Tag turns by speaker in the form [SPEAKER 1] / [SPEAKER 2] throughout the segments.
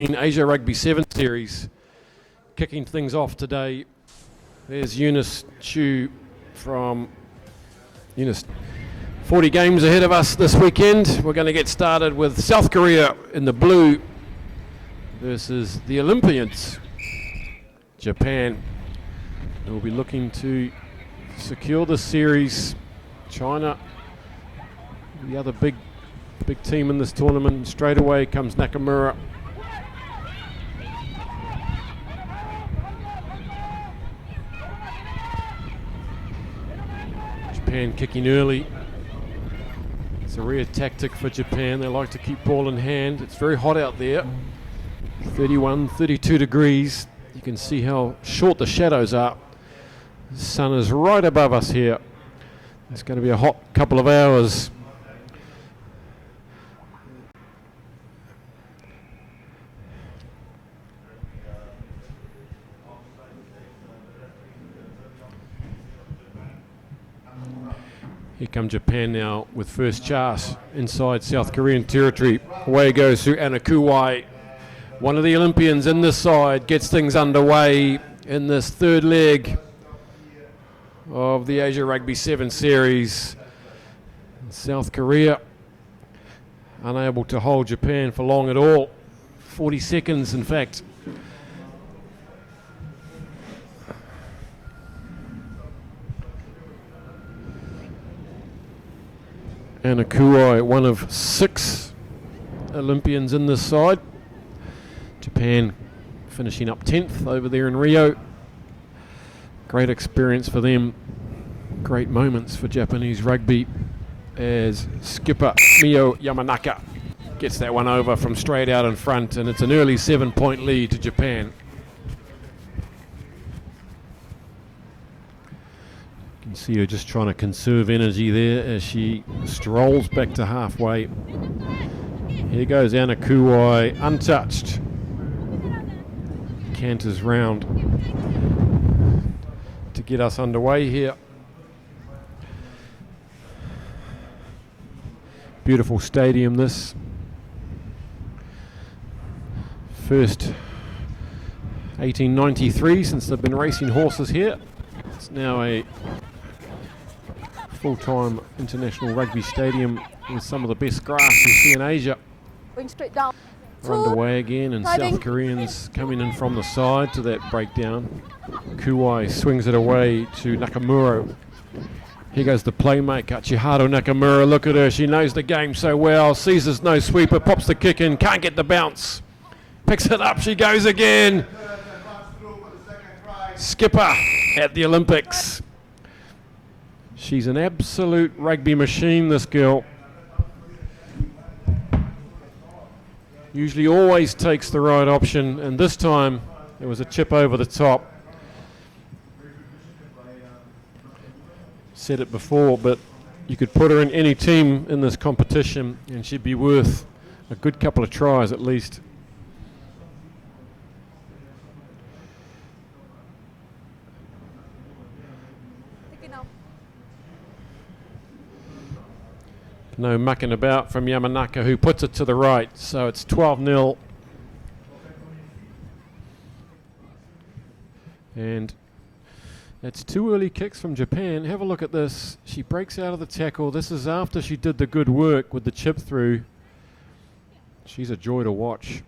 [SPEAKER 1] in Asia Rugby Sevens series. Kicking things off today, there's Eunice Chu from Eunice. 40 games ahead of us this weekend. We're going to get started with South Korea in the blue versus the Olympians, Japan. We'll be looking to secure the series. China, the other big team in this tournament. Straight away comes Nakamura. Japan kicking early. It's a rare tactic for Japan. They like to keep ball in hand. It's very hot out there. 31, 32 degrees. You can see how short the shadows are. The sun is right above us here. It's going to be a hot couple of hours. Here come Japan now with first chance inside South Korean territory. Away goes through Anakuwai. One of the Olympians in this side gets things underway in this third leg of the Asia Rugby Sevens series. South Korea unable to hold Japan for long at all. 40 seconds, in fact. Anakuwai, one of 6 Olympians in this side. Japan finishing up 10th over there in Rio. Great experience for them. Great moments for Japanese rugby as skipper Mio Yamanaka gets that one over from straight out in front, and it's an early 7-point lead to Japan. You can see her just trying to conserve energy there as she strolls back to halfway. Here goes Anakuwai, untouched. Canters round to get us underway here. Beautiful stadium this. First 1893 since they've been racing horses here. It's now a full-time international rugby stadium with some of the best grass you see in Asia.
[SPEAKER 2] Going straight down.
[SPEAKER 1] We're underway again, and South Koreans coming in from the side to that breakdown. Kuwai swings it away to Nakamura. Here goes the playmaker, Chiharu Nakamura. Look at her, she knows the game so well. Sees there's no sweeper, pops the kick in, can't get the bounce. Picks it up, she goes again. Skipper at the Olympics. She's an absolute rugby machine, this girl. Usually always takes the right option, and this time there was a chip over the top. Said it before, but you could put her in any team in this competition and she'd be worth a good couple of tries at least. No mucking about from Yamanaka, who puts it to the right, so it's 12-0. And that's 2 early kicks from Japan. Have a look at this. She breaks out of the tackle. This is after she did the good work with the chip through. She's a joy to watch.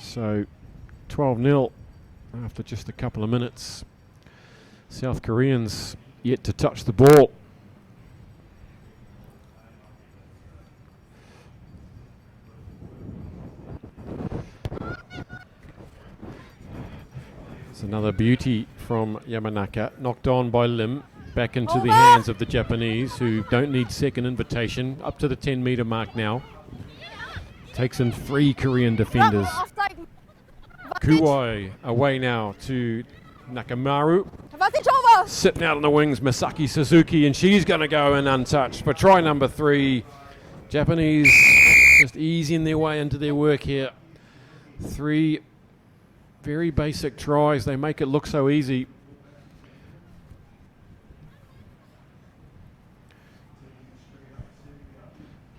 [SPEAKER 1] So 12-0 after just a couple of minutes. South Koreans yet to touch the ball. Another beauty from Yamanaka, knocked on by Lim, back into the hands of the Japanese, who don't need second invitation, up to the 10-metre mark now. Takes in 3 Korean defenders. Kuwai away now to Nakamaru. Sitting out on the wings, Misaki Suzuki, and she's going to go in untouched for try number 3. Japanese just easing their way into their work here. 3 very basic tries. They make it look so easy.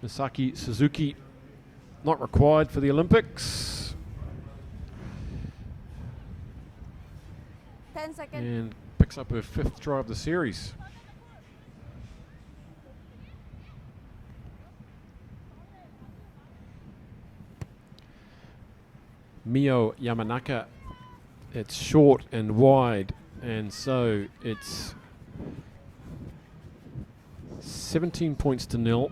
[SPEAKER 1] Misaki Suzuki not required for the Olympics.
[SPEAKER 2] 10 seconds.
[SPEAKER 1] And picks up her 5th try of the series. Mio Yamanaka, it's short and wide, and so it's 17 points to 0.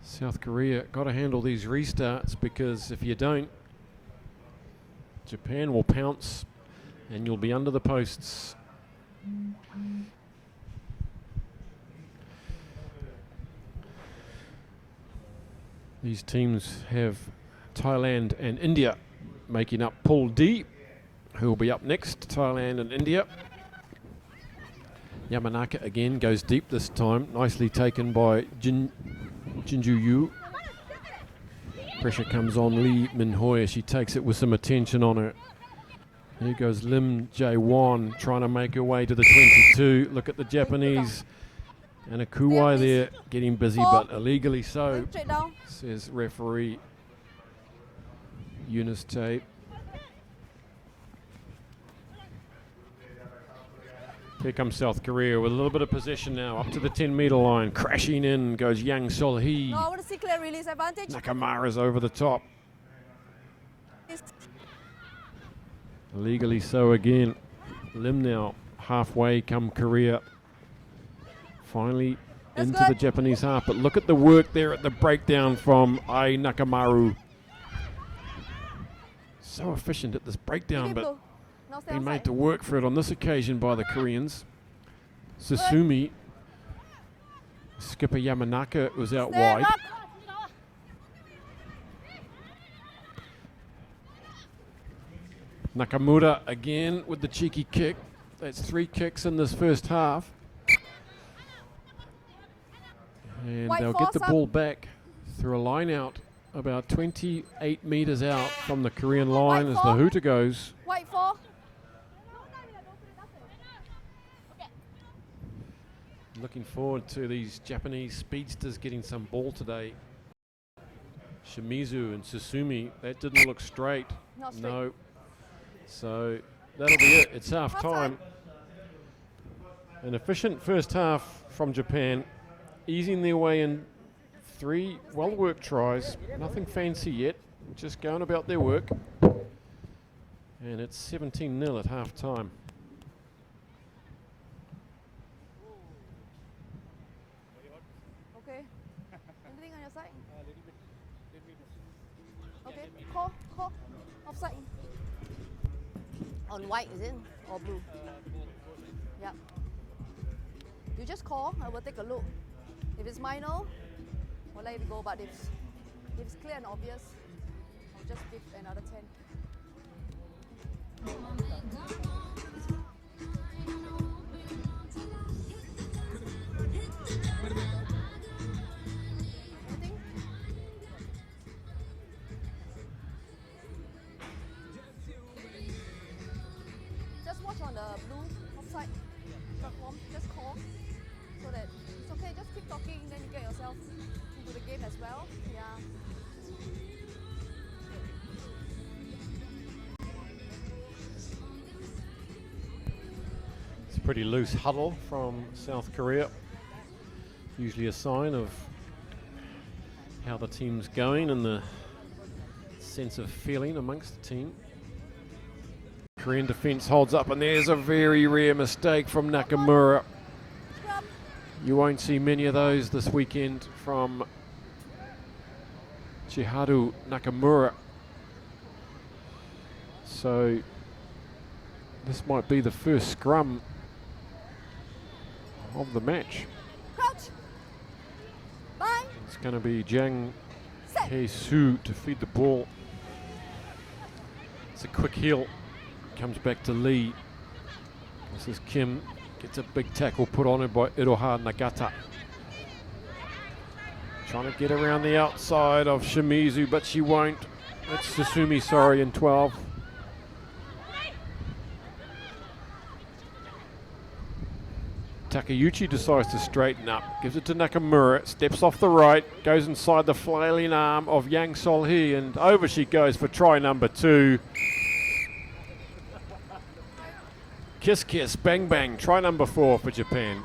[SPEAKER 1] South Korea got to handle these restarts, because if you don't, Japan will pounce and you'll be under the posts. These teams have Thailand and India making up Pool D, who will be up next, Thailand and India. Yamanaka again goes deep this time, nicely taken by Jinju Yu. Pressure comes on Lee Min-hoi. She takes it with some attention on her. Here goes Lim Jae-won trying to make her way to the 22. Look at the Japanese. And a Kuwai there getting busy, but illegally so, says referee Eunice Tate. Here comes South Korea with a little bit of possession now, up to the 10-metre line. Crashing in goes Yang Sol-hee.
[SPEAKER 2] No, I want to see clear release advantage.
[SPEAKER 1] Nakamura's over the top. Illegally so again. Lim now halfway come Korea. Finally into the Japanese half, but look at the work there at the breakdown from Ai Nakamaru. So efficient at this breakdown, but been made to work for it on this occasion by the Koreans. Susumi, skipper Yamanaka was out wide. Nakamura again with the cheeky kick. That's 3 kicks in this first half. And they'll get the ball back through a line out about 28 metres out from the Korean line as the hooter goes.
[SPEAKER 2] White 4.
[SPEAKER 1] Looking forward to these Japanese speedsters getting some ball today. Shimizu and Susumi, that didn't look straight.
[SPEAKER 2] Not straight.
[SPEAKER 1] No. So that'll be it. It's half time. An efficient first half from Japan, easing their way in 3 well-worked tries. Nothing fancy yet, just going about their work. And it's 17-0 at half time.
[SPEAKER 2] Okay. Anything on your side? Okay. Call. Offside. On white, is it? Or blue? Yeah. You just call, I will take a look. If it's minor, we'll let it go, but if it's clear and obvious, I'll just give another 10. Anything? Just watch on the blue offside platform, just call. So that it's okay, just keep talking, then you get yourself into the game as well. Yeah.
[SPEAKER 1] It's a pretty loose huddle from South Korea. Usually a sign of how the team's going and the sense of feeling amongst the team. Korean defense holds up, and there's a very rare mistake from Nakamura. You won't see many of those this weekend from Chiharu Nakamura. So this might be the first scrum of the match.
[SPEAKER 2] Crouch. Bye.
[SPEAKER 1] It's going to be Jang Hye-soo to feed the ball. It's a quick heel. Comes back to Lee. This is Kim. Gets a big tackle put on her by Iroha Nagata. Trying to get around the outside of Shimizu, but she won't. That's Susumi, sorry, in 12. Takeuchi decides to straighten up, gives it to Nakamura, steps off the right, goes inside the flailing arm of Yang Sol-hee, and over she goes for try number 2. Kiss, kiss, bang, bang, try number 4 for Japan.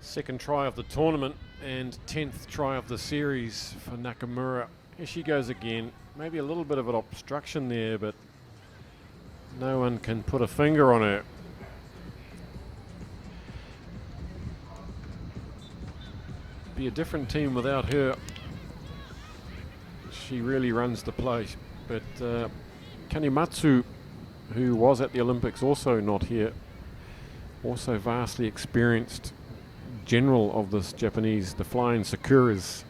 [SPEAKER 1] Second try of the tournament and 10th try of the series for Nakamura. Here she goes again. Maybe a little bit of an obstruction there, but no one can put a finger on her. Be a different team without her. She really runs the place. But Kanematsu, who was at the Olympics, also not here. Also vastly experienced general of this Japanese, the Flying Sakuras.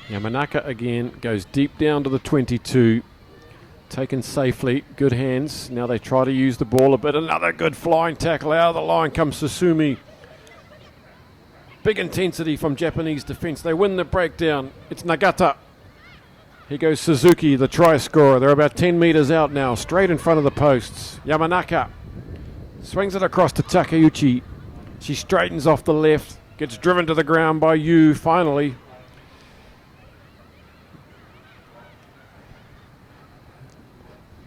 [SPEAKER 1] Yamanaka again goes deep down to the 22, taken safely, good hands. Now they try to use the ball a bit. Another good flying tackle. Out of the line comes Susumi. Big intensity from Japanese defense. They win the breakdown. It's Nagata. Here goes Suzuki, the try scorer. They're about 10 meters out now, straight in front of the posts. Yamanaka swings it across to Takeuchi. She straightens off the left, gets driven to the ground by Yu finally.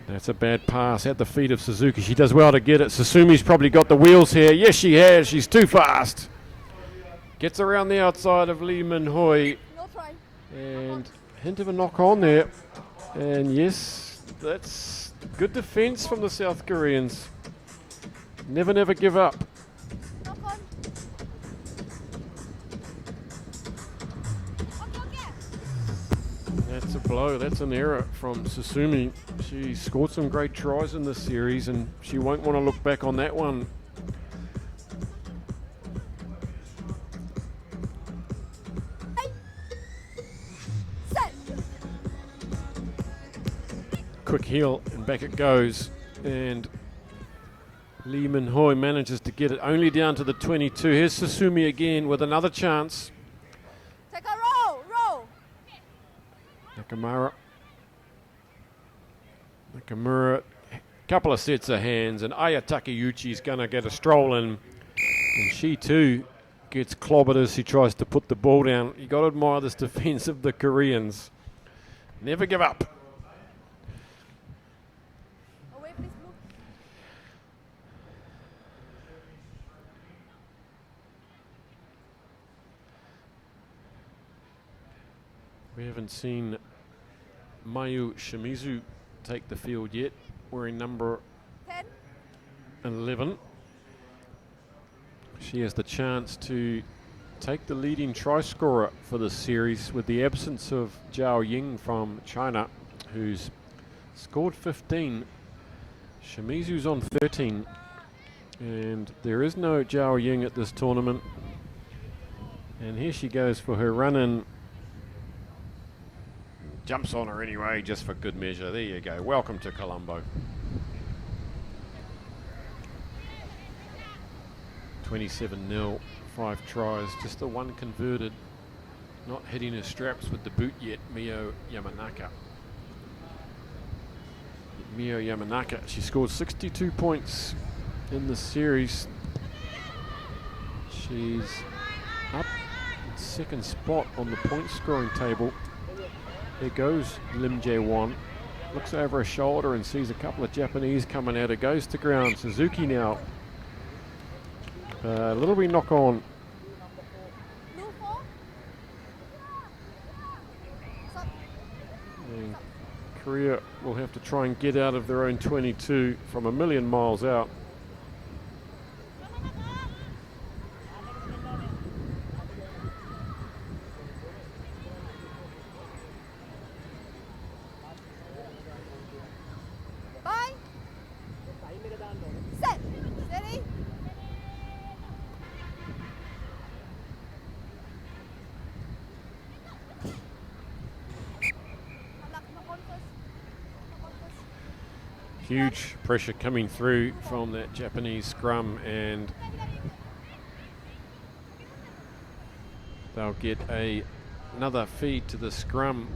[SPEAKER 1] That's a bad pass at the feet of Suzuki. She does well to get it. Susumi's probably got the wheels here. Yes, she has. She's too fast. Gets around the outside of Lee Min-hoi. And hint of a knock on there. And yes, that's good defense from the South Koreans. Never, never give up. That's a blow. That's an error from Susumi. She scored some great tries in this series, and she won't want to look back on that one. Quick heel, and back it goes. And Lee Min-hoi manages to get it only down to the 22. Here's Susumi again with another chance.
[SPEAKER 2] Take a roll.
[SPEAKER 1] Nakamura, couple of sets of hands, and Aya Takeuchi's going to get a stroll in. And she too gets clobbered as she tries to put the ball down. You got to admire this defense of the Koreans. Never give up. We haven't seen Mayu Shimizu take the field yet, wearing number
[SPEAKER 2] 10.
[SPEAKER 1] 11. She has the chance to take the leading try scorer for this series with the absence of Zhao Ying from China, who's scored 15. Shimizu's on 13. And there is no Zhao Ying at this tournament. And here she goes for her run-in. Jumps on her anyway, just for good measure. There you go. Welcome to Columbo. 27-0, 5 tries, just the one converted. Not hitting her straps with the boot yet, Mio Yamanaka. Mio Yamanaka, she scored 62 points in the series. She's up in second spot on the point scoring table. There goes Lim Jae-won. Looks over her shoulder and sees a couple of Japanese coming at her. Goes to ground. Suzuki now. A little bit knock on. And Korea will have to try and get out of their own 22 from a million miles out.
[SPEAKER 2] Set.
[SPEAKER 1] Huge pressure coming through from that Japanese scrum, and they'll get another feed to the scrum.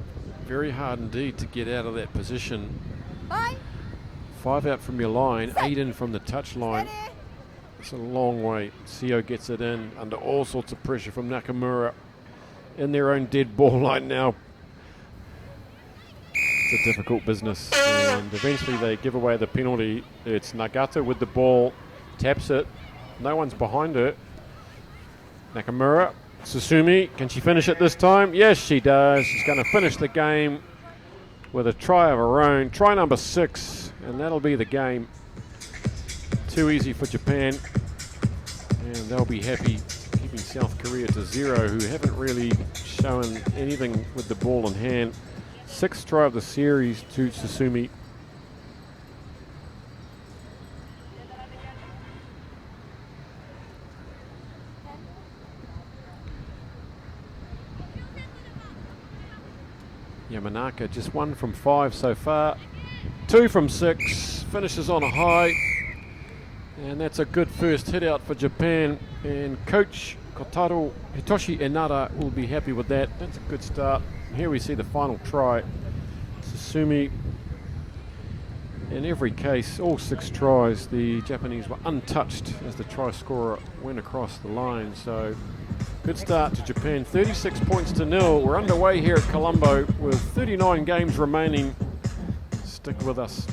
[SPEAKER 1] Very hard indeed to get out of that position.
[SPEAKER 2] Bye.
[SPEAKER 1] 5 out from your line, 8 in from the touch line. It's a long way. Seo gets it in under all sorts of pressure from Nakamura in their own dead ball line now. It's a difficult business, and eventually they give away the penalty. It's Nagata with the ball, taps it, no one's behind it. Nakamura, Susumi, can she finish it this time? Yes, she does. She's going to finish the game with a try of her own, try number 6, and that'll be the game. Too easy for Japan, and they'll be happy keeping South Korea to 0, who haven't really shown anything with the ball in hand. 6th try of the series to Susumi. Yamanaka just 1 from 5 so far, 2 from 6, finishes on a high, and that's a good first hit out for Japan, and coach Kotaro Hitoshi Enara will be happy with that. That's a good start. Here we see the final try. Susumi. In every case, all 6 tries, the Japanese were untouched as the try scorer went across the line. So good start to Japan. 36 points to 0. We're underway here at Columbo with 39 games remaining. Stick with us.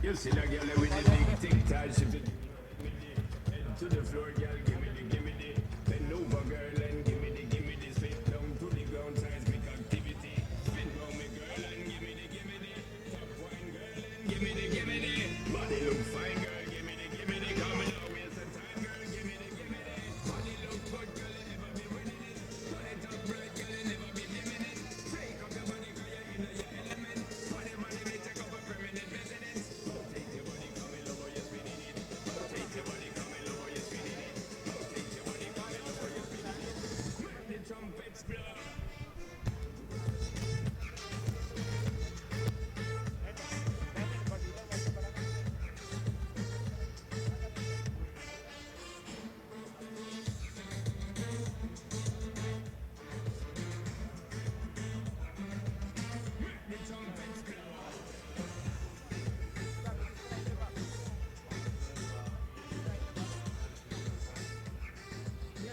[SPEAKER 3] You see that girl with the big tic tac, she fit head to the floor, girl, give me the bend over, girl, and give me the spit down to the ground, seismic activity. Spin round me, girl, and give me the top wine, girl, and give me the body look fine, girl, give me the come and no waste of time, girl, give me the body look good, girl, you never be winning it. Turn it up bright, girl, you never be dimming it. Take up your body, girl, you're in your element. Body, may take up a permanent residence. Take your body, coming over, yes, we need it. Take your body, coming over, yes, we need it. Take your body, coming over, yes, we need it. When the trumpets blow.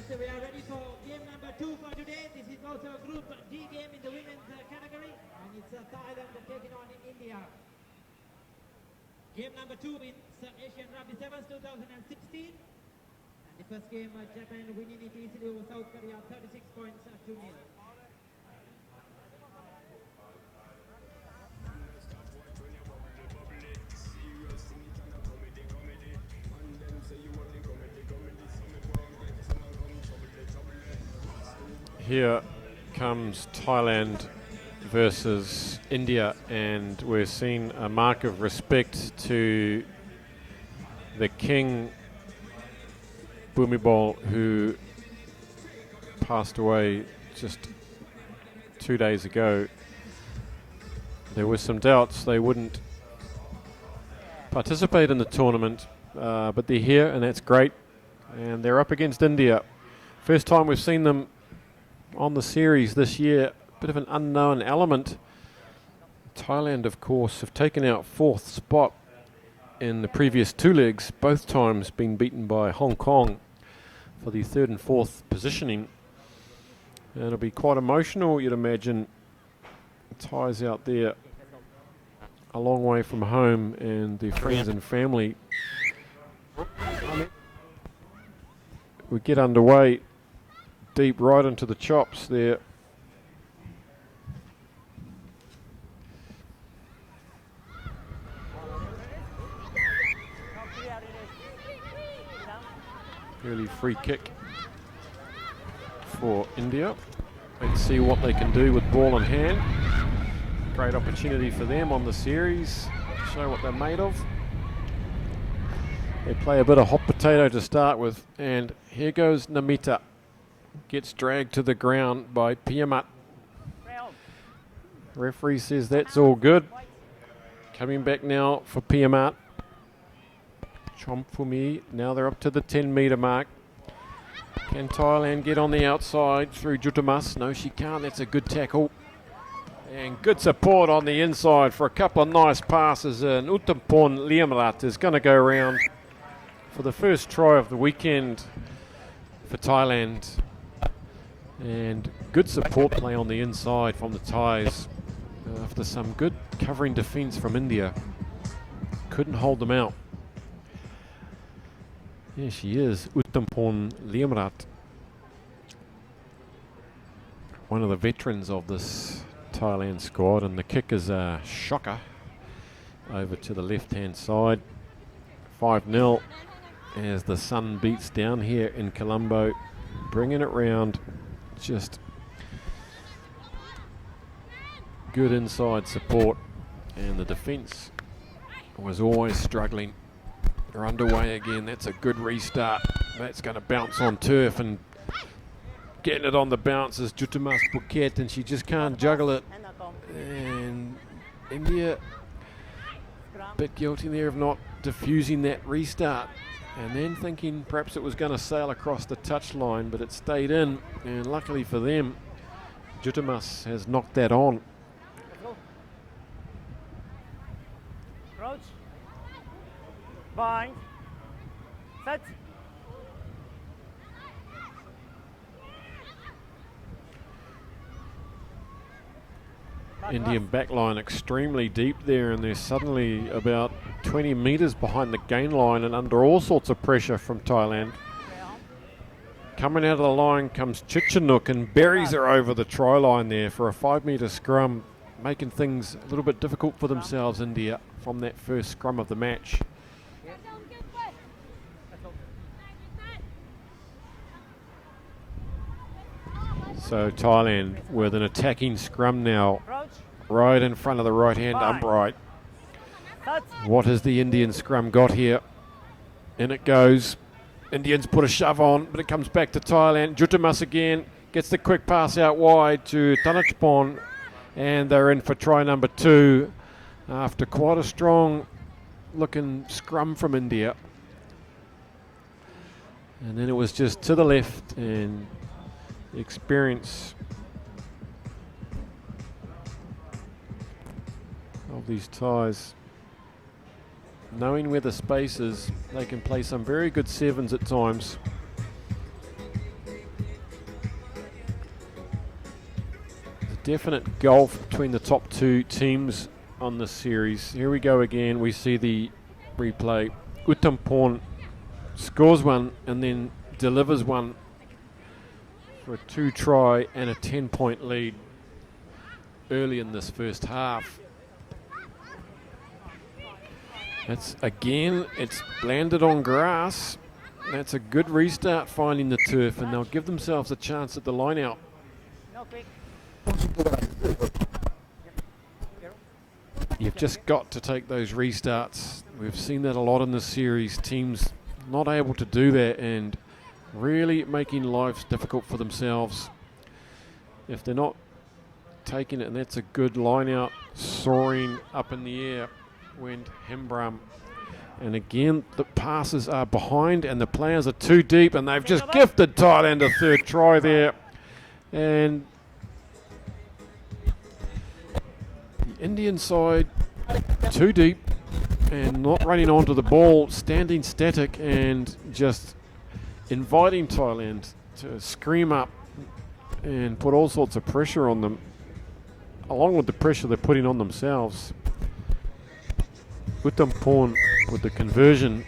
[SPEAKER 4] So we are ready for game number 2 for today. This is also a Group D game in the women's category, and it's Thailand taking on India. Game number 2 in Asian Rugby Sevens 2016. And the first game, Japan winning it easily over South Korea, 36 points to 0.
[SPEAKER 1] Here comes Thailand versus India, and we're seeing a mark of respect to the King Bhumibol, who passed away just 2 days ago. There were some doubts they wouldn't participate in the tournament, but they're here, and that's great. And they're up against India. First time we've seen them on the series this year. Bit of an unknown element. Thailand, of course, have taken out 4th spot in the previous 2 legs, both times being beaten by Hong Kong for the 3rd and 4th positioning. And it'll be quite emotional, you'd imagine. Thai's out there a long way from home, and their friends and family. We get underway. deep right into the chops there. Early free kick for India. Let's see what they can do with ball in hand. Great opportunity for them on the series. Show what they're made of. They play a bit of hot potato to start with, and here goes Namita. Gets dragged to the ground by Piamat. Referee says that's all good. Coming back now for Piamat. Chompumi, now they're up to the 10-metre mark. Can Thailand get on the outside through Jutamas? No, she can't. That's a good tackle. And good support on the inside for a couple of nice passes. And Uttampon Liamrat is going to go around for the first try of the weekend for Thailand. And good support play on the inside from the Thais after some good covering defence from India. Couldn't hold them out. There she is, Uttampon Liamrat. One of the veterans of this Thailand squad, and the kick is a shocker over to the left-hand side. 5-0 as the sun beats down here in Columbo, bringing it round. Just good inside support, and the defence was always struggling. They're underway again. That's a good restart. That's going to bounce on turf, and getting it on the bounce is Jutamas Phuket, and she just can't juggle it. And India a bit guilty there of not diffusing that restart, and then thinking perhaps it was going to sail across the touchline, but it stayed in, and luckily for them, Jutamas has knocked that on.
[SPEAKER 5] Approach. Bind. Set.
[SPEAKER 1] Indian backline extremely deep there, and they're suddenly about 20 metres behind the gain line and under all sorts of pressure from Thailand. Coming out of the line comes Chichanuk and buries her over the try line there for a 5-metre scrum, making things a little bit difficult for themselves, India, from that first scrum of the match. So Thailand with an attacking scrum now, right in front of the right-hand upright. What has the Indian scrum got here? In it goes. Indians put a shove on, but it comes back to Thailand. Jutamas again gets the quick pass out wide to Thanachpon, and they're in for try number 2 after quite a strong looking scrum from India. And then it was just to the left, and the experience of these Thais, knowing where the space is, they can play some very good sevens at times. There's a definite gulf between the top 2 teams on this series. Here we go again. We see the replay. Uttampon scores one and then delivers one for a 2-try and a 10-point lead early in this first half. It's landed on grass. That's a good restart finding the turf, and they'll give themselves a chance at the line out. You've just got to take those restarts. We've seen that a lot in this series. Teams not able to do that and really making lives difficult for themselves if they're not taking it. And that's a good line out, soaring up in the air went Hembram. And again, the passes are behind and the players are too deep, and they've just gifted Thailand a 3rd try there. And the Indian side too deep and not running onto the ball, standing static and just inviting Thailand to scream up and put all sorts of pressure on them, along with the pressure they're putting on themselves. Uttampon with the conversion,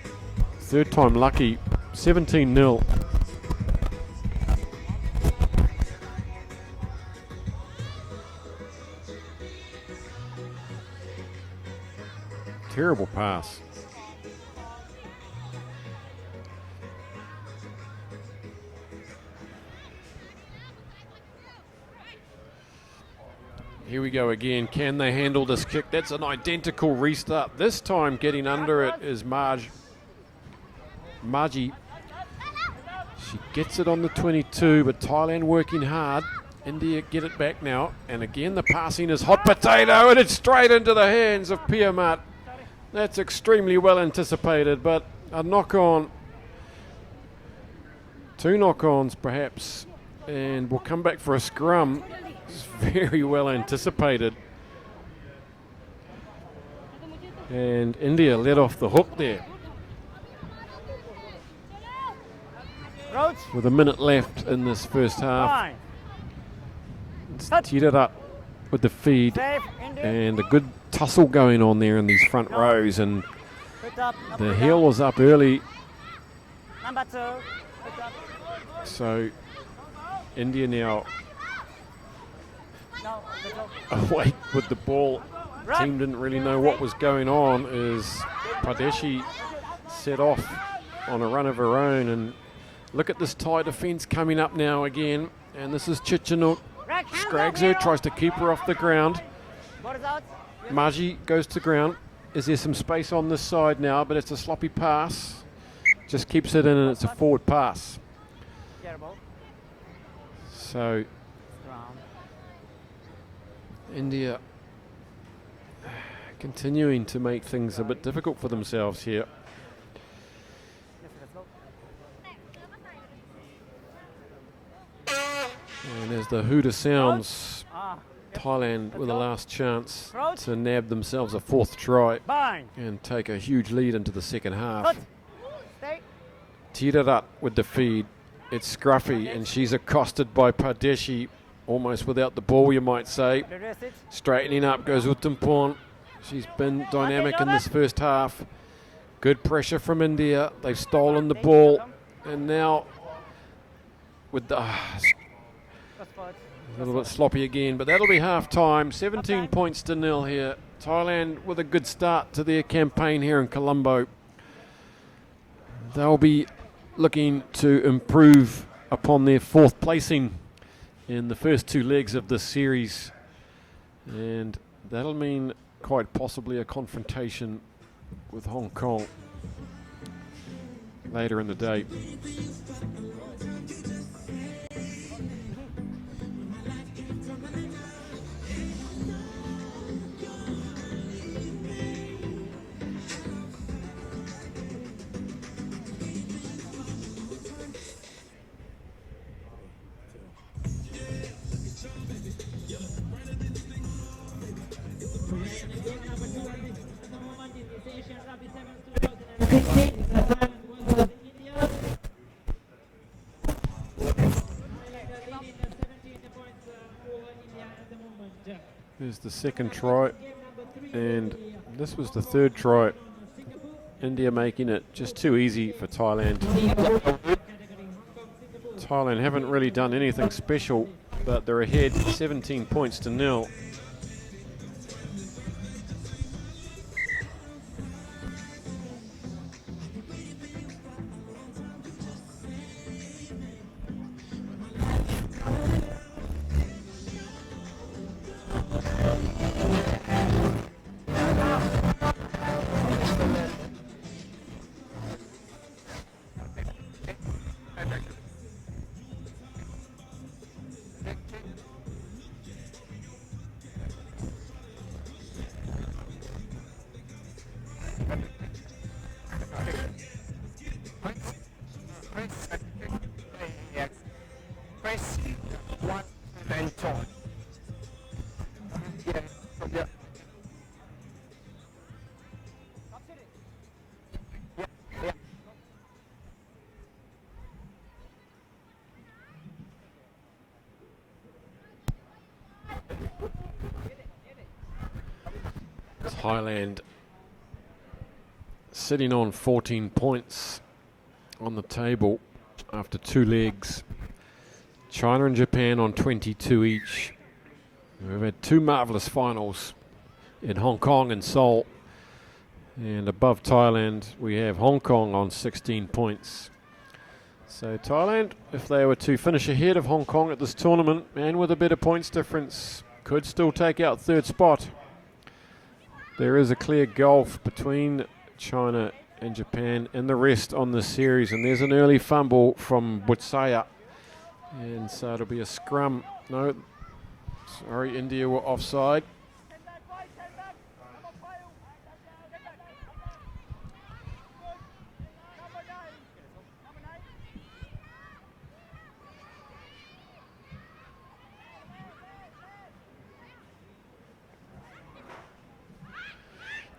[SPEAKER 1] 3rd time lucky, 17-0. terrible pass. Here we go again. Can they handle this kick? That's an identical restart. This time getting under it is Margie. She gets it on the 22, but Thailand working hard. India get it back now. And again, the passing is hot potato, and it's straight into the hands of Piamat. That's extremely well anticipated, but a knock-on. 2 knock-ons, perhaps. And we'll come back for a scrum. It's very well anticipated. And India let off the hook there.
[SPEAKER 5] Roach.
[SPEAKER 1] With a minute left in this first half.
[SPEAKER 5] Fine.
[SPEAKER 1] It's teed it up with the feed.
[SPEAKER 5] Safe. India.
[SPEAKER 1] And a good tussle going on there in these front rows. And
[SPEAKER 5] Put up.
[SPEAKER 1] the heel was up early.
[SPEAKER 5] Number 2. Put up.
[SPEAKER 1] So India now
[SPEAKER 5] No. Good job.
[SPEAKER 1] awake with the ball.
[SPEAKER 5] Right.
[SPEAKER 1] Team didn't really know what was going on as Pradeshi set off on a run of her own. And look at this Thai defence coming up now again. And this is Chichanuk.
[SPEAKER 5] Rack, hands
[SPEAKER 1] Scrags
[SPEAKER 5] up,
[SPEAKER 1] her,
[SPEAKER 5] hero.
[SPEAKER 1] tries to keep her off the ground.
[SPEAKER 5] Ball is out.
[SPEAKER 1] Margie goes to ground. Is there some space on this side now? But it's a sloppy pass. Just keeps it in, and it's a forward pass.
[SPEAKER 5] Terrible.
[SPEAKER 1] So
[SPEAKER 5] Ground.
[SPEAKER 1] India continuing to make things a bit difficult for themselves here.
[SPEAKER 5] Let's go.
[SPEAKER 1] And as the hooter sounds,
[SPEAKER 5] Ah.
[SPEAKER 1] Thailand with a last chance
[SPEAKER 5] Crouch.
[SPEAKER 1] to nab themselves a 4th try
[SPEAKER 5] Bind.
[SPEAKER 1] and take a huge lead into the second half.
[SPEAKER 5] Foot. Stay.
[SPEAKER 1] Teed it up with the feed. It's Scruffy, and she's accosted by Pradeshi, almost without the ball, you might say.
[SPEAKER 5] Reverse it.
[SPEAKER 1] Straightening up goes Uttampon. She's been dynamic in this first half. Good pressure from India. They've stolen the ball, and now with the
[SPEAKER 5] Cross forward.
[SPEAKER 1] a little bit sloppy again, but that'll be half time. 17 points to 0 here. Thailand with a good start to their campaign here in Columbo. They'll be looking to improve upon their 4th placing in the first 2 legs of this series, and that'll mean quite possibly a confrontation with Hong Kong later in the day. Here's the second try, and this was the 3rd try. India making it just too easy for Thailand. Thailand haven't really done anything special, but they're ahead 17 points to 0.
[SPEAKER 6] Press 1 and turn. Yeah, from there. Yeah.
[SPEAKER 1] Thailand sitting on 14 points on the table after 2 legs. China and Japan on 22 each. We've had 2 marvellous finals in Hong Kong and Seoul. And above Thailand, we have Hong Kong on 16 points. So Thailand, if they were to finish ahead of Hong Kong at this tournament and with a better points difference, could still take out third spot. There is a clear gulf between China and Japan and the rest on this series, and there's an early fumble from Butsaya, and so it'll be a scrum. No, sorry, India were offside.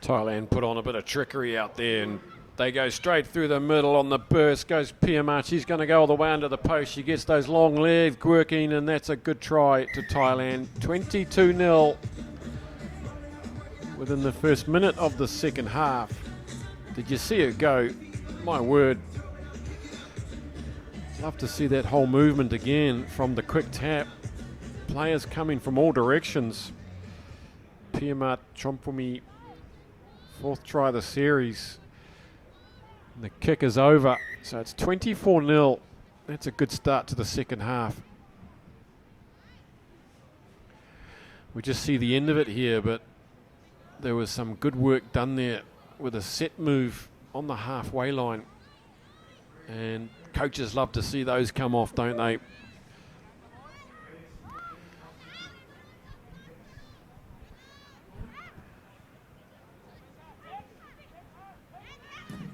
[SPEAKER 1] Thailand put on a bit of trickery out there, and they go straight through the middle on the burst. Goes Piamat. She's going to go all the way under the post. She gets those long legs working, and that's a good try to Thailand. 22-0 within the first minute of the second half. Did you see it go? My word. Love to see that whole movement again from the quick tap. Players coming from all directions. Piamat, Chompumi, fourth try of the series. And the kick is over. So it's 24-0. That's a good start to the second half. We just see the end of it here, but there was some good work done there with a set move on the halfway line. And coaches love to see those come off, don't they?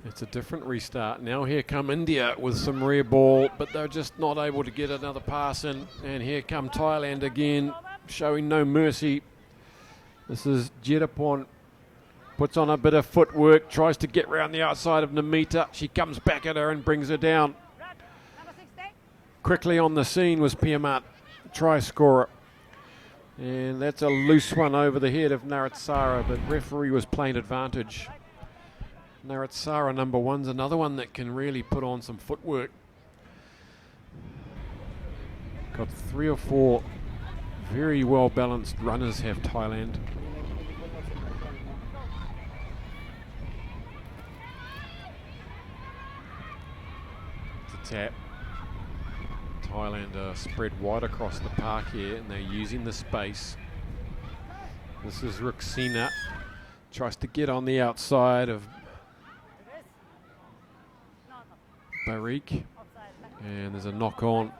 [SPEAKER 1] It's a different restart. Now here come India with some rear ball, but they're just not able to get another pass in. And here come Thailand again, showing no mercy. This is Jetapon. Puts on a bit of footwork, tries to get round the outside of Namita. She comes back at her and brings her down. Quickly on the scene was Piamat, try scorer. And that's a loose one over the head of Naratsara, but referee was playing advantage. Naratsara number one's another one that can really put on some footwork. Got 3 or 4 very well balanced runners have Thailand. It's a tap. Thailand are spread wide across the park here, and they're using the space. This is Ruxina. Tries to get on the outside of Barik, and there's a knock on,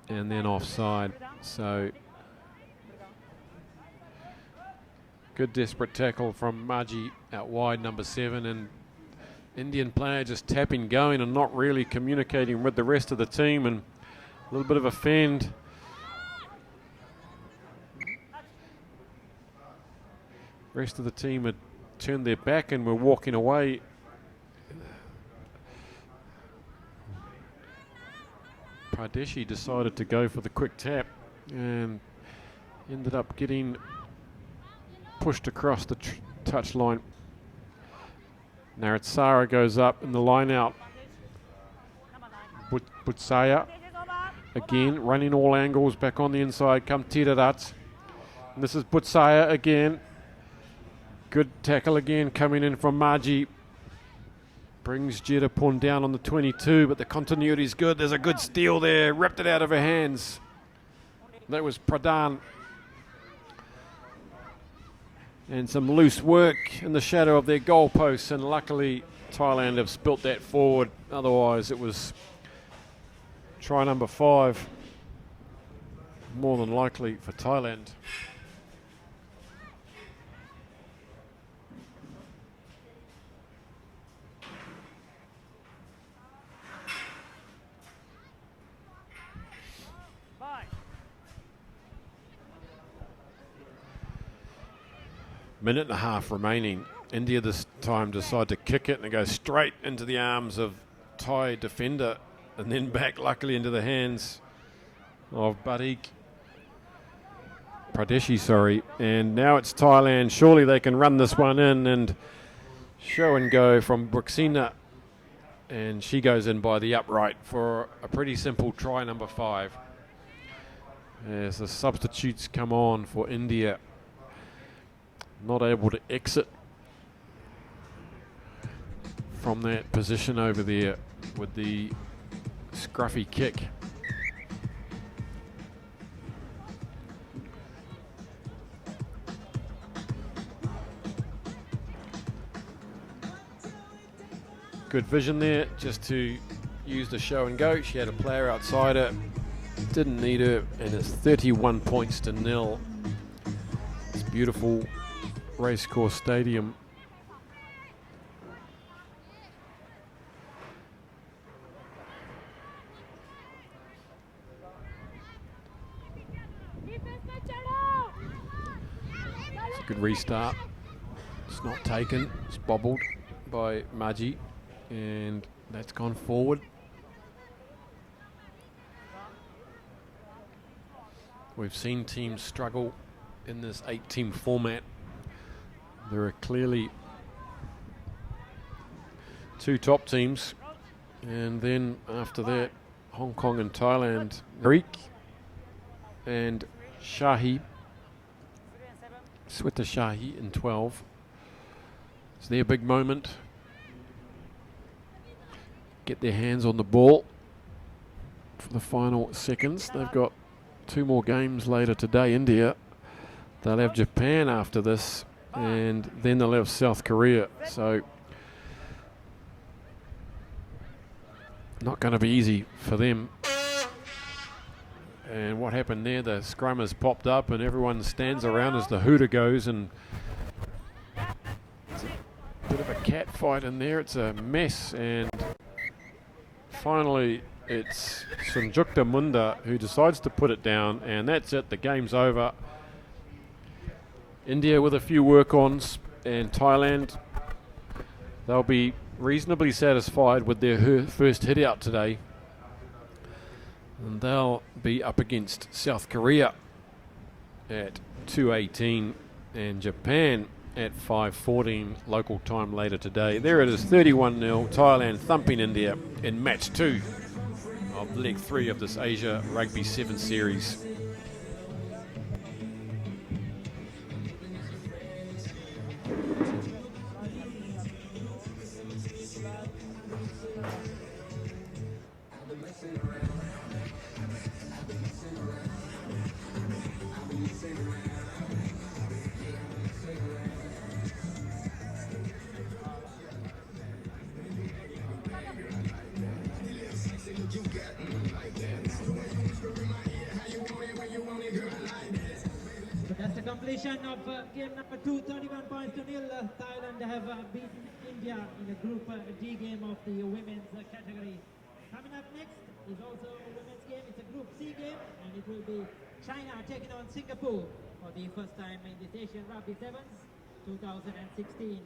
[SPEAKER 1] and then offside. So good desperate tackle from Maji out wide, number 7, and Indian player just tapping going and not really communicating with the rest of the team, and a little bit of a fend. Rest of the team had turned their back and were walking away. Pradeshi decided to go for the quick tap and ended up getting pushed across the touch line. Naratsara goes up in the line out. Butsaya again running all angles back on the inside. Come Tirarat. And this is Butsaya again. Good tackle again coming in from Maji. Brings Jetapon down on the 22, but the continuity is good. There's a good steal there. Ripped it out of her hands. That was Pradhan. And some loose work in the shadow of their goalposts, and luckily Thailand have spilt that forward. Otherwise it was try number 5, more than likely for Thailand. Minute and a half remaining. India this time decide to kick it, and it goes straight into the arms of Thai defender and then back luckily into the hands of Pradeshi, sorry. And now it's Thailand. Surely they can run this one in, and show and go from Bruxina, and she goes in by the upright for a pretty simple try number 5. As the substitutes come on for India. Not able to exit from that position over there with the scruffy kick. Good vision there, just to use the show and go. She had a player outside her, didn't need her, and it's 31 points to 0. It's beautiful Race Course Stadium. It's a good restart. It's not taken, it's bobbled by Maji, and that's gone forward. We've seen teams struggle in this 8-team format. There are clearly 2 top teams, and then after that, Hong Kong and Thailand. Greek and Shahi, Swita Shahi in 12. It's their big moment. Get their hands on the ball for the final seconds. They've got 2 more games later today. India, they'll have Japan after this, and then they'll have South Korea. So not going to be easy for them. And what happened there, the scrum has popped up and everyone stands around as the hooter goes, and it's a bit of a cat fight in there. It's a mess, and finally it's Sunjukta Munda who decides to put it down, and that's it. The game's over. India with a few work-ons, and Thailand, they'll be reasonably satisfied with their first hit out today. And they'll be up against South Korea at 2:18 and Japan at 5:14 local time later today. There it is, 31-0, Thailand thumping India in match 2 of leg 3 of this Asia Rugby 7 series.
[SPEAKER 4] Completion of game number 2, 31 points to 0. Thailand have beaten India in the Group D game of the women's category. Coming up next is also a women's game. It's a Group C game, and it will be China taking on Singapore for the first time in this Asian Rugby Sevens 2016.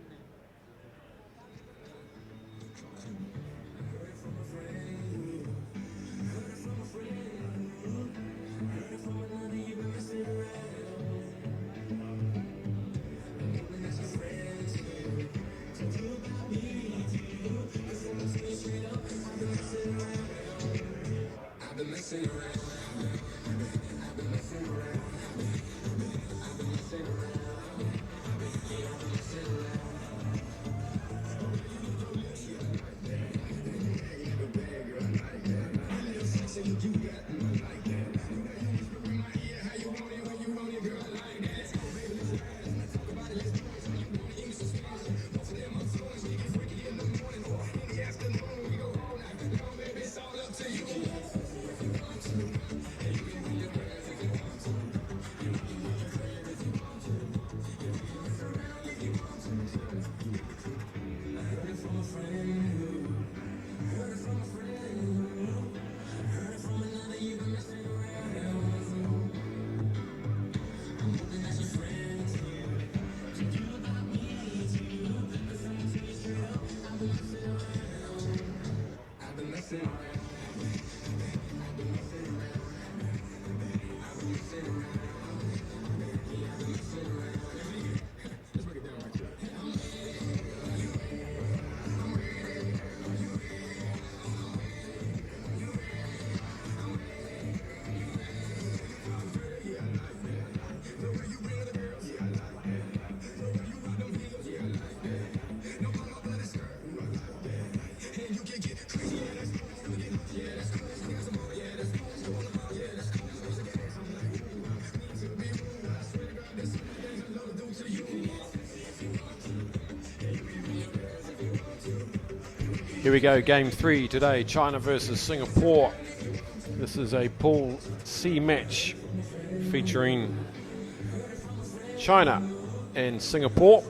[SPEAKER 1] Here we go, game 3 today, China versus Singapore. This is a Pool C match featuring China and Singapore.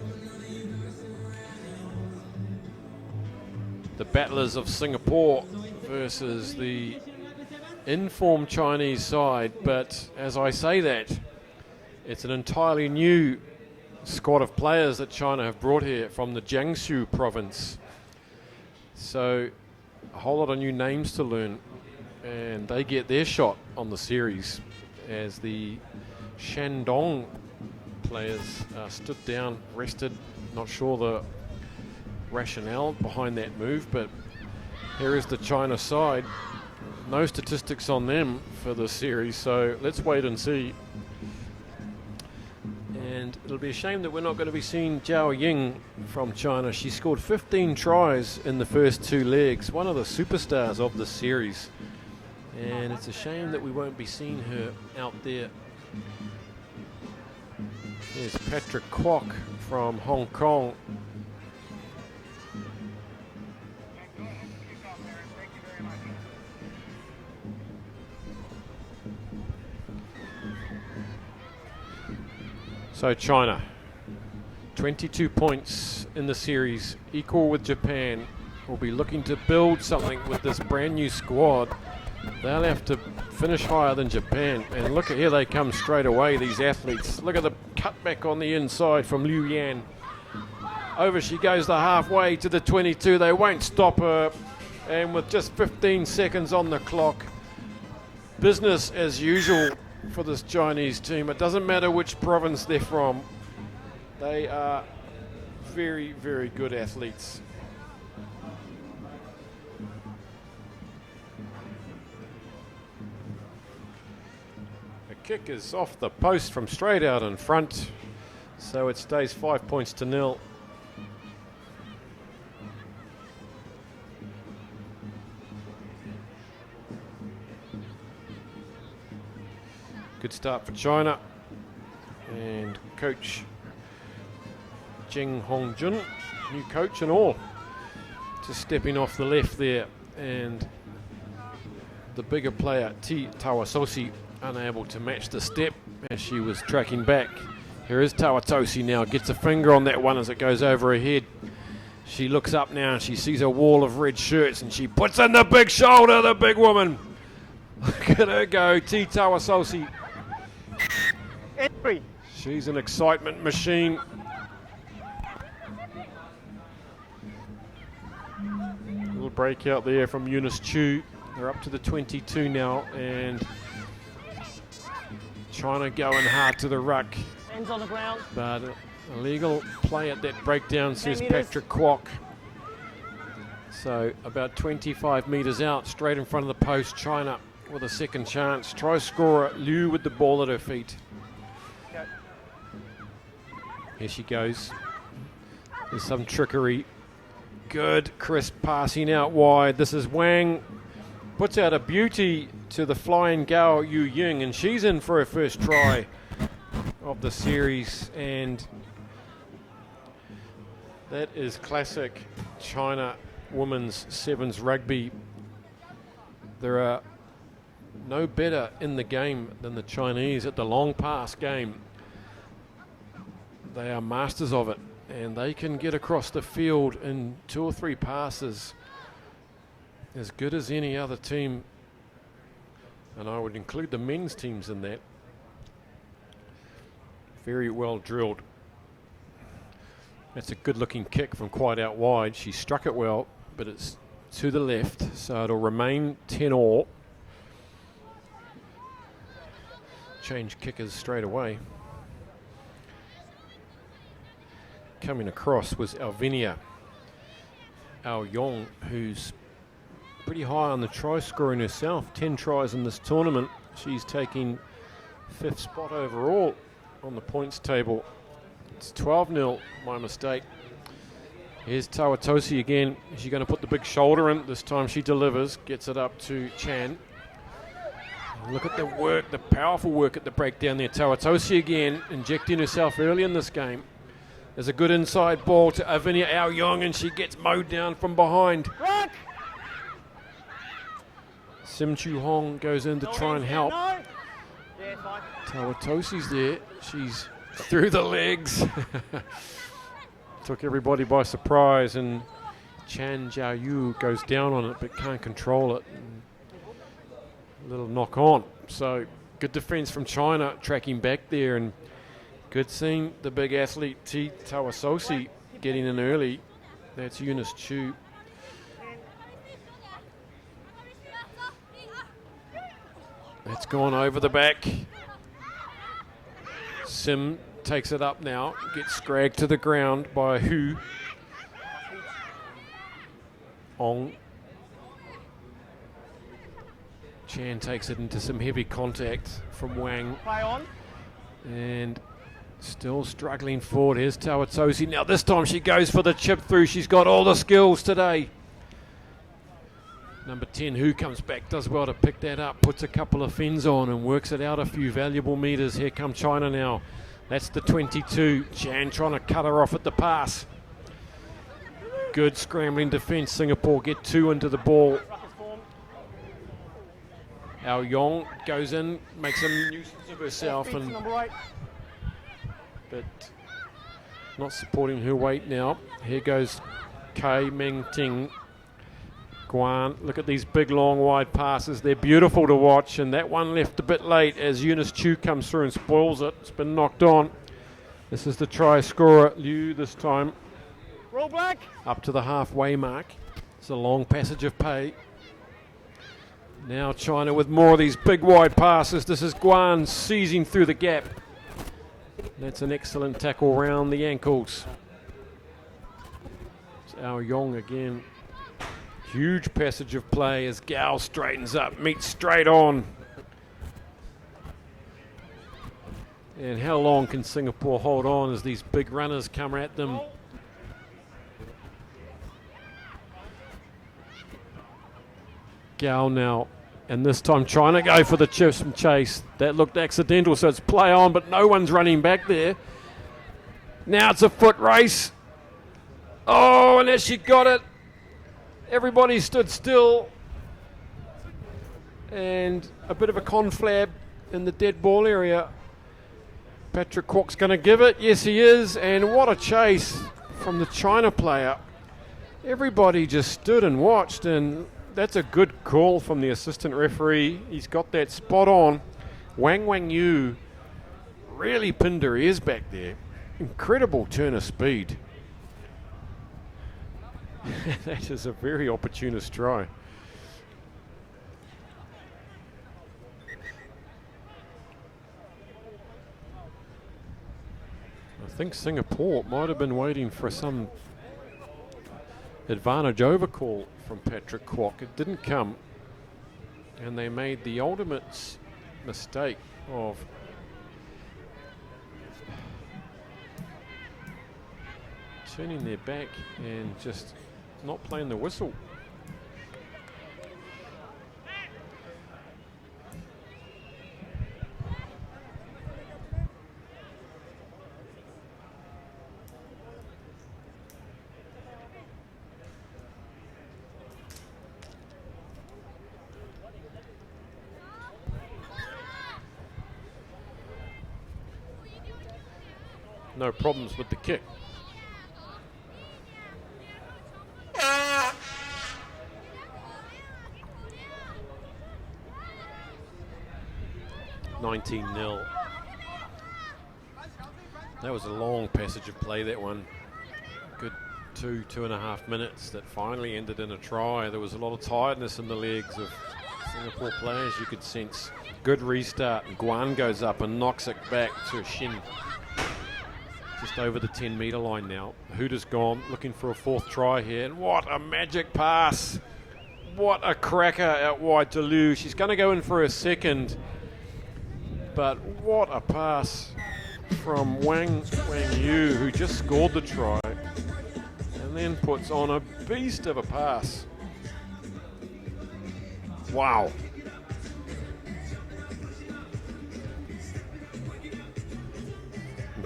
[SPEAKER 1] The battlers of Singapore versus the informed Chinese side, but as I say that, it's an entirely new squad of players that China have brought here from the Jiangsu province. So a whole lot of new names to learn, and they get their shot on the series as the Shandong players stood down, rested. Not sure the rationale behind that move, but here is the China side. No statistics on them for the series, so let's wait and see. And it'll be a shame that we're not going to be seeing Zhao Ying from China. She scored 15 tries in the first 2 legs, one of the superstars of the series. And it's a shame that we won't be seeing her out there. There's Patrick Kwok from Hong Kong. So China, 22 points in the series, equal with Japan. Will be looking to build something with this brand new squad. They'll have to finish higher than Japan. And look at here, they come straight away, these athletes. Look at the cutback on the inside from Liu Yan. Over she goes the halfway to the 22. They won't stop her. And with just 15 seconds on the clock, business as usual for this Chinese team. It doesn't matter which province they're from. They are very, very good athletes. The kick is off the post from straight out in front, so it stays 5 points to 0. Good start for China, and coach Jing Hongjun, new coach and all, just stepping off the left there, and the bigger player T Tawatosi unable to match the step as she was tracking back. Here is Tawatosi now, gets a finger on that one as it goes over her head. She looks up now and she sees a wall of red shirts and she puts in the big shoulder, the big woman. Look at her go, T Tawatosi.
[SPEAKER 6] Entry.
[SPEAKER 1] She's an excitement machine. Little break out there from Eunice Chu. They're up to the 22 now, and China going hard to the ruck.
[SPEAKER 6] Hands on the ground.
[SPEAKER 1] But illegal play at that breakdown, says
[SPEAKER 6] 10 meters.
[SPEAKER 1] Patrick Kwok. So about 25 metres out, straight in front of the post, China with a second chance. Try scorer Liu with the ball at her feet. Here she goes. There's some trickery. Good, crisp passing out wide. This is Wang. Puts out a beauty to the flying Gao Yu Ying, and she's in for her first try of the series. And that is classic China women's sevens rugby. There are no better in the game than the Chinese at the long pass game. They are masters of it, and they can get across the field in 2 or 3 passes as good as any other team, and I would include the men's teams in that. Very well drilled. That's a good looking kick from quite out wide. She struck it well, but it's to the left, so it'll remain 10-all. Change kickers straight away. Coming across was Alvinia Ao-Yong, who's pretty high on the try scoring herself. 10 tries in this tournament. She's taking 5th spot overall on the points table. It's 12-0, my mistake. Here's Tawatosi again. She's going to put the big shoulder in. This time she delivers, gets it up to Chan. Look at the work, the powerful work at the breakdown there. Tawatosi again, injecting herself early in this game. There's a good inside ball to Avinia Ao Young, and she gets mowed down from behind.
[SPEAKER 5] Rock!
[SPEAKER 1] Sim Chu Hong goes in to try and help.
[SPEAKER 5] No. Yeah, it's fine.
[SPEAKER 1] Tawatosi's there. She's through the legs. Took everybody by surprise, and Chan Jiao Yu goes down on it but can't control it. A little knock on. So good defense from China tracking back there, and good seeing the big athlete T Tawasosi getting in early. That's Eunice Chu. That's gone over the back. Sim takes it up now, gets scragged to the ground by Hu. Ong. Chan takes it into some heavy contact from Wang.
[SPEAKER 5] Play on.
[SPEAKER 1] And still struggling forward. Here's Tawatosi. Now this time she goes for the chip through. She's got all the skills today. Number 10, Hu comes back, does well to pick that up, puts a couple of fins on and works it out a few valuable metres. Here come China now. That's the 22. Chan trying to cut her off at the pass. Good scrambling defence. Singapore get 2 into the ball. Ao Yong goes in, makes a nuisance of herself, but not supporting her weight now. Here goes Kai Meng Ting. Guan, look at these big, long, wide passes. They're beautiful to watch, and that one left a bit late as Eunice Chu comes through and spoils it. It's been knocked on. This is the try scorer, Liu, this time.
[SPEAKER 5] Roll black.
[SPEAKER 1] Up to the halfway mark. It's a long passage of pay. Now China with more of these big, wide passes. This is Guan seizing through the gap. That's an excellent tackle round the ankles. It's Ao Yong again. Huge passage of play as Gao straightens up, meets straight on. And how long can Singapore hold on as these big runners come at them? Gao now, and this time trying to go for the chips from chase. That looked accidental, so it's play on, but no one's running back there. Now it's a foot race. Oh, and as she got it, everybody stood still, and a bit of a conflab in the dead ball area. Patrick Kwok's going to give it. Yes, he is. And what a chase from the China player. Everybody just stood and watched, and that's a good call from the assistant referee. He's got that spot on. Wang Yu really pinned her ears back there. Incredible turn of speed. That is a very opportunist try. I think Singapore might have been waiting for some advantage overcall from Patrick Kwok. It didn't come, and they made the ultimate mistake of turning their back and just not playing the whistle. No problems with the kick. (19-0). That was a long passage of play, that one. Good 2.5 minutes that finally ended in a try. There was a lot of tiredness in the legs of Singapore players, you could sense. Good restart, and Guan goes up and knocks it back to Shin. Just over the 10-metre line now. Huda's gone, looking for a fourth try here. And what a magic pass. What a cracker out wide to Liu. She's going to go in for a second. But what a pass from Wang Yu, who just scored the try. And then puts on a beast of a pass. Wow.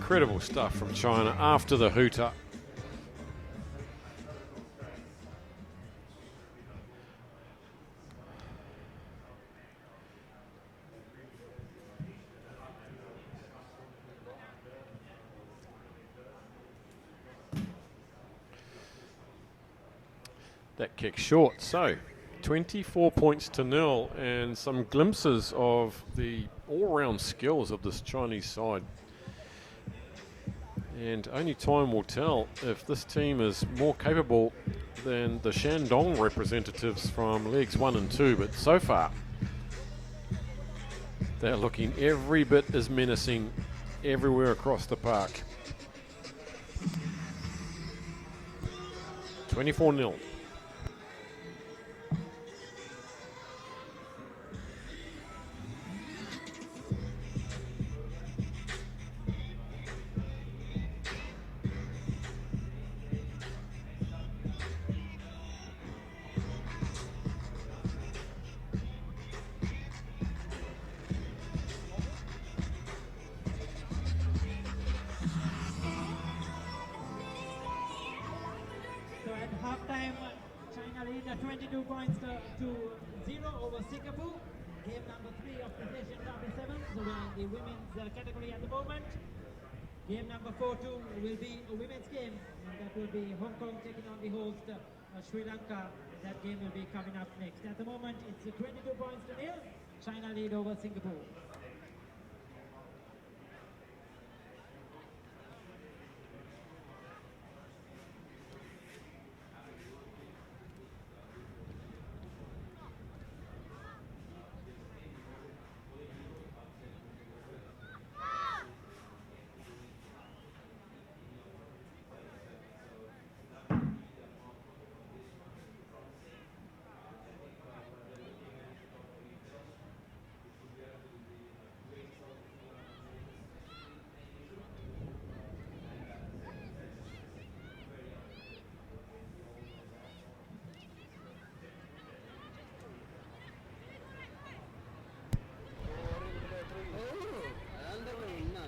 [SPEAKER 1] incredible stuff from China after the hooter. That kick short, so 24 points to nil, and some glimpses of the all-round skills of this Chinese side. And only time will tell if this team is more capable than the Shandong representatives from legs 1 and 2, but so far they're looking every bit as menacing everywhere across the park. 24-0.
[SPEAKER 4] So at halftime, China lead 22 points to 0 over Singapore. Game number 3 of the Asian Rugby Sevens, where the women's category at the moment. Game number 4-2 will be a women's game, and that will be Hong Kong taking on the host Sri Lanka. That game will be coming up next. At the moment, it's 22 points to 0. China lead over Singapore.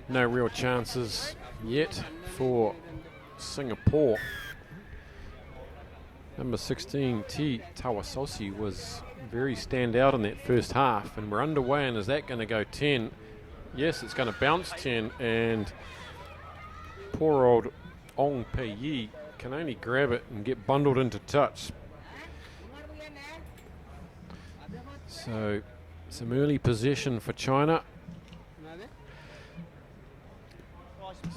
[SPEAKER 1] No real chances yet for Singapore. Number 16, T. Tawasosi, was very standout in that first half, and we're underway. And is that going to go 10? Yes, it's going to bounce 10, and poor old Ong Pei Yi can only grab it and get bundled into touch. So some early possession for China.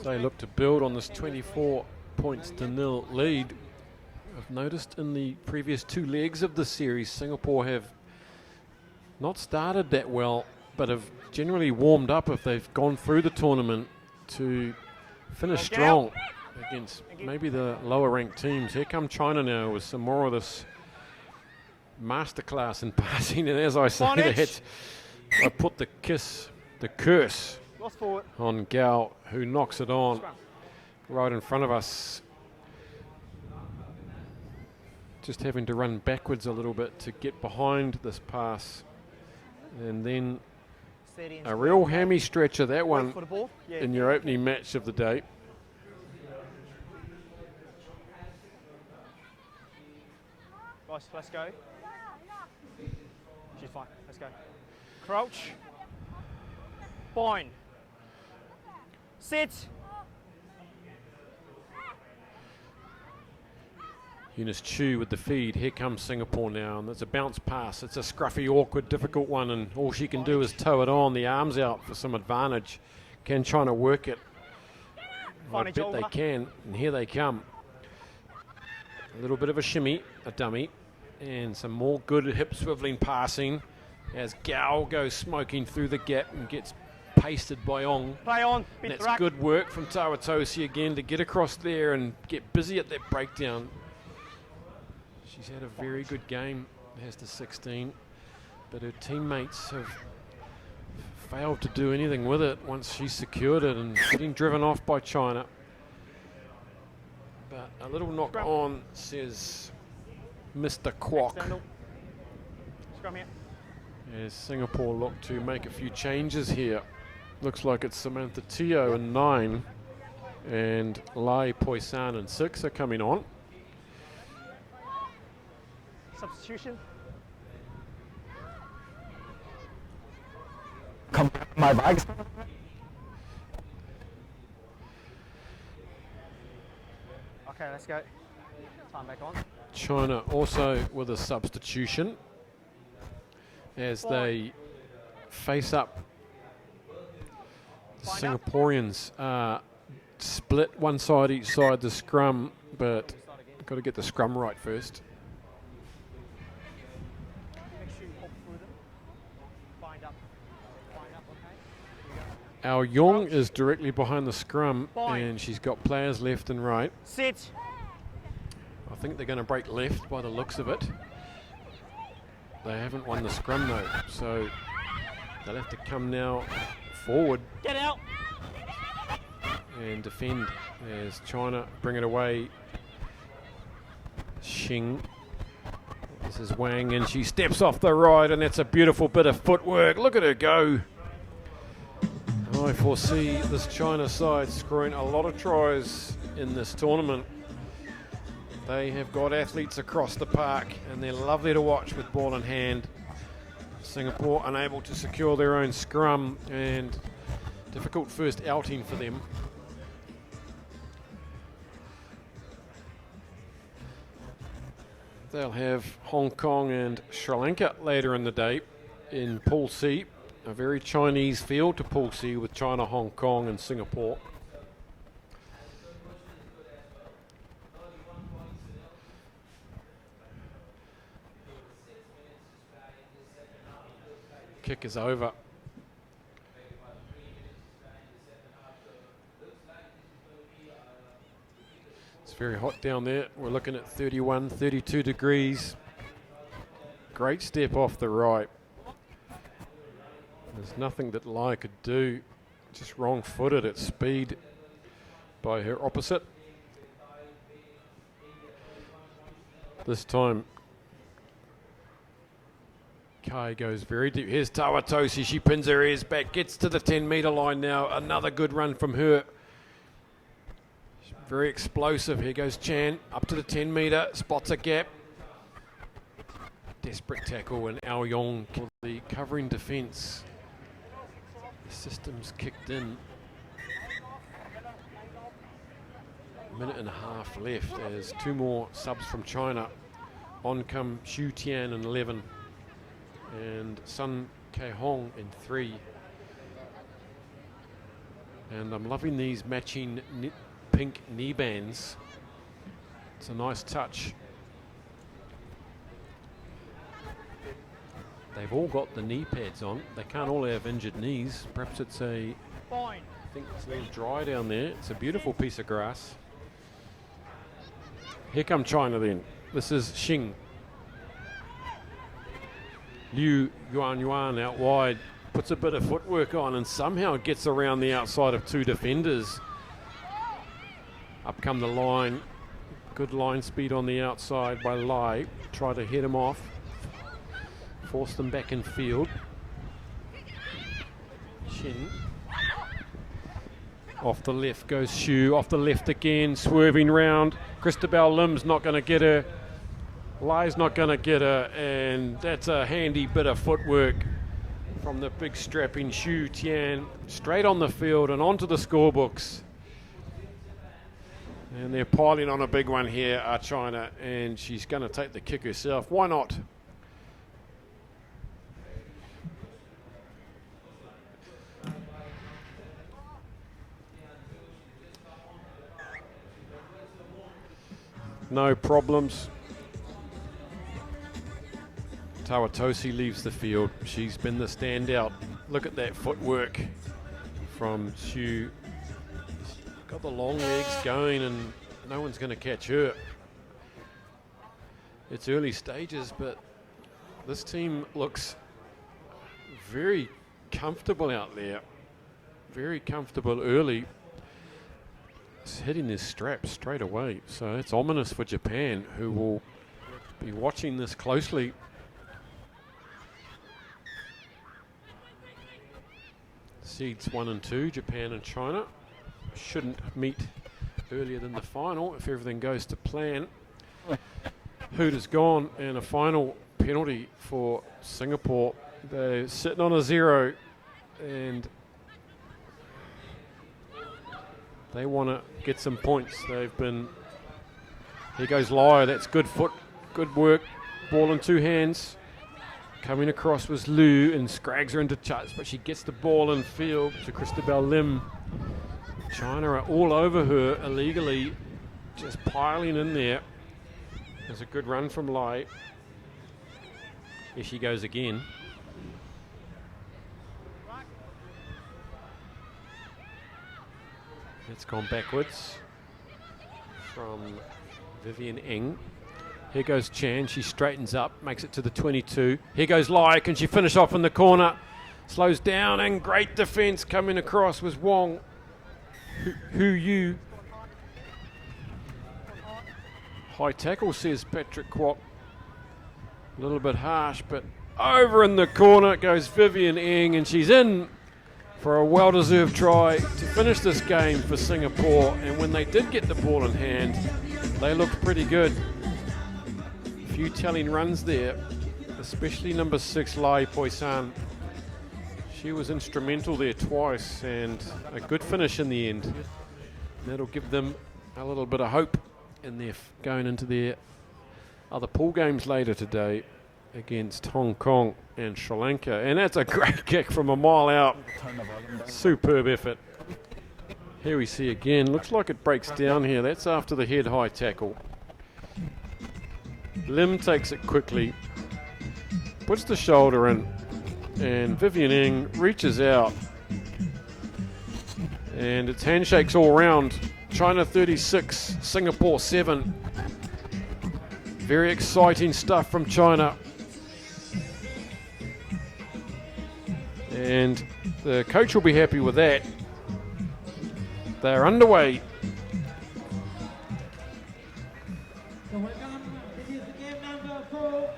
[SPEAKER 1] They look to build on this 24 points to nil lead. I've noticed in the previous 2 legs of the series, Singapore have not started that well, but have generally warmed up if they've gone through the tournament to finish strong against maybe the lower ranked teams. Here come China now with some more of this masterclass in passing, and as I say that, I put the curse on Gao, who knocks it on right in front of us. Just having to run backwards a little bit to get behind this pass. And then a real hammy stretcher, that one, in your opening match of the day.
[SPEAKER 5] Nice, let's go. She's fine, let's go. Crouch. Bind. Sit.
[SPEAKER 1] Eunice Chu with the feed. Here comes Singapore now, and it's a bounce pass. It's a scruffy, awkward, difficult one, and all she can do is toe it on, the arms out for some advantage. Can China work it? I bet they can, and here they come. A little bit of a shimmy, a dummy, and some more good hip swiveling passing as Gao goes smoking through the gap and gets pasted by Ong.
[SPEAKER 5] Play on.
[SPEAKER 1] And that's good work from Tawatosi again to get across there and get busy at that breakdown. She's had a very good game, has the 16, but her teammates have failed to do anything with it once she's secured it and getting driven off by China. But a little knock on, says Mr. Kwok.
[SPEAKER 5] Scrum here.
[SPEAKER 1] As Singapore look to make a few changes here. Looks like it's Samantha Teo in 9. and Lai Poisson and 6 are coming on.
[SPEAKER 5] Substitution.
[SPEAKER 6] Come my bags.
[SPEAKER 5] Okay, let's go. Time back on.
[SPEAKER 1] China also with a substitution as they face up. The Singaporeans are split one side each side the scrum, but got to get the scrum right first.
[SPEAKER 5] Make sure you hop through them. Bind up. Bind up, okay?
[SPEAKER 1] Our Yong is directly behind the scrum,
[SPEAKER 5] Fine.
[SPEAKER 1] and she's got players left and right.
[SPEAKER 5] Sit.
[SPEAKER 1] I think they're going to break left by the looks of it. They haven't won the scrum though, so they'll have to come now forward
[SPEAKER 5] Get out.
[SPEAKER 1] and defend as China bring it away. Xing. This is Wang, and she steps off the right, and that's a beautiful bit of footwork. Look at her go. I foresee this China side scoring a lot of tries in this tournament. They have got athletes across the park, and they're lovely to watch with ball in hand. Singapore unable to secure their own scrum, and difficult first outing for them. They'll have Hong Kong and Sri Lanka later in the day in Pool C. A very Chinese feel to Pool C with China, Hong Kong and Singapore. Kick is over. It's very hot down there. We're looking at 31, 32 degrees. Great step off the right. There's nothing that Lai could do. Just wrong-footed at speed by her opposite. This time Kai goes very deep. Here's Tawatosi. She pins her ears back, gets to the 10-metre line now. Another good run from her. Very explosive. Here goes Chan up to the 10-metre, spots a gap. Desperate tackle, and Ao Yong for the covering defence. The system's kicked in. A minute and a half left as two more subs from China. On come Xu Tian in 11 and Sun Kei Hong in 3. And I'm loving these matching pink knee bands. It's a nice touch. They've all got the knee pads on. They can't all have injured knees. Perhaps it's I think it's a little dry down there. It's a beautiful piece of grass. Here come China then. This is Xing. Liu Yuan out wide, puts a bit of footwork on and somehow gets around the outside of two defenders. Up come the line. Good line speed on the outside by Lai. Try to hit him off. Force them back in field. Shin. Off the left goes Xu. Off the left again. Swerving round. Christabel Lim's not going to get her. Lai's not going to get her. And that's a handy bit of footwork from the big strapping Xu Tian. Straight on the field and onto the scorebooks. And they're piling on a big one here, China. And she's going to take the kick herself. Why not? No problems. Tawatosi leaves the field. She's been the standout. Look at that footwork from Xu. Got the long legs going and no one's going to catch her. It's early stages, but this team looks very comfortable out there. Very comfortable early. It's hitting this strap straight away. So it's ominous for Japan, who will be watching this closely. Seeds 1 and 2, Japan and China. shouldn't meet earlier than the final if everything goes to plan. Hoot is gone, and a final penalty for Singapore. They're sitting on a 0, and they want to get some points. They've been... Here goes Lyle. That's good foot, good work. Ball in 2 hands. Coming across was Lu and scrags her into touch, but she gets the ball in field to Christabel Lim. China are all over her illegally, just piling in there. There's a good run from Lai. Here she goes again. It's gone backwards from Vivian Eng. Here goes Chan. She straightens up, makes it to the 22. Here goes Lai. Can she finish off in the corner? Slows down, and great defence coming across was Wong. Who you? High tackle, says Patrick Kwok. A little bit harsh, but over in the corner goes Vivian Eng, and she's in for a well-deserved try to finish this game for Singapore. And when they did get the ball in hand, they looked pretty good. A few telling runs there, especially number 6, Lai Poisan. She was instrumental there twice, and a good finish in the end. That'll give them a little bit of hope in their going into their other pool games later today against Hong Kong and Sri Lanka. And that's a great kick from a mile out. Superb effort. Here we see again, looks like it breaks down here. That's after the head high tackle. Lim takes it quickly, puts the shoulder in, and Vivian Eng reaches out. And it's handshakes all round. China 36, Singapore 7. Very exciting stuff from China. And the coach will be happy with that. They're underway.
[SPEAKER 4] So welcome. This is game number 4.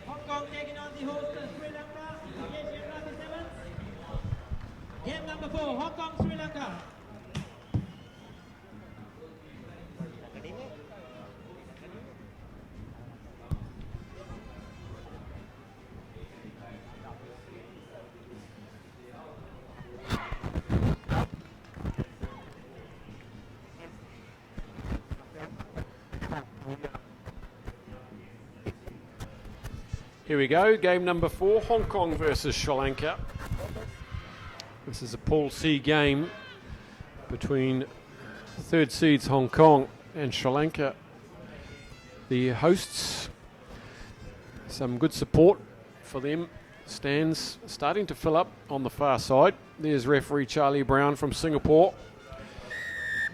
[SPEAKER 4] Hong Kong taking on the host Sri Lanka. Malaysia Rugby Sevens. Game number 4. Hong Kong, Sri Lanka.
[SPEAKER 1] Here we go, game number 4, Hong Kong versus Sri Lanka. This is a Pool C game between third seeds Hong Kong and Sri Lanka. The hosts, some good support for them. Stands starting to fill up on the far side. There's referee Charlie Brown from Singapore.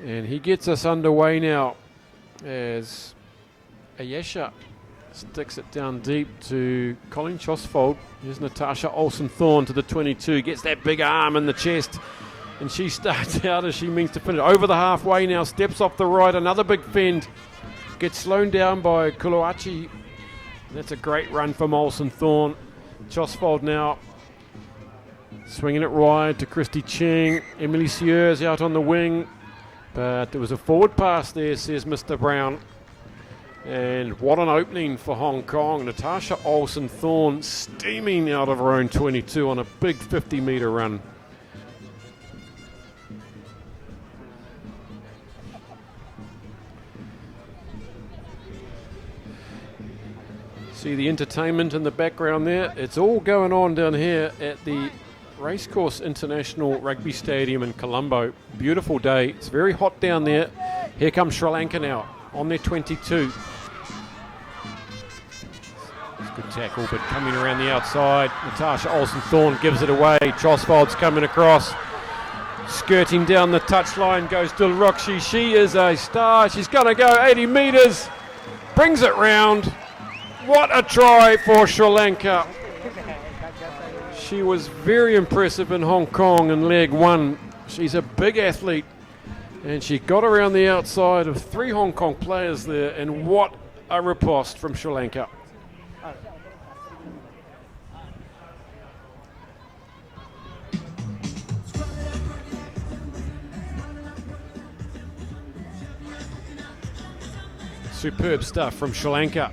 [SPEAKER 1] And he gets us underway now as Ayesha sticks it down deep to Colin Chosfold. Here's Natasha Olsen-Thorne to the 22. Gets that big arm in the chest. And she starts out as she means to finish. Over the halfway now. Steps off the right. Another big fend. Gets slowed down by Kuluachi. That's a great run from Olsen-Thorne. Chosfold now swinging it wide to Christy Cheng. Emily Sears out on the wing. But there was a forward pass there, says Mr. Brown. And what an opening for Hong Kong. Natasha Olsen-Thorne steaming out of her own 22 on a big 50-metre run. See the entertainment in the background there? It's all going on down here at the Race Course International Rugby Stadium in Columbo. Beautiful day. It's very hot down there. Here comes Sri Lanka now on their 22. Good tackle, but coming around the outside. Natasha Olsen-Thorne gives it away. Chosfold's coming across. Skirting down the touchline goes Dilrukshi. She is a star. She's going to go 80 metres. Brings it round. What a try for Sri Lanka. She was very impressive in Hong Kong in leg 1. She's a big athlete. And she got around the outside of 3 Hong Kong players there. And what a riposte from Sri Lanka. Superb stuff from Sri Lanka.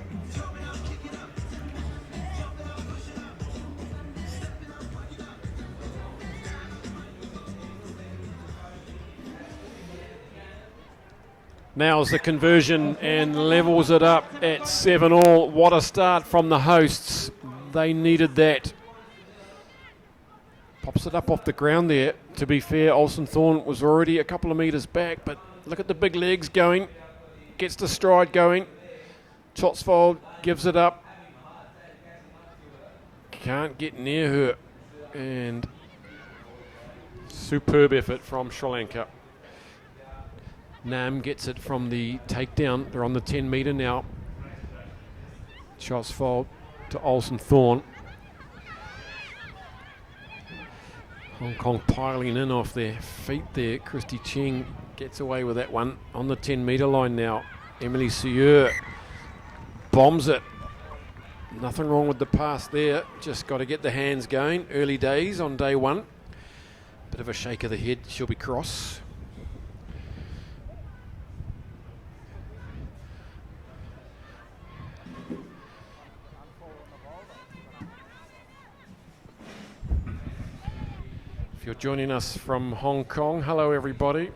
[SPEAKER 1] Now's the conversion and levels it up at 7-all. What a start from the hosts. They needed that. Pops it up off the ground there. To be fair, Olsen Thorne was already a couple of metres back, but look at the big legs going. Gets the stride going. Chotsfold gives it up. Can't get near her. And superb effort from Sri Lanka. Nam gets it from the takedown. They're on the 10 metre now. Chotsfold to Olsen Thorne. Hong Kong piling in off their feet there. Christy Cheng gets away with that one on the 10 metre line now. Emily Sieur bombs it. Nothing wrong with the pass there. Just got to get the hands going. Early days on day one. Bit of a shake of the head. She'll be cross. If you're joining us from Hong Kong, hello everybody.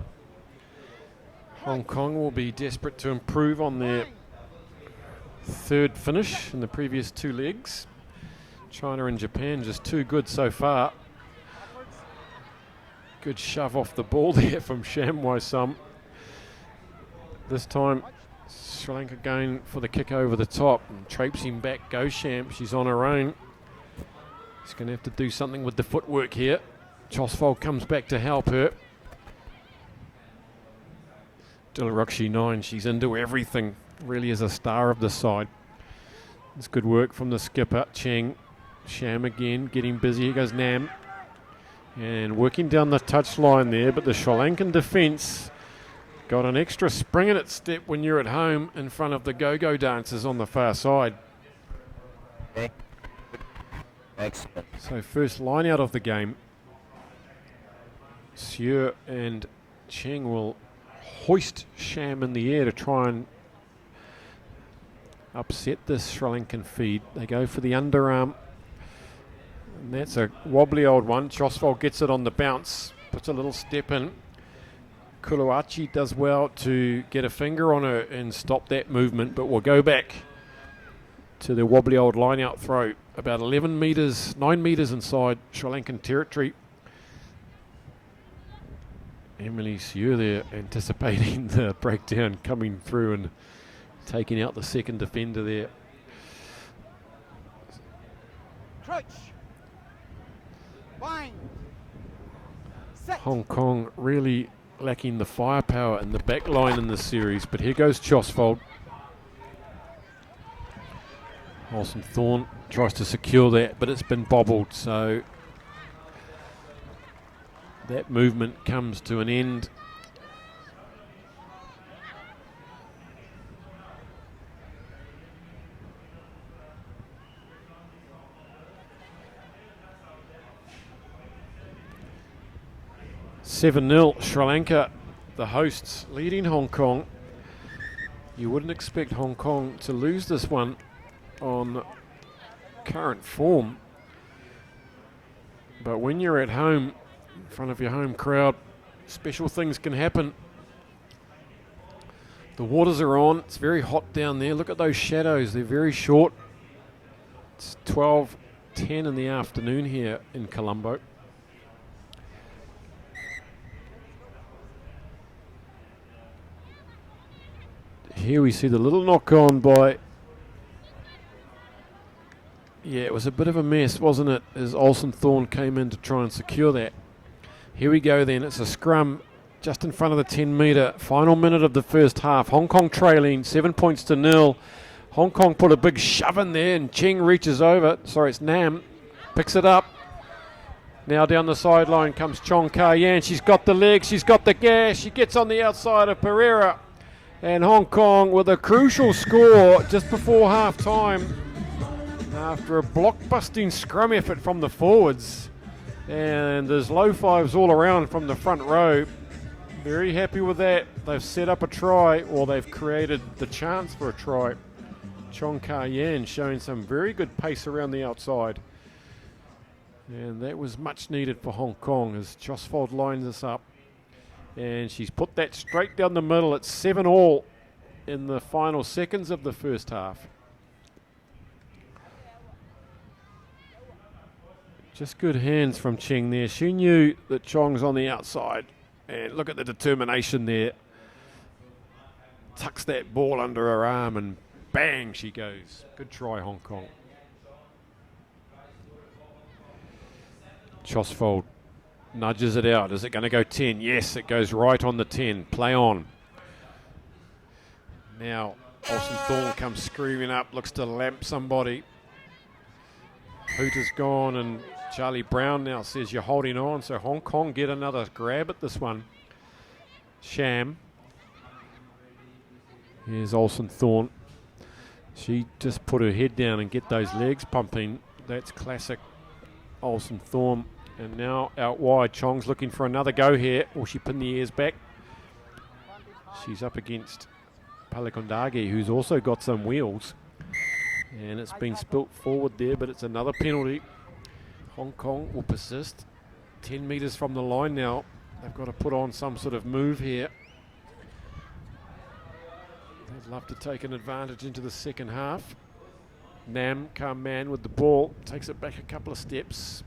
[SPEAKER 1] Hong Kong will be desperate to improve on their third finish in the previous two legs. China and Japan just too good so far. Good shove off the ball there from Shamwai Sum. This time Sri Lanka going for the kick over the top and traipsing back goes Sham. She's on her own. She's going to have to do something with the footwork here. Chotsfold comes back to help her. Dilrukshi 9, she's into everything. Really is a star of the side. It's good work from the skipper, Cheng. Sham again, getting busy. Here goes Nam. And working down the touchline there, but the Sri Lankan defence got an extra spring in its step when you're at home in front of the go-go dancers on the far side.
[SPEAKER 6] Excellent.
[SPEAKER 1] So first line out of the game. Sieur and Cheng will hoist Sham in the air to try and upset this Sri Lankan feed. They go for the underarm. And that's a wobbly old one. Chotsfold gets it on the bounce. Puts a little step in. Kuluachi does well to get a finger on her and stop that movement. But we'll go back to the wobbly old line out throw. About 11 metres, 9 metres inside Sri Lankan territory. Emily Sieur there anticipating the breakdown coming through and taking out the second defender there.
[SPEAKER 6] Crouch. Bind. Set.
[SPEAKER 1] Hong Kong really lacking the firepower in the back line in this series, but here goes Chotsfold. Olsen Thorne tries to secure that, but it's been bobbled, so that movement comes to an end. (7-0) Sri Lanka, the hosts, leading Hong Kong. You wouldn't expect Hong Kong to lose this one on current form, but when you're at home in front of your home crowd, special things can happen. The waters are on. It's very hot down there. Look at those shadows. They're very short. It's 12:10 in the afternoon here in Columbo. Here we see the little knock on by... Yeah, it was a bit of a mess, wasn't it, as Olsen Thorne came in to try and secure that. Here we go then. It's a scrum just in front of the 10 metre. Final minute of the first half. Hong Kong trailing 7 points to 0. Hong Kong put a big shove in there and Cheng reaches over. Sorry, it's Nam. Picks it up. Now down the sideline comes Chong Ka-Yan. She's got the legs. She's got the gas. She gets on the outside of Pereira. And Hong Kong with a crucial score just before half time after a block-busting scrum effort from the forwards. And there's low fives all around from the front row. Very happy with that. They've set up a try, or they've created the chance for a try. Chong Ka Yan showing some very good pace around the outside. And that was much needed for Hong Kong as Chosfold lines us up. And she's put that straight down the middle. It's 7-all in the final seconds of the first half. Just good hands from Cheng there. She knew that Chong's on the outside. And look at the determination there. Tucks that ball under her arm and bang, she goes. Good try, Hong Kong. Chosfold nudges it out. Is it going to go 10? Yes, it goes right on the 10. Play on. Now, Olsen Thorne comes screaming up, looks to lamp somebody. Hoot is gone, and Charlie Brown now says you're holding on. So Hong Kong get another grab at this one. Sham. Here's Olsen Thorne. She just put her head down and get those legs pumping. That's classic Olsen Thorne. And now out wide, Chong's looking for another go here. Will she pin the ears back? She's up against Palekondagi, who's also got some wheels. And it's been spilt forward there, but it's another penalty. Hong Kong will persist. 10 metres from the line now. They've got to put on some sort of move here. They'd love to take an advantage into the second half. Nam Kam Man with the ball. Takes it back a couple of steps.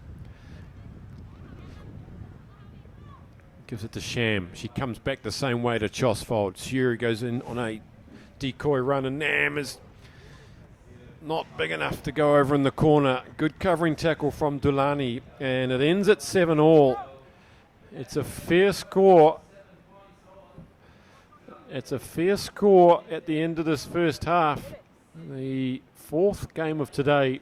[SPEAKER 1] Gives it to Sham. She comes back the same way to Chosfold. Shuri goes in on a decoy run, and Nam is not big enough to go over in the corner. Good covering tackle from Dulani, and it ends at 7-all. It's a fair score. It's a fair score at the end of this first half. The fourth game of today.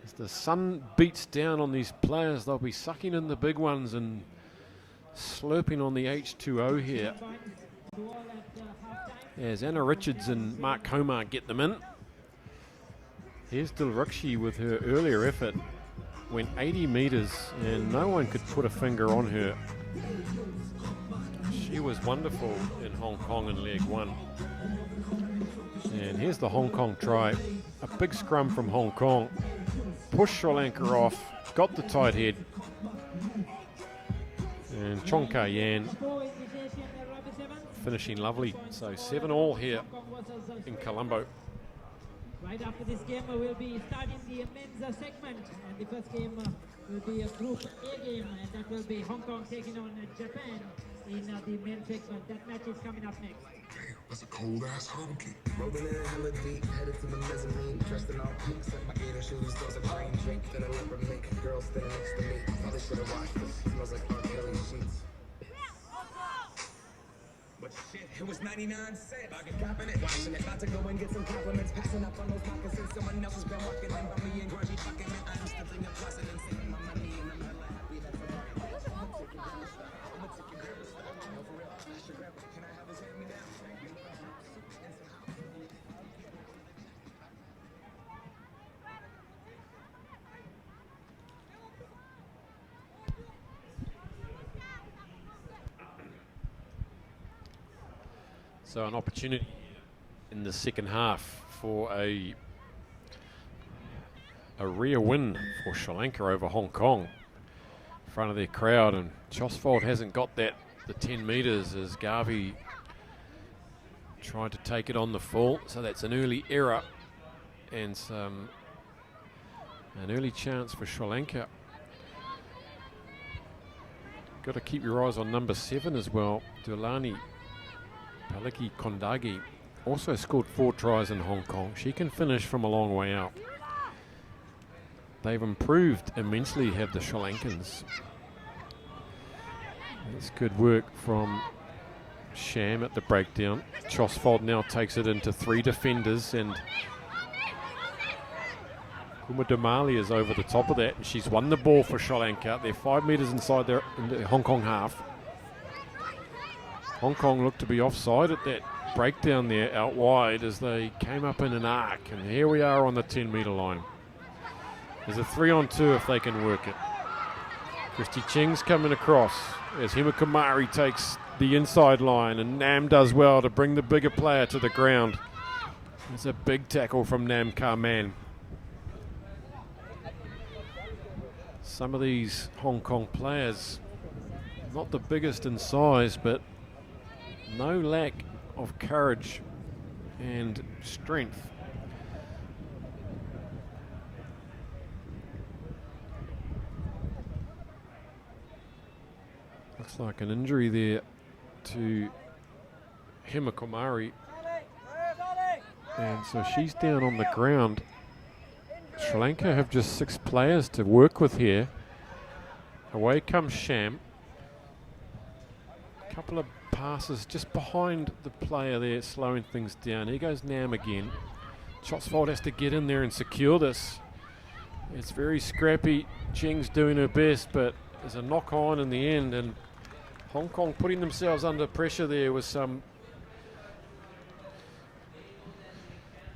[SPEAKER 1] As the sun beats down on these players, they'll be sucking in the big ones and slurping on the H2O here. As Anna Richards and Mark Komar get them in. Here's Dilrukshi with her earlier effort. Went 80 metres and no one could put a finger on her. She was wonderful in Hong Kong in leg one. And here's the Hong Kong try. A big scrum from Hong Kong. Pushed Sri Lanka off. Got the tight head. And Chong Ka Yan finishing lovely. So 7-all here in Columbo.
[SPEAKER 4] Right after this game, we'll be starting the men's segment, and the first game will be a Group A game, and that will be Hong Kong taking on Japan in the men's segment. That match is coming up next.
[SPEAKER 7] Damn, that's a cold ass honky. Rolling in hella deep, headed to the mezzanine, dressed in all pink, set my gator shoes, throws a green drink, then a leopard mink. Girl standing next to me, probably should have washed this. Smells like R. Kelly sheets. But shit, it was 99 cents. I get copping it, watching it. About to go and get some compliments. Passing up on those moccasins. Someone else has been walking in by me and grungy fucking it. I'm stepping up, crossing and saving my money. And I'm hella happy that's the party. I'm gonna take you down the style. I'm gonna take you down the style. No, for real. I should grab it. Can I have this hand me down?
[SPEAKER 1] So an opportunity in the second half for a rear win for Sri Lanka over Hong Kong in front of their crowd, and Chosfold hasn't got that the 10 metres as Garvey tried to take it on the full, so that's an early error and an early chance for Sri Lanka. Got to keep your eyes on number 7 as well, Dulani Paleki Kondagi. Also scored 4 tries in Hong Kong. She can finish from a long way out. They've improved immensely, have the Sri Lankans. That's good work from Sham at the breakdown. Chosfold now takes it into 3 defenders, and Kumadamali is over the top of that, and she's won the ball for Sri Lanka. They're 5 metres inside their in the Hong Kong half. Hong Kong looked to be offside at that breakdown there out wide as they came up in an arc, and here we are on the 10-metre line. There's a 3-on-2 if they can work it. Christy Cheng's coming across as Himakamari takes the inside line, and Nam does well to bring the bigger player to the ground. It's a big tackle from Nam Kar-man. Some of these Hong Kong players, not the biggest in size, but no lack of courage and strength. Looks like an injury there to Himakomari. And so she's down on the ground. Sri Lanka have just 6 players to work with here. Away comes Sham. A couple of passes just behind the player there, slowing things down. Here goes Nam again. Chosfold has to get in there and secure this. It's very scrappy. Cheng's doing her best, but there's a knock on in the end, and Hong Kong putting themselves under pressure there with some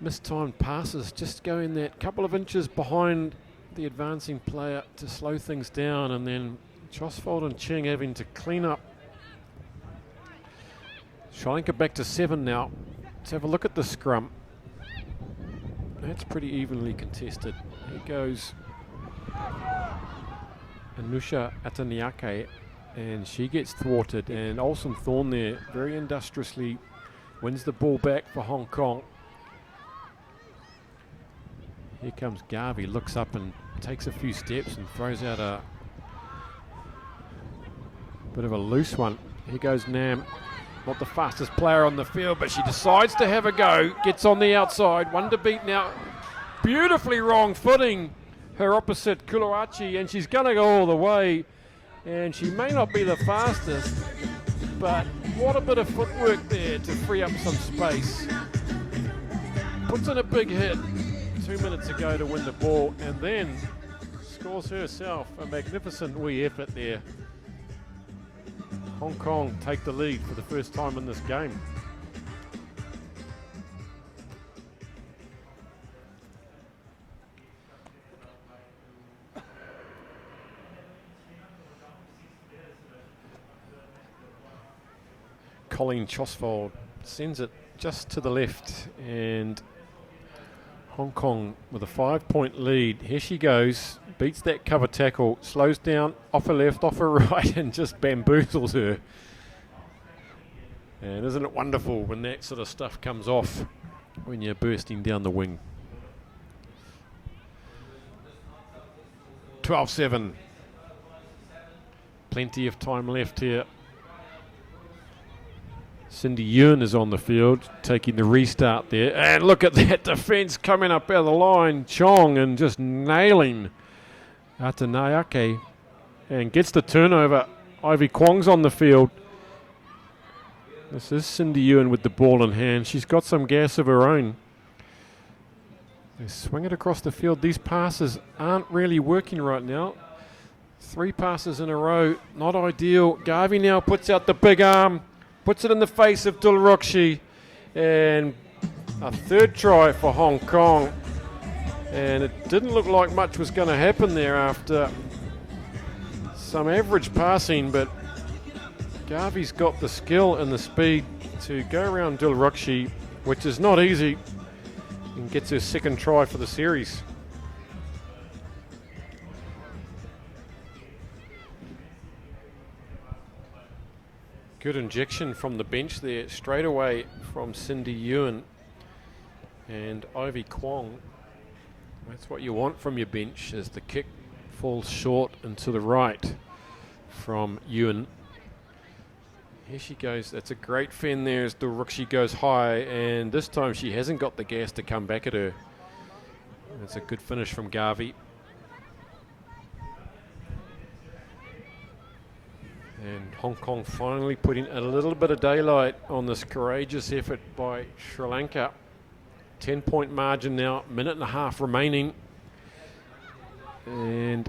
[SPEAKER 1] mistimed passes, just going that couple of inches behind the advancing player to slow things down, and then Chosfold and Cheng having to clean up. Sri Lanka back to 7 now. Let's have a look at the scrum. That's pretty evenly contested. Here goes Anusha Ataniake, and she gets thwarted, and Olsen Thorn there very industriously wins the ball back for Hong Kong. Here comes Garvey, looks up and takes a few steps and throws out a bit of a loose one. Here goes Nam, not the fastest player on the field, but she decides to have a go, gets on the outside, one to beat now. Beautifully wrong footing her opposite Kuluachi, and she's going to go all the way, and she may not be the fastest, but what a bit of footwork there to free up some space. Puts in a big hit 2 minutes ago to win the ball, and then scores herself a magnificent wee effort there. Hong Kong take the lead for the first time in this game. Colleen Chosfold sends it just to the left, and Hong Kong with a 5-point lead. Here she goes, beats that cover tackle, slows down off her left, off her right, and just bamboozles her. And isn't it wonderful when that sort of stuff comes off when you're bursting down the wing? 12-7. Plenty of time left here. Cindy Yuen is on the field, taking the restart there. And look at that defence coming up out of the line. Chong and just nailing Atanayake. And gets the turnover. Ivy Kwong's on the field. This is Cindy Yuen with the ball in hand. She's got some gas of her own. They swing it across the field. These passes aren't really working right now. 3 passes in a row, not ideal. Garvey now puts out the big arm. Puts it in the face of Dulrukshi, and a 3rd try for Hong Kong. And it didn't look like much was going to happen there after some average passing, but Garvey's got the skill and the speed to go around Dulrukshi, which is not easy, and gets her 2nd try for the series. Good injection from the bench there, straight away from Cindy Yuen and Ivy Kwong. That's what you want from your bench, as the kick falls short and to the right from Yuen. Here she goes. That's a great fend there as Dulrukshi goes high, and this time she hasn't got the gas to come back at her. That's a good finish from Garvey. And Hong Kong finally putting a little bit of daylight on this courageous effort by Sri Lanka. 10-point margin now, 1.5 minutes remaining. And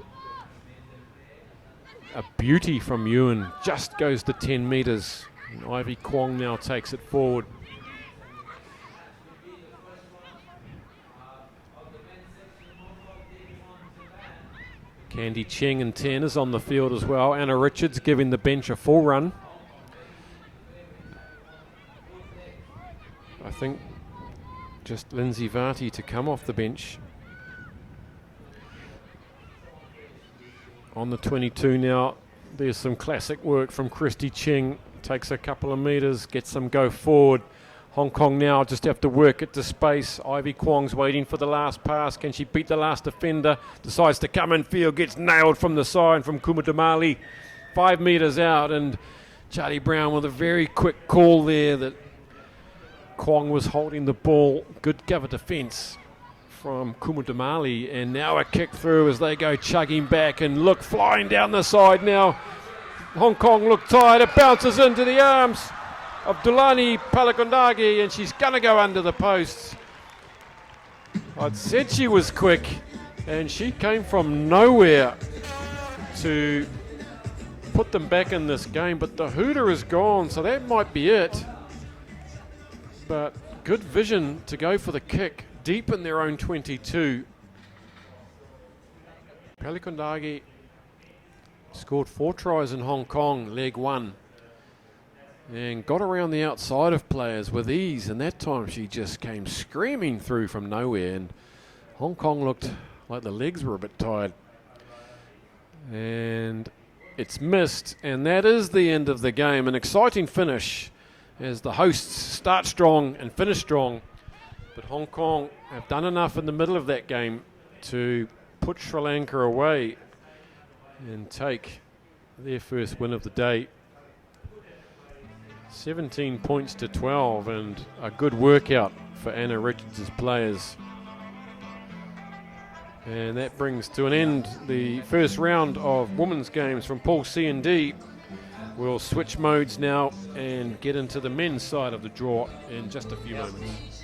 [SPEAKER 1] a beauty from Yuen, just goes to 10 metres. And Ivy Kwong now takes it forward. Candy Cheng and 10 is on the field as well. Anna Richards giving the bench a full run. think just Lindsay Varty to come off the bench. On the 22 now, there's some classic work from Christy Ching. Takes a couple of metres, gets them go forward. Hong Kong now just have to work it to space. Ivy Kwong's waiting for the last pass. Can she beat the last defender? Decides to come in field, gets nailed from the side from Kumatamali. 5 metres out, and Charlie Brown with a very quick call there that Kwong was holding the ball. Good cover defence from Kumatamali, and now a kick through as they go chugging back and look flying down the side now. Hong Kong look tired. It bounces into the arms of Dulani Palakondagi, and she's going to go under the posts. I'd said she was quick, and she came from nowhere to put them back in this game, but the hooter is gone, so that might be it. But good vision to go for the kick deep in their own 22. Palakondagi scored 4 tries in Hong Kong, leg 1. And got around the outside of players with ease, and that time she just came screaming through from nowhere, and Hong Kong looked like the legs were a bit tired. And it's missed, and that is the end of the game. An exciting finish as the hosts start strong and finish strong, but Hong Kong have done enough in the middle of that game to put Sri Lanka away and take their first win of the day. 17 points to 12, and a good workout for Anna Richards' players. And that brings to an end the first round of women's games from Pool C and D. We'll switch modes now and get into the men's side of the draw in just a few moments.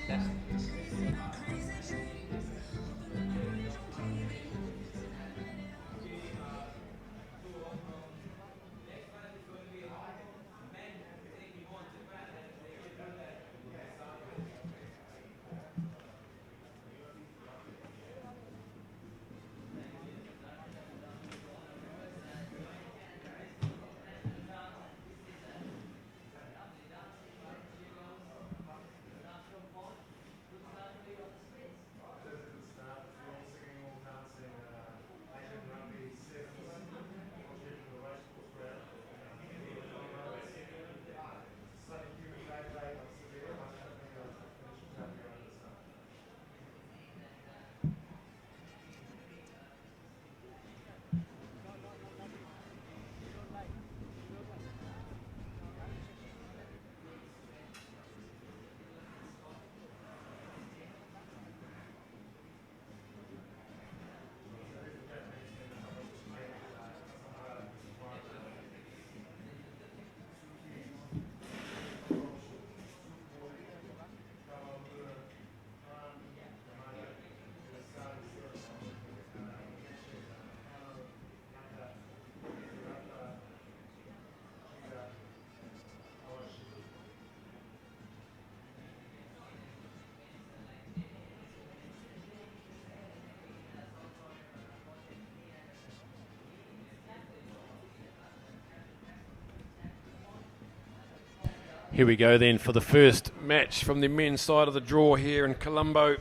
[SPEAKER 1] Here we go then for the first match from the men's side of the draw here in Columbo.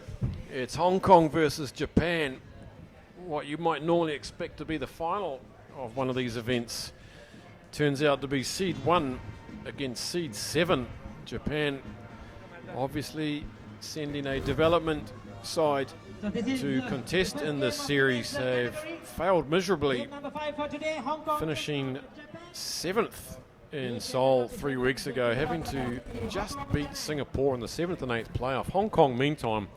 [SPEAKER 1] It's Hong Kong versus Japan. What you might normally expect to be the final of one of these events turns out to be seed 1 against seed 7. Japan obviously sending a development side to contest in this series. Have failed miserably, finishing 7th in Seoul 3 weeks ago, having to just beat Singapore in the 7th and 8th playoff. Hong Kong, meantime,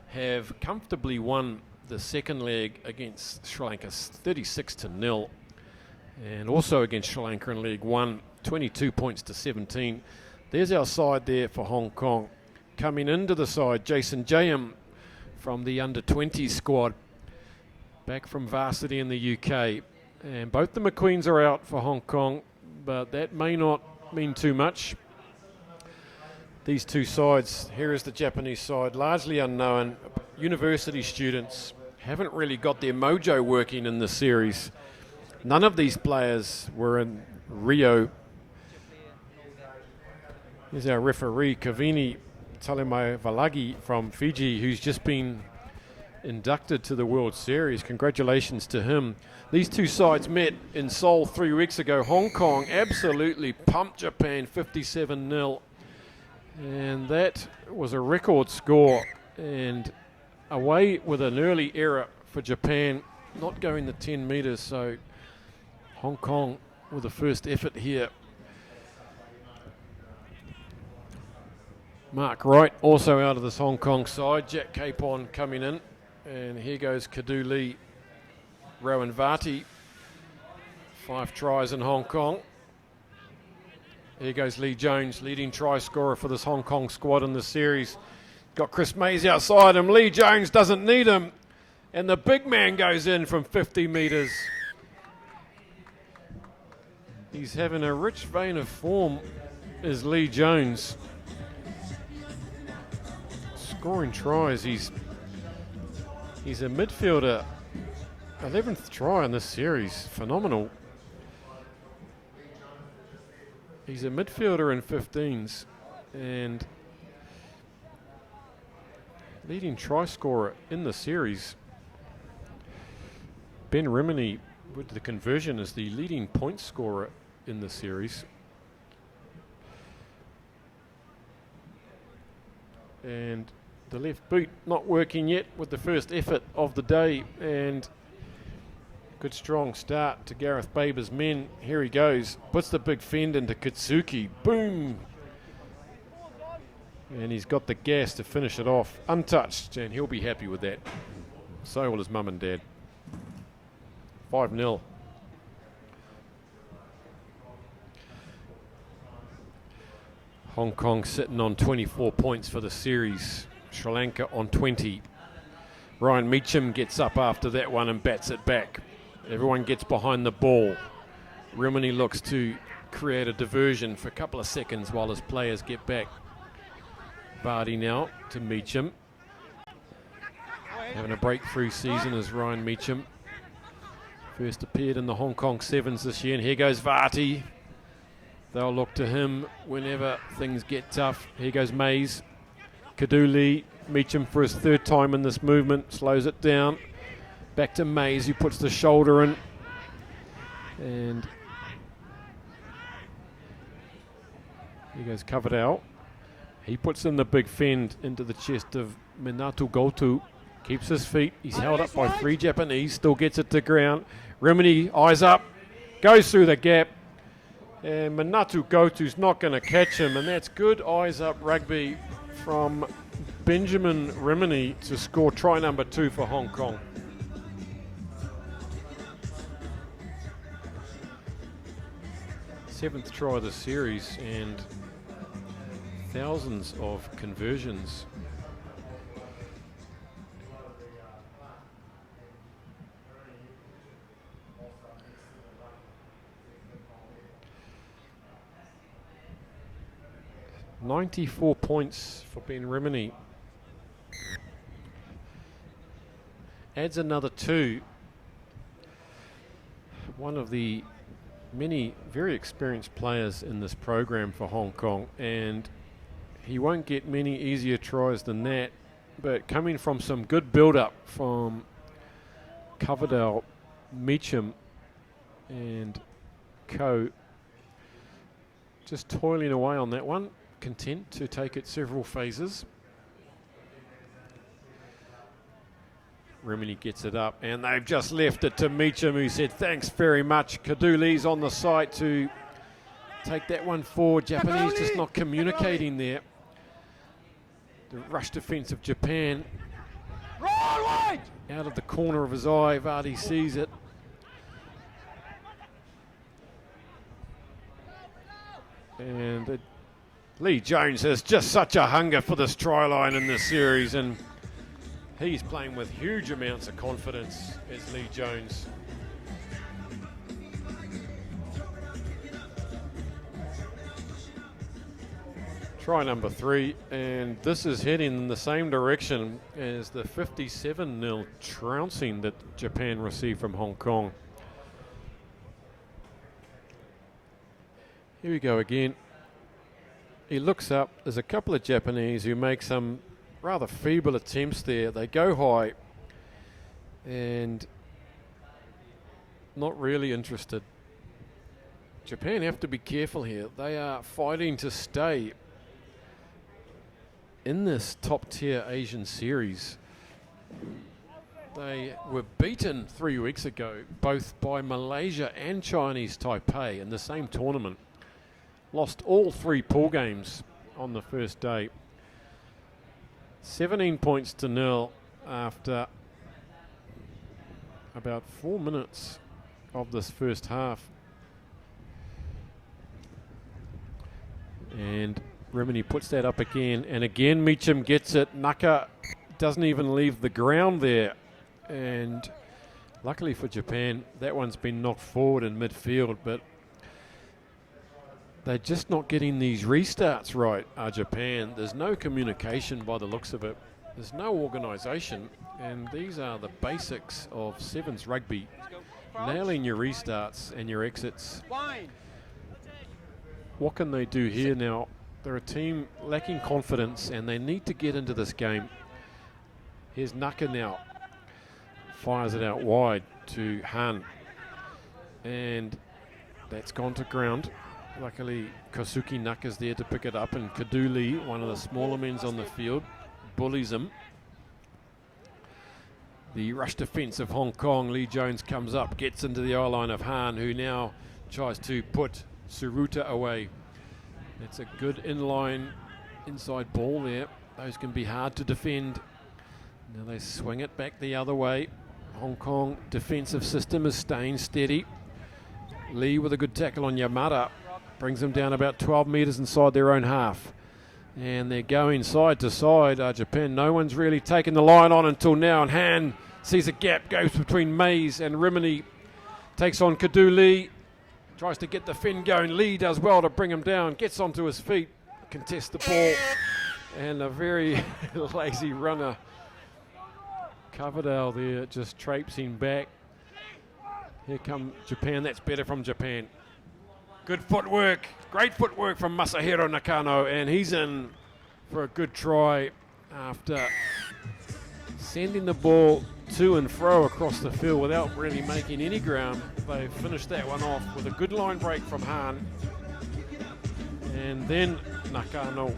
[SPEAKER 1] have comfortably won the second leg against Sri Lanka 36-0, and also against Sri Lanka in League 1, 22 points to 17. There's our side there for Hong Kong. Coming into the side, Jason Jayam from the under-20 squad, back from varsity in the UK. And both the McQueens are out for Hong Kong, but that may not mean too much. These two sides, here is the Japanese side, largely unknown. University students haven't really got their mojo working in this series. None of these players were in Rio. Here's our referee, Cavini, Talemalagi from Fiji, who's just been inducted to the World Series. Congratulations to him. These two sides met in Seoul 3 weeks ago. Hong Kong absolutely pumped Japan 57-0. And that was a record score. And away with an early error for Japan, not going the 10 metres. So Hong Kong with the first effort here. Mark Wright also out of this Hong Kong side. Jack Capon coming in. And here goes Kadu Lee. Rowan Vati, 5 tries in Hong Kong. Here goes Lee Jones, leading try scorer for this Hong Kong squad in the series. Got Chris Mays outside him. Lee Jones doesn't need him. And the big man goes in from 50 metres. He's having a rich vein of form, is Lee Jones. Scoring tries. He's a midfielder. 11th try in this series. Phenomenal. He's a midfielder in 15s and leading try scorer in the series. Ben Rimini with the conversion is the leading point scorer in the series. And the left boot not working yet with the first effort of the day, and good strong start to Gareth Baber's men. Here he goes. Puts the big fend into Kitsuki. Boom. And he's got the gas to finish it off. Untouched, and he'll be happy with that. So will his mum and dad. 5-0. Hong Kong sitting on 24 points for the series. Sri Lanka on 20. Ryan Meacham gets up after that one and bats it back. Everyone gets behind the ball. Rimini looks to create a diversion for a couple of seconds while his players get back. Vardy now to Meacham. Having a breakthrough season as Ryan Meacham. First appeared in the Hong Kong Sevens this year, and here goes Vardy. They'll look to him whenever things get tough. Here goes Mays. Kaduli, Meacham for his 3rd time in this movement, slows it down. Back to Mays, who puts the shoulder in. And he goes covered out. He puts in the big fend into the chest of Minato Gotu. Keeps his feet. He's held up by 3 Japanese. Still gets it to ground. Rimini, eyes up. Goes through the gap. And Minato Gotu's not going to catch him. And that's good eyes up rugby from Benjamin Rimini to score try number 2 for Hong Kong. Seventh try of the series and thousands of conversions. $94 points for Ben Rimini. Adds another 2. One of the many very experienced players in this program for Hong Kong, and he won't get many easier tries than that, but coming from some good build-up from Coverdale, Meacham and co, just toiling away on that one, content to take it several phases. Rimini gets it up, and they've just left it to Meacham, who said thanks very much. Kaduli's on the site to take that one forward. Japanese just not communicating there. The rush defence of Japan. Out of the corner of his eye, Vardy sees it. And Lee Jones has just such a hunger for this try line in this series, and he's playing with huge amounts of confidence as Lee Jones. Try number 3, and this is heading in the same direction as the 57-0 trouncing that Japan received from Hong Kong. Here we go again. he looks up. There's a couple of Japanese who make some rather feeble attempts there. They go high and not really interested. Japan have to be careful here. They are fighting to stay in this top-tier Asian series. They were beaten 3 weeks ago, both by Malaysia and Chinese Taipei in the same tournament. Lost all 3 pool games on the first day. 17 points to 0 after about 4 minutes of this first half. And Rimini puts that up again, and again Meacham gets it. Naka doesn't even leave the ground there, and luckily for Japan, that one's been knocked forward in midfield, but they're just not getting these restarts right, Japan. There's no communication by the looks of it. There's no organisation, and these are the basics of sevens rugby. Nailing your restarts and your exits. What can they do here now? They're a team lacking confidence, and they need to get into this game. Here's Naka now. Fires it out wide to Han. And that's gone to ground. Luckily, Kosuke Naka's there to pick it up, and Kaduli, one of the smaller men on the field, bullies him. The rush defence of Hong Kong, Lee Jones comes up, gets into the eye line of Han, who now tries to put Suruta away. It's a good inline inside ball there. Those can be hard to defend. Now they swing it back the other way. Hong Kong defensive system is staying steady. Lee with a good tackle on Yamada. Brings them down about 12 metres inside their own half. And they're going side to side. Japan, no one's really taken the line on until now. And Han sees a gap, goes between Mays and Rimini. Takes on Kadu Lee. Tries to get the fin going. Lee does well to bring him down. Gets onto his feet. Contests the ball. And a very lazy runner. Coverdale there just traipsing back. Here come Japan. That's better from Japan. Good footwork. Great footwork from Masahiro Nakano. And he's in for a good try after sending the ball to and fro across the field without really making any ground. They finished that one off with a good line break from Han. And then Nakano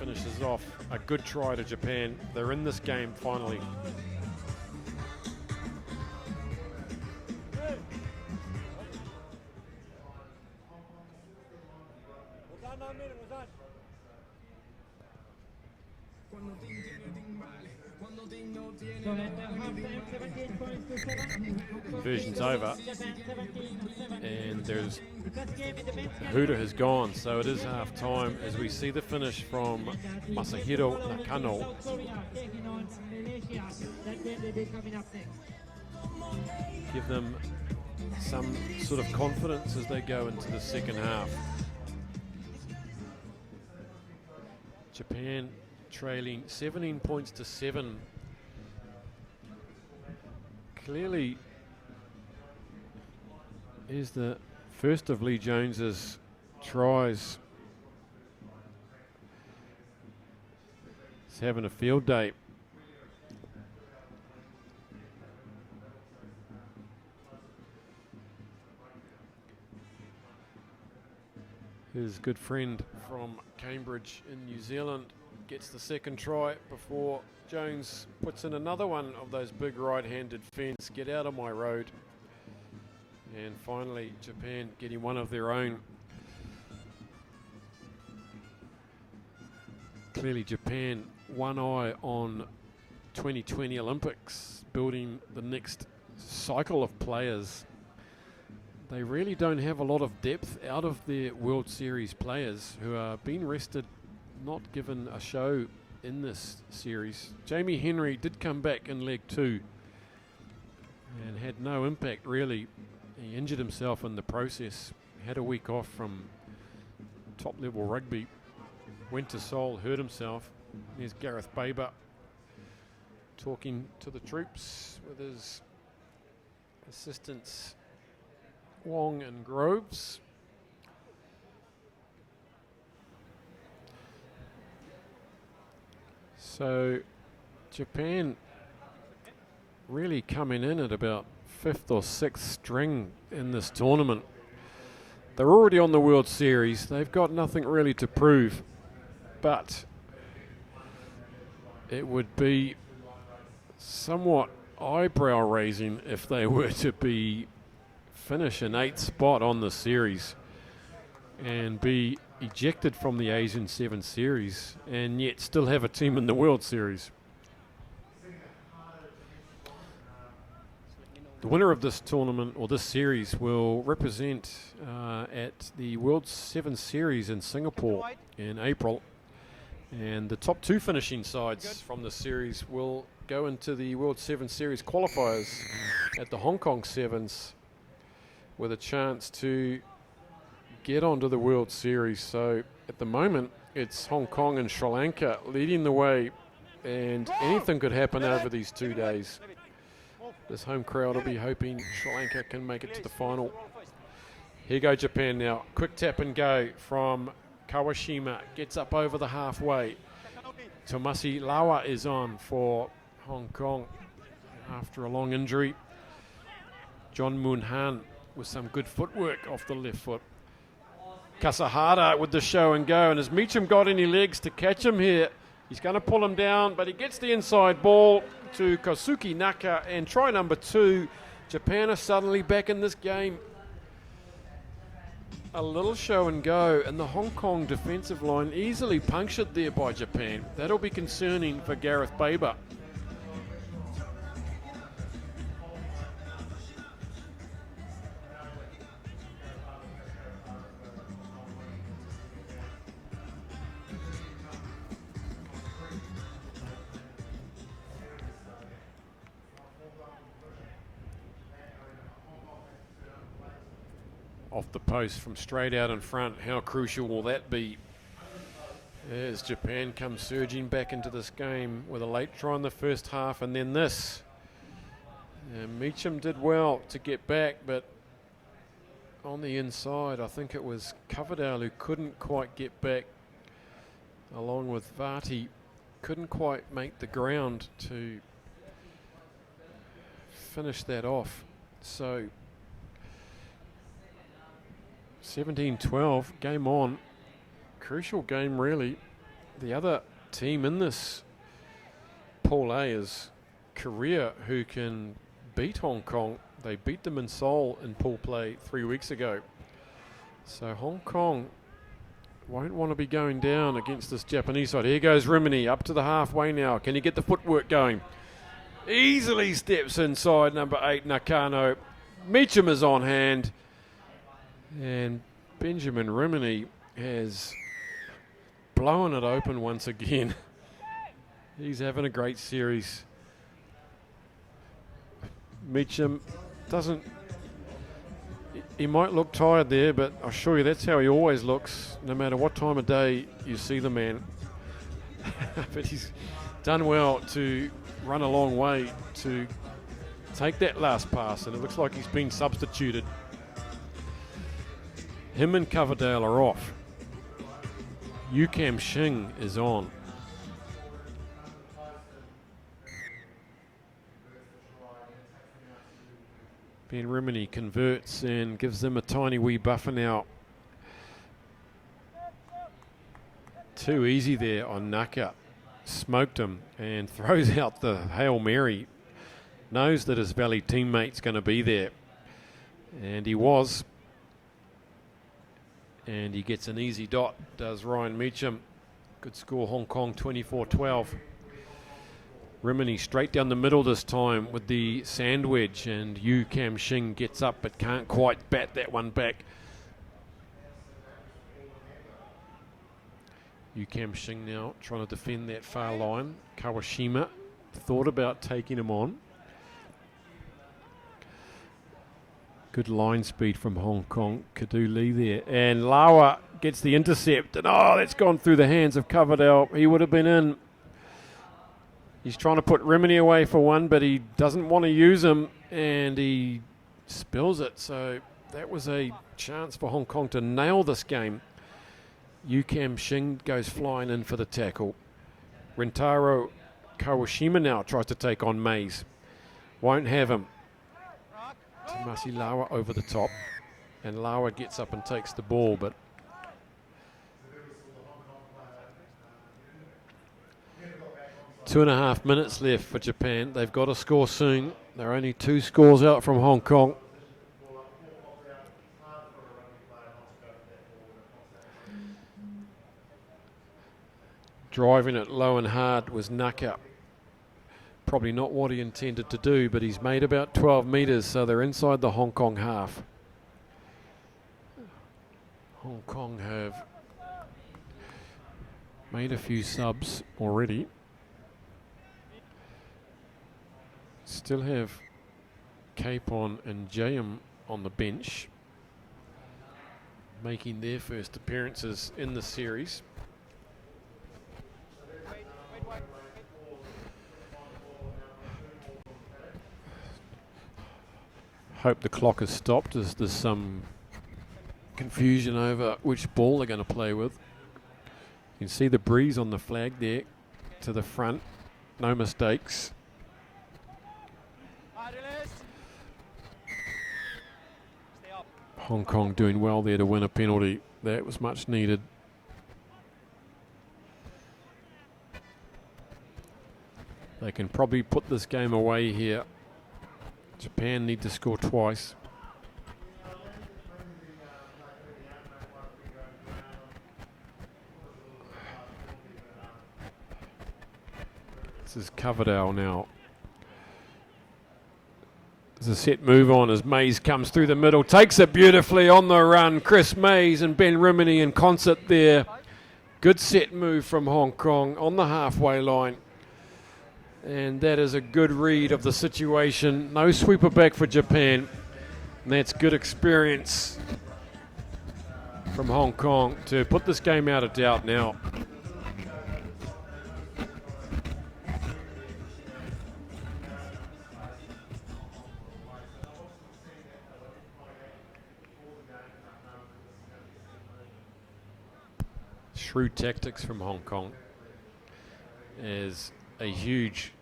[SPEAKER 1] finishes off a good try to Japan. They're in this game finally.
[SPEAKER 4] So at half-time, 17 points to 7.
[SPEAKER 1] Conversion's over.
[SPEAKER 4] Japan 17-7.
[SPEAKER 1] And there's
[SPEAKER 4] The first game in the men's
[SPEAKER 1] Hooter has gone, so it is half time as we see the finish from Masahiro Nakano.
[SPEAKER 4] South Korea taking on Malaysia. That game will be coming up next.
[SPEAKER 1] Give them some sort of confidence as they go into the second half. Japan trailing 17 points to 7. Clearly is the first of Lee Jones's tries. He's having a field day. His good friend from Cambridge in New Zealand gets the second try before Jones puts in another one of those big right-handed fins. Get out of my road. And finally, Japan getting one of their own. Clearly, Japan, one eye on 2020 Olympics, building the next cycle of players. They really don't have a lot of depth out of their World Series players who are being rested, not given a show in this series. Jamie Henry did come back in leg 2 and had no impact really. He injured himself in the process, had a week off from top level rugby, went to Seoul, hurt himself. There's Gareth Baber talking to the troops with his assistants Wong and Groves. So Japan really coming in at about 5th or 6th string in this tournament. They're already on the World Series. They've got nothing really to prove, but it would be somewhat eyebrow raising if they were to finish in 8th spot on the series and be ejected from the Asian Sevens series and yet still have a team in the World Series. The winner of this tournament or this series will represent at the World Sevens Series in Singapore in April, and the top 2 finishing sides from the series will go into the World Sevens Series qualifiers at the Hong Kong Sevens with a chance to get onto the World Series. So at the moment it's Hong Kong and Sri Lanka leading the way, and anything could happen over these 2 days. This home crowd will be hoping Sri Lanka can make it to the final. Here go Japan now. Quick tap and go from Kawashima. Gets up over the halfway. Tomasi Lawa is on for Hong Kong after a long injury. John Moon Han with some good footwork off the left foot. Kasahara with the show and go. And has Meacham got any legs to catch him here? He's going to pull him down, but he gets the inside ball to Kosuke Naka, and try number 2. Japan are suddenly back in this game. A little show and go, and the Hong Kong defensive line easily punctured there by Japan. That'll be concerning for Gareth Baber. Off the post from straight out in front. How crucial will that be as Japan comes surging back into this game with a late try in the first half, and then this. Meacham did well to get back, but on the inside I think it was Coverdale who couldn't quite get back, along with Vati. Couldn't quite make the ground to finish that off. So 17-12, game on. Crucial game, really. The other team in this Pool A is Korea, who can beat Hong Kong. They beat them in Seoul in pool play 3 weeks ago. So Hong Kong won't want to be going down against this Japanese side. Here goes Rimini up to the halfway now. Can he get the footwork going? Easily steps inside number 8, Nakano. Meacham is on hand. And Benjamin Rimini has blown it open once again. He's having a great series. Meacham doesn't... He might look tired there, but I assure you that's how he always looks, no matter what time of day you see the man. But he's done well to run a long way to take that last pass, and it looks like he's been substituted. Him and Coverdale are off. Yukam Shing is on. Ben Rimini converts and gives them a tiny wee buffer now. Too easy there on Naka. Smoked him and throws out the Hail Mary. Knows that his Valley teammate's going to be there. And he was. And he gets an easy dot, does Ryan Meacham. Good score, Hong Kong 24-12. Rimini straight down the middle this time with the sand wedge, and Yu Kam Shing gets up but can't quite bat that one back. Yu Kam Shing now trying to defend that far line. Kawashima thought about taking him on. Good line speed from Hong Kong. Kadu Lee there. And Lawa gets the intercept. And that's gone through the hands of Coverdale. He would have been in. He's trying to put Rimini away for one, but he doesn't want to use him. And he spills it. So that was a chance for Hong Kong to nail this game. Yu Kam Shing goes flying in for the tackle. Rentaro Kawashima now tries to take on Mays. Won't have him. Tamasi Lawa over the top. And Lawa gets up and takes the ball, but two and a half minutes left for Japan. They've got to score soon. They're only 2 scores out from Hong Kong. Driving it low and hard was Naka. Probably not what he intended to do, but he's made about 12 metres, so they're inside the Hong Kong half. Hong Kong have made a few subs already. Still have Capon and Jayam on the bench, making their first appearances in the series. Hope the clock has stopped as there's some confusion over which ball they're going to play with. You can see the breeze on the flag there to the front. No mistakes. Hong Kong doing well there to win a penalty. That was much needed. They can probably put this game away here. Japan need to score twice. This is Coverdale now. There's a set move on as Mays comes through the middle, takes it beautifully on the run. Chris Mays and Ben Rimini in concert there. Good set move from Hong Kong on the halfway line. And that is a good read of the situation. No sweeper back for Japan. And that's good experience from Hong Kong to put this game out of doubt now. Shrewd tactics from Hong Kong as a huge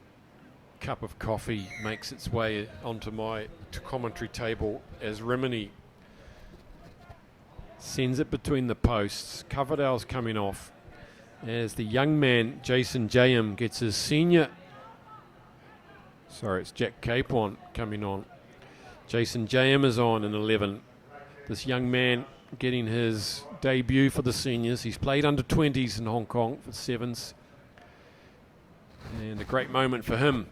[SPEAKER 1] cup of coffee makes its way onto my commentary table as Rimini sends it between the posts. Coverdale's coming off as the young man Jason Jayam gets his senior. Sorry, it's Jack Capon coming on. Jason Jayam is on in 11. This young man getting his debut for the seniors. He's played under 20s in Hong Kong for Sevens. And a great moment for him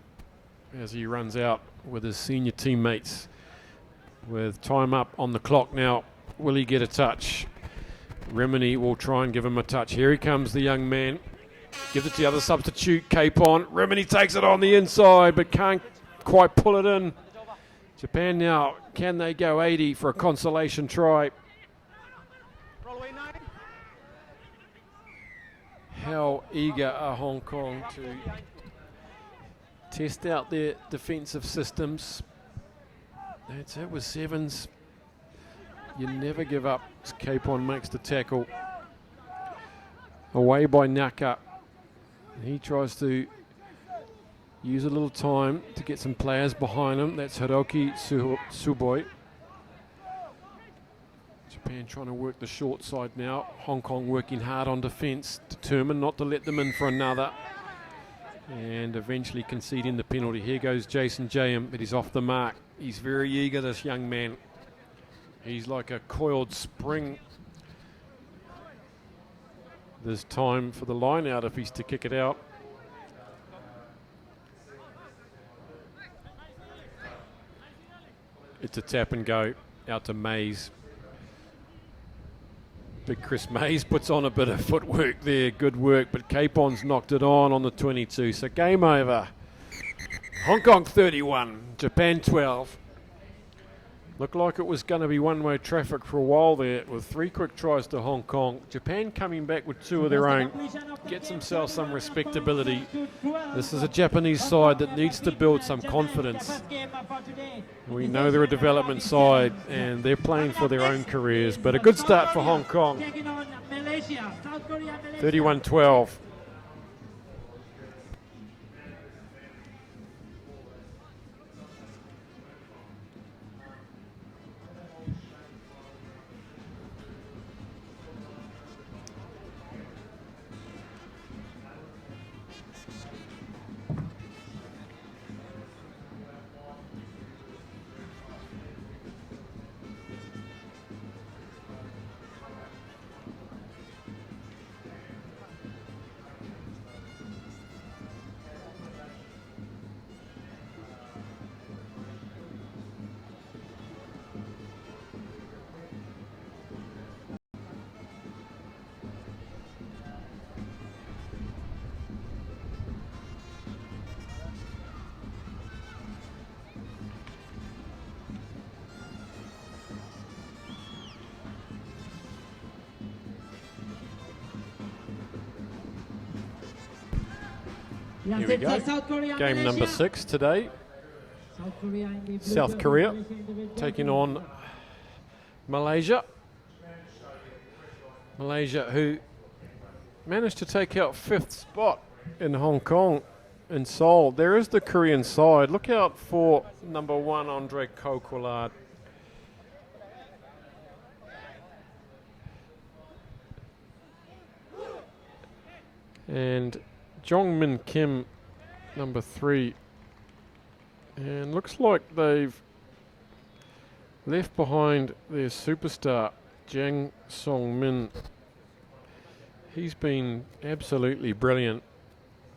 [SPEAKER 1] as he runs out with his senior teammates. With time up on the clock now, will he get a touch? Rimini will try and give him a touch. Here he comes, the young man. Gives it to the other substitute, Capon. Rimini takes it on the inside, but can't quite pull it in. Japan now, can they go 80 for a consolation try? How eager are Hong Kong to test out their defensive systems? That's it with Sevens. You never give up. Capon makes the tackle. Away by Naka. He tries to use a little time to get some players behind him. That's Hiroki Suboi. Japan trying to work the short side now. Hong Kong working hard on defence, determined not to let them in for another. And eventually conceding the penalty. Here goes Jason Jayam, but he's off the mark. He's very eager, this young man. He's like a coiled spring. There's time for the line out if he's to kick it out. It's a tap and go out to Mays. Big Chris Mays puts on a bit of footwork there. Good work, but Capon's knocked it on the 22. So game over. Hong Kong 31, Japan 12. Looked like it was going to be one-way traffic for a while there with 3 quick tries to Hong Kong. Japan coming back with 2 of their own. Gets themselves some respectability. This is a Japanese side that needs to build some confidence. We know they're a development side and they're playing for their own careers, but a good start for Hong Kong. 31-12. Here we go.
[SPEAKER 4] South Korea,
[SPEAKER 1] Game
[SPEAKER 4] Malaysia.
[SPEAKER 1] number 6 today.
[SPEAKER 4] South Korea in the blue
[SPEAKER 1] South
[SPEAKER 4] jersey,
[SPEAKER 1] Korea
[SPEAKER 4] Malaysia in the red
[SPEAKER 1] taking
[SPEAKER 4] jersey.
[SPEAKER 1] on Malaysia. Malaysia, who managed to take out 5th spot in Hong Kong in Seoul. There is the Korean side. Look out for number 1, Andre Kokolad. And Jong Min Kim, number 3. And looks like they've left behind their superstar, Jang Song Min. He's been absolutely brilliant.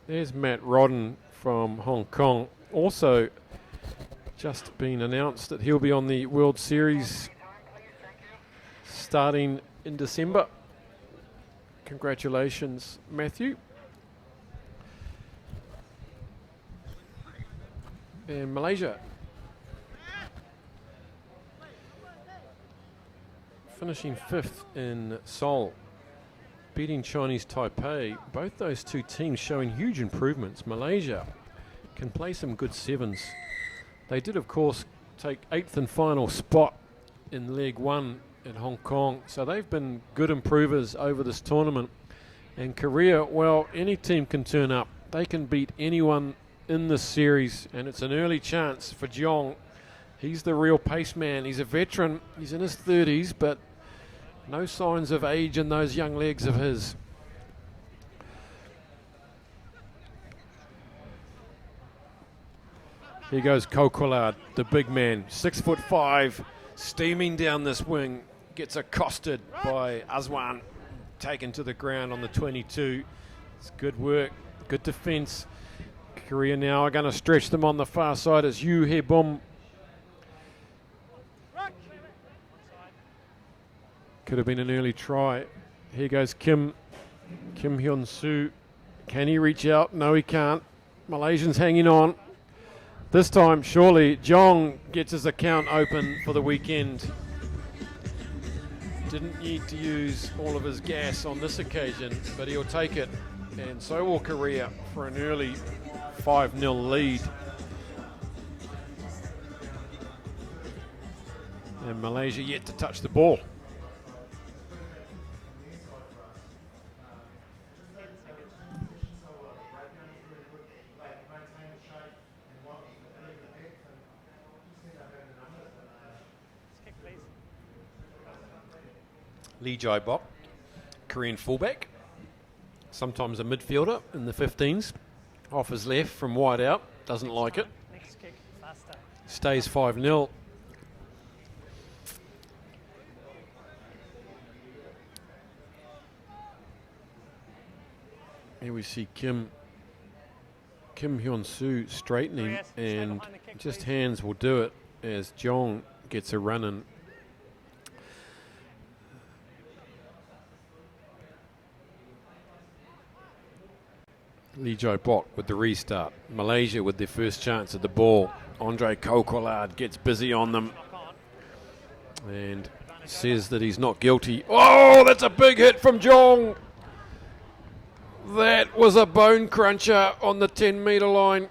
[SPEAKER 1] There's Matt Rodden from Hong Kong. Also just been announced that he'll be on the World Series starting in December. Congratulations, Matthew. And Malaysia finishing 5th in Seoul, beating Chinese Taipei. Both those two teams showing huge improvements. Malaysia can play some good sevens. They did, of course, take 8th and final spot in Leg 1 in Hong Kong. So they've been good improvers over this tournament. And Korea, well, any team can turn up. They can beat anyone in this series, and it's an early chance for Jeong. He's the real pace man. He's a veteran. He's in his 30s, but no signs of age in those young legs of his. Here goes Kokolad, the big man, 6'5", steaming down this wing. Gets accosted by Azwan, taken to the ground on the 22. It's good work, good defence. Korea now are going to stretch them on the far side as Yu He-bum. Could have been an early try. Here goes Kim Hyun-soo. Can he reach out? No, he can't. Malaysians hanging on. This time, surely, Jong gets his account open for the weekend. Didn't need to use all of his gas on this occasion, but he'll take it. And so will Korea for an early 5-0 lead. And Malaysia yet to touch the ball. Lee Jae-bok, Korean fullback, sometimes a midfielder in the 15s. Off his left from wide out, doesn't like it.
[SPEAKER 5] Next kick, faster.
[SPEAKER 1] Stays 5-0. Here we see Kim Hyun-soo straightening, and just hands will do it as Jong gets a run in. Lee Jae-bok with the restart. Malaysia with their first chance at the ball. Andre Kokolad gets busy on them and says that he's not guilty. Oh, that's a big hit from Jong. That was a bone cruncher on the 10-metre line.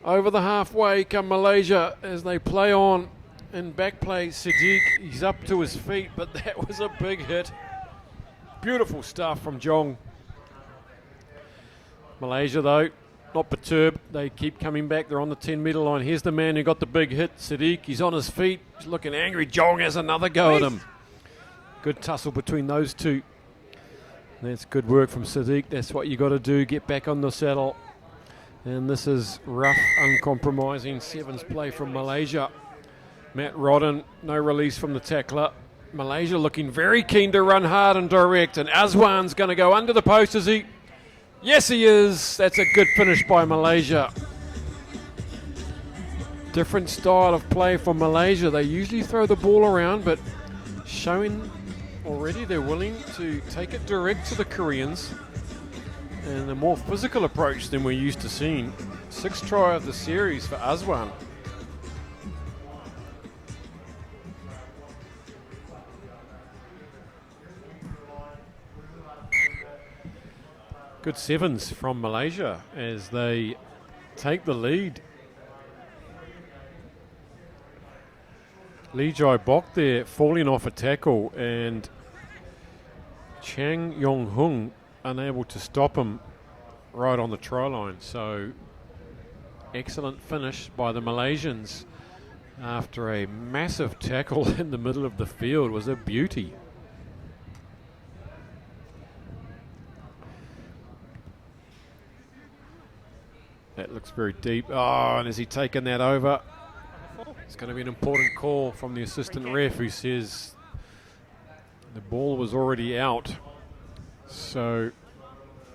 [SPEAKER 1] Over the halfway come Malaysia as they play on. In back play, Sadiq, he's up to his feet, but that was a big hit. Beautiful stuff from Jong. Malaysia, though, not perturbed. They keep coming back. They're on the 10-metre line. Here's the man who got the big hit, Sadiq. He's on his feet. He's looking angry. Jong has another go at him. Good tussle between those two. That's good work from Sadiq. That's what you got to do. Get back on the saddle. And this is rough, uncompromising sevens play from Malaysia. Matt Rodden, no release from the tackler. Malaysia looking very keen to run hard and direct. And Azwan's going to go under the post, is he? Yes, he is. That's a good finish by Malaysia. Different style of play from Malaysia. They usually throw the ball around, but showing already they're willing to take it direct to the Koreans. And a more physical approach than we're used to seeing. 6th try of the series for Azwan. Good sevens from Malaysia as they take the lead. Lee Jai Bok there falling off a tackle, and Chang Yong Hung unable to stop him right on the try line. So excellent finish by the Malaysians after a massive tackle in the middle of the field. Was a beauty. That looks very deep. Oh, and has he taken that over? It's going to be an important call from the assistant ref, who says the ball was already out. So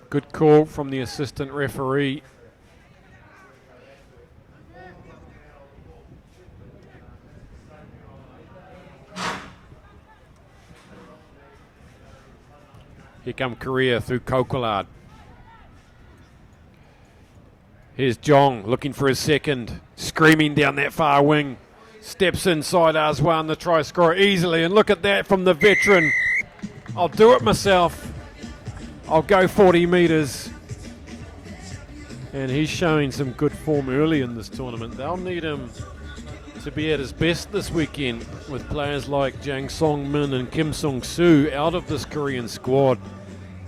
[SPEAKER 1] good call from the assistant referee. Here come Korea through Kokolad. Here's Jong looking for his second, screaming down that far wing. Steps inside Aswan, the try scorer, easily. And look at that from the veteran. I'll do it myself. I'll go 40 metres. And he's showing some good form early in this tournament. They'll need him to be at his best this weekend with players like Jang Song Min and Kim Sung Soo out of this Korean squad.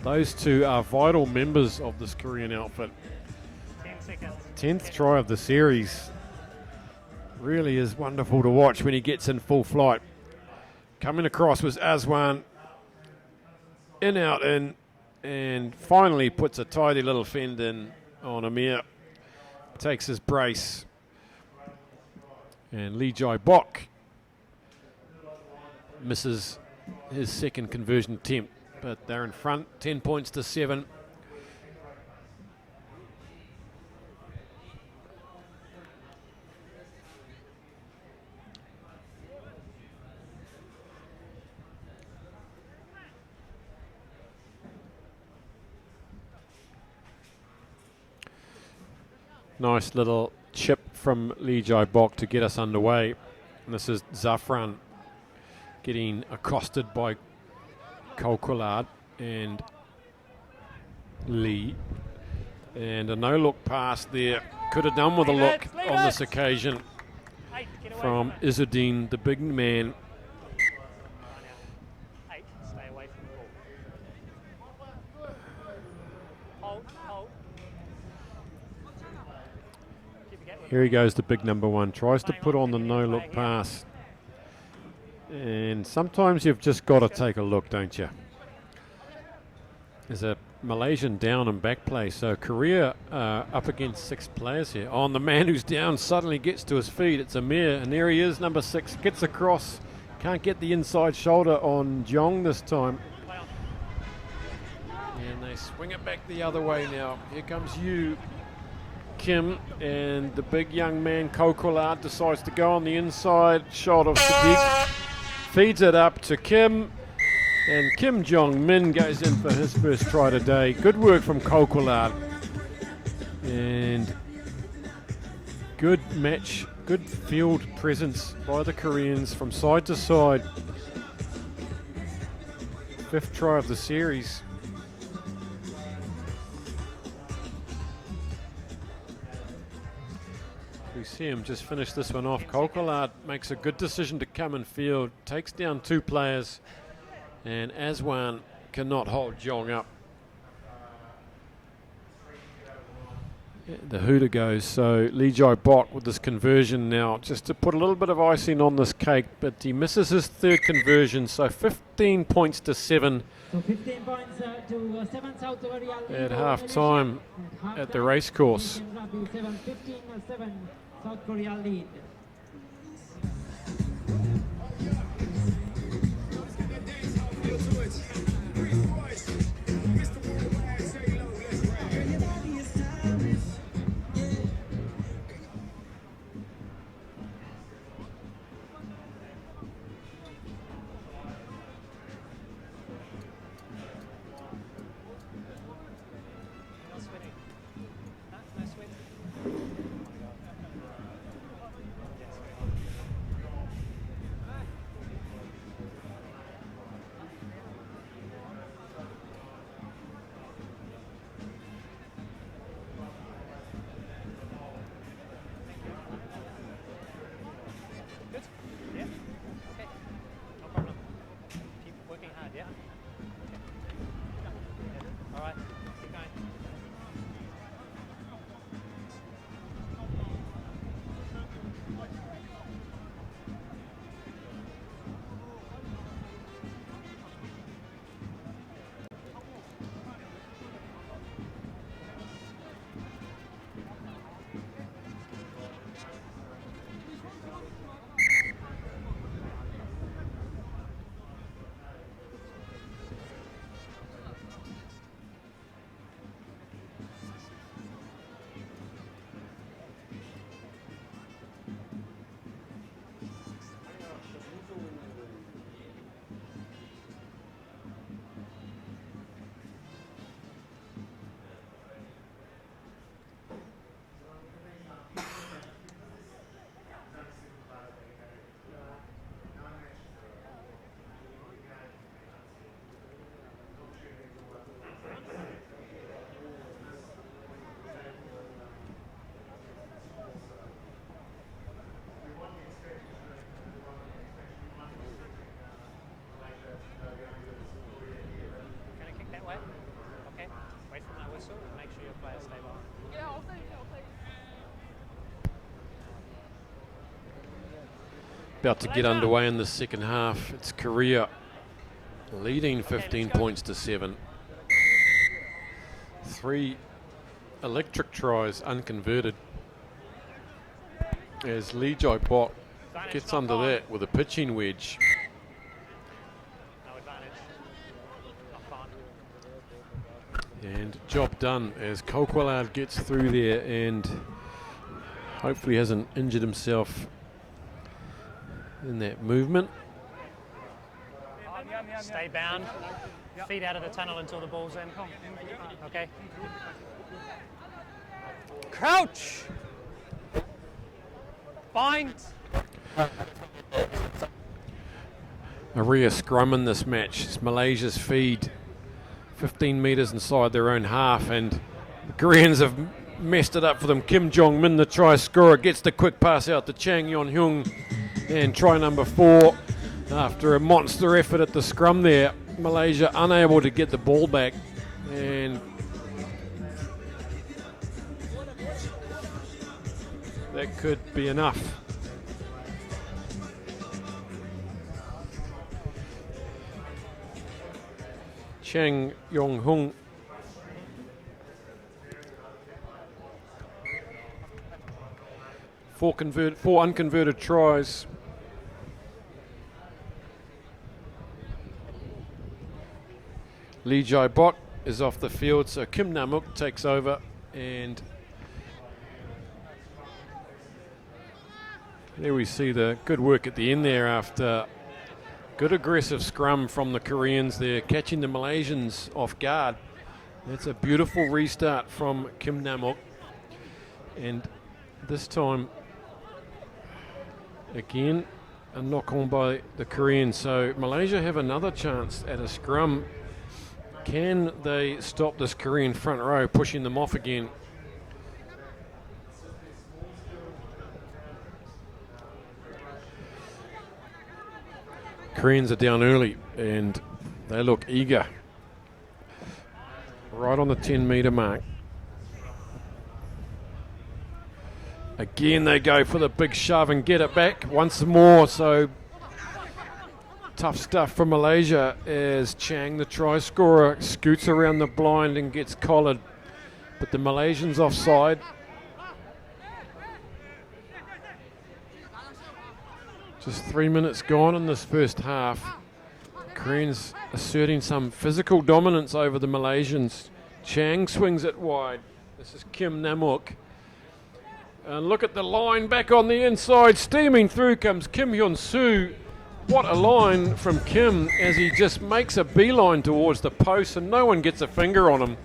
[SPEAKER 1] Those two are vital members of this Korean outfit. 10th try of the series. Really is wonderful to watch when he gets in full flight. Coming across was Aswan. In, out, in. And finally puts a tidy little fend in on Amir. Takes his brace. And Lee Jai Bok misses his second conversion attempt. But they're in front, 10 points to 7. Nice little chip from Lee Jai Bok to get us underway. And this is Zafran getting accosted by Kokolad and Lee. And a no-look pass there. Could have done with a look on this occasion from Izzuddin, the big man.
[SPEAKER 5] Stay away from the ball. Hold.
[SPEAKER 1] Here he goes, the big number one. Tries to put on the no-look pass. And sometimes you've just got to take a look, don't you? There's a Malaysian down and back play. So Korea up against 6 players here. Oh, and the man who's down suddenly gets to his feet. It's Amir. And there he is, number 6. Gets across. Can't get the inside shoulder on Jong this time. And they swing it back the other way now. Here comes you, Kim, and the big young man Kokolad decides to go on the inside shot of Sadiq. Feeds it up to Kim, and Kim Jong Min goes in for his first try today. Good work from Kokolad. And good match, good field presence by the Koreans from side to side. 5th try of the series. We see him just finish this one off. Kokolad makes a good decision to come in field, takes down 2 players, and Aswan cannot hold Jong up. The hooter goes, so Lee Jai Bok with this conversion now, just to put a little bit of icing on this cake, but he misses his 3rd conversion, so 15 points to 7.
[SPEAKER 4] So 15 points to 7 South Korea
[SPEAKER 1] At half time at the race course.
[SPEAKER 4] 15-7 South Korea lead.
[SPEAKER 1] About to get underway in the second half. It's Korea leading 15 points to 7. 3 electric tries unconverted as Lee Jai Bok gets under that with a pitching wedge.
[SPEAKER 5] No advantage. Not fun.
[SPEAKER 1] And job done as Kolkwalad gets through there and hopefully hasn't injured himself in that movement.
[SPEAKER 5] Stay bound. Feet out of the tunnel until the ball's in. Okay. Crouch. Bind.
[SPEAKER 1] A rare scrum in this match. It's Malaysia's feed 15 metres inside their own half, and the Koreans have messed it up for them. Kim Jong-min, the try scorer, gets the quick pass out to Chang Yon-hyung, and try number 4 after a monster effort at the scrum there. Malaysia unable to get the ball back, and that could be enough. Chang Yong-hung four unconverted tries. Lee Jai Bot is off the field, so Kim Namuk takes over, and there we see the good work at the end there after good aggressive scrum from the Koreans there, catching the Malaysians off guard. That's a beautiful restart from Kim Namuk, and this time again a knock on by the Koreans. So Malaysia have another chance at a scrum. Can they stop this Korean front row pushing them off again? Koreans are down early and they look eager. Right on the 10-metre mark. Again they go for the big shove and get it back once more. So tough stuff from Malaysia as Chang, the try scorer, scoots around the blind and gets collared. But the Malaysians offside. Just 3 minutes gone in this first half. Koreans asserting some physical dominance over the Malaysians. Chang swings it wide. This is Kim Namuk. And look at the line back on the inside. Steaming through comes Kim Hyun-soo. What a line from Kim as he just makes a beeline towards the post and no one gets a finger on him.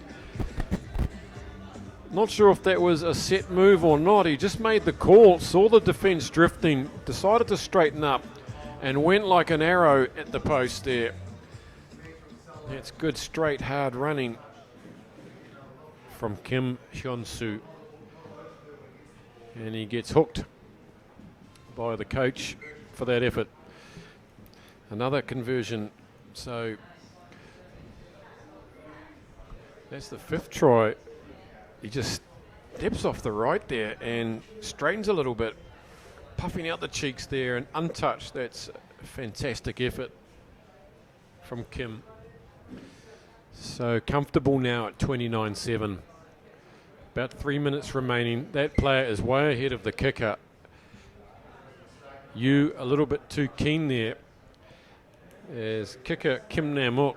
[SPEAKER 1] Not sure if that was a set move or not. He just made the call, saw the defence drifting, decided to straighten up and went like an arrow at the post there. That's good, straight, hard running from Kim Hyun-soo. And he gets hooked by the coach for that effort. Another conversion. So that's the 5th try. He just steps off the right there and straightens a little bit, puffing out the cheeks there and untouched. That's a fantastic effort from Kim. So comfortable now at 29-7. About 3 minutes remaining. That player is way ahead of the kicker. You a little bit too keen there as kicker Kim Namuk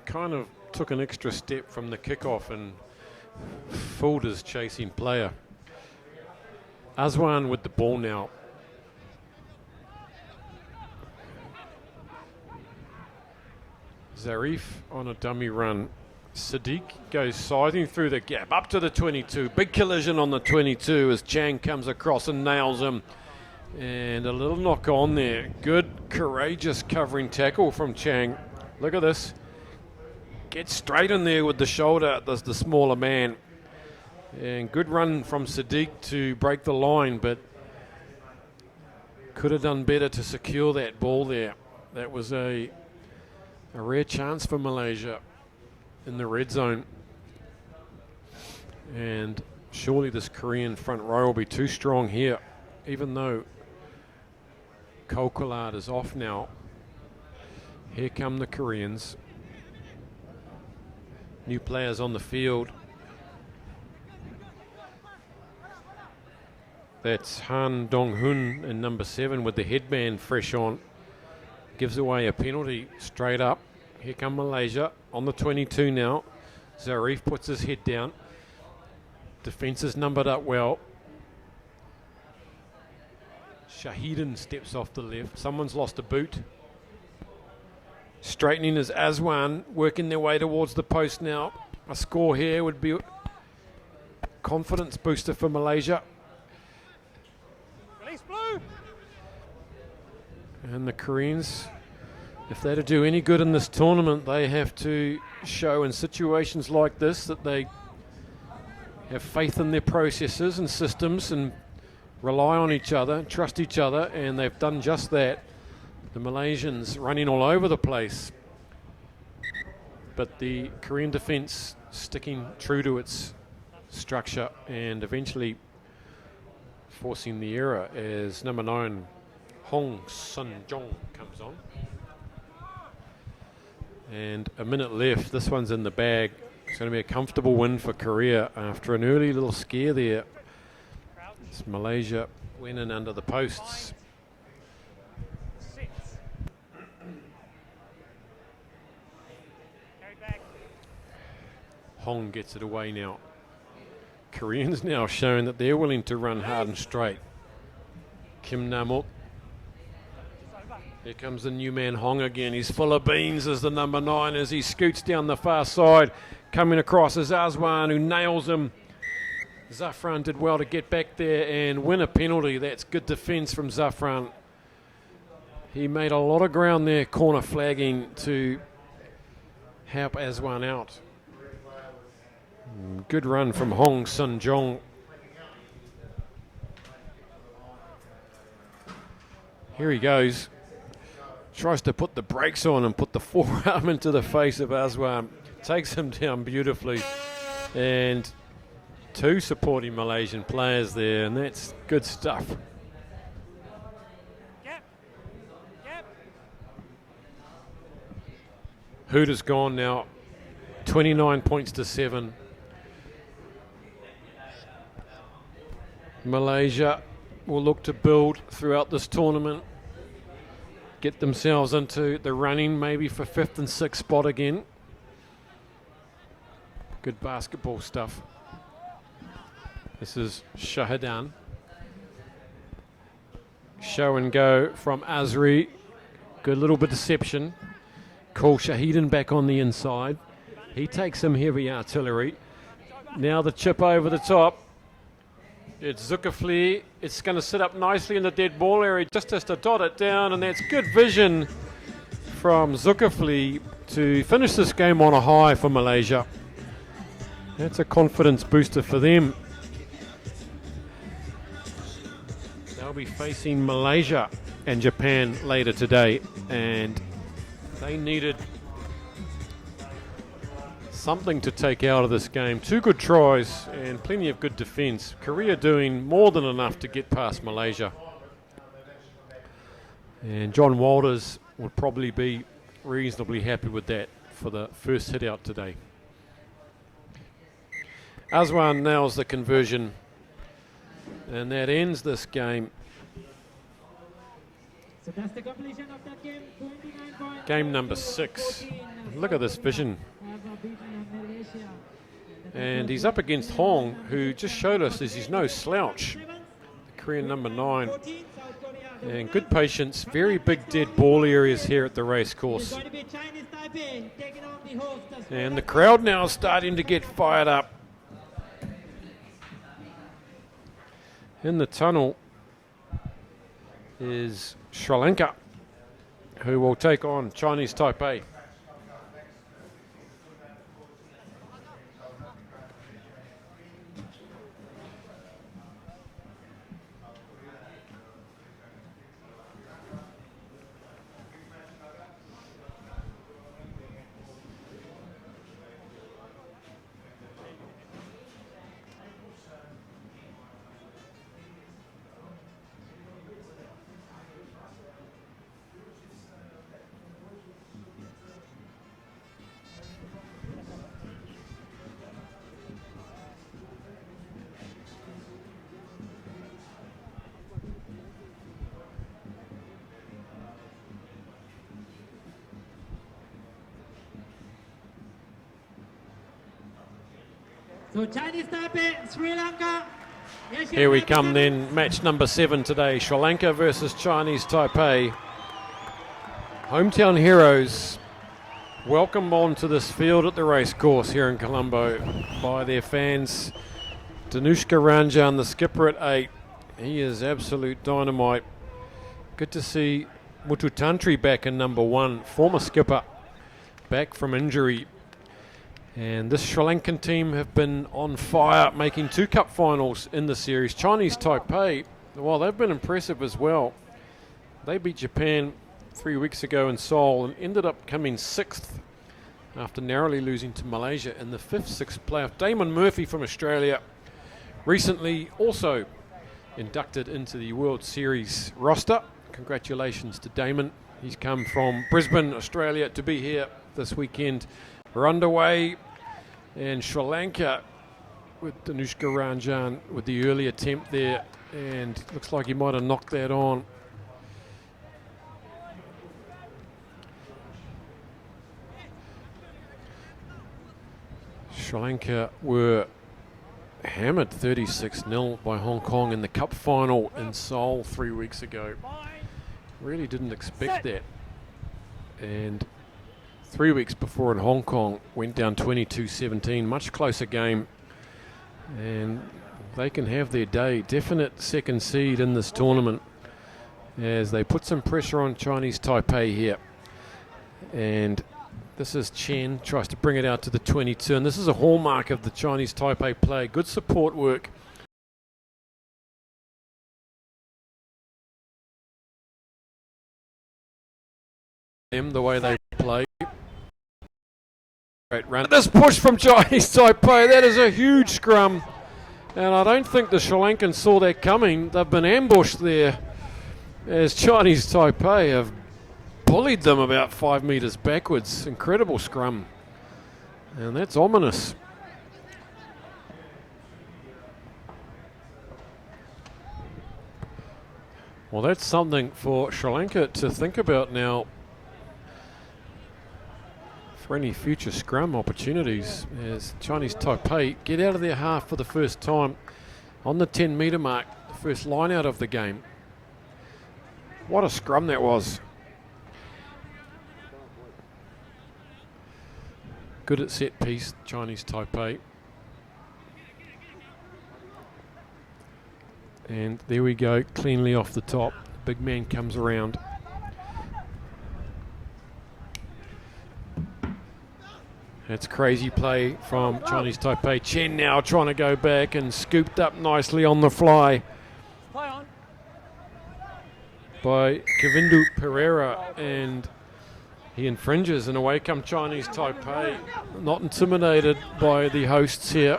[SPEAKER 1] kind of took an extra step from the kickoff and fooled his chasing player. Azwan with the ball now. Zarif on a dummy run. Sadiq goes siding through the gap up to the 22. Big collision on the 22 as Chang comes across and nails him. And a little knock on there. Good, courageous covering tackle from Chang. Look at this. Gets straight in there with the shoulder, does the smaller man. And good run from Sadiq to break the line, but could have done better to secure that ball there. That was a rare chance for Malaysia in the red zone. And surely this Korean front row will be too strong here, even though Kokolad is off now. Here come the Koreans. New players on the field. That's Han Dong-hun in number 7 with the headband fresh on. Gives away a penalty straight up. Here come Malaysia on the 22 now. Zarif puts his head down. Defence is numbered up well. Shahidin steps off the left. Someone's lost a boot. Straightening is Aswan, working their way towards the post now. A score here would be a confidence booster for Malaysia.
[SPEAKER 5] Release blue.
[SPEAKER 1] And the Koreans, if they're to do any good in this tournament, they have to show in situations like this that they have faith in their processes and systems and rely on each other, trust each other, and they've done just that. The Malaysians running all over the place, but the Korean defence sticking true to its structure and eventually forcing the error as number 9 Hong Sun-jong comes on. And a minute left. This one's in the bag. It's going to be a comfortable win for Korea after an early little scare there. As Malaysia went in under the posts. Hong gets it away now. Koreans now showing that they're willing to run hard and straight. Kim Namuk. Here comes the new man Hong again. He's full of beans as the number 9 as he scoots down the far side. Coming across is Aswan who nails him. Zafran did well to get back there and win a penalty. That's good defence from Zafran. He made a lot of ground there, corner flagging to help Aswan out. Good run from Hong Sun-jong. Here he goes. Tries to put the brakes on and put the forearm into the face of Aswan. Takes him down beautifully. And 2 supporting Malaysian players there, and that's good stuff. Hooter's gone now. 29 points to 7. Malaysia will look to build throughout this tournament. Get themselves into the running maybe for 5th and 6th spot again. Good basketball stuff. This is Shahidan. Show and go from Azri. Good little bit of deception. Call Shahidan back on the inside. He takes some heavy artillery. Now the chip over the top. It's Zulkifli. It's going to sit up nicely in the dead ball area. Just has to dot it down, and that's good vision from Zulkifli to finish this game on a high for Malaysia. That's a confidence booster for them. They'll be facing Malaysia and Japan later today, and they needed something to take out of this game. 2 good tries and plenty of good defence. Korea doing more than enough to get past Malaysia. And John Walters would probably be reasonably happy with that for the first hit out today. Aswan nails the conversion, and that ends this game.
[SPEAKER 4] So that's the completion of that game. 29 points.
[SPEAKER 1] Game number 6. Look at this vision. And he's up against Hong, who just showed us he's no slouch. The Korean number 9. And good patience, very big dead ball areas here at the race course. And the crowd now starting to get fired up. In the tunnel is Sri Lanka, who will take on Chinese Taipei.
[SPEAKER 4] So Chinese Taipei, Sri Lanka. Asian
[SPEAKER 1] Here we
[SPEAKER 4] Taipei
[SPEAKER 1] come
[SPEAKER 4] Sevens.
[SPEAKER 1] then, match number 7 today, Sri Lanka versus Chinese Taipei. Hometown heroes welcome on to this field at the race course here in Columbo by their fans. Danushka Ranjan, the skipper at 8, he is absolute dynamite. Good to see Muthu Tantri back in number 1, former skipper, back from injury. And this Sri Lankan team have been on fire, making 2 cup finals in the series. Chinese Taipei, well, they've been impressive as well. They beat Japan 3 weeks ago in Seoul and ended up coming 6th after narrowly losing to Malaysia in the 5th-6th playoff. Damon Murphy from Australia, recently also inducted into the World Series roster. Congratulations to Damon. He's come from Brisbane, Australia to be here this weekend. We're underway, and Sri Lanka with Danushka Ranjan with the early attempt there, and looks like he might have knocked that on. Sri Lanka were hammered 36-0 by Hong Kong in the cup final in Seoul 3 weeks ago. Really didn't expect that. And 3 weeks before in Hong Kong went down 22-17, much closer game, and they can have their day. Definite second seed in this tournament as they put some pressure on Chinese Taipei here. And this is Chen, tries to bring it out to the 22, and this is a hallmark of the Chinese Taipei play. Good support work. The way they play. Great run. This push from Chinese Taipei, that is a huge scrum. And I don't think the Sri Lankans saw that coming. They've been ambushed there as Chinese Taipei have bullied them about 5 metres backwards. Incredible scrum. And that's ominous. Well, that's something for Sri Lanka to think about now for any future scrum opportunities, as Chinese Taipei get out of their half for the first time on the 10 metre mark, the first line out of the game. What a scrum that was. Good at set piece, Chinese Taipei. And there we go, cleanly off the top. Big man comes around. That's crazy play from Chinese Taipei. Chen now trying to go back and scooped up nicely on the fly by Kavindu Pereira, and he infringes, and away come Chinese Taipei. Not intimidated by the hosts here.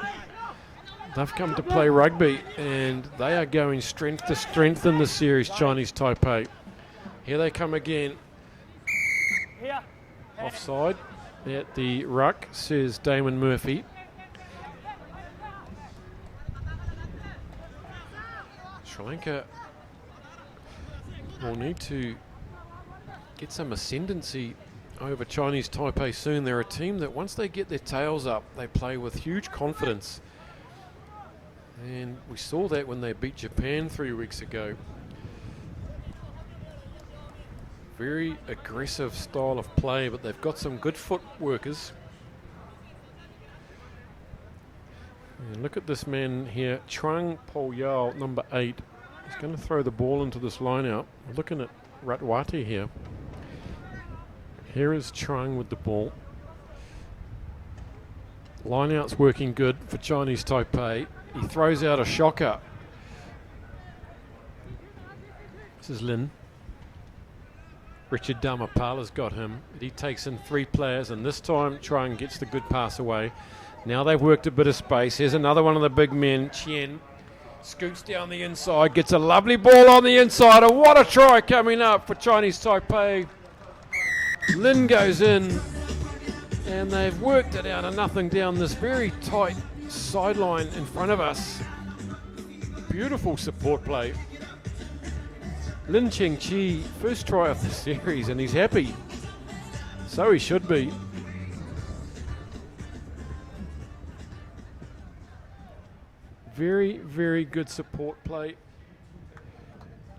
[SPEAKER 1] They've come to play rugby, and they are going strength to strength in this series, Chinese Taipei. Here they come again. Offside at the ruck, says Damon Murphy. Sri Lanka will need to get some ascendancy over Chinese Taipei soon. They're a team that once they get their tails up, they play with huge confidence. And we saw that when they beat Japan 3 weeks ago. Very aggressive style of play, but they've got some good foot workers. And look at this man here, Trung Paul Yao, number 8. He's going to throw the ball into this line out. We're looking at Ratwati here. Here is Trung with the ball. Line out's working good for Chinese Taipei. He throws out a shocker. This is Lin. Richard Dhamapala's got him. He takes in 3 players, and this time Trung gets the good pass away. Now they've worked a bit of space. Here's another one of the big men, Chen. Scoots down the inside, gets a lovely ball on the inside, and what a try coming up for Chinese Taipei. Lin goes in, and they've worked it out of nothing down this very tight sideline in front of us. Beautiful support play. Lin Cheng Chi, first try of the series, and he's happy. So he should be. very, very good support play.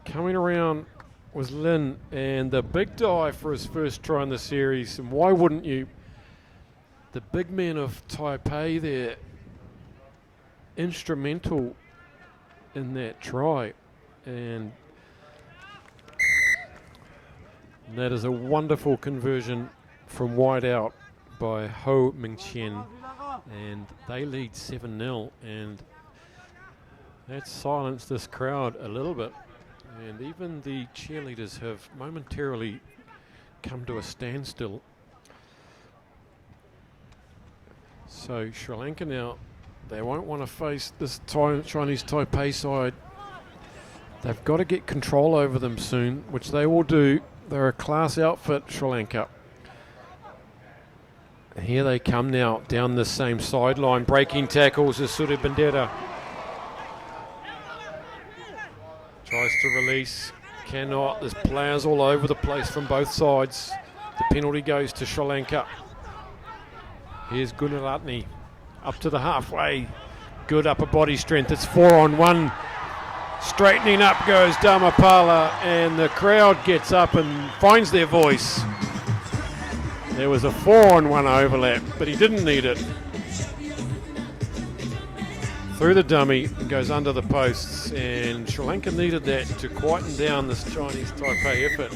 [SPEAKER 1] Coming around was Lin, and the big dive for his first try in the series. And why wouldn't you? The big men of Taipei there, instrumental in that try. And that is a wonderful conversion from wide out by Ho Mingchen. And they lead 7-0, and that silenced this crowd a little bit. And even the cheerleaders have momentarily come to a standstill. So Sri Lanka now, they won't want to face this Chinese Taipei side. They've got to get control over them soon, which they will do. They're a class outfit, Sri Lanka. Here they come now down the same sideline. Breaking tackles is Suri Bandera. Tries to release, cannot. There's players all over the place from both sides. The penalty goes to Sri Lanka. Here's Gunaratne up to the halfway. Good upper body strength. It's 4-on-1. Straightening up goes Dharmapala, and the crowd gets up and finds their voice. There was a 4-on-1 overlap, but he didn't need it. Through the dummy, goes under the posts, and Sri Lanka needed that to quieten down this Chinese Taipei effort.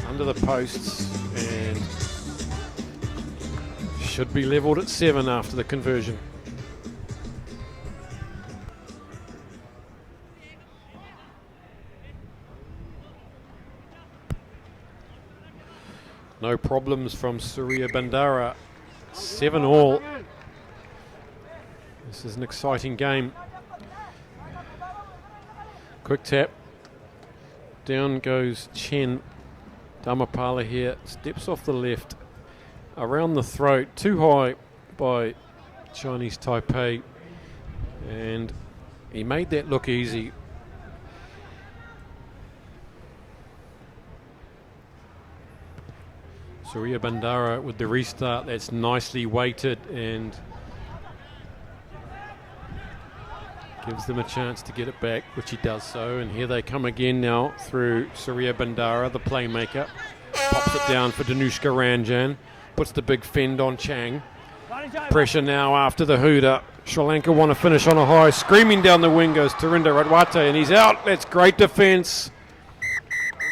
[SPEAKER 1] Under the posts, and should be levelled at 7 after the conversion. No problems from Surya Bandara. 7-all. This is an exciting game. Quick tap. Down goes Chen. Dharmapala here. Steps off the left. Around the throat. Too high by Chinese Taipei. And he made that look easy. Surya Bandara with the restart. That's nicely weighted and gives them a chance to get it back, which he does so. And here they come again now through Surya Bandara, the playmaker. Pops it down for Danushka Ranjan. Puts the big fend on Chang. Pressure now after the hooter. Sri Lanka want to finish on a high. Screaming down the wing goes Tarinda Radwate, and he's out. That's great defence.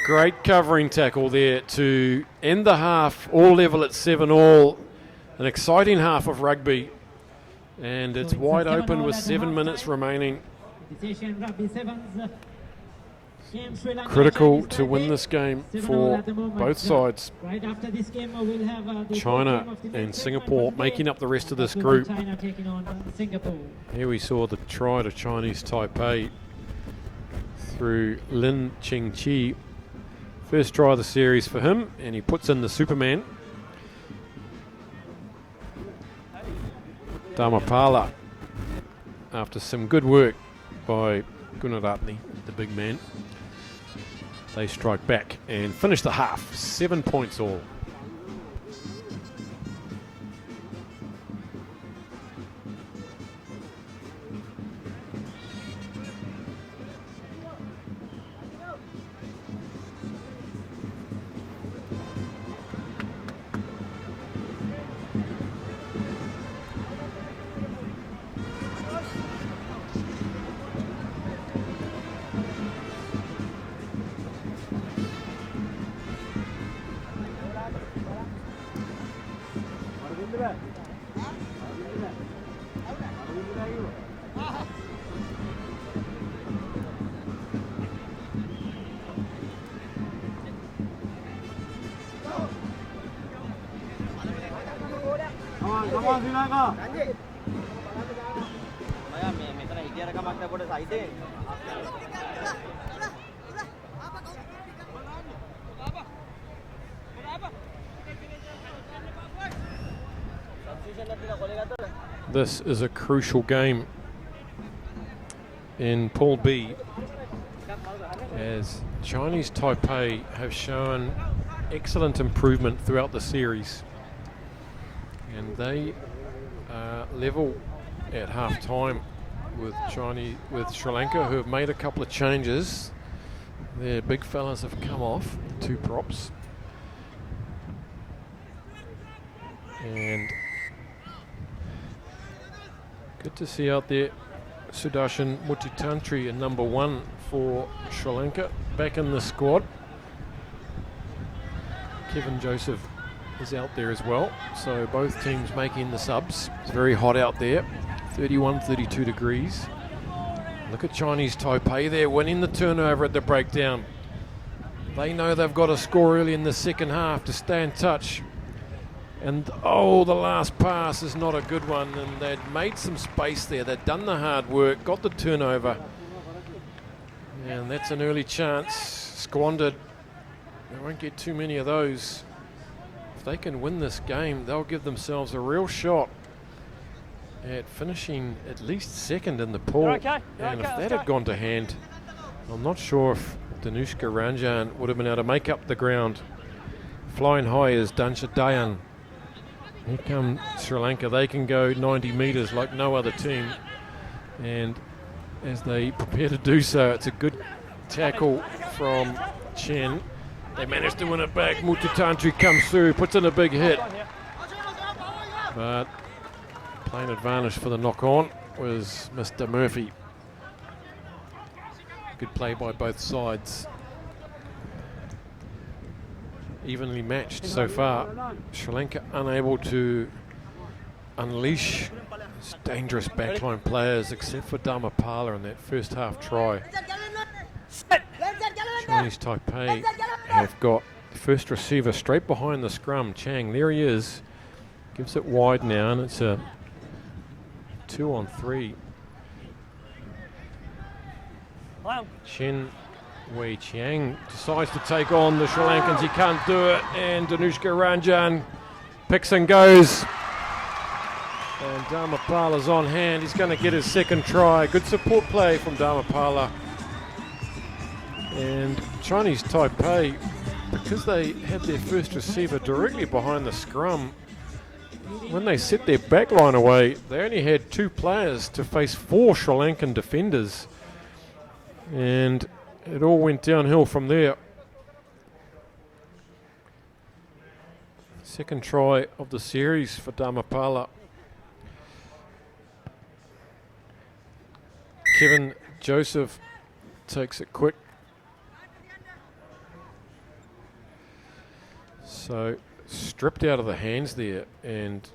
[SPEAKER 1] Great covering tackle there to end the half, all level at 7-all. An exciting half of rugby. And it's wide open with 7 minutes remaining. Critical to win this game for both sides. China and Singapore making up the rest of this group. Here we saw the try to Chinese Taipei through Lin Ching-chi. First try of the series for him, and he puts in the Superman. Dharmapala, after some good work by Gunaratne, the big man, they strike back and finish the half. 7 points all. This is a crucial game in Pool B, as Chinese Taipei have shown excellent improvement throughout the series, and they are level at half time with Sri Lanka, who have made a couple of changes. Their big fellas have come off, 2 props. And good to see out there Sudarshan Mutitantri in number 1 for Sri Lanka, back in the squad. Kevin Joseph is out there as well, so both teams making the subs. It's very hot out there, 31, 32 degrees. Look at Chinese Taipei there, winning the turnover at the breakdown. They know they've got to score early in the second half to stay in touch. And oh, the last pass is not a good one, and they'd made some space there. They'd done the hard work, got the turnover, and that's an early chance squandered. They won't get too many of those. If they can win this game, they'll give themselves a real shot at finishing at least second in the pool. And if that had gone to hand, I'm not sure if Danushka Ranjan would have been able to make up the ground. Flying high is Dansha Dayan. Here come Sri Lanka. They can go 90 metres like no other team. And as they prepare to do so, it's a good tackle from Chen. They managed to win it back. Mutitantri comes through, puts in a big hit. But plain advantage for the knock-on was Mr. Murphy. Good play by both sides. Evenly matched so far. Sri Lanka unable to unleash dangerous backline players except for Dharmapala in that first half try. Chinese Taipei have got the first receiver straight behind the scrum. Chang, there he is. Gives it wide now, and it's a 2-on-3. Chen Wei Chiang decides to take on the Sri Lankans. He can't do it, and Danushka Ranjan picks and goes. And Dharmapala's on hand. He's going to get his second try. Good support play from Dharmapala. And Chinese Taipei, because they had their first receiver directly behind the scrum, when they set their backline away, they only had 2 players to face 4 Sri Lankan defenders. And it all went downhill from there. Second try of the series for Dharmapala. Kevin Joseph takes it quick. So stripped out of the hands there, and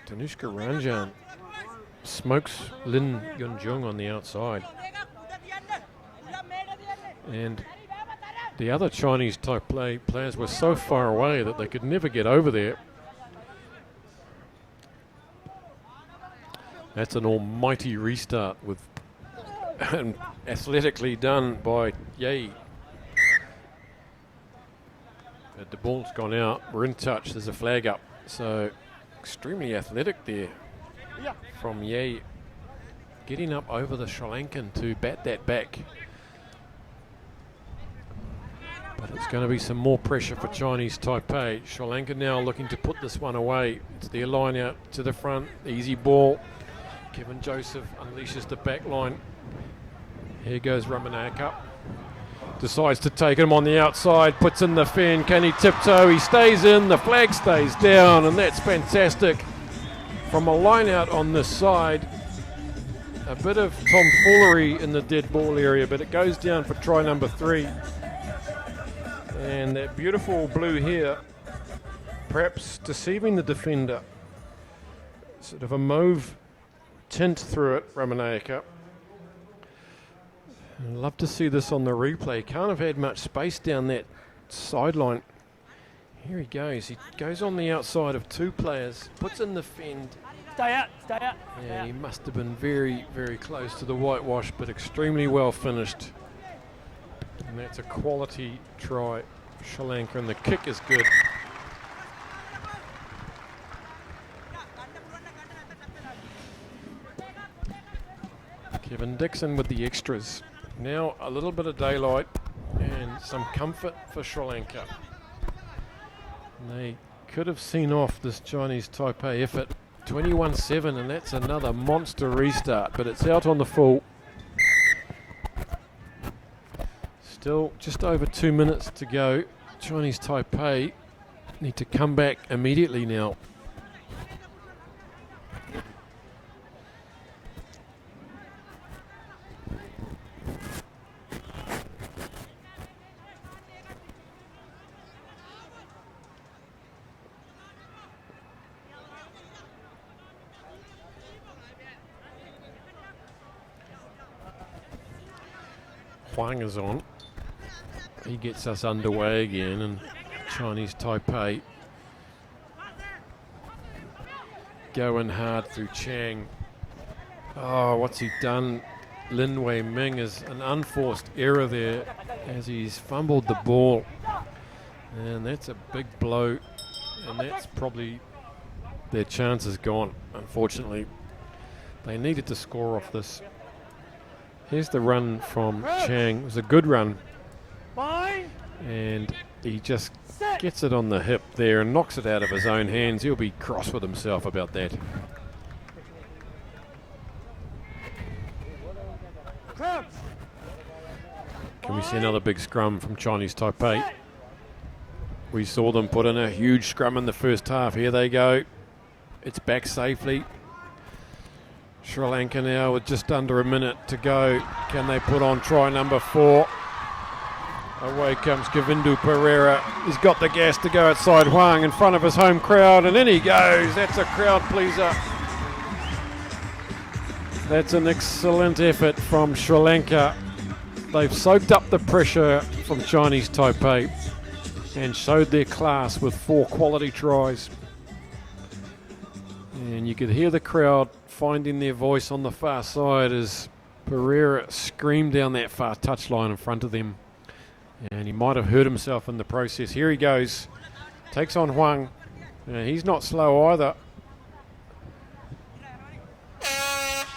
[SPEAKER 1] Danushka Ranjan smokes Lin Yunjung on the outside. And the other Chinese type players were so far away that they could never get over there. That's an almighty restart with athletically done by Ye. But the ball's gone out. We're in touch. There's a flag up. So extremely athletic there from Ye. Getting up over the Sri Lankan to bat that back. But it's going to be some more pressure for Chinese Taipei. Sri Lanka now looking to put this one away. It's their line out to the front. Easy ball. Kevin Joseph unleashes the back line. Here goes Ramanaka. Decides to take him on the outside. Puts in the fin. Can he tiptoe? He stays in. The flag stays down. And that's fantastic. From a line out on this side. A bit of tomfoolery in the dead ball area. But it goes down for try number 3. And that beautiful blue here, perhaps deceiving the defender. Sort of a mauve tint through it, Ramanayaka. I'd love to see this on the replay. Can't have had much space down that sideline. Here he goes. He goes on the outside of 2 players, puts in the fend.
[SPEAKER 5] Stay out, stay out.
[SPEAKER 1] Yeah, he must have been very, very close to the whitewash, but extremely well finished. And that's a quality try, Sri Lanka, and the kick is good. Kevin Dixon with the extras. Now a little bit of daylight and some comfort for Sri Lanka. And they could have seen off this Chinese Taipei effort 21-7, and that's another monster restart, but it's out on the full. Still just over 2 minutes to go. Chinese Taipei need to come back immediately now. Huang is on. He gets us underway again, and Chinese Taipei going hard through Chang. Oh, what's he done? Lin Wei Ming is an unforced error there as he's fumbled the ball. And that's a big blow, and that's probably their chance is gone, unfortunately. They needed to score off this. Here's the run from Chang. It was a good run. And he just gets it on the hip there and knocks it out of his own hands. He'll be cross with himself about that. Can we see another big scrum from Chinese Taipei? We saw them put in a huge scrum in the first half. Here they go. It's back safely. Sri Lanka now with just under a minute to go. Can they put on try number 4? Away comes Govindu Pereira. He's got the gas to go outside Huang in front of his home crowd, and in he goes. That's a crowd pleaser. That's an excellent effort from Sri Lanka. They've soaked up the pressure from Chinese Taipei and showed their class with 4 quality tries. And you could hear the crowd finding their voice on the far side as Pereira screamed down that far touchline in front of them. And he might have hurt himself in the process. Here he goes. Takes on Huang. He's not slow either.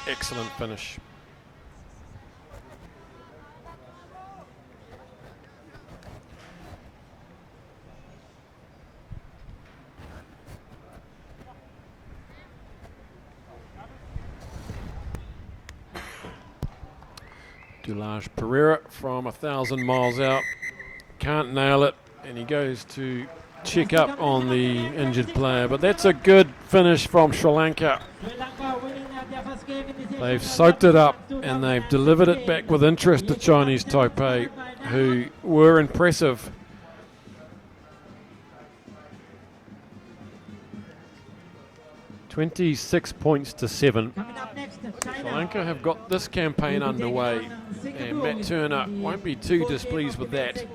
[SPEAKER 1] Excellent finish. Dulage Pereira from 1,000 miles out. Can't nail it, and he goes to check up on the injured player. But that's a good finish from Sri Lanka. They've soaked it up, and they've delivered it back with interest to Chinese Taipei, who were impressive. (26 points to 7). Sri Lanka have got this campaign underway, and Matt Turner won't be too displeased with that.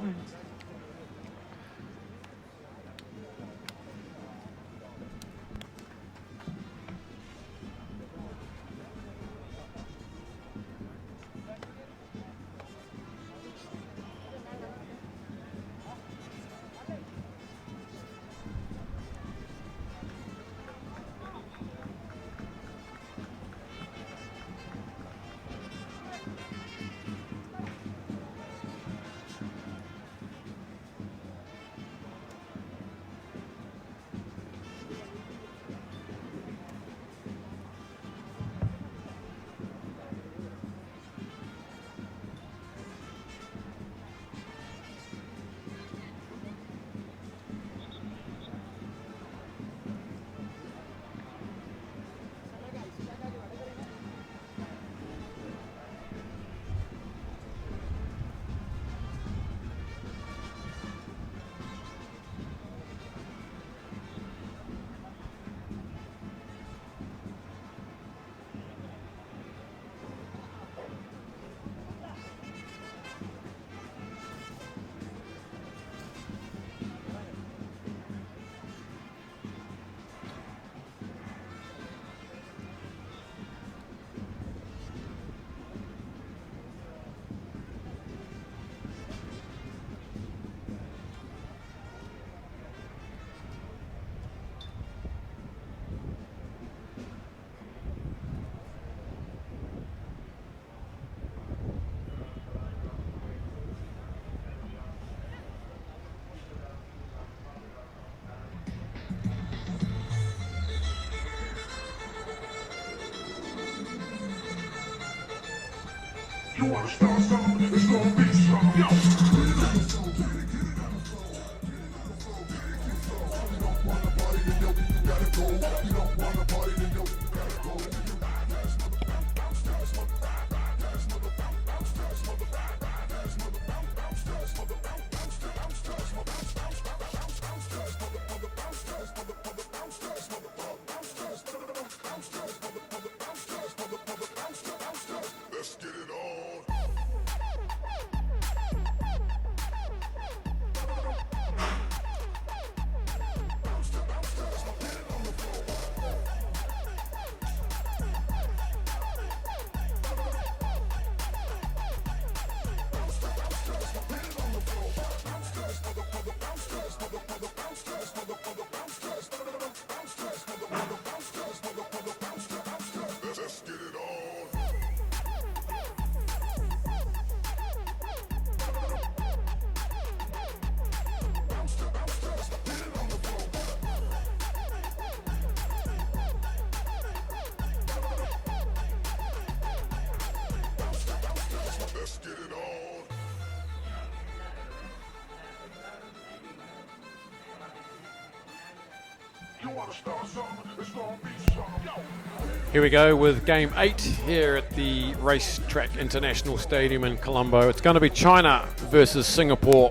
[SPEAKER 1] Here we go with game 8 here at the Racetrack International Stadium in Columbo. It's going to be China versus Singapore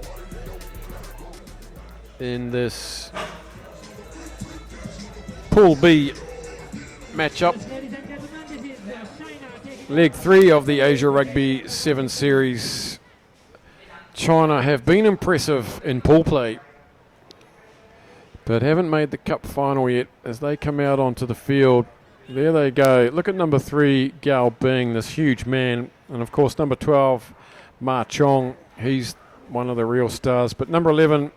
[SPEAKER 1] in this Pool B matchup. Leg 3 of the Asia Rugby 7 Series. China have been impressive in pool play, but haven't made the cup final yet as they come out onto the field. There they go. Look at number 3, Gao Bing, this huge man. And of course, number 12, Ma Chong. He's one of the real stars. But number 11,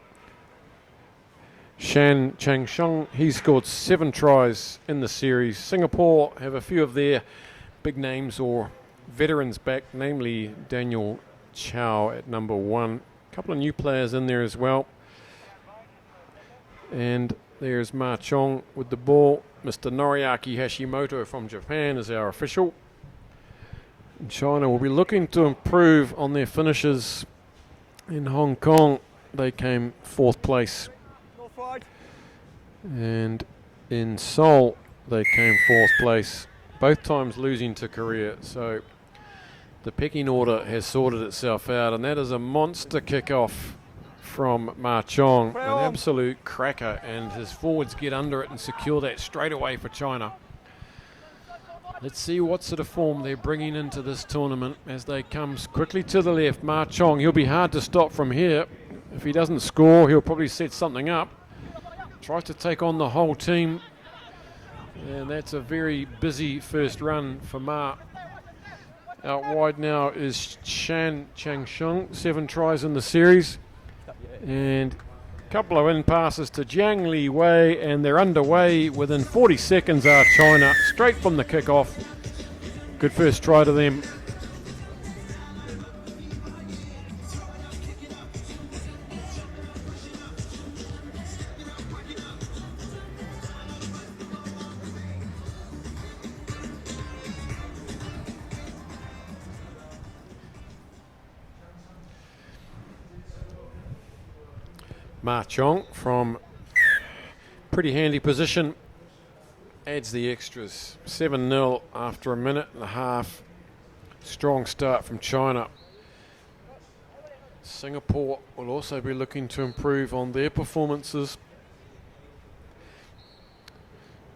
[SPEAKER 1] Shan Changsheng, he scored 7 tries in the series. Singapore have a few of their big names or veterans back, namely Daniel Chow at number 1. A couple of new players in there as well. And there's Ma Chong with the ball. Mr. Noriaki Hashimoto from Japan is our official. And China will be looking to improve on their finishes. In Hong Kong, they came 4th place. And in Seoul, they came 4th place, both times losing to Korea. So the pecking order has sorted itself out, and that is a monster kickoff from Ma Chong, an absolute cracker, and his forwards get under it and secure that straight away for China. Let's see what sort of form they're bringing into this tournament as they come quickly to the left. Ma Chong, he'll be hard to stop from here. If he doesn't score, he'll probably set something up. Tries to take on the whole team, and that's a very busy first run for Ma. Out wide now is Shan Changsheng, 7 tries in the series. And a couple of in passes to Jiang Li Wei, and they're underway. Within 40 seconds are China, straight from the kickoff. Good first try to them. Ma Chong from pretty handy position adds the extras. 7-0 after a minute and a half. Strong start from China. Singapore will also be looking to improve on their performances.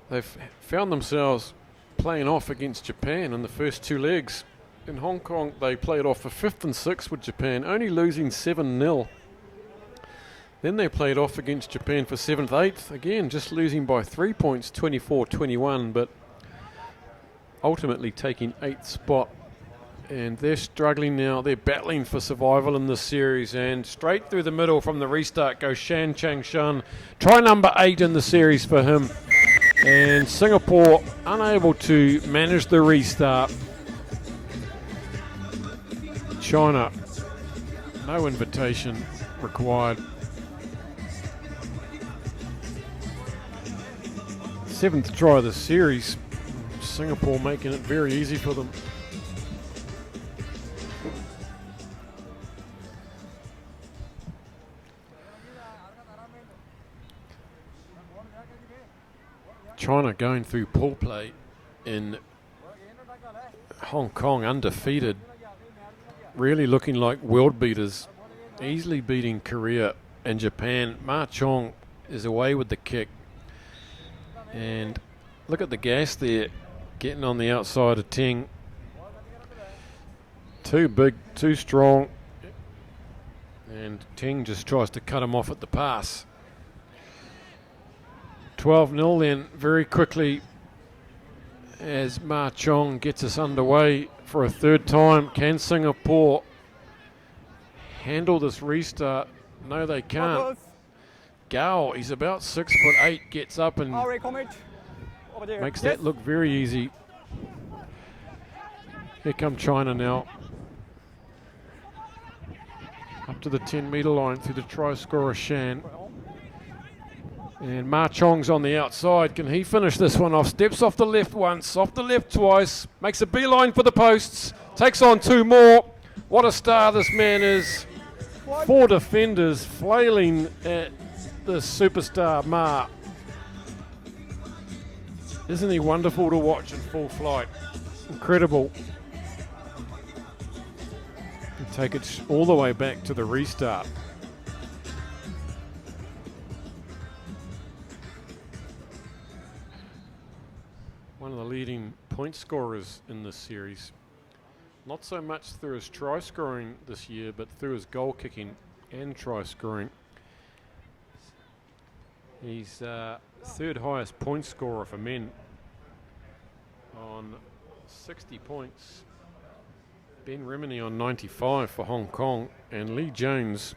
[SPEAKER 1] They've found themselves playing off against Japan in the first 2 legs. In Hong Kong, they played off for 5th and 6th with Japan, only losing 7-0. Then they played off against Japan for 7th, 8th, again just losing by 3 points, 24-21, but ultimately taking 8th spot. And they're struggling now, they're battling for survival in this series, and straight through the middle from the restart goes Shan Changshan. Try number 8 in the series for him. And Singapore unable to manage the restart. China, no invitation required. 7th try of the series. Singapore making it very easy for them. China going through pool play in Hong Kong, undefeated, really looking like world beaters, easily beating Korea and Japan. Ma Chong is away with the kick, and look at the gas there, getting on the outside of Ting. Too big, too strong, and Ting just tries to cut him off at the pass. 12-0 then, very quickly, as Ma Chong gets us underway for a third time. Can Singapore handle this restart? No, they can't. Gao, he's about 6'8", gets up and makes that look very easy. Here come China now. Up to the 10-metre line through the try scorer Shan. And Ma Chong's on the outside. Can he finish this one off? Steps off the left once, off the left twice. Makes a beeline for the posts. Takes on two more. What a star this man is. 4 defenders flailing at the superstar Ma. Isn't he wonderful to watch in full flight? Incredible. And take it all the way back to the restart. One of the leading point scorers in this series. Not so much through his try scoring this year, but through his goal kicking and try scoring. He's third highest point scorer for men on 60 points. Ben Remini on 95 for Hong Kong, and Lee Jones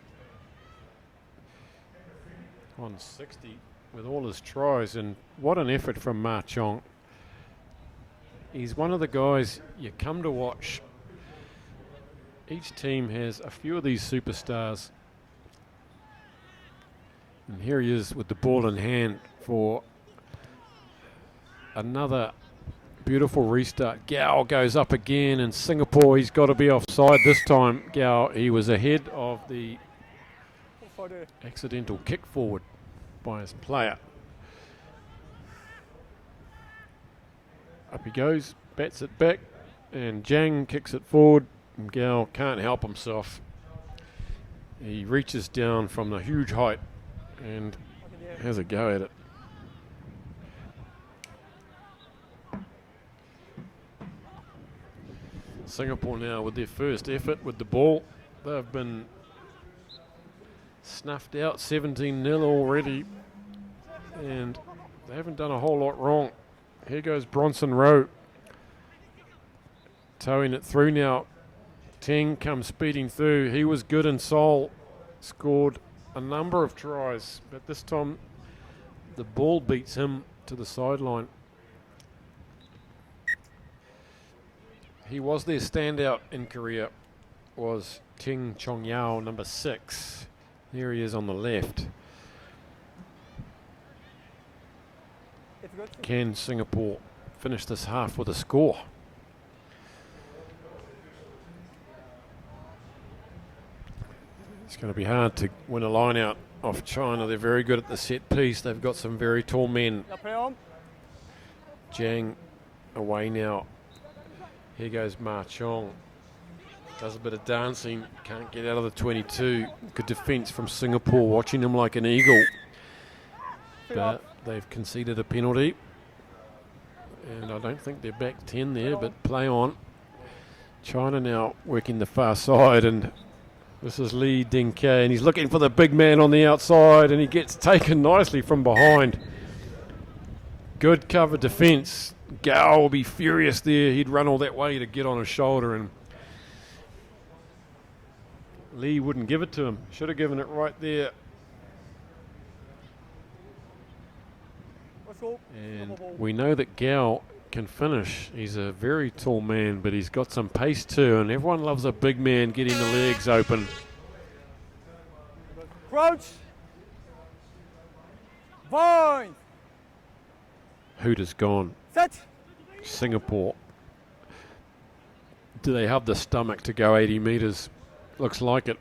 [SPEAKER 1] on 60 with all his tries. And what an effort from Ma Chong. He's one of the guys you come to watch. Each team has a few of these superstars. And here he is with the ball in hand for another beautiful restart. Gao goes up again, and Singapore, he's got to be offside this time. Gao, he was ahead of the accidental kick forward by his player. Up he goes, bats it back, and Zhang kicks it forward, and Gao can't help himself. He reaches down from the huge height and has a go at it. Singapore now with their first effort with the ball. They've been snuffed out 17-0 already, and they haven't done a whole lot wrong. Here goes Bronson Rowe, towing it through now. Ting comes speeding through. He was good in Seoul, scored a number of tries, but this time the ball beats him to the sideline. He was their standout in Korea, was Ting Chong Yao, number 6. There he is on the left. Can Singapore finish this half with a score? It's going to be hard to win a line out off China. They're very good at the set piece. They've got some very tall men. Zhang away now. Here goes Ma Chong. Does a bit of dancing. Can't get out of the 22. Good defence from Singapore, watching him like an eagle. But they've conceded a penalty. And I don't think they're back 10 there, but play on. China now working the far side, and this is Lee Ding-Kei, and he's looking for the big man on the outside, and he gets taken nicely from behind. Good cover defence. Gao will be furious there. He'd run all that way to get on his shoulder, and Lee wouldn't give it to him. Should have given it right there. And we know that Gao can finish. He's a very tall man, but he's got some pace too, and everyone loves a big man getting the legs open.
[SPEAKER 6] Crouch. Point.
[SPEAKER 1] Hooter's gone.
[SPEAKER 6] Set.
[SPEAKER 1] Singapore. Do they have the stomach to go 80 metres? Looks like it.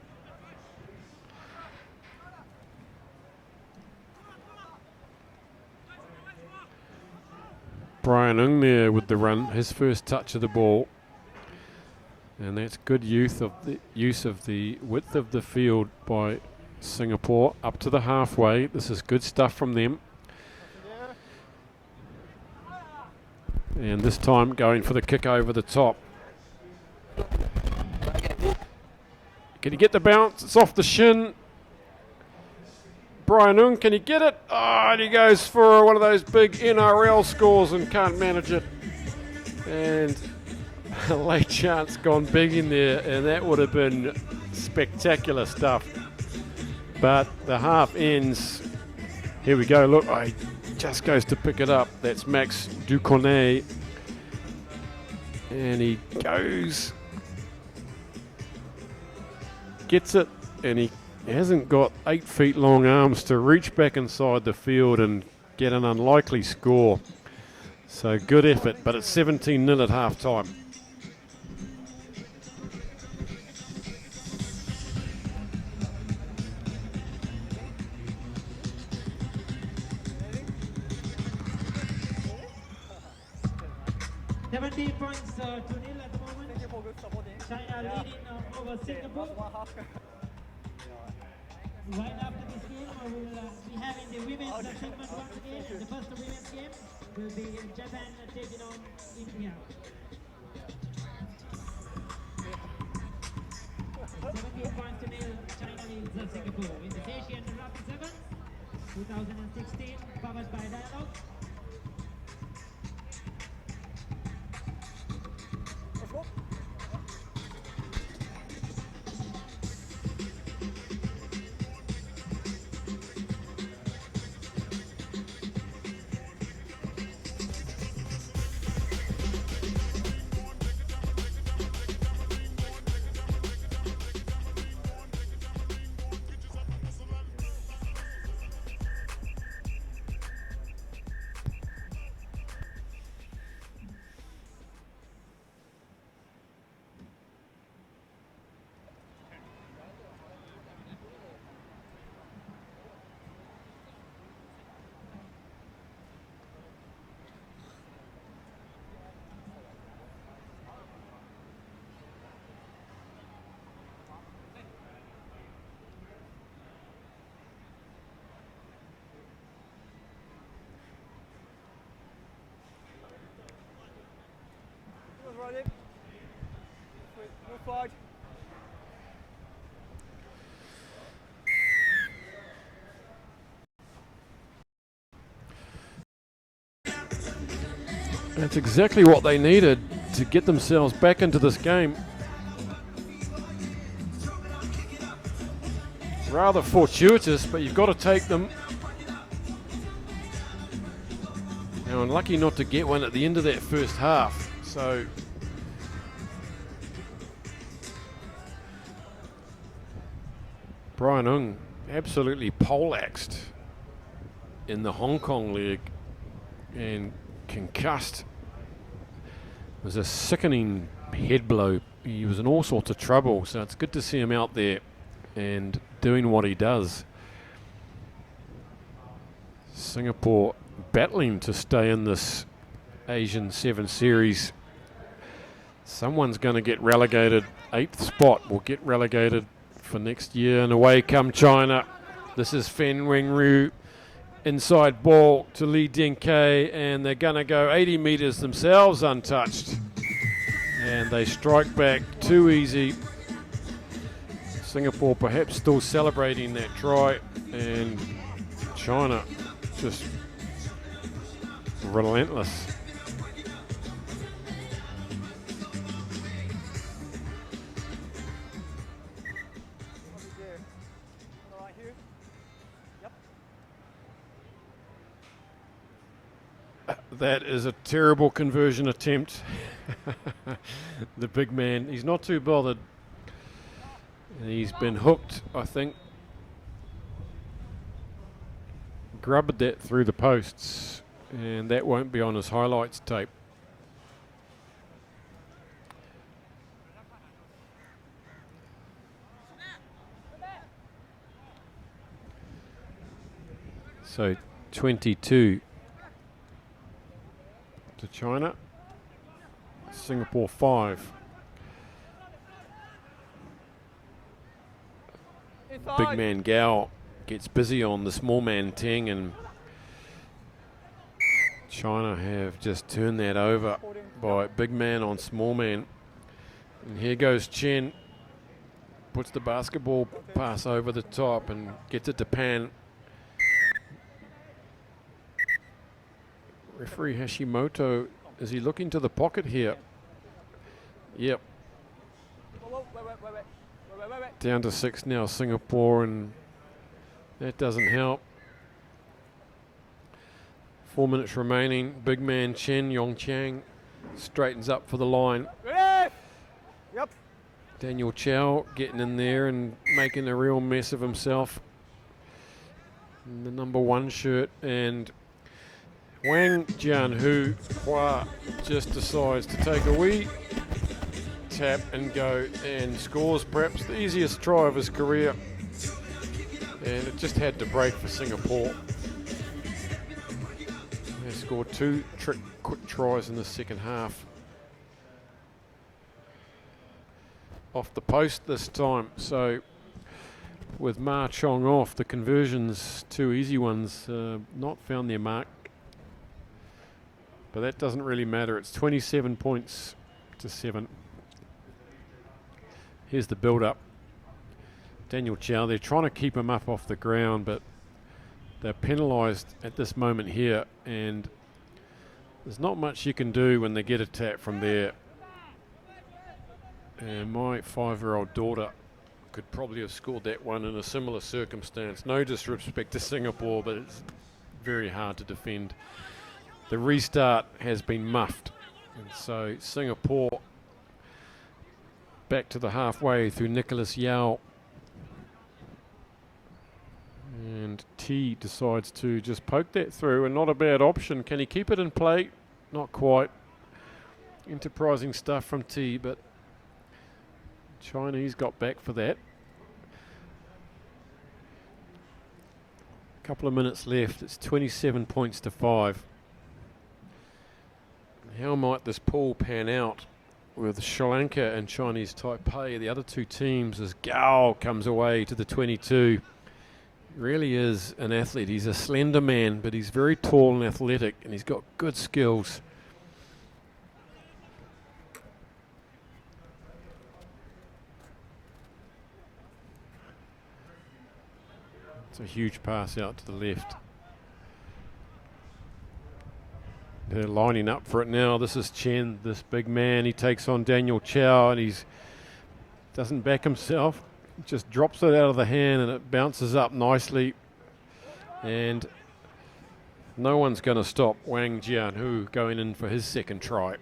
[SPEAKER 1] Brian Ng there with the run, his first touch of the ball. And that's good use of the width of the field by Singapore up to the halfway. This is good stuff from them. And this time going for the kick over the top. Can he get the bounce? It's off the shin. Brian Ng, can he get it? Oh, and he goes for one of those big NRL scores and can't manage it. And a late chance gone big in there, and that would have been spectacular stuff. But the half ends. Here we go. Look, he just goes to pick it up. That's Max Ducornet. And he goes, gets it, and he hasn't got 8 feet long arms to reach back inside the field and get an unlikely score. So good effort, but it's 17-0 at half time.
[SPEAKER 4] Points to 0 at the moment. China leading over Singapore. Right after this game, we will be having the women's segment once again. And the first women's game will be in Japan taking on India. 17 points to 0. China leads Singapore in the Asian Rugby Sevens 2016, powered by Dialogue.
[SPEAKER 5] Move forward.
[SPEAKER 1] That's exactly what they needed to get themselves back into this game. Rather fortuitous, but you've got to take them. Now, unlucky not to get one at the end of that first half. So Brian Ng absolutely poleaxed in the Hong Kong leg and concussed. It was a sickening head blow. He was in all sorts of trouble, so it's good to see him out there and doing what he does. Singapore battling to stay in this Asian Sevens series. Someone's going to get relegated. 8th spot will get relegated for next year, and away come China. This is Fen Wenru. Inside ball to Lee Deng-Kei, and they're going to go 80 metres themselves untouched. And they strike back too easy. Singapore perhaps still celebrating that try, and China just relentless. That is a terrible conversion attempt. The big man, he's not too bothered. He's been hooked, I think. Grubbed that through the posts, and that won't be on his highlights tape. So 22 to China. Singapore 5. Big man Gao gets busy on the small man Teng, and China have just turned that over by big man on small man. And here goes Chen, puts the basketball pass over the top and gets it to Pan. Referee Hashimoto, is he looking to the pocket here? Yep. Down to 6 now, Singapore, and that doesn't help. 4 minutes remaining. Big man Chen Yongchang straightens up for the line.
[SPEAKER 5] Yep.
[SPEAKER 1] Daniel Chow getting in there and making a real mess of himself in the number 1 shirt, and Wang Jianhu Hua just decides to take a wee tap and go and scores perhaps the easiest try of his career, and it just had to break for Singapore. They scored 2 quick tries in the second half. Off the post this time, so with Ma Chong off, the conversions, 2 easy ones, not found their mark. But that doesn't really matter. It's 27 points to 7. Here's the build-up. Daniel Chow, they're trying to keep him up off the ground, but they're penalised at this moment here, and there's not much you can do when they get a tap from there. And my 5-year-old daughter could probably have scored that one in a similar circumstance. No disrespect to Singapore, but it's very hard to defend. The restart has been muffed, and so Singapore back to the halfway through Nicholas Yao. And T decides to just poke that through, and not a bad option. Can he keep it in play? Not quite. Enterprising stuff from T, but Chinese got back for that. Couple of minutes left. It's 27 points to 5. How might this pool pan out with Sri Lanka and Chinese Taipei, the other 2 teams, as Gao comes away to the 22. Really is an athlete. He's a slender man, but he's very tall and athletic, and he's got good skills. It's a huge pass out to the left. They're lining up for it now. This is Chen, this big man. He takes on Daniel Chow, and he's doesn't back himself. Just drops it out of the hand, and it bounces up nicely. And no one's going to stop Wang Jianhu going in for his second try.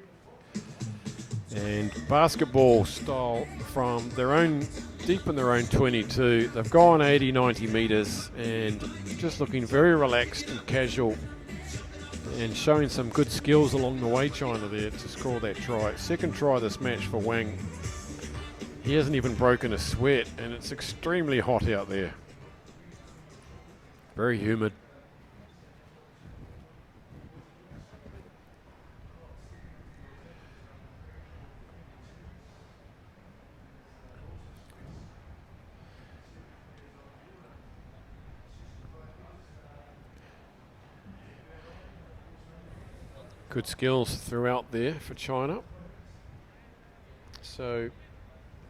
[SPEAKER 1] And basketball style from their own, deep in their own 22. They've gone 80, 90 metres and just looking very relaxed and casual, and showing some good skills along the way, China, there to score that try. Second try this match for Wang. He hasn't even broken a sweat, and it's extremely hot out there. Very humid. Good skills throughout there for China. So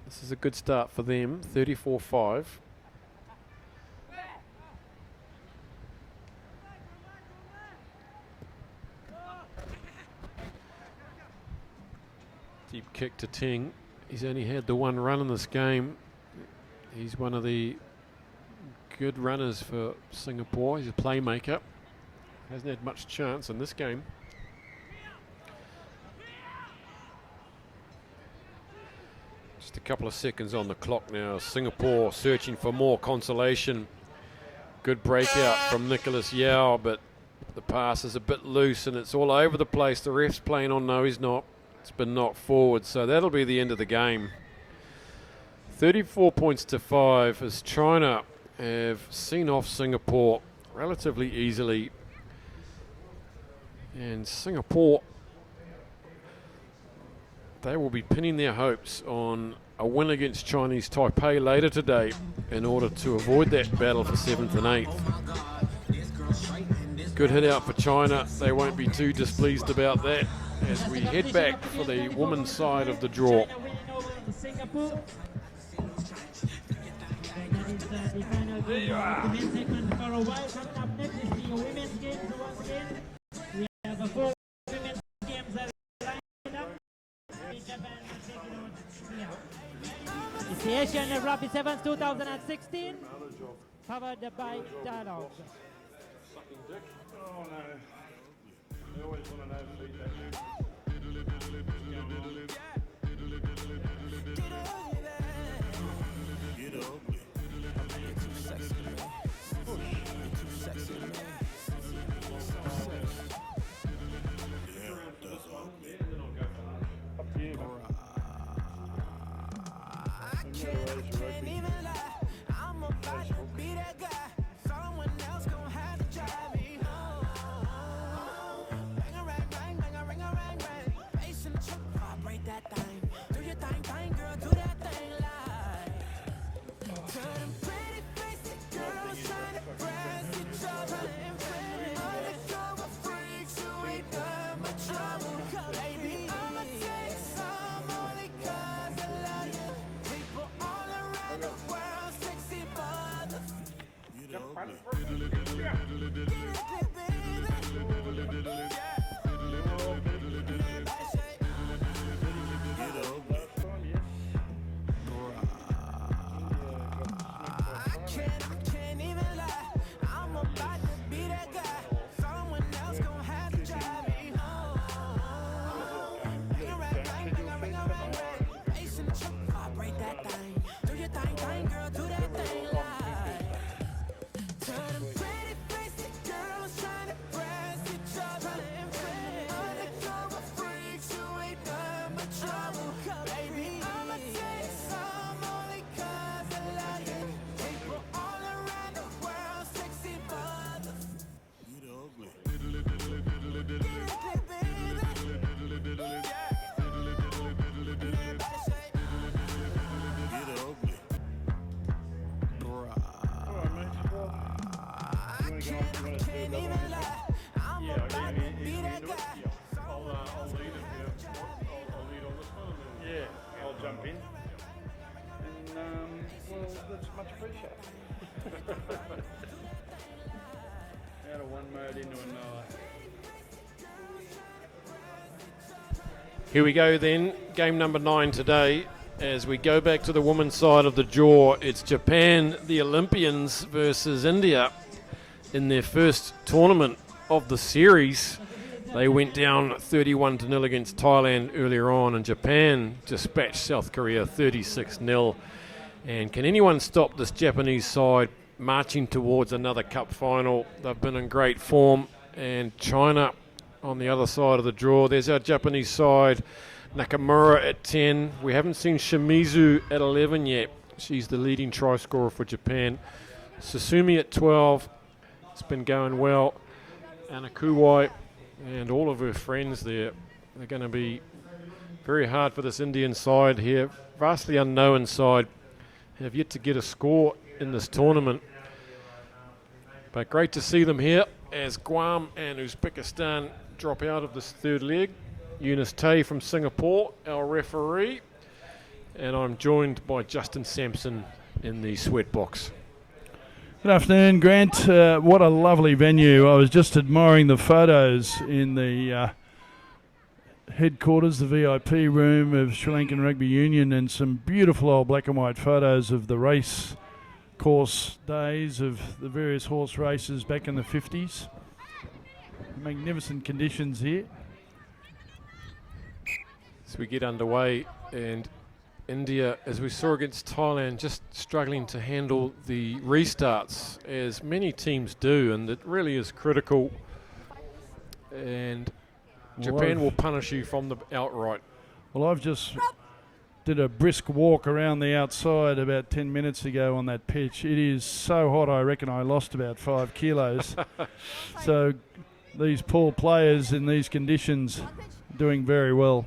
[SPEAKER 1] this is a good start for them, 34-5. Deep kick to Ting. He's only had the 1 run in this game. He's one of the good runners for Singapore. He's a playmaker. Hasn't had much chance in this game. Just a couple of seconds on the clock now. Singapore searching for more consolation. Good breakout from Nicholas Yao, but the pass is a bit loose and it's all over the place. The ref's playing on, no he's not. It's been knocked forward, so that'll be the end of the game. 34 points to 5 as China have seen off Singapore relatively easily. And Singapore they will be pinning their hopes on a win against Chinese Taipei later today in order to avoid that battle for 7th and 8th. Good hit out for China. They won't be too displeased about that as we head back for the women's side of the draw.
[SPEAKER 4] There you are. The men's segment for a while. Coming up next is the women's games once again. We have 4 women's games that are lined up. Japan take it on here. It's the Asian Rugby Sevens 2016, powered by Dialogue.
[SPEAKER 8] Oh no. I always want to know feedback.
[SPEAKER 7] I'm about to be that guy. Someone else gon' have to drive me home. Bang a rang, bang, bang a ring, bang. Ace in the truck, vibrate that thing. Do your thing, girl, do that thing live. To them pretty faces, girls trying to press each other and friends. Undercover freaks who ain't done my trouble. Baby, I'ma take some only 'cause I love you. People all around the world, sexy mother. Get it, I can't even lie. I'm about to be that guy. Someone else gon' have to drive me home. Bang a rang, bang. Ace in the truck, vibrate that thing. Do your thing, girl, do that thing live. To them pretty faces, girls trying to press each other and friends. Undercover freaks who ain't done my trouble. Baby, I'ma take some only 'cause I love you. People all around the world, sexy mother. You the ugly. Get it, baby. Everybody say, you the ugly.
[SPEAKER 8] Alright, mate. Well, you want to go on? You want to do another one?
[SPEAKER 7] I'm about to be that guy.
[SPEAKER 8] I'll lead it. I'll lead on this one. Yeah, I'll jump in. And well, that's much appreciated. Out of one mode into another.
[SPEAKER 1] Here we go then, game number 9 today. As we go back to the women's side of the draw, it's Japan, the Olympians, versus India in their first tournament of the series. They went down 31-0 against Thailand earlier on, and Japan dispatched South Korea 36-0. And can anyone stop this Japanese side marching towards another cup final? They've been in great form. And China on the other side of the draw. There's our Japanese side. Nakamura at 10. We haven't seen Shimizu at 11 yet. She's the leading try scorer for Japan. Susumi at 12. It's been going well. Anakuwai and all of her friends there. They're going to be very hard for this Indian side here. Vastly unknown side. Have yet to get a score in this tournament. But great to see them here as Guam and Uzbekistan drop out of this third leg. Eunice Tay from Singapore, our referee. And I'm joined by Justin Sampson in the sweat box.
[SPEAKER 9] Good afternoon, Grant. What a lovely venue. I was just admiring the photos in the headquarters, the VIP room of Sri Lankan Rugby Union, and some beautiful old black and white photos of the race course days of the various horse races back in the 50s. Magnificent conditions here.
[SPEAKER 1] As we get underway, and India, as we saw against Thailand, just struggling to handle the restarts, as many teams do, and it really is critical. And Japan will punish you from the outright.
[SPEAKER 9] Well, I've just did a brisk walk around the outside about 10 minutes ago on that pitch. It is so hot, I reckon I lost about 5 kilos. So these poor players in these conditions doing very well.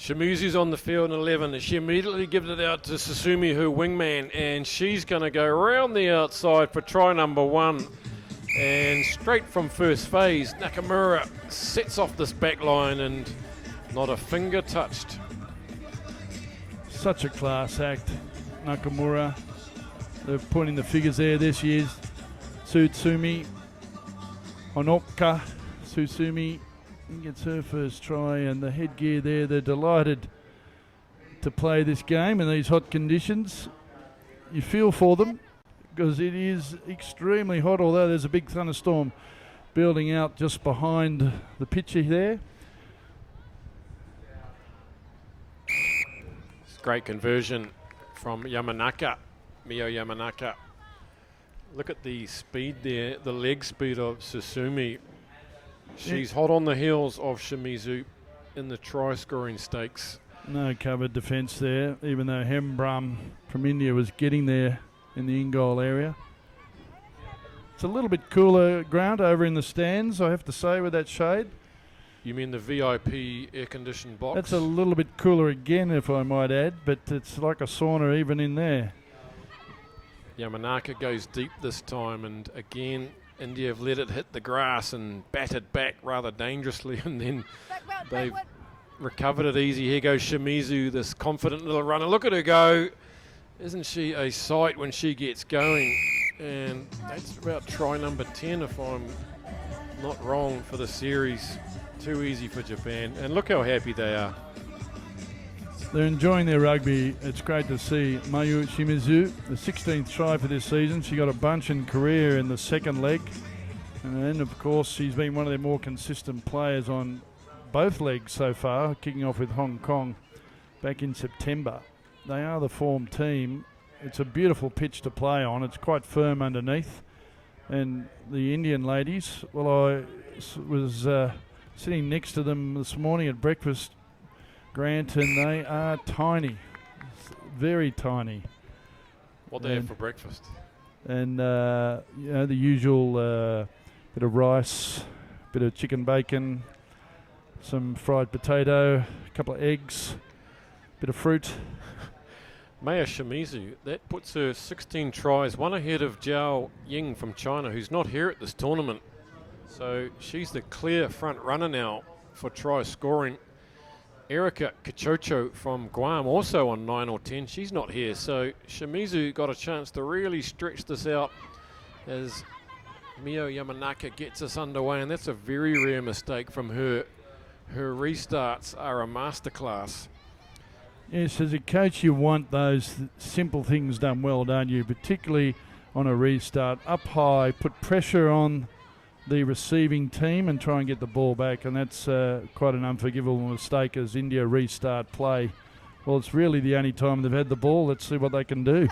[SPEAKER 1] Shimizu's on the field in 11. She immediately gives it out to Susumi, her wingman, and she's going to go around the outside for try number 1. And straight from first phase, Nakamura sets off this back line and not a finger touched.
[SPEAKER 9] Such a class act, Nakamura. They're pointing the figures there. This year's Tsutsumi Honoka. Tsutsumi gets her first try, and the headgear there. They're delighted to play this game in these hot conditions. You feel for them because it is extremely hot, although there's a big thunderstorm building out just behind the picture there.
[SPEAKER 1] It's a great conversion from Yamanaka, Mio Yamanaka. Look at the speed there, the leg speed of Susumi. She's hot on the heels of Shimizu in the try-scoring stakes.
[SPEAKER 9] No covered defence there, even though Hembram from India was getting there in the in-goal area. It's a little bit cooler ground over in the stands, I have to say, with that shade.
[SPEAKER 1] You mean the VIP air-conditioned box?
[SPEAKER 9] That's a little bit cooler again, if I might add, but it's like a sauna even in there.
[SPEAKER 1] Yamanaka goes deep this time, and again, India have let it hit the grass and batted back rather dangerously, and then they've recovered it easy. Here goes Shimizu, this confident little runner. Look at her go. Isn't she a sight when she gets going? And that's about try number 10, if I'm not wrong, for the series. Too easy for Japan. And look how happy they are.
[SPEAKER 9] They're enjoying their rugby. It's great to see Mayu Shimizu, the 16th try for this season. She got a bunch in career in the second leg. And then, of course, she's been one of their more consistent players on both legs so far, kicking off with Hong Kong back in September. They are the form team. It's a beautiful pitch to play on. It's quite firm underneath. And the Indian ladies, well, I was sitting next to them this morning at breakfast, Grant, and they are tiny, very tiny.
[SPEAKER 1] What they have for breakfast?
[SPEAKER 9] And, you know, the usual bit of rice, bit of chicken bacon, some fried potato, a couple of eggs, bit of fruit.
[SPEAKER 1] Maya Shimizu, that puts her 16 tries, one ahead of Zhao Ying from China, who's not here at this tournament. So she's the clear front runner now for try scoring. Erika Kachocho from Guam also on 9 or 10. She's not here, so Shimizu got a chance to really stretch this out as Mio Yamanaka gets us underway, and that's a very rare mistake from her. Her restarts are a masterclass.
[SPEAKER 9] Yes, as a coach, you want those simple things done well, don't you? Particularly on a restart. Up high, put pressure on the receiving team and try and get the ball back, and that's quite an unforgivable mistake as India restart play. Well, it's really the only time they've had the ball. Let's see what they can do.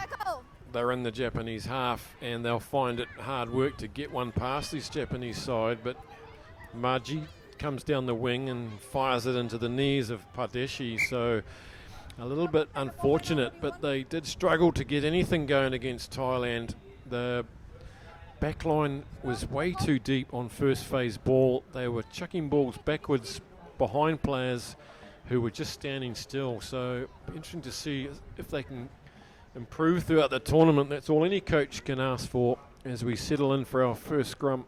[SPEAKER 1] They're in the Japanese half, and they'll find it hard work to get one past this Japanese side, but Maji comes down the wing and fires it into the knees of Pardeshi, so a little bit unfortunate, but they did struggle to get anything going against Thailand. The backline was way too deep on first phase ball. They were chucking balls backwards behind players who were just standing still. So interesting to see if they can improve throughout the tournament. That's all any coach can ask for as we settle in for our first scrum,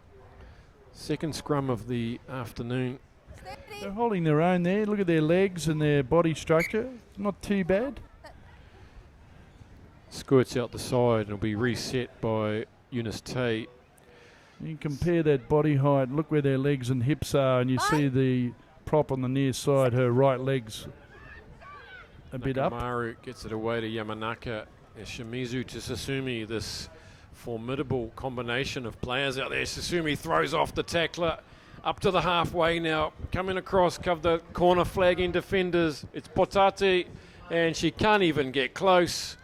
[SPEAKER 1] second scrum of the afternoon.
[SPEAKER 9] They're holding their own there. Look at their legs and their body structure. Not too bad.
[SPEAKER 1] Squirts out the side and will be reset by Eunice Tay.
[SPEAKER 9] You compare that body height, look where their legs and hips are, and you see the prop on the near side, her right leg's a bit up.
[SPEAKER 1] Nakamaru gets it away to Yamanaka. Shimizu to Susumi, this formidable combination of players out there. Susumi throws off the tackler, up to the halfway now, coming across, cover the corner, flagging defenders. It's Potate, and she can't even get close.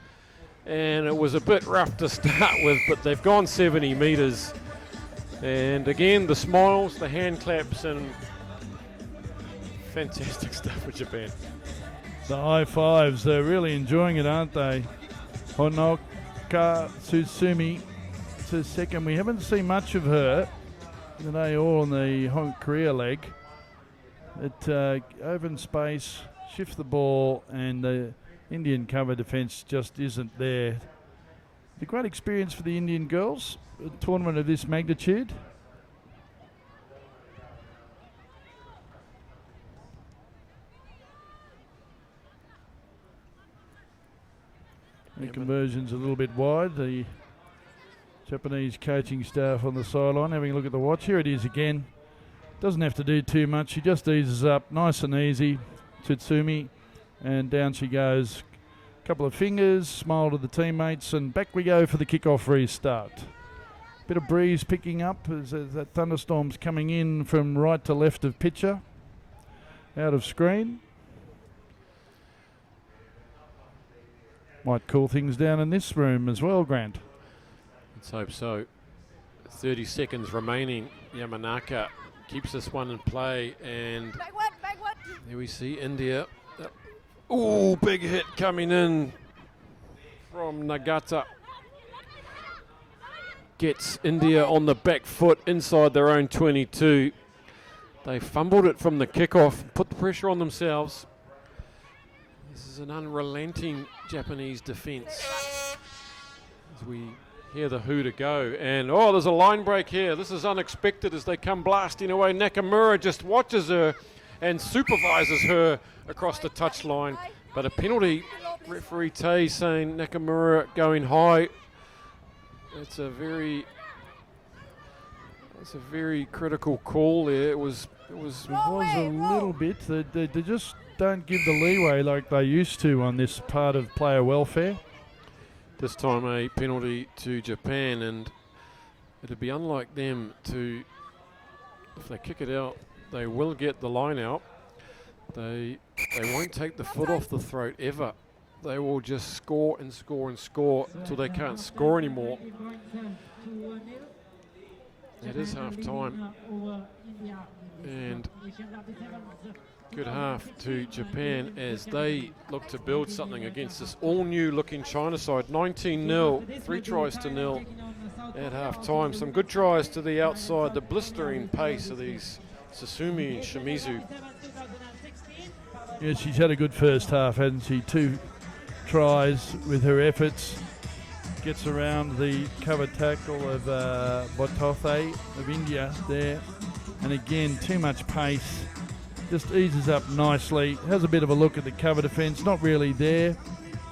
[SPEAKER 1] And it was a bit rough to start with, but they've gone 70 metres. And again, the smiles, the hand claps, and fantastic stuff for Japan.
[SPEAKER 9] The high fives, they're really enjoying it, aren't they? Honoka Susumi to second. We haven't seen much of her today, all on the Korea leg. It open space, shift the ball, and the Indian cover defence just isn't there. It's a great experience for the Indian girls, a tournament of this magnitude. The conversion's a little bit wide. The Japanese coaching staff on the sideline having a look at the watch. Here it is again. Doesn't have to do too much. She just eases up nice and easy. Tsutsumi, and down she goes. Couple of fingers, smile to the teammates, and back we go for the kickoff restart. Bit of breeze picking up as that thunderstorm's coming in from right to left of pitcher. Out of screen. Might cool things down in this room as well, Grant.
[SPEAKER 1] Let's hope so. 30 seconds remaining. Yamanaka keeps this one in play, and
[SPEAKER 2] Backward.
[SPEAKER 1] here we see India. Ooh, big hit coming in from Nagata. Gets India on the back foot inside their own 22. They fumbled it from the kickoff, put the pressure on themselves. This is an unrelenting Japanese defence. As we hear the hooter go, and there's a line break here. This is unexpected as they come blasting away. Nakamura just watches her and supervises her across the touchline, but a penalty. Referee Tay saying Nakamura going high. It's a very critical call there. It was
[SPEAKER 9] a little bit. They just don't give the leeway like they used to on this part of player welfare.
[SPEAKER 1] This time a penalty to Japan, and it'd be unlike them to, if they kick it out, they will get the line out. They won't take the foot off the throat ever. They will just score and score and score until they can't score anymore. It is half time, and good half to Japan as they look to build something against this all-new looking China side. 19-0, 3 tries to 0 at half time. Some good tries to the outside, the blistering pace of these Susumi and Shimizu.
[SPEAKER 9] Yeah, she's had a good first half, hasn't she? 2 tries with her efforts. Gets around the cover tackle of Botothe of India there. And again, too much pace. Just eases up nicely. Has a bit of a look at the cover defence. Not really there.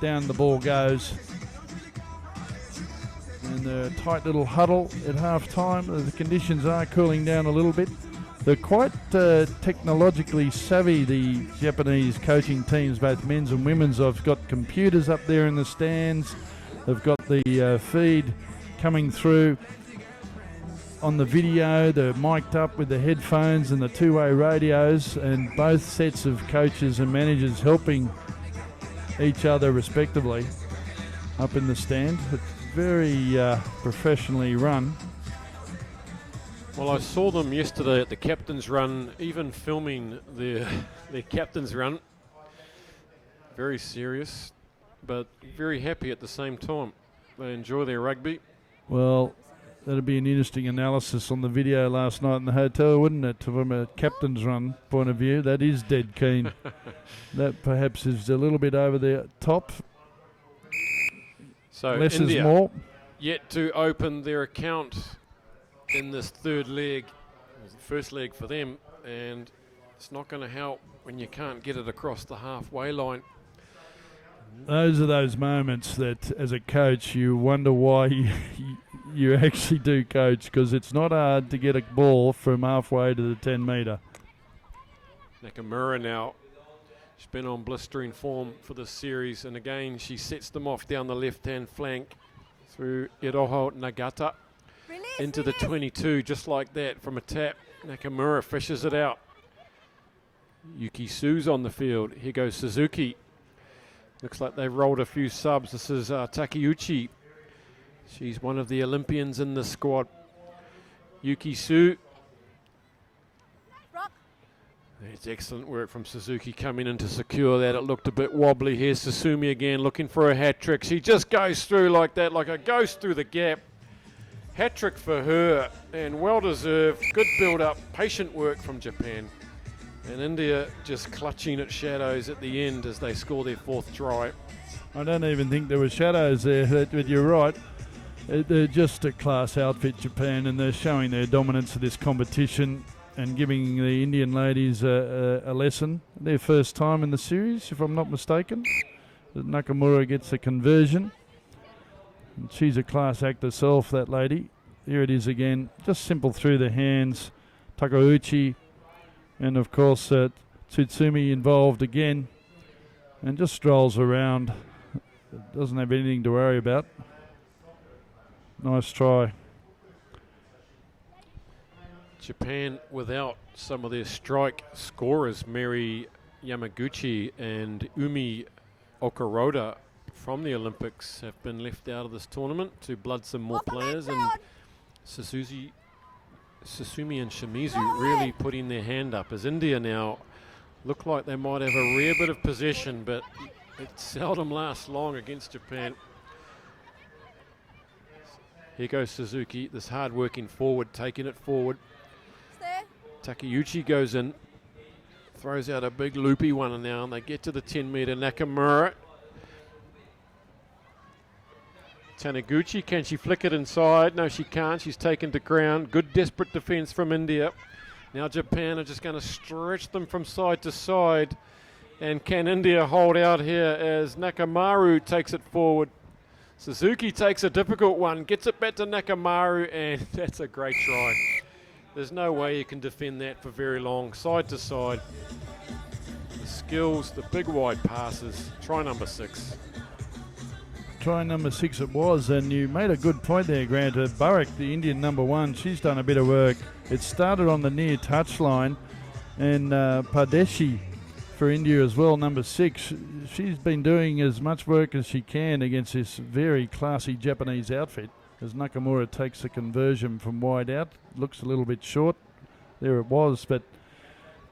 [SPEAKER 9] Down the ball goes. And a tight little huddle at half time. The conditions are cooling down a little bit. They're quite technologically savvy, the Japanese coaching teams, both men's and women's. I've got computers up there in the stands. They've got the feed coming through on the video. They're mic'd up with the headphones and the 2-way radios, and both sets of coaches and managers helping each other respectively up in the stand. It's very professionally run.
[SPEAKER 1] Well, I saw them yesterday at the captain's run, even filming their captain's run. Very serious, but very happy at the same time. They enjoy their rugby.
[SPEAKER 9] Well, that'd be an interesting analysis on the video last night in the hotel, wouldn't it? From a captain's run point of view, that is dead keen. That perhaps is a little bit over the top.
[SPEAKER 1] So
[SPEAKER 9] less
[SPEAKER 1] India
[SPEAKER 9] is more.
[SPEAKER 1] Yet to open their account in this third leg. It was the first leg for them, and it's not going to help when you can't get it across the halfway line.
[SPEAKER 9] Those are those moments that, as a coach, you wonder why you actually do coach, because it's not hard to get a ball from halfway to the 10 metre.
[SPEAKER 1] Nakamura now, she's been on blistering form for this series, and again she sets them off down the left-hand flank through Iroho Nagata into the 22, just like that from a tap. Nakamura fishes it out. Yuki Su's on the field. Here goes Suzuki. Looks like they've rolled a few subs. This is Takeuchi. She's one of the Olympians in the squad. Yuki Su. It's excellent work from Suzuki coming in to secure that. It looked a bit wobbly here. Susumi again looking for a hat trick. She just goes through like that, like a ghost through the gap. Hat trick for her, and well deserved. Good build up, patient work from Japan. And India just clutching at shadows at the end as they score their 4th try.
[SPEAKER 9] I don't even think there were shadows there, but you're right. They're just a class outfit, Japan, and they're showing their dominance of this competition and giving the Indian ladies a lesson. Their first time in the series, if I'm not mistaken. Nakamura gets a conversion. And she's a class act herself, that lady. Here it is again, just simple through the hands. Takauchi and of course Tsutsumi involved again and just strolls around. Doesn't have anything to worry about. Nice try.
[SPEAKER 1] Japan without some of their strike scorers, Mary Yamaguchi and Umi Okaroda from the Olympics, have been left out of this tournament to blood some more players, and Susumi and Shimizu really putting their hand up as India now look like they might have a rare bit of possession, but it seldom lasts long against Japan. Here goes Suzuki, this hard-working forward, taking it forward. Takeuchi goes in, throws out a big loopy one now, and they get to the 10-metre. Nakamura. Taniguchi, can she flick it inside? No, she can't. She's taken to ground. Good desperate defence from India. Now Japan are just going to stretch them from side to side. And can India hold out here as Nakamaru takes it forward? Suzuki takes a difficult one, gets it back to Nakamaru, and that's a great try. There's no way you can defend that for very long. Side to side. The skills, the big wide passes. Try number 6.
[SPEAKER 9] Try number 6 it was, and you made a good point there, Grant. Burrick, the Indian number 1, she's done a bit of work. It started on the near touchline, and Pardeshi for India as well, number 6. She's been doing as much work as she can against this very classy Japanese outfit as Nakamura takes the conversion from wide out. Looks a little bit short. There it was, but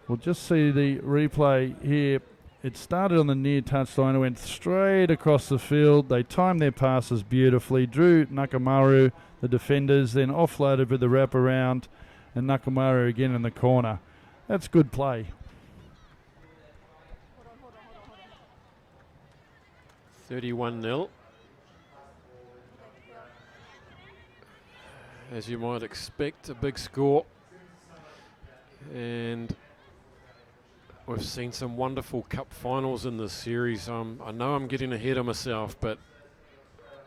[SPEAKER 9] we'll just see the replay here. It started on the near touchline, it went straight across the field. They timed their passes beautifully, drew Nakamaru, the defenders, then offloaded with the wraparound, and Nakamaru again in the corner. That's good play.
[SPEAKER 1] 31-0. As you might expect, a big score. And we've seen some wonderful cup finals in this series. I know I'm getting ahead of myself, but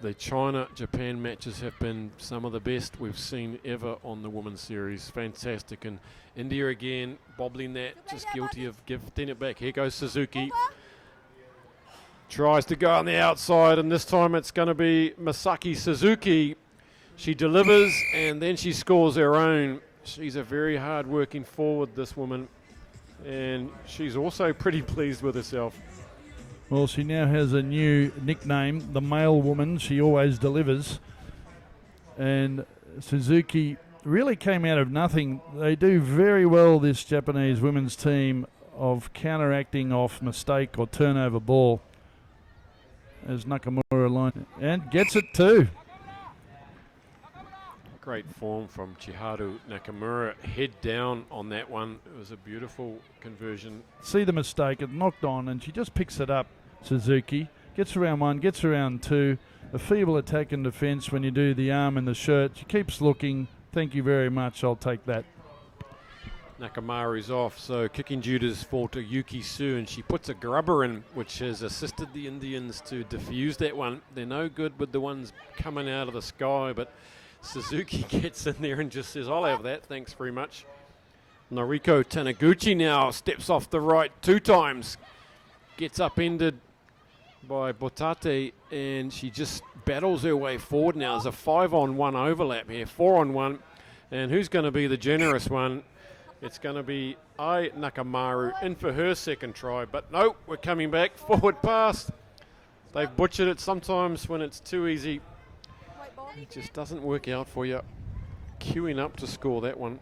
[SPEAKER 1] the China-Japan matches have been some of the best we've seen ever on the women's series. Fantastic. And India again, bobbling that, just guilty of gifting it back. Here goes Suzuki. Tries to go on the outside, and this time it's going to be Masaki Suzuki. She delivers, and then she scores her own. She's a very hard-working forward, this woman, and she's also pretty pleased with herself.
[SPEAKER 9] Well, she now has a new nickname, the Mail Woman. She always delivers. And Suzuki really came out of nothing. They do very well, this Japanese women's team, of counteracting off mistake or turnover ball. As Nakamura line and gets it too.
[SPEAKER 1] Great form from Chiharu Nakamura. Head down on that one. It was a beautiful conversion.
[SPEAKER 9] See the mistake, it knocked on, and she just picks it up. Suzuki gets around 1, gets around 2. A feeble attack and defence when you do the arm and the shirt. She keeps looking. Thank you very much. I'll take that.
[SPEAKER 1] Nakamaru's off, so kicking duties fall to Yuki Su, and she puts a grubber in, which has assisted the Indians to defuse that one. They're no good with the ones coming out of the sky, but Suzuki gets in there and just says, I'll have that, thanks very much. Noriko Taniguchi now steps off the right 2 times, gets upended by Botate, and she just battles her way forward now. There's a 5-on-1 overlap here, 4-on-1, and who's going to be the generous one? It's going to be Ai Nakamaru in for her second try. But no, we're coming back. Forward pass. They've butchered it sometimes when it's too easy. It just doesn't work out for you. Queuing up to score that one.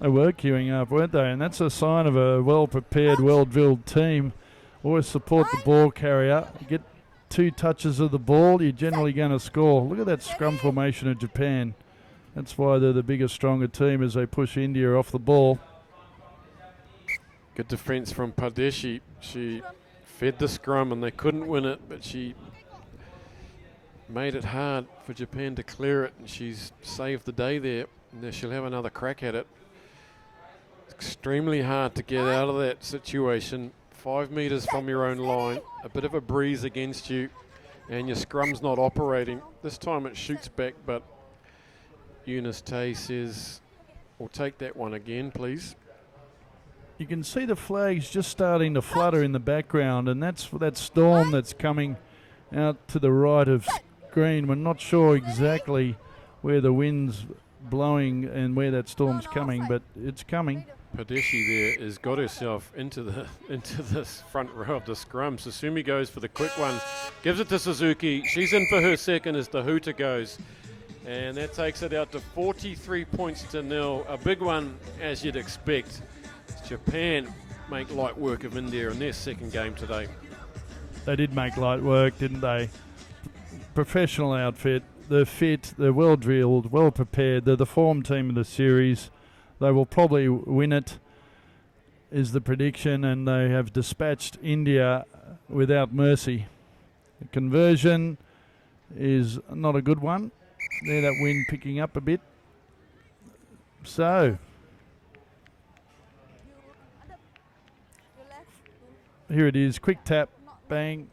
[SPEAKER 9] They were queuing up, weren't they? And that's a sign of a well-prepared, well-drilled team. Always support the ball carrier. Get 2 touches of the ball, you're generally going to score. Look at that scrum formation of Japan. That's why they're the bigger, stronger team as they push India off the ball.
[SPEAKER 1] Good defence from Pardeshi. She fed the scrum and they couldn't win it, but she made it hard for Japan to clear it, and she's saved the day there. Now she'll have another crack at it. It's extremely hard to get out of that situation. 5 metres from your own line, a bit of a breeze against you, and your scrum's not operating. This time it shoots back, but Eunice Tay says, we'll take that one again, please.
[SPEAKER 9] You can see the flags just starting to flutter in the background, and that's that storm that's coming out to the right of screen. We're not sure exactly where the wind's blowing and where that storm's coming, but it's coming.
[SPEAKER 1] Padeshi there has got herself into this front row of the scrum. Susumi goes for the quick one, gives it to Suzuki. She's in for her second as the hooter goes, and that takes it out to 43 points to nil. A big one, as you'd expect. Japan make light work of India in their second game today.
[SPEAKER 9] They did make light work, didn't they? Professional outfit. They're fit, they're well drilled, well prepared. They're the form team of the series. They will probably win it, is the prediction, and they have dispatched India without mercy. The conversion is not a good one. There, that wind picking up a bit. So, here it is, quick tap, bang.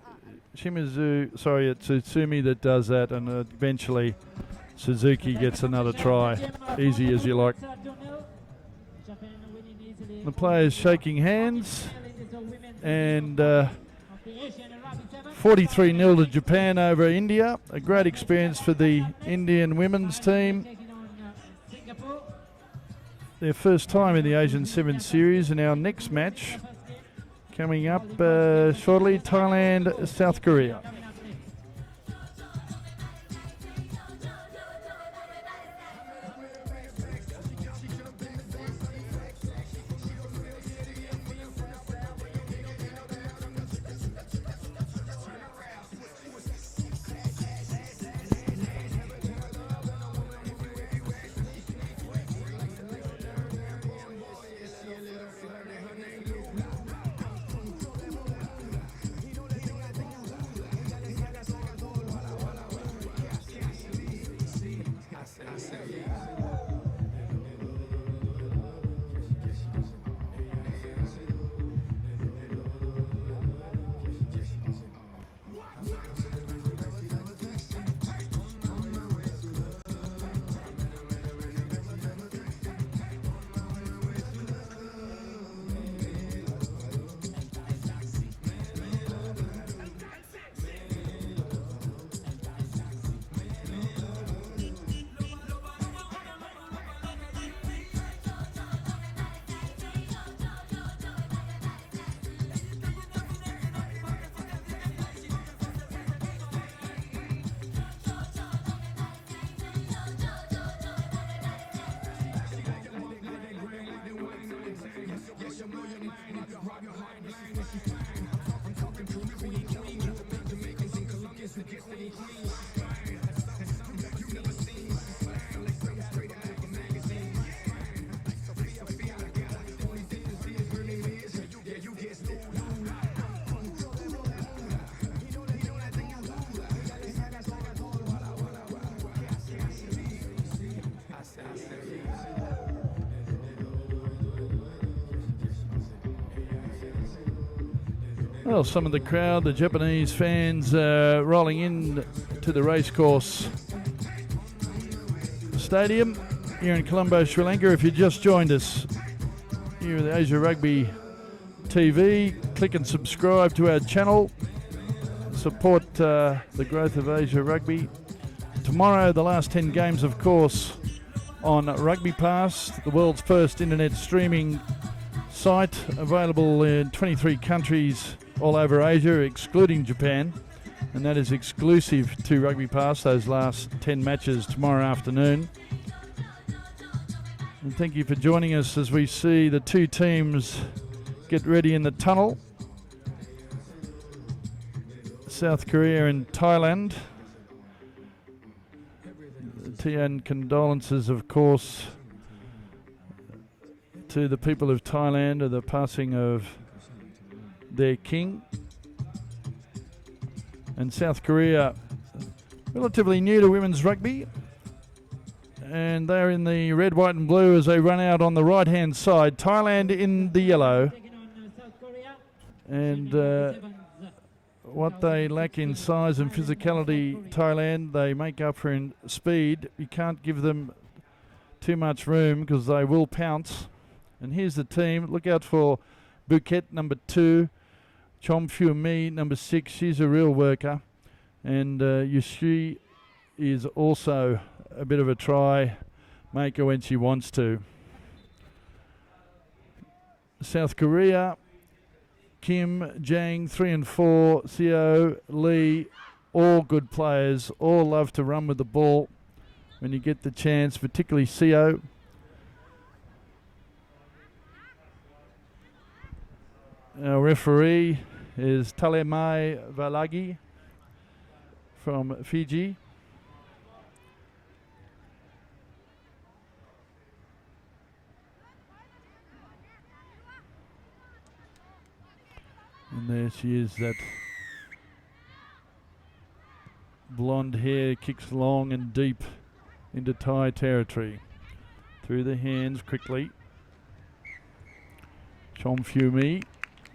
[SPEAKER 9] Shimizu, sorry, it's Utsumi that does that, and eventually Suzuki gets another try. Easy as you like. The players shaking hands, and 43-0 to Japan over India. A great experience for the Indian women's team. Their first time in the Asian Sevens series, and our next match coming up shortly, Thailand, South Korea. Well, some of the crowd, the Japanese fans, rolling in to the Race Course Stadium here in Columbo, Sri Lanka. If you just joined us here at Asia Rugby TV, click and subscribe to our channel. Support the growth of Asia Rugby. Tomorrow, the last 10 games, of course, on Rugby Pass, the world's first internet streaming site, available in 23 countries all over Asia, excluding Japan, and that is exclusive to Rugby Pass, those last 10 matches tomorrow afternoon. And thank you for joining us as we see the two teams get ready in the tunnel. South Korea and Thailand. And condolences, of course, to the people of Thailand of the passing of their king. And South Korea, relatively new to women's rugby. And they're in the red, white and blue as they run out on the right-hand side. Thailand in the yellow. And what they lack in size and physicality, Thailand, they make up for in speed. You can't give them too much room because they will pounce. And here's the team. Look out for Bouquet, number 2. Chom Phu Mi, number 6. She's a real worker. And Yushi is also a bit of a try maker when she wants to. South Korea, Kim, Jang, 3 and 4, Seo, Lee, all good players, all love to run with the ball when you get the chance, particularly Seo. Our referee is Talemai Valagi from Fiji. And there she is, that blonde hair kicks long and deep into Thai territory. Through the hands quickly. Chom Phu Mi.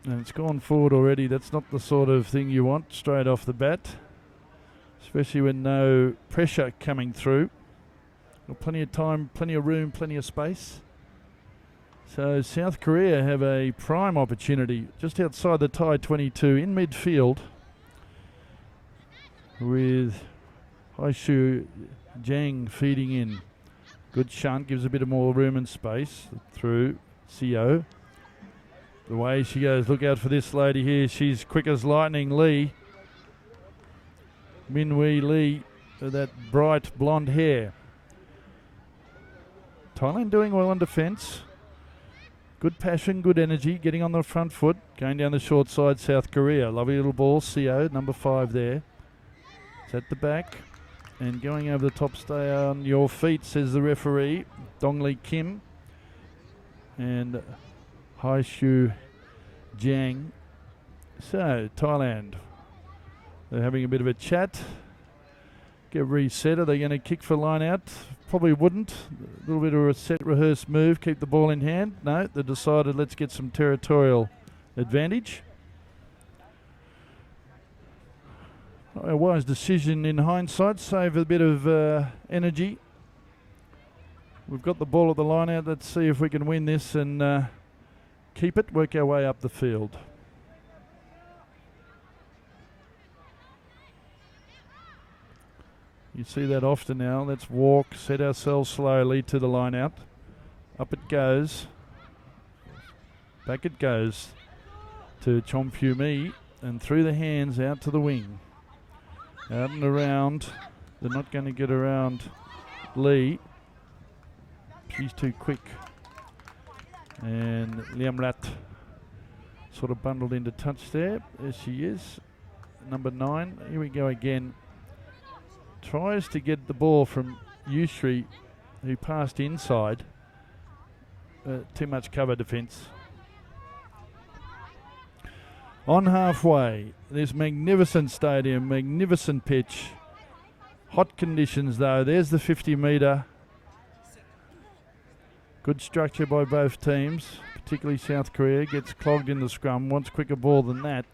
[SPEAKER 9] And it's gone forward already. That's not the sort of thing you want straight off the bat. Especially with no pressure coming through. Got plenty of time, plenty of room, plenty of space. So South Korea have a prime opportunity just outside the Thai 22 in midfield with Haishu Jang feeding in. Good shunt, gives a bit of more room and space through Seo. The way she goes, look out for this lady here. She's quick as lightning, Lee. Min Wee Lee, with that bright blonde hair. Thailand doing well on defence. Good passion, good energy, getting on the front foot. Going down the short side, South Korea. Lovely little ball, Seo, number 5 there. It's at the back. And going over the top, stay on your feet, says the referee. Dongli Kim. And Haishu Jang. So, Thailand. They're having a bit of a chat. Get reset. Are they going to kick for line out? Probably wouldn't. A little bit of a set, rehearsed move. Keep the ball in hand. No, they decided let's get some territorial advantage. A wise decision in hindsight. Save a bit of energy. We've got the ball at the line out. Let's see if we can win this and keep it. Work our way up the field. You see that often now. Let's walk, set ourselves slowly to the line out. Up it goes. Back it goes to Chom Phu Mi and through the hands out to the wing. Out and around. They're not going to get around Lee. She's too quick. And Liam Rat sort of bundled into touch there. There she is. Number 9. Here we go again. Tries to get the ball from Yusri, who passed inside. Too much cover defence. On halfway, this magnificent stadium, magnificent pitch. Hot conditions though. There's the 50 metre. Good structure by both teams, particularly South Korea. Gets clogged in the scrum, wants quicker ball than that.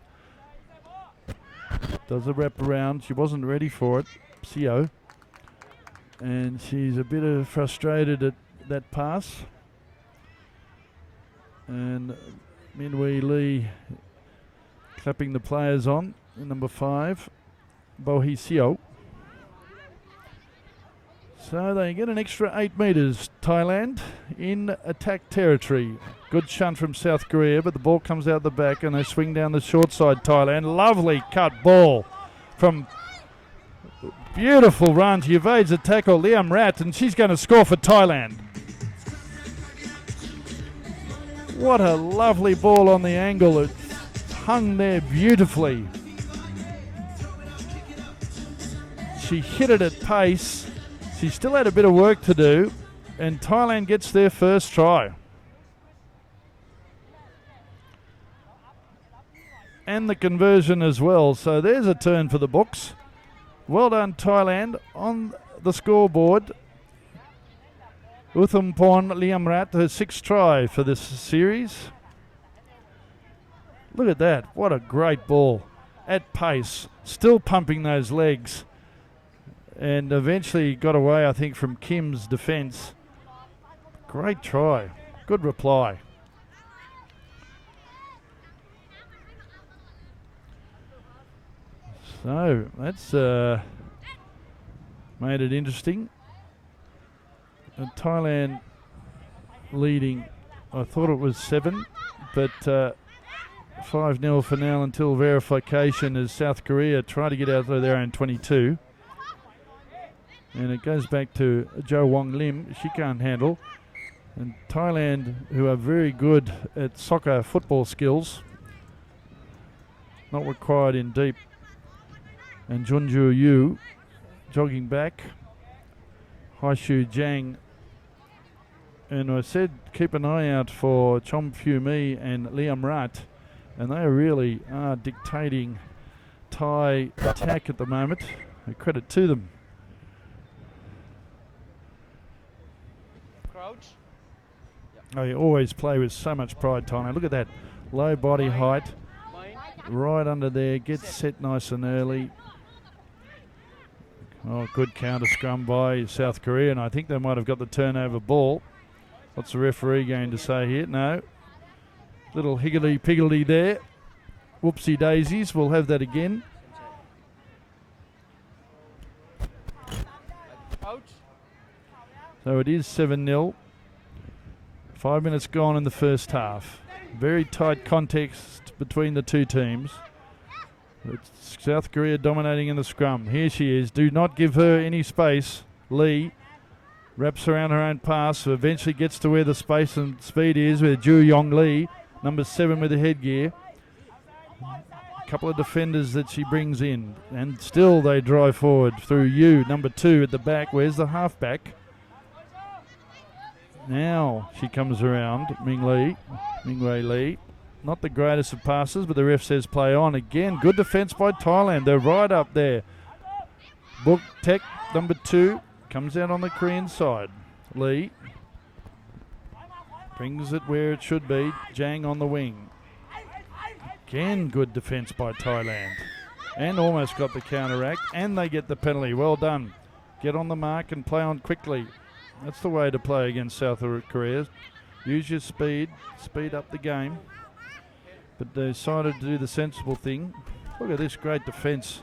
[SPEAKER 9] Does a wrap around. She wasn't ready for it. Seo. And she's a bit frustrated at that pass. And Min Wee Lee clapping the players on. Number 5, Bohee Seo. So they get an extra 8 metres, Thailand, in attack territory. Good shunt from South Korea, but the ball comes out the back and they swing down the short side, Thailand. Lovely cut ball from beautiful run. She evades a tackle, Liam Rat, and she's going to score for Thailand. What a lovely ball on the angle. It hung there beautifully. She hit it at pace. She still had a bit of work to do, and Thailand gets their first try. and the conversion as well. So there's a turn for the books. Well done, Thailand. On the scoreboard, Uthumpon Liamrat, her 6th try for this series. Look at that. What a great ball. At pace, still pumping those legs. And eventually got away, I think, from Kim's defence. Great try. Good reply. So that's made it interesting. And Thailand leading, I thought it was 7, but 5-0 for now until verification as South Korea try to get out of their own 22. And it goes back to Jo Wong Lim. She can't handle. And Thailand, who are very good at soccer football skills, not required in deep. And Junju Yu jogging back. Haishu Jiang. And I said keep an eye out for Chom Phu Mi and Liam Rat. And they really are dictating Thai attack at the moment. A credit to them.
[SPEAKER 5] Crouch.
[SPEAKER 9] They always play with so much pride, Thailand. Look at that. Low body height. Right under there. Gets set nice and early. Oh, good counter scrum by South Korea, and I think they might have got the turnover ball. What's the referee going to say here? No. Little higgledy-piggledy there. Whoopsie daisies. We'll have that again. So it is 7-0. 5 minutes gone in the first half. Very tight context between the two teams. It's South Korea dominating in the scrum. Here she is. Do not give her any space. Lee wraps around her own pass. Eventually gets to where the space and speed is with Ju Yong Lee, number 7 with the headgear. A couple of defenders that she brings in. And still they drive forward through Yu, number 2 at the back. Where's the halfback? Now she comes around. Mingwei Lee. Not the greatest of passes, but the ref says play on. Again, good defence by Thailand. They're right up there. Book Tech, number 2, comes out on the Korean side. Lee brings it where it should be. Jang on the wing. Again, good defence by Thailand. And almost got the counteract. And they get the penalty. Well done. Get on the mark and play on quickly. That's the way to play against South Korea. Use your speed. Speed up the game. But they decided to do the sensible thing. Look at this great defence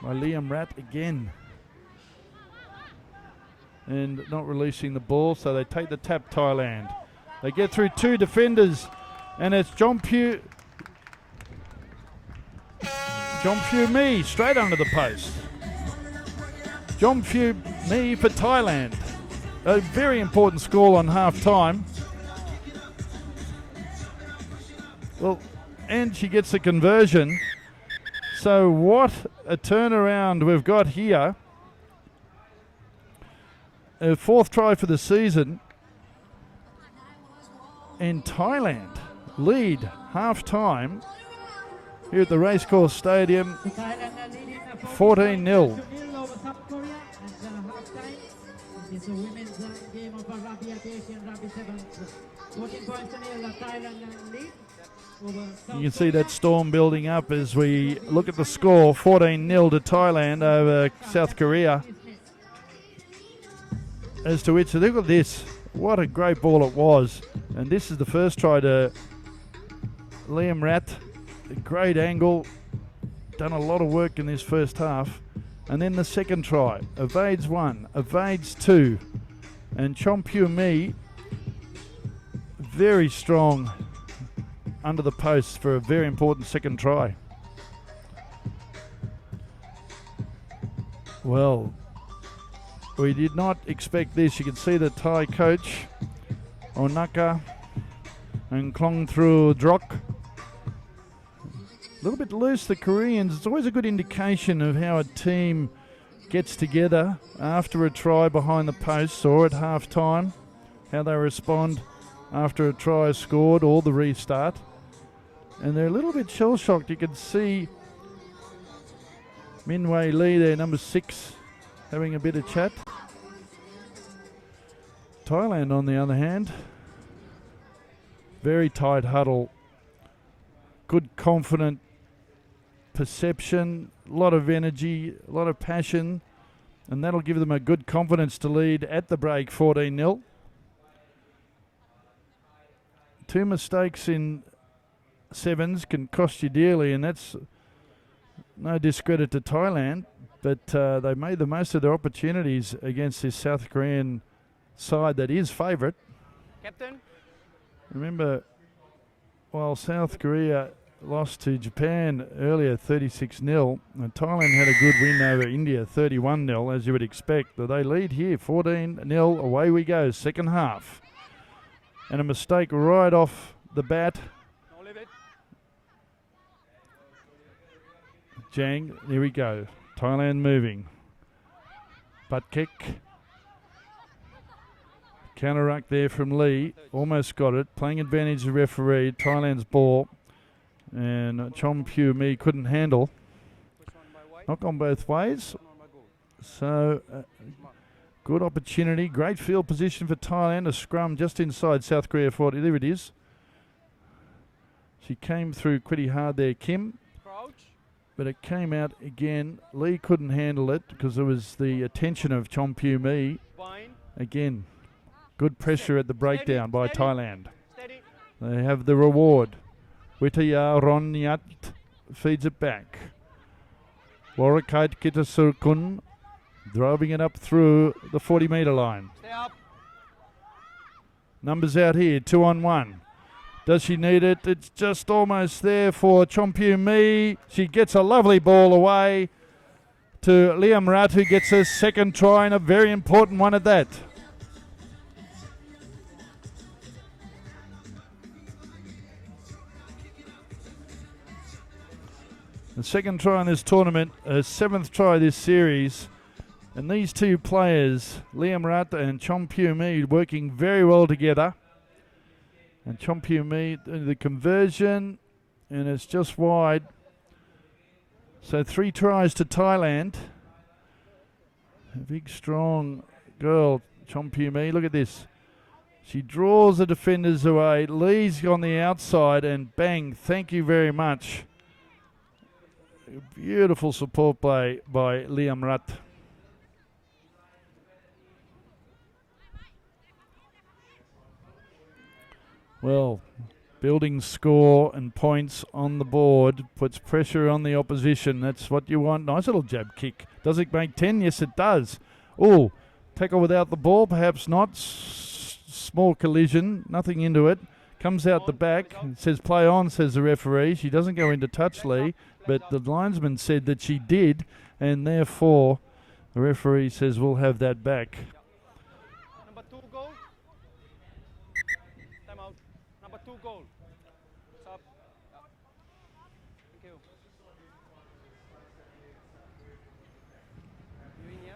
[SPEAKER 9] by Liam Rat again. And not releasing the ball, so they take the tap, Thailand. They get through 2 defenders, and it's Chom Phu Mi straight under the post. Chom Phu Mi for Thailand. A very important score on half-time. Well, and she gets a conversion. So what a turnaround we've got here. A 4th try for the season. And Thailand lead half-time here at the Race Course Stadium, 14-0.
[SPEAKER 4] It's a women's game of rugby at Asian Rugby Sevens. 14 points to nil, Thailand lead.
[SPEAKER 9] You can see that storm building up as we look at the score. 14-0 to Thailand over South Korea. As to which, look at this. What a great ball it was. And this is the first try to Liam Rat. A great angle. Done a lot of work in this first half. And then the second try. Evades 1, evades 2. And Chom Phu Mi, very strong under the post for a very important second try. Well, we did not expect this. You can see the Thai coach, Onaka, and Klong through Drok. A little bit loose, the Koreans. It's always a good indication of how a team gets together after a try behind the posts or at half-time, how they respond after a try is scored or the restart. And they're a little bit shell-shocked. You can see Min-Wei Lee there, number 6, having a bit of chat. Thailand, on the other hand, very tight huddle. Good, confident perception, a lot of energy, a lot of passion, and that'll give them a good confidence to lead at the break 14-0. 2 mistakes in sevens can cost you dearly, and that's no discredit to Thailand, but they made the most of their opportunities against this South Korean side that is favourite.
[SPEAKER 5] Captain.
[SPEAKER 9] Remember, while South Korea lost to Japan earlier 36-0, and Thailand had a good win over India 31-0, as you would expect. But they lead here 14-0. Away we go, second half. And a mistake right off the bat.
[SPEAKER 5] No, leave it.
[SPEAKER 9] Jang, here we go. Thailand moving. Butt kick. Counter ruck there from Lee. Almost got it. Playing advantage of the referee. Thailand's ball. And Chom Pugh Me couldn't handle. Not gone both ways. So, good opportunity. Great field position for Thailand. A scrum just inside South Korea 40. There it is. She came through pretty hard there, Kim. But it came out again. Lee couldn't handle it because there was the attention of Chom Pugh Me. Again, good pressure at the breakdown by Thailand. They have the reward. Witaya Ronyat feeds it back. Warakite Kitasurkun driving it up through the 40-metre line. Numbers out here, 2-on-1. Does she need it? It's just almost there for Chom Pugh Me. She gets a lovely ball away to Liam Rat, who gets her second try, and a very important one at that. The second try in this tournament, a 7th try this series. And these two players, Liam Rat and Chom Pugh Me, working very well together. And Chom Pugh Me, the conversion, and it's just wide. So 3 tries to Thailand. A big, strong girl, Chom Pugh Me. Look at this. She draws the defenders away. Lee's on the outside, and bang, thank you very much. Beautiful support play by Liam Rat. Well, building score and points on the board puts pressure on the opposition. That's what you want. Nice little jab kick. Does it make 10? Yes, it does. Oh, tackle without the ball? Perhaps not. Small collision. Nothing into it. Comes out the back. It says play on, says the referee. She doesn't go into touch, Lee, but the linesman said that she did, and therefore the referee says we'll have that back.
[SPEAKER 5] Number 2 goal. Time out. Number 2 goal. Stop. Thank you. You in here?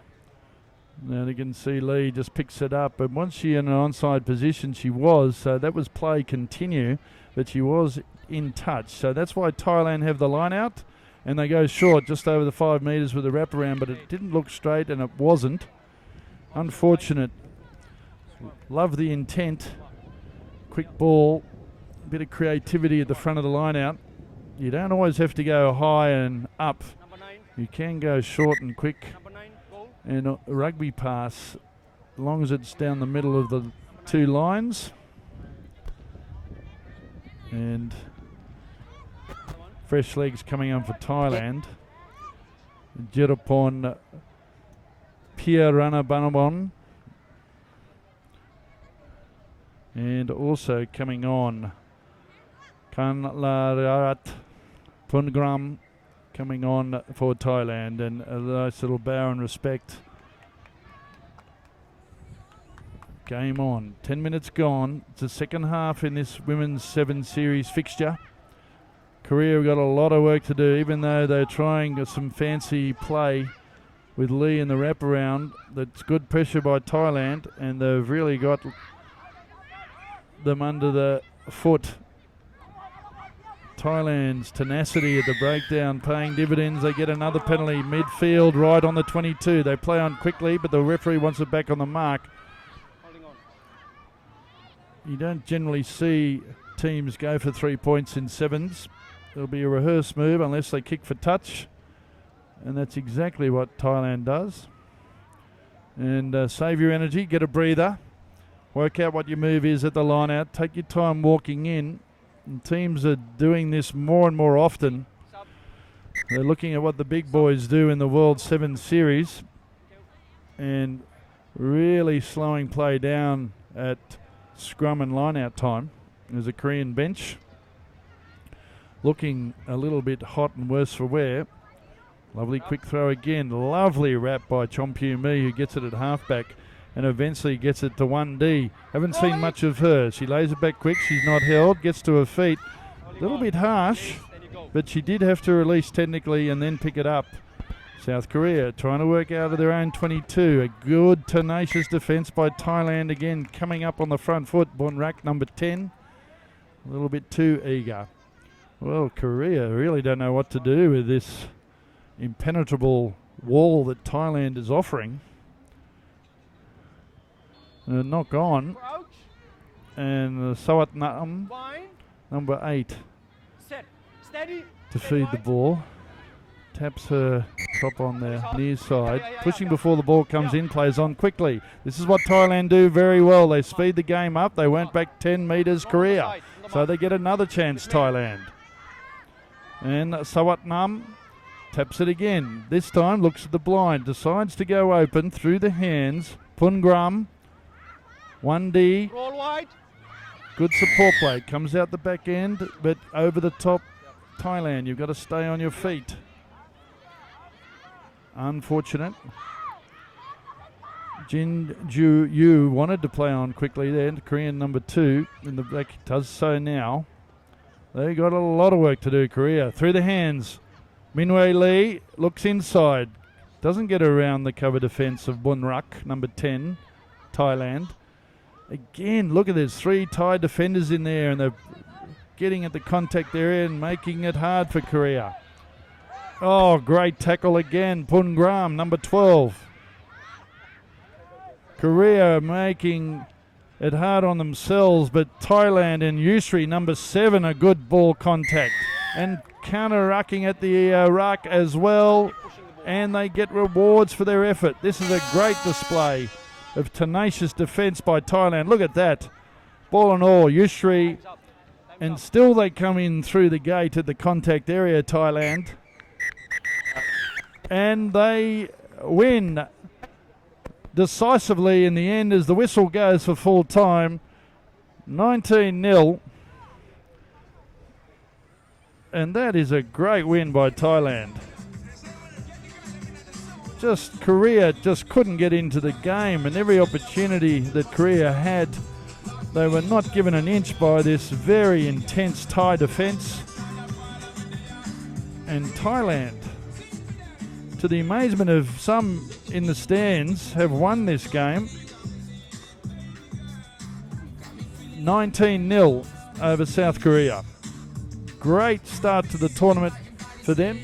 [SPEAKER 9] Now you can see Lee just picks it up, but once she in an onside position, she was, so that was play continue, but she was in touch. So that's why Thailand have the line out, and they go short just over the 5 metres with a wraparound, but it didn't look straight, and it wasn't. Unfortunate. Love the intent. Quick ball, a bit of creativity at the front of the line out. You don't always have to go high and up. You can go short and quick. And a rugby pass, as long as it's down the middle of the 2 lines. And fresh legs coming on for Thailand. Jirapon Pieranabanabon. And also coming on, Kanlarat Pungram coming on for Thailand, and a nice little bow and respect. Game on. 10 minutes gone. It's the second half in this Women's 7 Series fixture. Korea have got a lot of work to do, even though they're trying some fancy play with Lee in the wraparound. That's good pressure by Thailand, and they've really got them under the foot. Thailand's tenacity at the breakdown paying dividends. They get another penalty midfield right on the 22. They play on quickly, but the referee wants it back on the mark.
[SPEAKER 5] Holding on.
[SPEAKER 9] You don't generally see teams go for 3 points in sevens. There'll be a rehearse move unless they kick for touch, and that's exactly what Thailand does. And save your energy, get a breather, work out what your move is at the line out, take your time walking in. And teams are doing this more and more often. They're looking at what the big boys do in the World Sevens Series and really slowing play down at scrum and line-out time. There's a Korean bench looking a little bit hot and worse for wear. Lovely quick throw again. Lovely wrap by Chompyu Mi, who gets it at halfback and eventually gets it to 1D. Haven't seen much of her. She lays it back quick. She's not held. Gets to her feet. A little bit harsh, but she did have to release technically and then pick it up. South Korea trying to work out of their own 22. A good, tenacious defence by Thailand again, coming up on the front foot. Bonrak, number 10. A little bit too eager. Well, Korea really don't know what to do with this impenetrable wall that Thailand is offering. Knock on.
[SPEAKER 5] Crouch.
[SPEAKER 9] And Sawatnam,
[SPEAKER 5] Bind.
[SPEAKER 9] number 8,
[SPEAKER 5] Set. Steady.
[SPEAKER 9] to
[SPEAKER 5] Set
[SPEAKER 9] feed
[SPEAKER 5] wide.
[SPEAKER 9] the ball. Taps her top on the near side. Pushing before the ball comes in, plays on quickly. This is what Thailand do very well. They speed the game up. They went back 10 metres, Korea. So they get another chance, Thailand. And Sawatnam taps it again. This time looks at the blind. Decides to go open through the hands. Pungram. 1D.
[SPEAKER 5] Roll wide.
[SPEAKER 9] Good support play. Comes out the back end, but over the top, Thailand. You've got to stay on your feet. Unfortunate. Jin Ju Yu wanted to play on quickly there. Korean number 2 in the back does so now. They got a lot of work to do, Korea. Through the hands. Minwei Lee looks inside. Doesn't get around the cover defence of Bunrak, number 10, Thailand. Again, look at this. 3 Thai defenders in there, and they're getting at the contact area and making it hard for Korea. Oh, great tackle again. Pungram, number 12. Korea making it hard on themselves, but Thailand and Yusri, number 7, a good ball contact. And counter-rucking at the ruck as well, and they get rewards for their effort. This is a great display of tenacious defence by Thailand. Look at that. Ball and all, Yusri, and still they come in through the gate at the contact area, Thailand. And they win decisively in the end as the whistle goes for full time. 19-0. And that is a great win by Thailand. Just Korea just couldn't get into the game, and every opportunity that Korea had, they were not given an inch by this very intense Thai defence. And Thailand, to the amazement of some in the stands, have won this game 19-0 over South Korea. Great start to the tournament for them.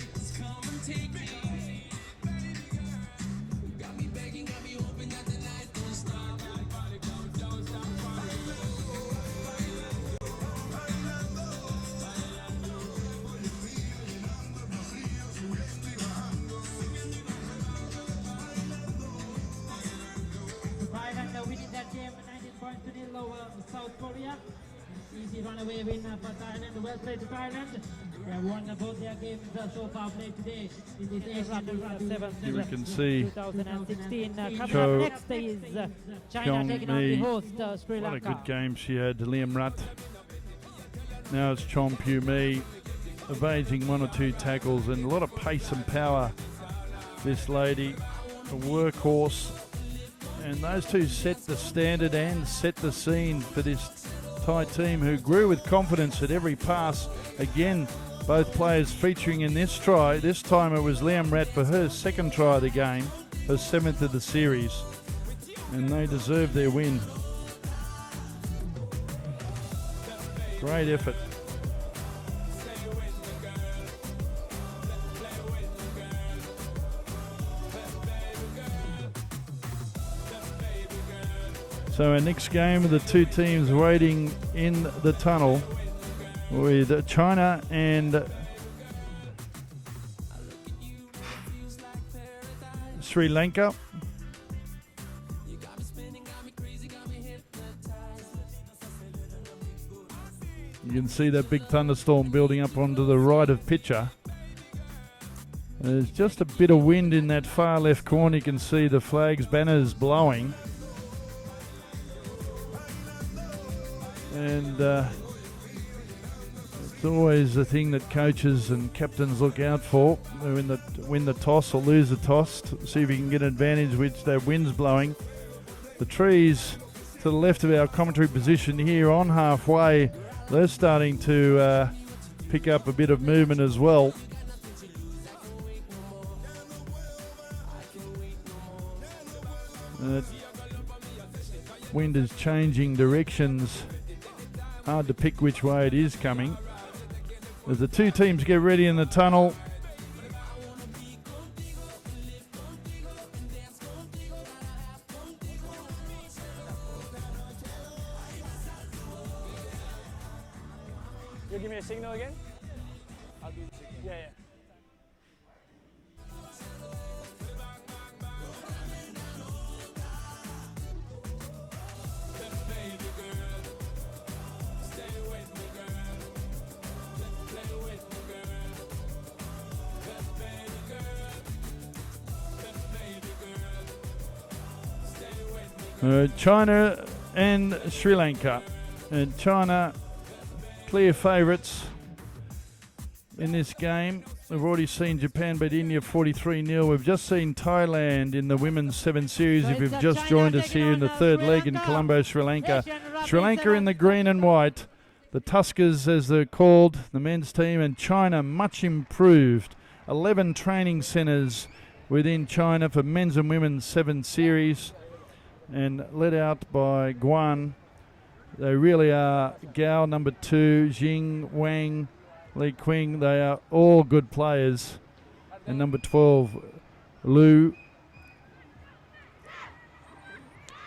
[SPEAKER 4] Thailand winning that game 19 points to nil over South Korea. Easy runaway win for Thailand. Well played to Thailand. They have won both their games so far played today in this Asian Sevens.
[SPEAKER 9] Here we can see
[SPEAKER 4] 2016. Coming
[SPEAKER 9] Cho
[SPEAKER 4] up next is China
[SPEAKER 9] Kyung
[SPEAKER 4] taking on
[SPEAKER 9] Mi.
[SPEAKER 4] the host Sri
[SPEAKER 9] What a
[SPEAKER 4] Lanka.
[SPEAKER 9] good game she had, Liam Rutt. Now it's Chompyu Mi, evading 1 or 2 tackles and a lot of pace and power. This lady, a workhorse. And those two set the standard and set the scene for this Thai team, who grew with confidence at every pass. Again, both players featuring in this try. This time it was Liam Rat for her 2nd try of the game, her 7th of the series. And they deserve their win. Great effort. So our next game, the two teams waiting in the tunnel with China and Sri Lanka. You can see that big thunderstorm building up onto the right of pitcher. There's just a bit of wind in that far left corner. You can see the flags, banners blowing. And it's always the thing that coaches and captains look out for. Win the toss or lose the toss. To see if you can get an advantage which that wind's blowing. The trees to the left of our commentary position here on halfway, they're starting to pick up a bit of movement as well. Wind is changing directions. Hard to pick which way it is coming. As the two teams get ready in the tunnel.
[SPEAKER 5] You'll give me a signal again? I'll do the signal. Yeah.
[SPEAKER 9] China and Sri Lanka. And China, clear favourites in this game. We've already seen Japan beat India 43-0. We've just seen Thailand in the Women's Sevens series. If you've just joined us here in the third leg in Columbo, Sri Lanka. Sri Lanka in the green and white. The Tuskers, as they're called, the men's team. And China, much improved. 11 training centres within China for men's and women's Sevens series. And led out by Guan. They really are Gao, number 2, Jing, Wang, Li Qing. They are all good players. And number 12, Lu.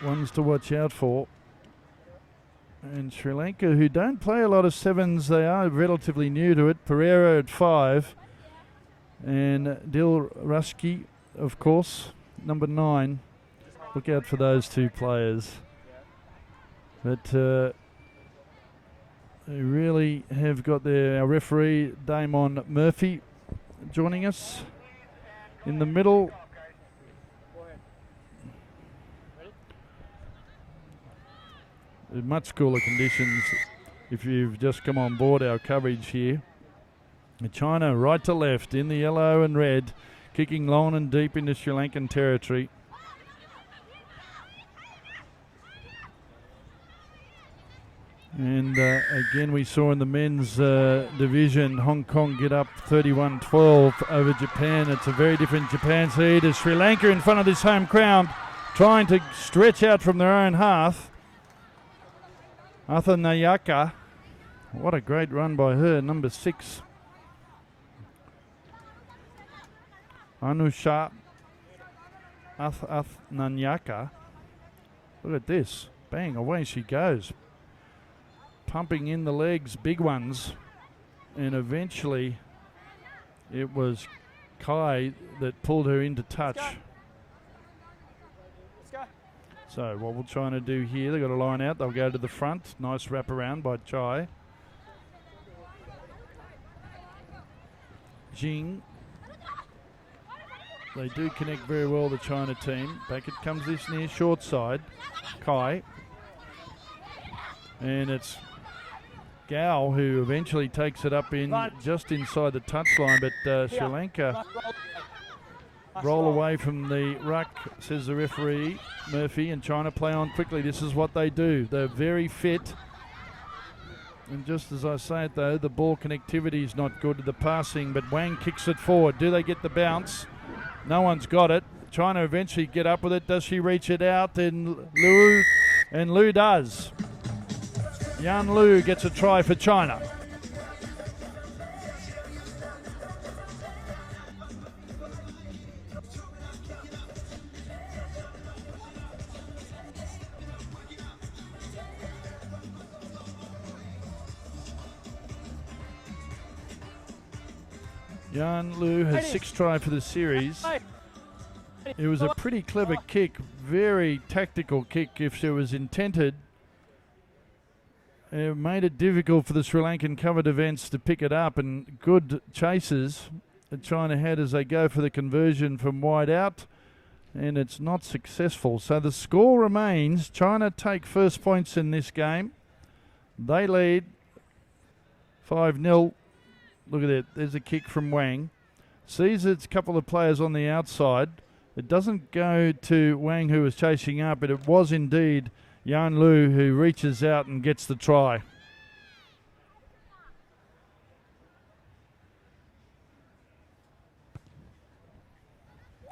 [SPEAKER 9] Ones to watch out for. And Sri Lanka, who don't play a lot of sevens, they are relatively new to it. Pereira at 5. And Dil Ruski, of course, number 9. Look out for those two players. But they really have got our referee, Damon Murphy, joining us in the middle. Much cooler conditions if you've just come on board our coverage here. China right to left in the yellow and red, kicking long and deep into Sri Lankan territory. And again, we saw in the men's division, Hong Kong get up 31-12 over Japan. It's a very different Japan seed as Sri Lanka in front of this home crowd, trying to stretch out from their own half. Arthur Nayaka, what a great run by her, number 6. Anusha Nanyaka. Look at this. Bang, away she goes. Pumping in the legs, big ones. And eventually it was Kai that pulled her into touch.
[SPEAKER 5] Let's go.
[SPEAKER 9] So what we're trying to do here, they've got a line out. They'll go to the front. Nice wrap around by Chai. Jing. They do connect very well, the China team. Back it comes this near short side. Kai. And it's Gao who eventually takes it up in just inside the touchline, but Sri Lanka roll away from the ruck, says the referee, Murphy, and China play on quickly. This is what they do. They're very fit. And just as I say it, though, the ball connectivity is not good to the passing, but Wang kicks it forward. Do they get the bounce? No one's got it. China eventually get up with it. Does she reach it out? And Lu does. Yan Lu gets a try for China. Jan Liu has 6 try for the series. It was a pretty clever kick, very tactical kick if it was intended. It made it difficult for the Sri Lankan covered events to pick it up, and good chases that China had as they go for the conversion from wide out, and it's not successful. So the score remains China take first points in this game. They lead 5-0. Look at that. There's a kick from Wang. Sees it's a couple of players on the outside. It doesn't go to Wang, who was chasing up, but it was indeed Yan Lu who reaches out and gets the try.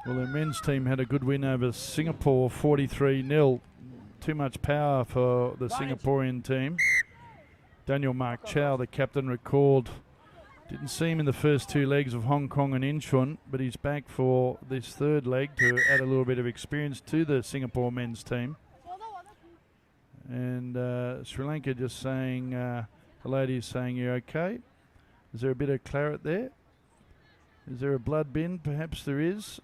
[SPEAKER 9] Well, their men's team had a good win over Singapore, 43-0. Too much power for the Singaporean team. Daniel Mark Chow, the captain, recalled, didn't see him in the first 2 legs of Hong Kong and Incheon, but he's back for this 3rd leg to add a little bit of experience to the Singapore men's team. And Sri Lanka just saying, the lady is saying, "You okay? Is there a bit of claret there? Is there a blood bin?" Perhaps there is.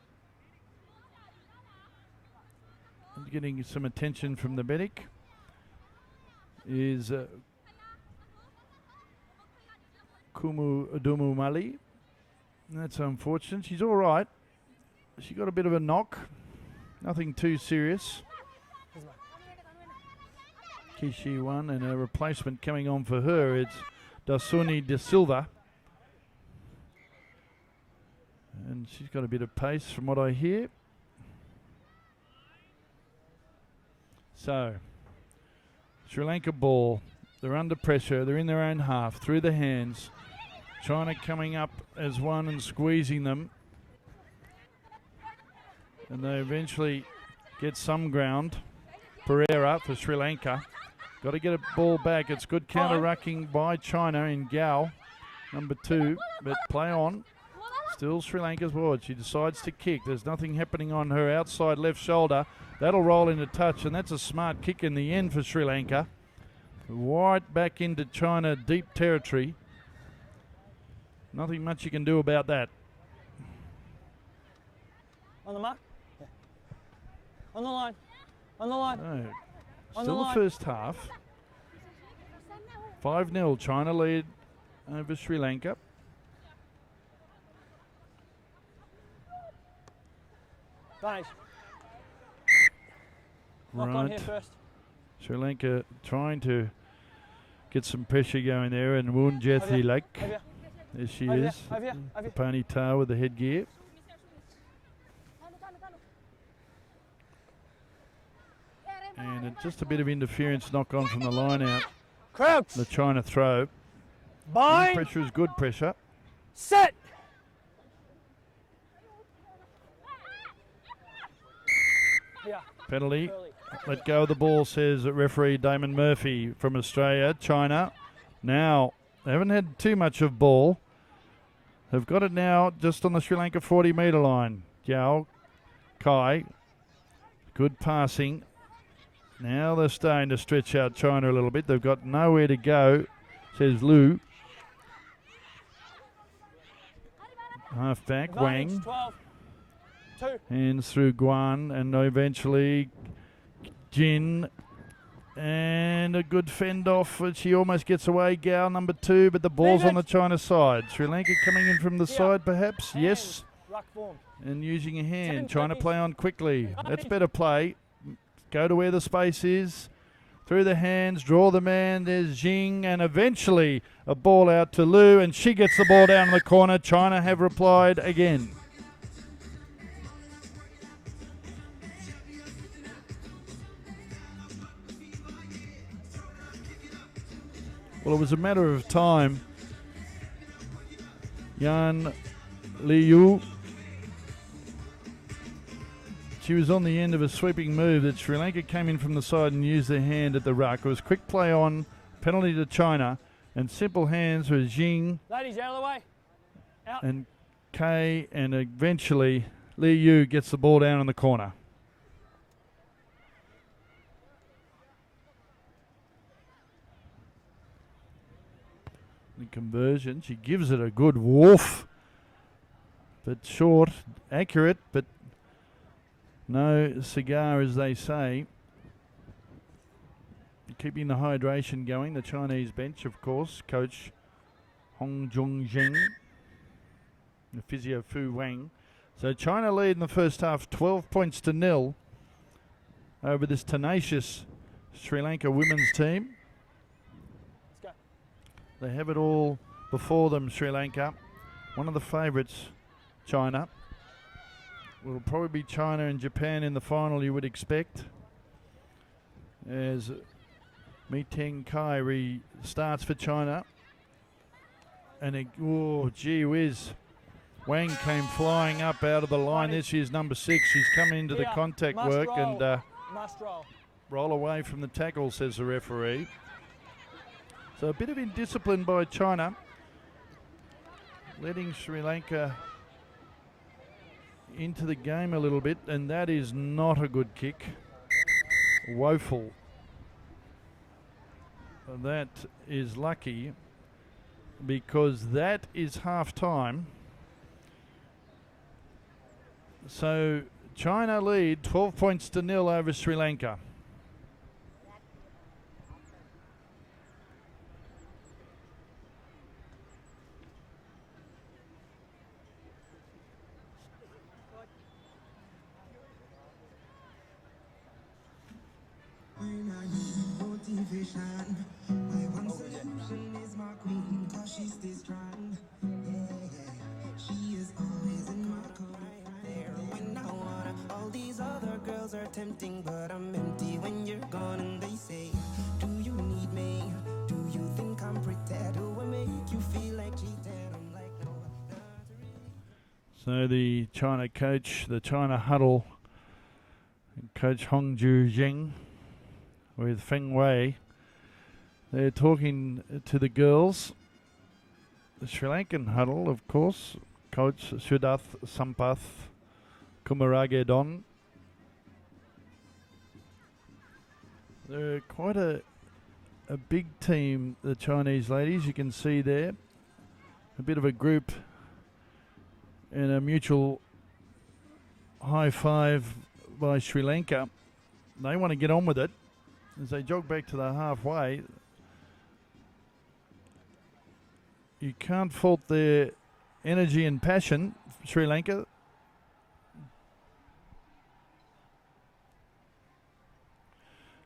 [SPEAKER 9] And getting some attention from the medic is Kumu Udumu Mali. That's unfortunate. She's all right. She got a bit of a knock. Nothing too serious. Kishi won, and a replacement coming on for her. It's Dasuni De Silva. And she's got a bit of pace from what I hear. So, Sri Lanka ball. They're under pressure. They're in their own half. Through the hands. China coming up as one and squeezing them. And they eventually get some ground. Pereira for Sri Lanka. Got to get a ball back. It's good counter-rucking by China in Gao, number 2. But play on. Still Sri Lanka's board. She decides to kick. There's nothing happening on her outside left shoulder. That'll roll into touch, and that's a smart kick in the end for Sri Lanka. Right back into China, deep territory. Nothing much you can do about that.
[SPEAKER 5] On the mark. Yeah. On the line. On the line.
[SPEAKER 9] No.
[SPEAKER 5] On
[SPEAKER 9] Still
[SPEAKER 5] the
[SPEAKER 9] the
[SPEAKER 5] line.
[SPEAKER 9] first half. 5-0. China lead over Sri Lanka.
[SPEAKER 5] Advantage. Knock on here
[SPEAKER 9] Right.
[SPEAKER 5] first.
[SPEAKER 9] Sri Lanka trying to get some pressure going there, and Woonjethi Lake.
[SPEAKER 5] Over here.
[SPEAKER 9] There she
[SPEAKER 5] Over here.
[SPEAKER 9] is.
[SPEAKER 5] Over here. Over here.
[SPEAKER 9] Ponytail with the headgear. And just a bit of interference knock on from the line out.
[SPEAKER 5] Crouch.
[SPEAKER 9] The China throw.
[SPEAKER 5] Bind.
[SPEAKER 9] Pressure is good pressure.
[SPEAKER 5] Set. Yeah.
[SPEAKER 9] Penalty.
[SPEAKER 5] Early.
[SPEAKER 9] Let go of the ball, says referee Damon Murphy from Australia. China now, they haven't had too much of ball. They've got it now just on the Sri Lanka 40-metre line. Yao Kai, good passing. Now they're starting to stretch out China a little bit. They've got nowhere to go, says Lu. Half back,
[SPEAKER 5] Advantage.
[SPEAKER 9] Wang.
[SPEAKER 5] 12. 2.
[SPEAKER 9] Hands through Guan, and eventually Jin. And a good fend off, but she almost gets away. Gao, number 2, but the ball's on the China side. Sri Lanka coming in from the side, perhaps?
[SPEAKER 5] Hands.
[SPEAKER 9] Yes.
[SPEAKER 5] Ruck form.
[SPEAKER 9] And using a hand.
[SPEAKER 5] 10,
[SPEAKER 9] Trying to
[SPEAKER 5] 30.
[SPEAKER 9] play on quickly. That's better play. Go to where the space is. Through the hands, draw the man. There's Jing, and eventually a ball out to Lu, and she gets the ball down in the corner. China have replied again. Well, it was a matter of time. Yan Liu. She was on the end of a sweeping move that Sri Lanka came in from the side and used their hand at the ruck. It was quick play on, penalty to China, and simple hands with Jing
[SPEAKER 5] Ladies, out of the way. Out.
[SPEAKER 9] and Kay, and eventually Li Yu gets the ball down in the corner. The conversion, she gives it a good woof. but short, accurate, but no cigar, as they say. Keeping the hydration going, the Chinese bench, of course, coach Hong Jung-jing, the physio Fu Wang. So China lead in the first half, 12 points to 0 over this tenacious Sri Lanka women's team. They have it all before them, Sri Lanka. One of the favourites, China. Will probably be China and Japan in the final, you would expect, as Mi Teng Kai restarts for China. And oh, gee whiz. Wang came flying up out of the line. This is number 6. She's coming into the contact work and roll away from the tackle, says the referee. So a bit of indiscipline by China, letting Sri Lanka into the game a little bit, and that is not a good kick. Woeful. That is lucky, because that is half time. So China lead 12 points to 0 over Sri Lanka.
[SPEAKER 7] Motivation. My one solution is my queen, 'cause she stays strong. She is always in my corner. There when I wanna. All these other girls are tempting, but I'm empty when you're gone. And they say, do you need me? Do you think I'm pretty? Do I make you feel like cheating? I'm like, no, not really.
[SPEAKER 9] So the China coach, the China huddle, Coach Hong Ju-jing with Feng Wei. They're talking to the girls. The Sri Lankan huddle, of course, Coach Sudath Sampath Kumaragedon. They're quite a big team, the Chinese ladies, you can see there. A bit of a group and a mutual high five by Sri Lanka. They want to get on with it as they jog back to the halfway. You can't fault their energy and passion, Sri Lanka.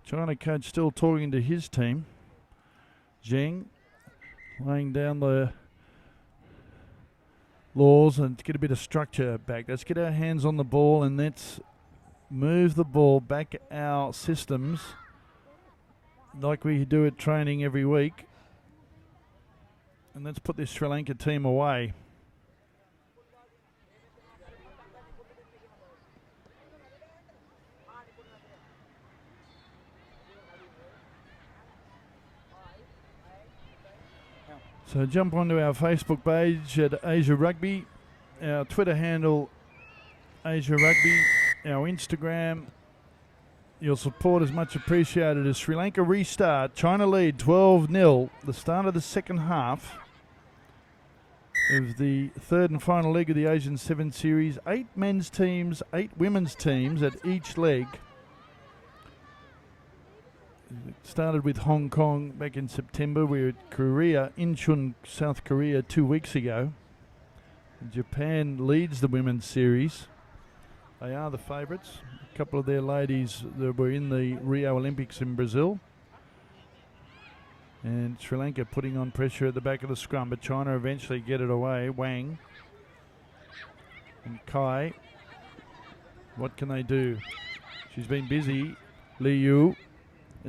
[SPEAKER 9] China coach still talking to his team. Zheng laying down the laws and to get a bit of structure back. Let's get our hands on the ball and let's move the ball back our systems like we do at training every week. And let's put this Sri Lanka team away. So jump onto our Facebook page at Asia Rugby, our Twitter handle Asia Rugby, our Instagram. Your support is much appreciated as Sri Lanka restart. China lead 12-0, the start of the second half of the third and final leg of the Asian Sevens series. 8 men's teams, 8 women's teams at each leg. It started with Hong Kong back in September. We were at Korea, Incheon, South Korea 2 weeks ago. Japan leads the women's series. They are the favourites. A couple of their ladies that were in the Rio Olympics in Brazil. And Sri Lanka putting on pressure at the back of the scrum, but China eventually get it away. Wang and Kai. What can they do? She's been busy. Liu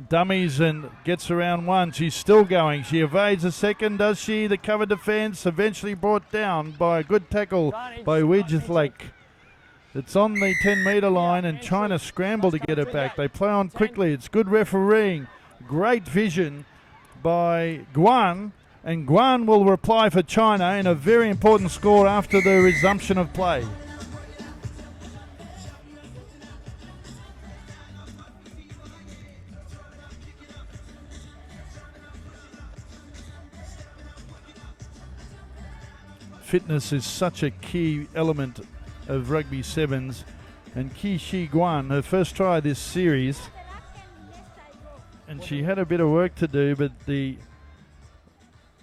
[SPEAKER 9] dummies and gets around one. She's still going. She evades a second, does she? The cover defence eventually brought down by a good tackle by Widgeth Lake. It's on the 10-metre line and China scramble to get it back. They play on quickly. It's good refereeing. Great vision by Guan. And Guan will reply for China in a very important score after the resumption of play. fitness is such a key element of rugby sevens. And Ki Shi Guan, her first try this series, and she had a bit of work to do, but it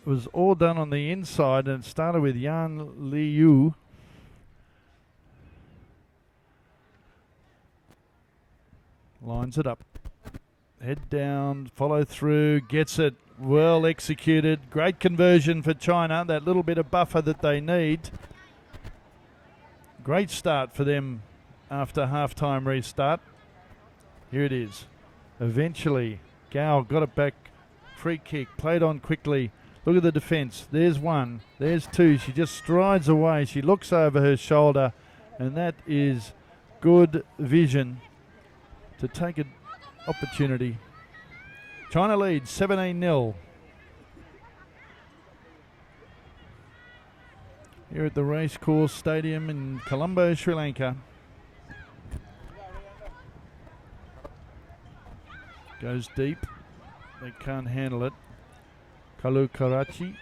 [SPEAKER 9] was all done on the inside, and it started with Yan Liu. Lines it up. Head down, follow through, gets it, well executed. Great conversion for China, that little bit of buffer that they need. Great start for them after half-time restart. Here it is. Eventually, Gao got it back. Free kick, played on quickly. Look at the defence. There's one, there's two. She just strides away. She looks over her shoulder, and that is good vision to take an opportunity. China leads 17-0. Here at the Race Course Stadium in Columbo, Sri Lanka. Goes deep. They can't handle it. Kalu Karachi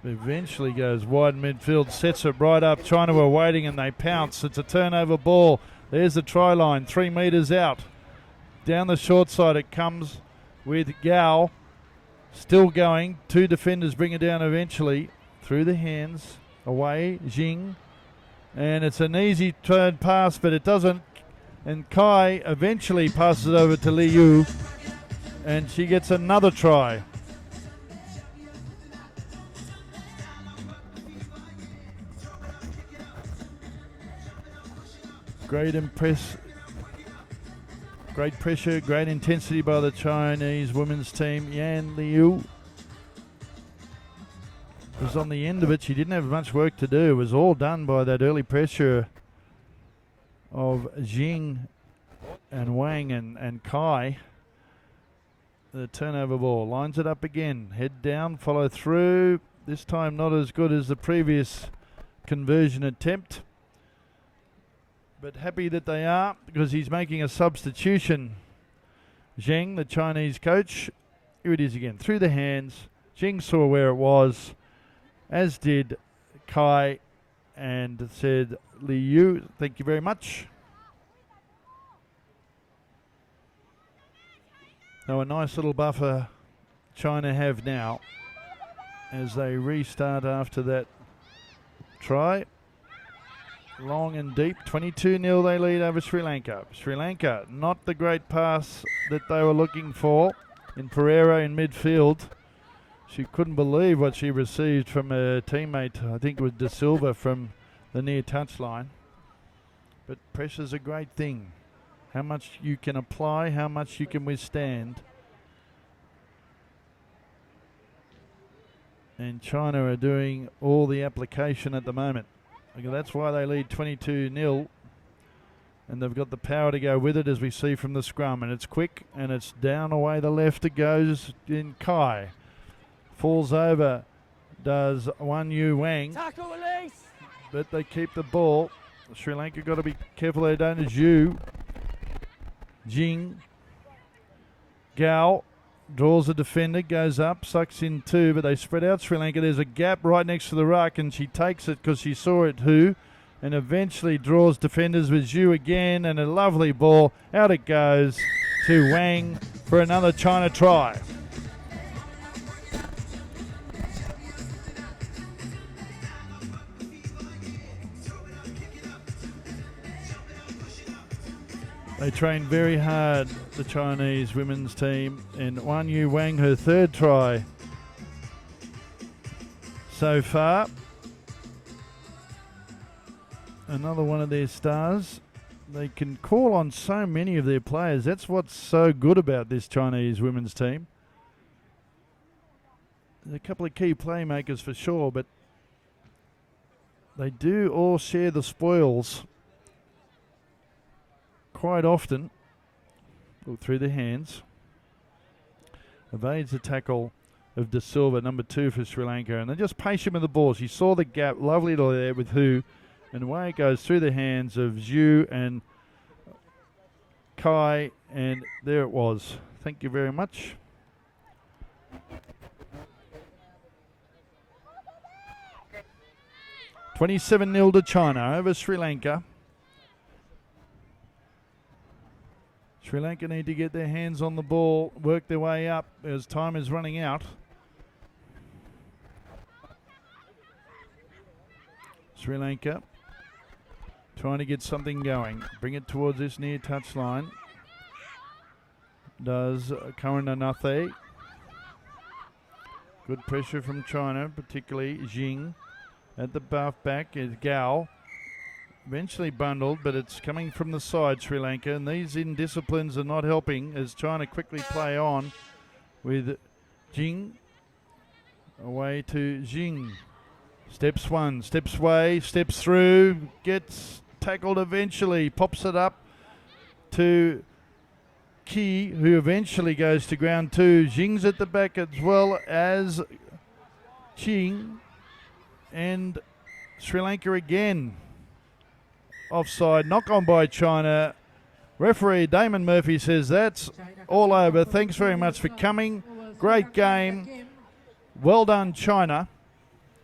[SPEAKER 9] eventually goes wide midfield, sets it right up. China were waiting and they pounce. It's a turnover ball. There's the try line, 3 metres out. Down the short side it comes with Gao. Still going. 2 defenders bring it down eventually. Through the hands. Away, Jing. And it's an easy turn pass, but it doesn't. And Kai eventually passes it over to Liu. And she gets another try. Great pressure, great intensity by the Chinese women's team. Yan Liu was on the end of it. She didn't have much work to do. It was all done by that early pressure of Jing and Wang and Kai. The turnover ball, lines it up again. Head down, follow through. This time not as good as the previous conversion attempt. But happy that they are, because he's making a substitution. Zheng, the Chinese coach. Here it is again, through the hands. Zheng saw where it was, as did Kai, and said, Liu, thank you very much. Now a nice little buffer China have now as they restart after that try. Long and deep, 22-0 they lead over Sri Lanka. Sri Lanka, not the great pass that they were looking for in Pereira in midfield. She couldn't believe what she received from her teammate, I think it was De Silva, from the near touchline. But pressure's a great thing. How much you can apply, how much you can withstand. And China are doing all the application at the moment. That's why they lead 22-0. And they've got the power to go with it, as we see from the scrum. And it's quick, and it's down away the left it goes in Kai. Falls over, does Wan Yu Wang.
[SPEAKER 6] Tackle release!
[SPEAKER 9] But they keep the ball. Sri Lanka got to be careful they don't. Zhu. Jing. Gao draws a defender, goes up, sucks in 2, but they spread out Sri Lanka. There's a gap right next to the ruck, and she takes it because she saw it and eventually draws defenders with Zhu again, and a lovely ball. Out it goes to Wang for another China try. They train very hard, the Chinese women's team, and Wan Yu Wang, her 3rd try so far. Another one of their stars. They can call on so many of their players. That's what's so good about this Chinese women's team. There's a couple of key playmakers for sure, but they do all share the spoils quite often. Look through the hands. Evades the tackle of De Silva, number 2 for Sri Lanka, and they just patient with the ball. She saw the gap, lovely there with and away it goes through the hands of Zhu and Kai, and there it was. Thank you very much. 27-0 to China over Sri Lanka. Sri Lanka need to get their hands on the ball, work their way up as time is running out. Sri Lanka trying to get something going. Bring it towards this near touchline. Does Karananathe. Good pressure from China, particularly Jing. At the back is Gao. Eventually bundled, but it's coming from the side, Sri Lanka. And these indisciplines are not helping as China quickly play on with Jing. Away to Jing. Steps one, steps away, steps through, gets tackled eventually, pops it up to Ki, who eventually goes to ground two. Jing's at the back as well as Ching, and Sri Lanka again. Offside, knock on by China. Referee Damon Murphy says that's all over. Thanks very much for coming. Great game. Well done, China.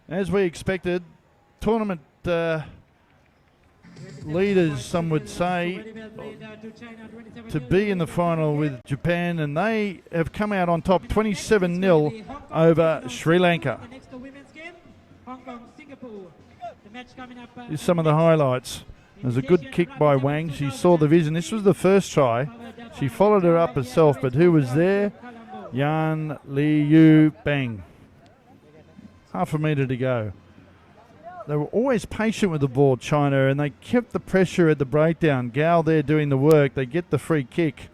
[SPEAKER 9] As we expected, tournament leaders, some would say, to be in the final with Japan, and they have come out on top 27-0 over Sri Lanka. Here's some of the highlights. There's a good kick by Wang. She saw the vision. This was the first try. She followed her up herself, but who was there? Yan Li Yu Bang. Half a metre to go. They were always patient with the ball, China, and they kept the pressure at the breakdown. Gao there doing the work. They get the free kick.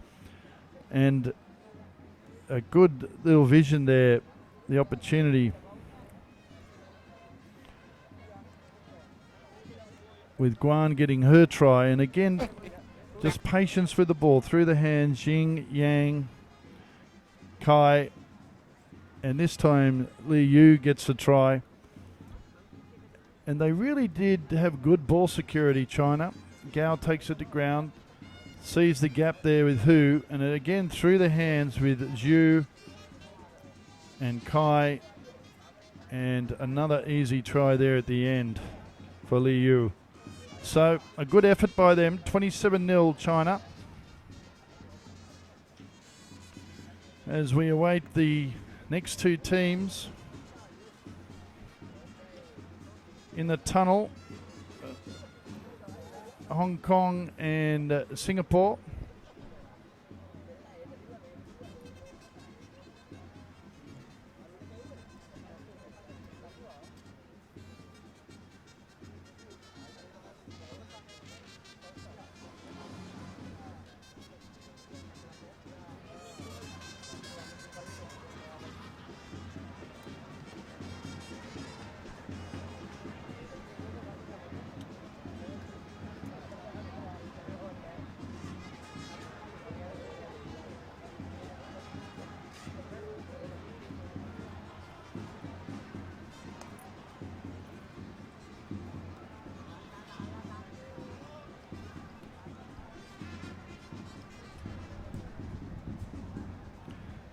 [SPEAKER 9] And a good little vision there, the opportunity. With Guan getting her try. And again, just patience with the ball. Through the hands, Jing, Yang, Kai. And this time, Li Yu gets a try. And they really did have good ball security, China. Gao takes it to ground, sees the gap there with Hu, and again through the hands with Zhu and Kai. And another easy try there at the end for Li Yu. So a good effort by them, 27-0 China. As we await the next two teams in the tunnel, Hong Kong and Singapore.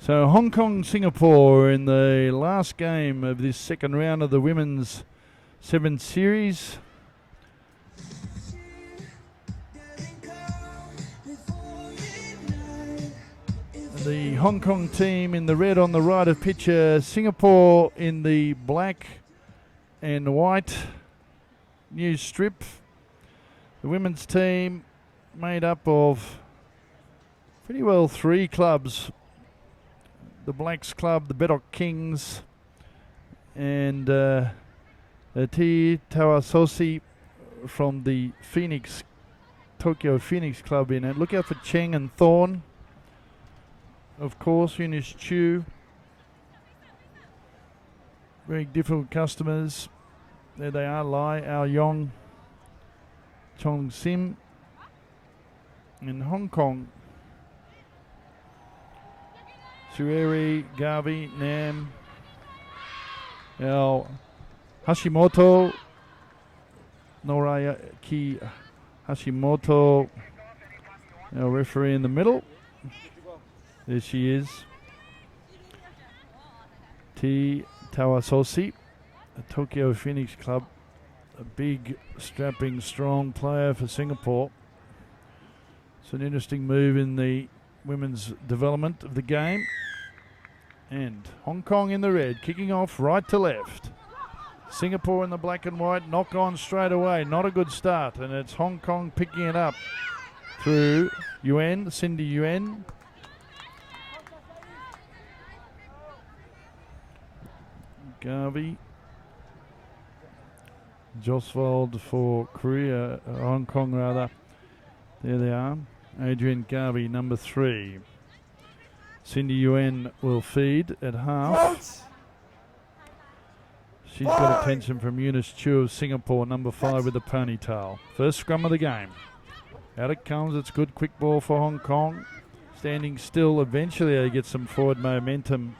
[SPEAKER 9] So Hong Kong, Singapore in the last game of this second round of the Women's Sevens series. The Hong Kong team in the red on the right of picture, Singapore in the black and white news strip. The women's team made up of pretty well three clubs. The Blacks Club, the Bedok Kings, and the T Tawasosi from the Tokyo Phoenix Club in it. Look out for Cheng and Thorn. Of course, Eunice Chu. Very difficult customers. There they are, Lai, Ao Yong, Chong Sim. In Hong Kong, Sueri, Garvey, Nam, Al Hashimoto, Noraya Ki Hashimoto, our referee in the middle. There she is. T Tawasosi, a Tokyo Phoenix Club. a big, strapping, strong player for Singapore. It's an interesting move in the women's development of the game. And Hong Kong in the red, kicking off right to left. Singapore in the black and white, knock on straight away. Not a good start, and it's Hong Kong picking it up through Yuen, Cindy Yuen. Garvey. Joswald for Korea, Hong Kong rather. There they are. Adrian Garvey, number 3. Cindy Yuen will feed at half. She's got attention from Eunice Chu of Singapore, number 5 with the ponytail. First scrum of the game. Out it comes. It's good quick ball for Hong Kong. Standing still. Eventually they get some forward momentum.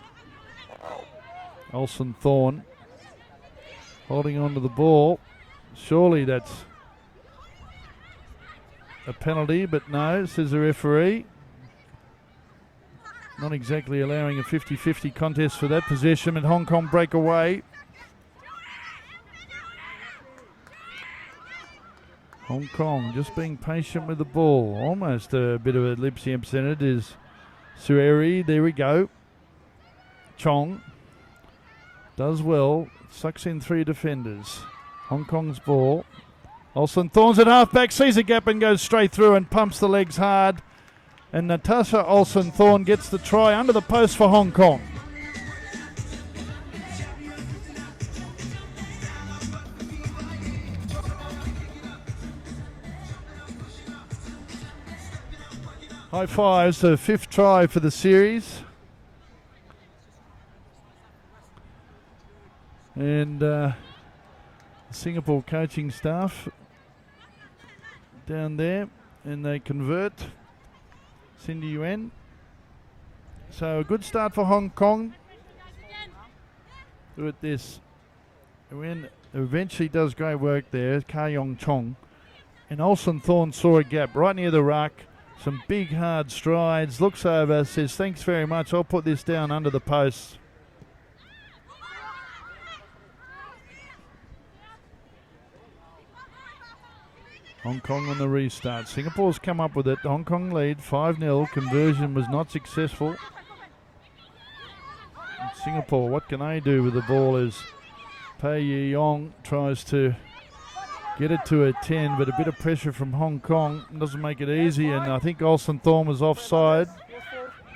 [SPEAKER 9] Olsen Thorne holding on to the ball. Surely that's a penalty, but no, says the referee. Not exactly allowing a 50-50 contest for that possession, and Hong Kong break away. Hong Kong just being patient with the ball. Almost a bit of a Lipsy represented is Sueri. There we go. Chong does well. Sucks in 3 defenders. Hong Kong's ball. Olsen Thorns at halfback, sees a gap and goes straight through and pumps the legs hard. And Natasha Olsen Thorne gets the try under the post for Hong Kong. High fives, the 5th try for the series. And Singapore coaching staff down there, and they convert. Cindy Yuen. So a good start for Hong Kong. With this, Yuen eventually does great work there. Ka Yong Chong, and Olsen Thorne saw a gap right near the ruck. Some big hard strides. Looks over, says thanks very much. I'll put this down under the post. Hong Kong on the restart. Singapore's come up with it. Hong Kong lead 5-0. Conversion was not successful. And Singapore, what can they do with the ball as Pei Yi Yong tries to get it to a 10, but a bit of pressure from Hong Kong doesn't make it easy, and I think Olsen Thorne was offside.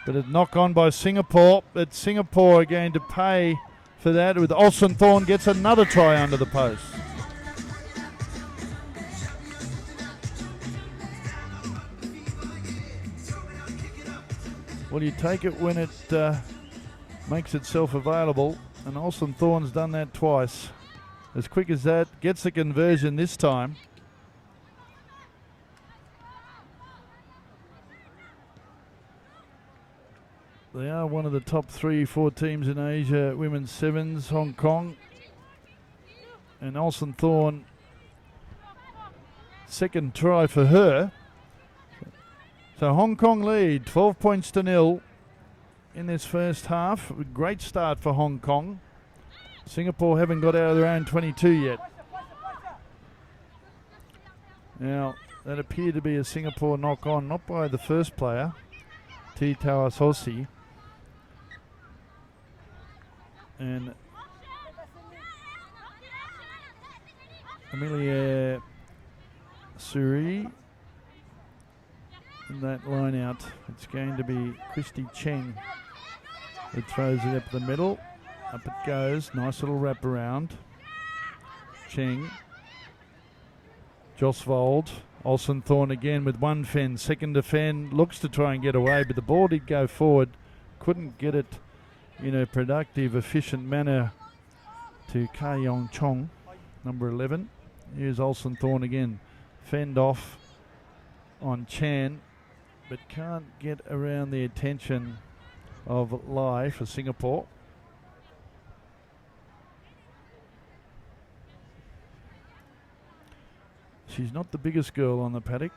[SPEAKER 9] But a knock on by Singapore. But Singapore are going to pay for that with Olsen Thorne gets another try under the post. Well, you take it when it makes itself available, and Olsen Thorne's done that twice. As quick as that, gets the conversion this time. They are one of the top 3-4 teams in Asia, women's sevens, Hong Kong. And Olsen Thorne, second try for her. So Hong Kong lead, 12 points to 0 in this first half. A great start for Hong Kong. Singapore haven't got out of their own 22 yet. Now, that appeared to be a Singapore knock-on, not by the first player, T. Tawasosi. And Amelia Suri in that line out. It's going to be Christy Cheng who throws it up the middle. Up it goes. Nice little wrap around. Cheng. Joswald. Olsen Thorne again with one fend. Second defend. Looks to try and get away, but the ball did go forward. Couldn't get it in a productive, efficient manner to Ka Yong Chong, number 11. Here's Olsen Thorne again. Fend off on Chan, but can't get around the attention of Lai for Singapore. She's not the biggest girl on the paddock,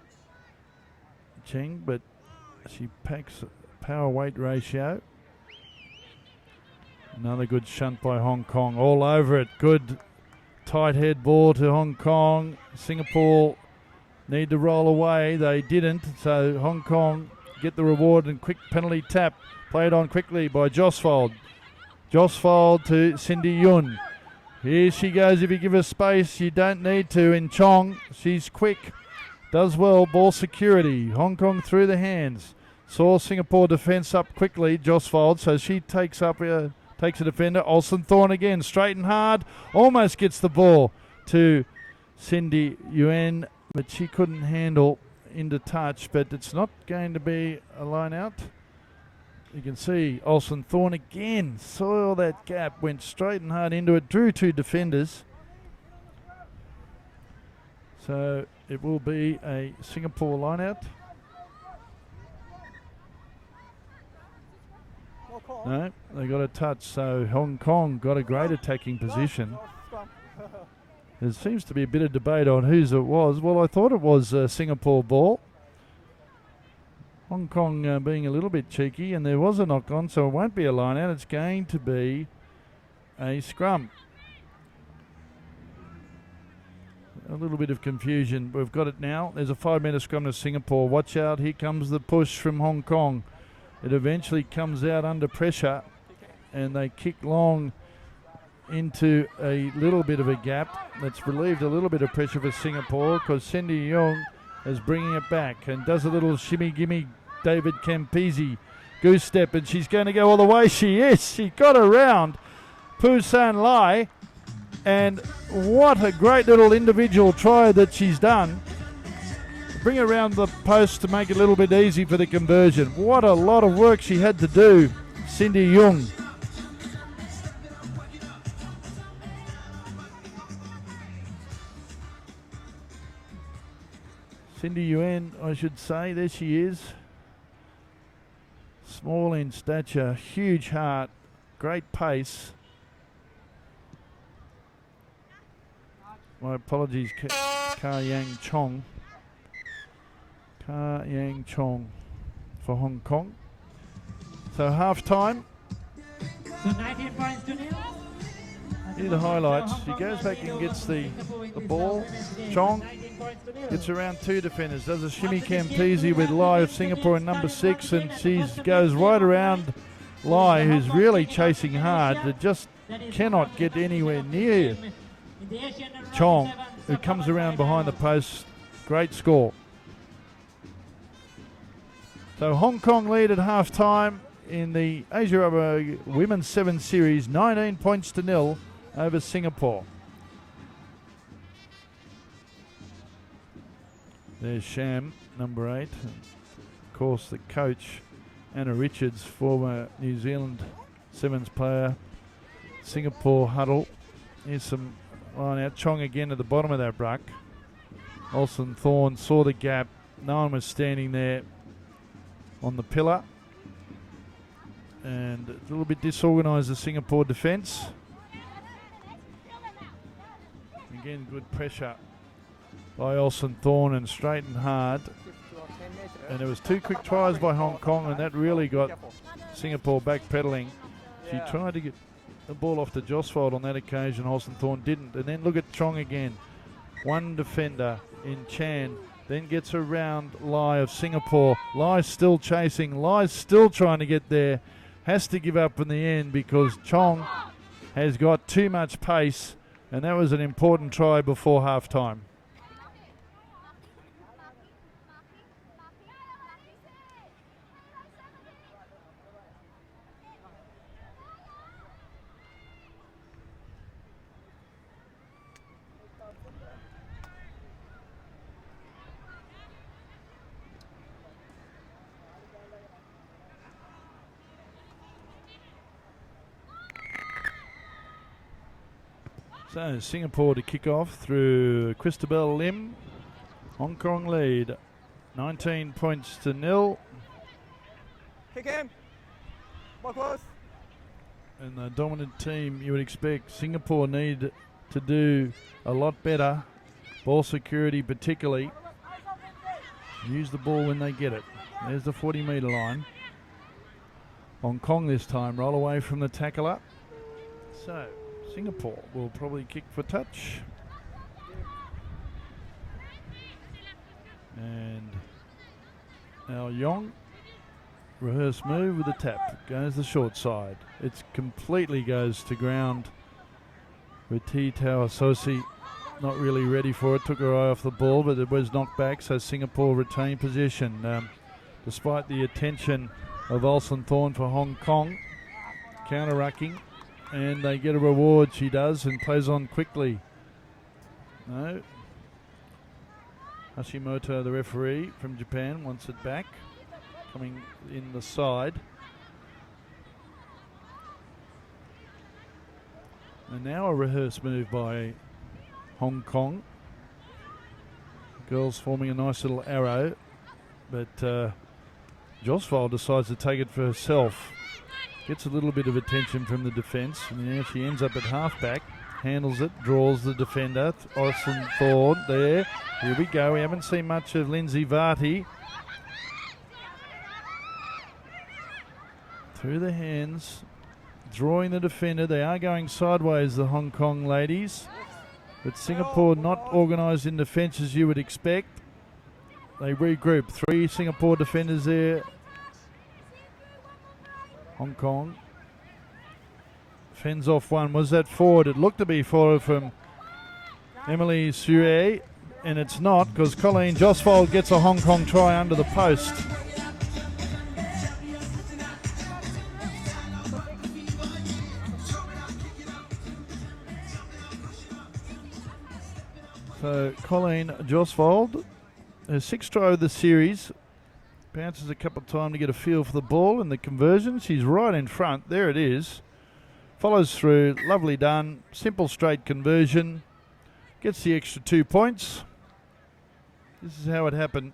[SPEAKER 9] Cheng, but she packs power weight ratio. Another good shunt by Hong Kong. All over it. Good tight head ball to Hong Kong. Singapore need to roll away. They didn't, so Hong Kong get the reward and quick penalty tap. Played on quickly by Josfold. Josfold to Cindy Yun. Here she goes. If you give her space, you don't need to. In Chong, she's quick. Does well. Ball security. Hong Kong through the hands. Saw Singapore defence up quickly. Josfold, so she takes a defender. Olsen Thorne again. Straight and hard. Almost gets the ball to Cindy Yuen, but she couldn't handle into touch. But it's not going to be a line out. You can see Olsen Thorne again saw that gap, went straight and hard into it, drew two defenders. So it will be a Singapore line out. No, they got a touch, so Hong Kong got a great attacking position. There seems to be a bit of debate on whose it was. Well, I thought it was a Singapore ball. Hong Kong being a little bit cheeky, and there was a knock on, so it won't be a line out. It's going to be a scrum. A little bit of confusion. We've got it now. There's a 5-metre scrum to Singapore. Watch out. Here comes the push from Hong Kong. It eventually comes out under pressure, and they kick long into a little bit of a gap. That's relieved a little bit of pressure for Singapore, because Cindy Young is bringing it back and does a little shimmy-gimme David Campese goose step, and she's going to go all the way. She is. She got around Pusan Lai, and what a great little individual try that she's done. Bring around the post to make it a little bit easy for the conversion. What a lot of work she had to do, Cindy Young. Cindy Yuen, I should say. There she is. Small in stature, huge heart, great pace. My apologies, Ka Yang Chong. Ka Yang Chong for Hong Kong. So half time.
[SPEAKER 4] So 19 points to nil.
[SPEAKER 9] Here are the highlights. She goes back and gets the ball. Chong gets around two defenders. Does a shimmy Campese with Lai of Singapore in number 6, and she goes right around Lai, who's really chasing hard. That just cannot get anywhere near Chong, who comes around behind the post. Great score. So Hong Kong lead at half time in the Asia Rugby Women's Sevens Series, 19 points to nil over Singapore. There's Sham, number 8. And of course, the coach, Anna Richards, former New Zealand Sevens player. Singapore huddle. Here's some line out. Chong again at the bottom of that ruck. Olsen Thorne saw the gap. No one was standing there on the pillar. And a little bit disorganised, the Singapore defence. Again, good pressure by Olsen Thorne and straight and hard. And there was 2 quick tries by Hong Kong, and that really got Singapore backpedaling. She tried to get the ball off to Josfold on that occasion. Olsen Thorne didn't. And then look at Chong again. One defender in Chan. Then gets around Lai of Singapore. Lai's still chasing. Lai's still trying to get there. Has to give up in the end because Chong has got too much pace, and that was an important try before half time. So Singapore to kick off through Christabel Lim. Hong Kong lead 19 points to nil.
[SPEAKER 5] Kick him. More close.
[SPEAKER 9] And the dominant team you would expect. Singapore need to do a lot better. Ball security particularly. Use the ball when they get it. There's the 40-metre line. Hong Kong this time roll away from the tackler. So Singapore will probably kick for touch. And Al Yong, reverse move with a tap, goes the short side. It completely goes to ground with T Tawasosi not really ready for it, took her eye off the ball, but it was knocked back, so Singapore retained possession. Despite the attention of Olsen Thorne for Hong Kong, counter-rucking, and they get a reward, she does, and plays on quickly. No. Hashimoto, the referee from Japan, wants it back, coming in the side. And now a rehearse move by Hong Kong. Girls forming a nice little arrow, but Josval decides to take it for herself. Gets a little bit of attention from the defence, and now she ends up at halfback, handles it, draws the defender. Orson Thorne there. Here we go. We haven't seen much of Lindsay Varty. Through the hands, drawing the defender. They are going sideways, the Hong Kong ladies. But Singapore not organised in defence as you would expect. They regroup. 3 Singapore defenders there. Hong Kong fends off one. Was that forward? It looked to be forward from Emily Sue, and it's not, because Colleen Josfold gets a Hong Kong try under the post. So Colleen Josfold, her 6th try of the series, bounces a couple of times to get a feel for the ball and the conversion. She's right in front. There it is. Follows through. Lovely done. Simple straight conversion. Gets the extra 2 points. This is how it happened.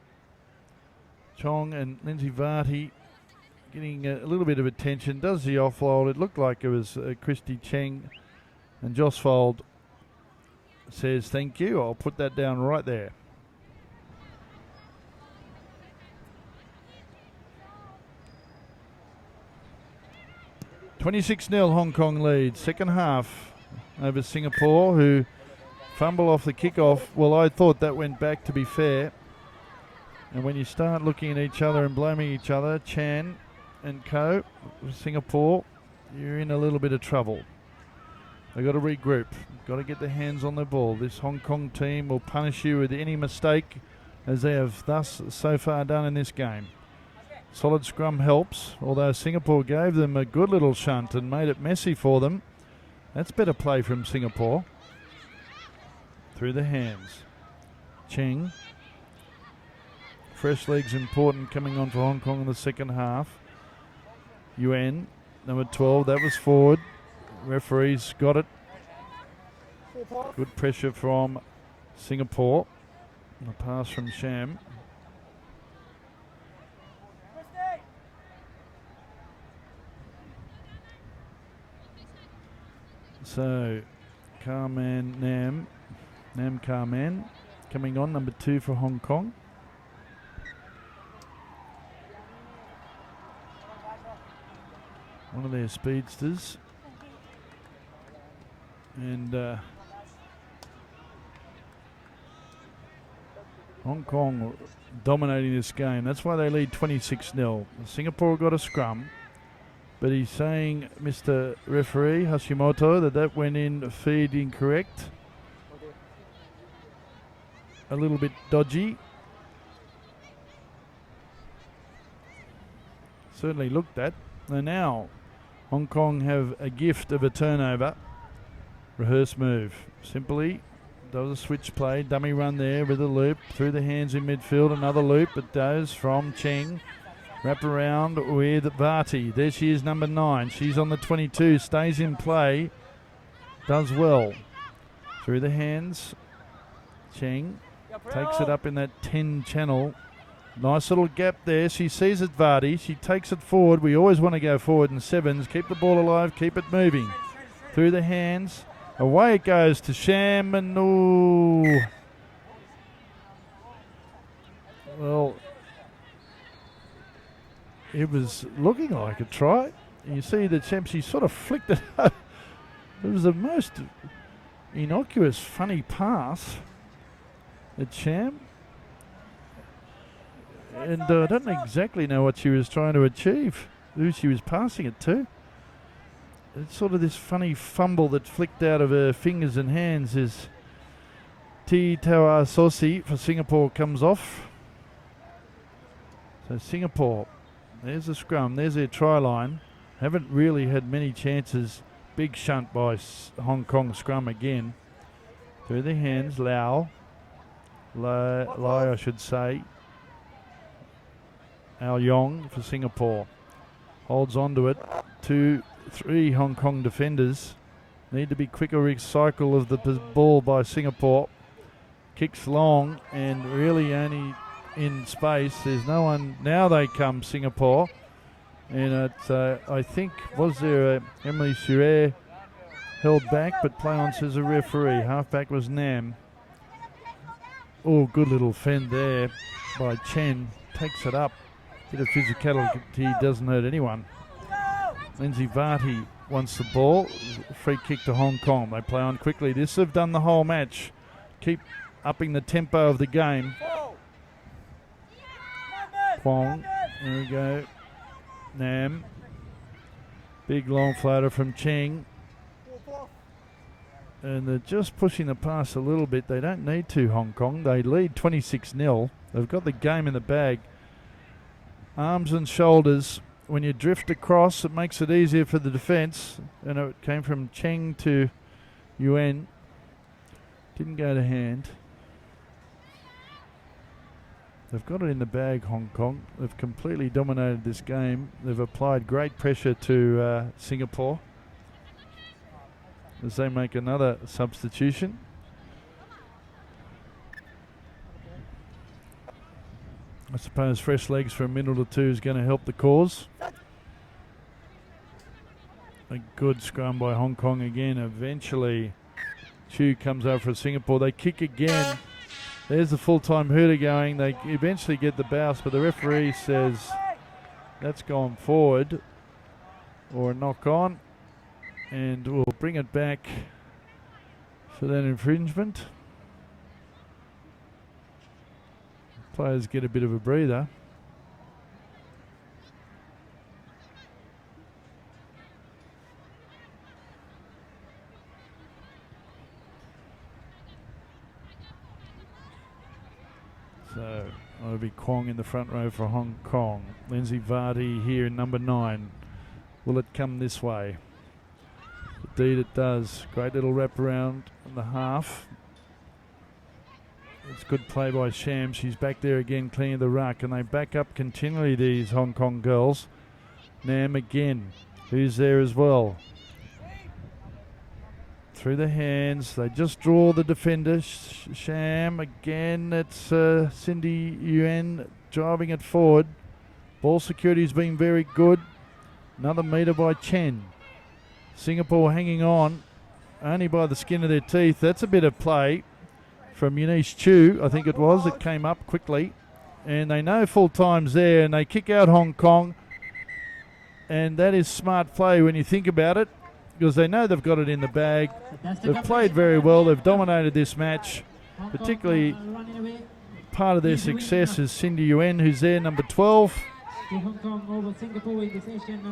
[SPEAKER 9] Chong and Lindsay Varty getting a little bit of attention. Does the offload. It looked like it was Christy Cheng. And Josfold says, thank you. I'll put that down right there. $26-0 Hong Kong lead. Second half over Singapore, who fumble off the kickoff. Well, I thought that went back, to be fair. And when you start looking at each other and blaming each other, Chan and co, Singapore, you're in a little bit of trouble. They've got to regroup. Got to get their hands on the ball. This Hong Kong team will punish you with any mistake, as they have thus so far done in this game. Solid scrum helps, although Singapore gave them a good little shunt and made it messy for them. That's better play from Singapore. Through the hands. Cheng. Fresh legs important coming on for Hong Kong in the second half. Yuan, number 12, that was forward. Referees got it. Good pressure from Singapore. A pass from Sham. So, Carman Nam Carman coming on, number 2 for Hong Kong. One of their speedsters. And Hong Kong dominating this game. That's why they lead 26-0. Singapore got a scrum. But he's saying, Mr. Referee Hashimoto, that went in feed incorrect. A little bit dodgy. Certainly looked at. And now Hong Kong have a gift of a turnover. Rehearse move. Simply does a switch play. Dummy run there with a loop. Through the hands in midfield. Another loop. It does from Cheng. Wrap around with Varty. There she is, number 9. She's on the 22. Stays in play. Does well. Through the hands. Cheng takes it up in that 10 channel. Nice little gap there. She sees it, Varty. She takes it forward. We always want to go forward in sevens. Keep the ball alive. Keep it moving. Through the hands. Away it goes to Sham. And ooh. Well, it was looking like a try. You see that she sort of flicked it It was the most innocuous, funny pass at Sham. And I don't exactly know what she was trying to achieve, who she was passing it to. It's sort of this funny fumble that flicked out of her fingers and hands as Tawa Sosi for Singapore comes off. So Singapore, there's the scrum, there's their try line. Haven't really had many chances. Big shunt by Hong Kong scrum again. Through the hands, Lai I should say. Ao Yong for Singapore. Holds on to it. 2-3 Hong Kong defenders. Need to be quicker recycle of the ball by Singapore. Kicks long and really only in space. There's no one. Now they come, Singapore. And it's, I think, was there Emily Surer held back, but play on says a referee. Halfback was Nam. Oh, good little fend there by Chen. Takes it up. Bit of physicality doesn't hurt anyone. Lindsay Varty wants the ball. Free kick to Hong Kong. They play on quickly. This they've done the whole match. Keep upping the tempo of the game. Kwong. There we go. Nam. Big long floater from Cheng. And they're just pushing the pass a little bit. They don't need to, Hong Kong. They lead 26-0. They've got the game in the bag. Arms and shoulders. When you drift across, it makes it easier for the defence. And it came from Cheng to Yuan. Didn't go to hand. They've got it in the bag, Hong Kong. They've completely dominated this game. They've applied great pressure to Singapore as they make another substitution. I suppose fresh legs for a minute or two is going to help the cause. A good scrum by Hong Kong again. Eventually, Chu comes over for Singapore. They kick again. There's the full-time hooter going. They eventually get the bounce, but the referee says that's gone forward or a knock on, and we'll bring it back for that infringement. Players get a bit of a breather. So it'll be Kwong in the front row for Hong Kong. Lindsay Vardy here in number 9. Will it come this way? Indeed it does. Great little wrap around in the half. It's good play by Sham. She's back there again cleaning the ruck, and they back up continually, these Hong Kong girls. Nam again, who's there as well. Through the hands, they just draw the defender. Sham again, it's Cindy Yuan driving it forward. Ball security's been very good. Another metre by Chen. Singapore hanging on, only by the skin of their teeth. That's a bit of play from Eunice Chu, I think it was. It came up quickly. And they know full time's there, and they kick out Hong Kong. And that is smart play when you think about it, because they know they've got it in the bag. They've played very well. They've dominated this match. Particularly part of their success is Cindy Yuan, who's there, number 12.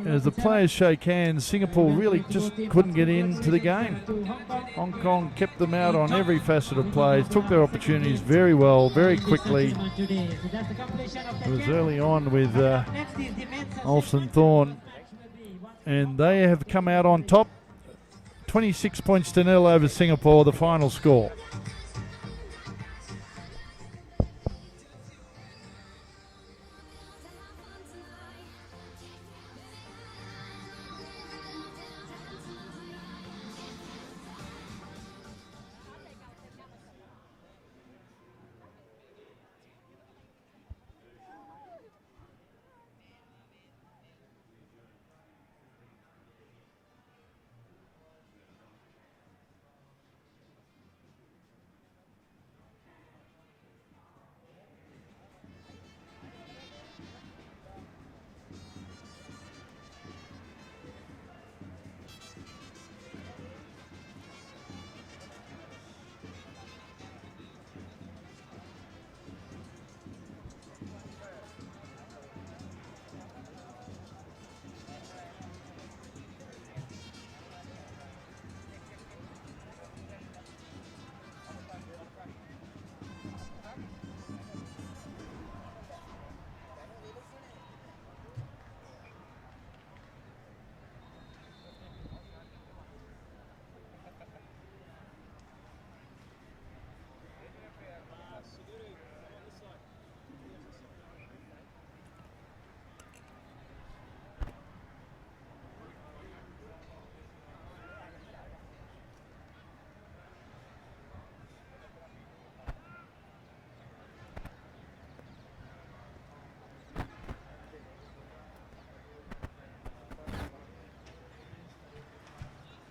[SPEAKER 9] As the players shake hands, Singapore really just couldn't get into the game. Hong Kong kept them out on every facet of play, took their opportunities very well, very quickly. It was early on with Olsen Thorne, and they have come out on top. 26 points to 0 over Singapore, the final score.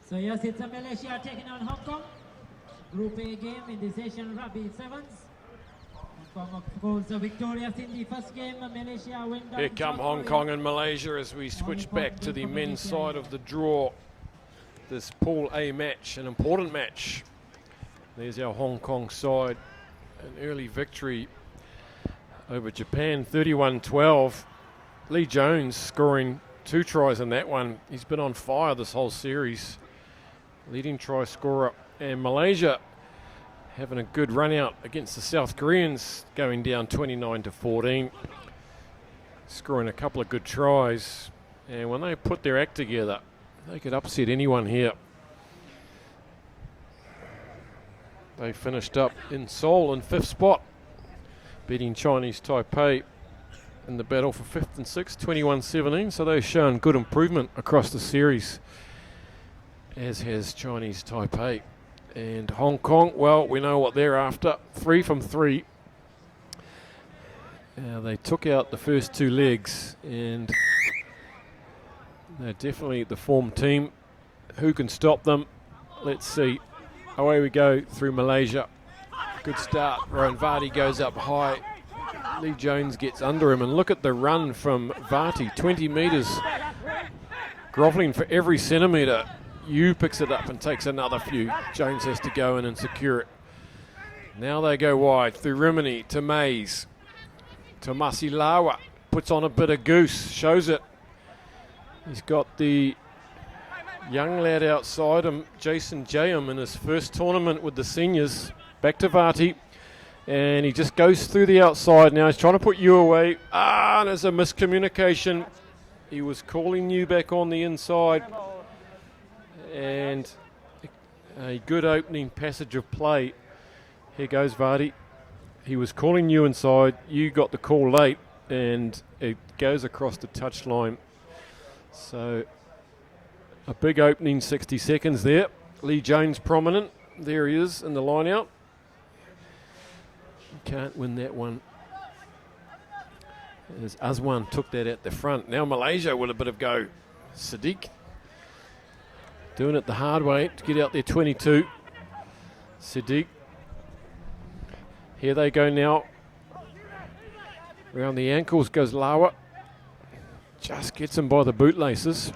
[SPEAKER 4] So yes, it's a Malaysia taking on Hong Kong. Group A game in this Asian Rugby Sevens. Hong Kong, of course, victorious in the first game. Malaysia went down.
[SPEAKER 1] Here come Hong Kong and Malaysia as we switch back to the men's side of the draw. This Pool A match, an important match. There's our Hong Kong side. An early victory over Japan, 31-12. Lee Jones scoring 2 tries in that one. He's been on fire this whole series. Leading try scorer. And Malaysia having a good run out against the South Koreans, going down 29-14. Scoring a couple of good tries. And when they put their act together, they could upset anyone here. They finished up in Seoul in 5th spot, beating Chinese Taipei in the battle for 5th and 6th, 21-17. So they've shown good improvement across the series, as has Chinese Taipei. And Hong Kong, well, we know what they're after. 3 from 3. They took out the first 2 legs, and they're definitely the form team. Who can stop them? Let's see. Away we go through Malaysia. Good start. Rowan Varty goes up high. Lee Jones gets under him, and look at the run from Varty, 20 metres. Grovelling for every centimetre. Yu picks it up and takes another few. Jones has to go in and secure it. Now they go wide through Rimini to Mays. To Masilawa. Puts on a bit of goose. Shows it. He's got the young lad outside him, Jason Jayam, in his first tournament with the seniors. Back to Varty. And he just goes through the outside now. He's trying to put Yu away. And there's a miscommunication. He was calling Yu back on the inside. And a good opening passage of play. Here goes Varty. He was calling Yu inside. Yu got the call late, and it goes across the touchline. So a big opening 60 seconds there. Lee Jones prominent. There he is in the line out. Can't win that one, as Azwan took that at the front. Now Malaysia with a bit of go. Sadiq doing it the hard way to get out there, 22. Sadiq. Here they go now. Around the ankles goes Lawa. Just gets him by the bootlaces.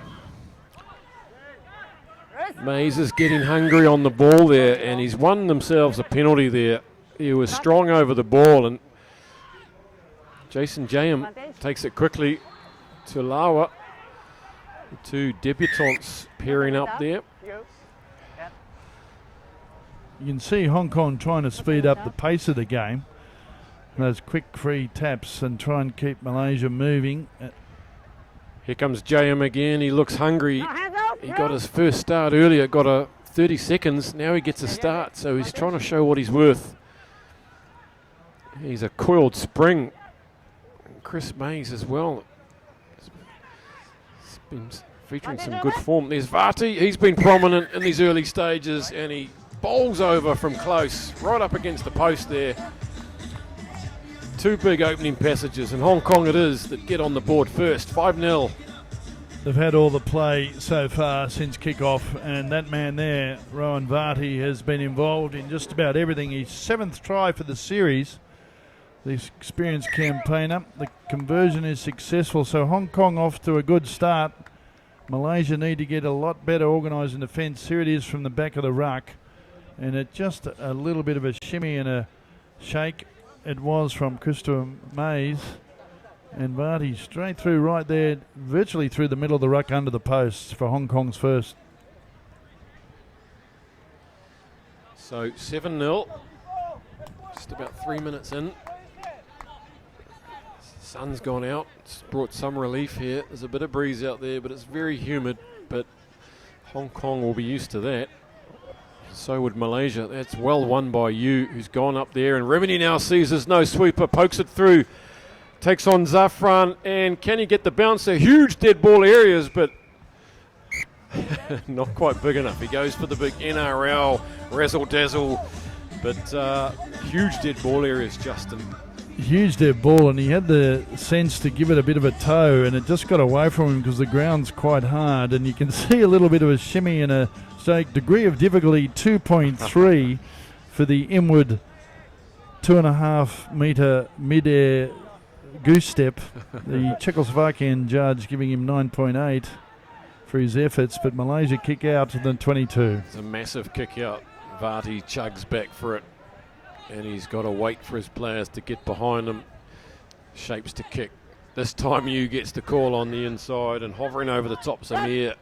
[SPEAKER 1] Mays is getting hungry on the ball there, and he's won themselves a penalty there. He was strong over the ball, and Jason Jayam takes it quickly to Lawa. The 2 debutants pairing up there.
[SPEAKER 9] You can see Hong Kong trying to speed up the pace of the game. Those quick free taps and try and keep Malaysia moving.
[SPEAKER 1] Here comes Jayam again. He looks hungry. He got his first start earlier, got a 30 seconds. Now he gets a start, so he's trying to show what he's worth. He's a coiled spring. Chris Mays as well. He's been featuring some good form. There's Varty. He's been prominent in these early stages, and he bowls over from close, right up against the post there. 2 big opening passages, and Hong Kong it is that get on the board first. 5-0.
[SPEAKER 9] They've had all the play so far since kick-off, and that man there, Rowan Varty, has been involved in just about everything. His 7th try for the series. This experienced campaigner. The conversion is successful, so Hong Kong off to a good start. Malaysia need to get a lot better organised in defence. Here it is from the back of the ruck, and it just a little bit of a shimmy and a shake. It was from Christopher Mays, and Varty straight through right there, virtually through the middle of the ruck under the posts for Hong Kong's first.
[SPEAKER 1] So 7-0, just about 3 minutes in. Sun's gone out, it's brought some relief here. There's a bit of breeze out there, but it's very humid, but Hong Kong will be used to that. So would Malaysia. That's well won by Yu, who's gone up there, and Remini now sees there's no sweeper, pokes it through, takes on Zafran, and can he get the bounce? They're huge dead ball areas, but not quite big enough. He goes for the big NRL razzle dazzle, but huge dead ball areas, Justin.
[SPEAKER 9] huge dead ball, and he had the sense to give it a bit of a toe, and it just got away from him because the ground's quite hard, and you can see a little bit of a shimmy and a degree of difficulty 2.3 for the inward 2.5 metre mid-air goose step. The Czechoslovakian judge giving him 9.8 for his efforts, but Malaysia kick out to the 22.
[SPEAKER 1] It's a massive kick out. Varty chugs back for it, and he's got to wait for his players to get behind him. Shapes to kick. This time Yu gets the call on the inside and hovering over the top Samir.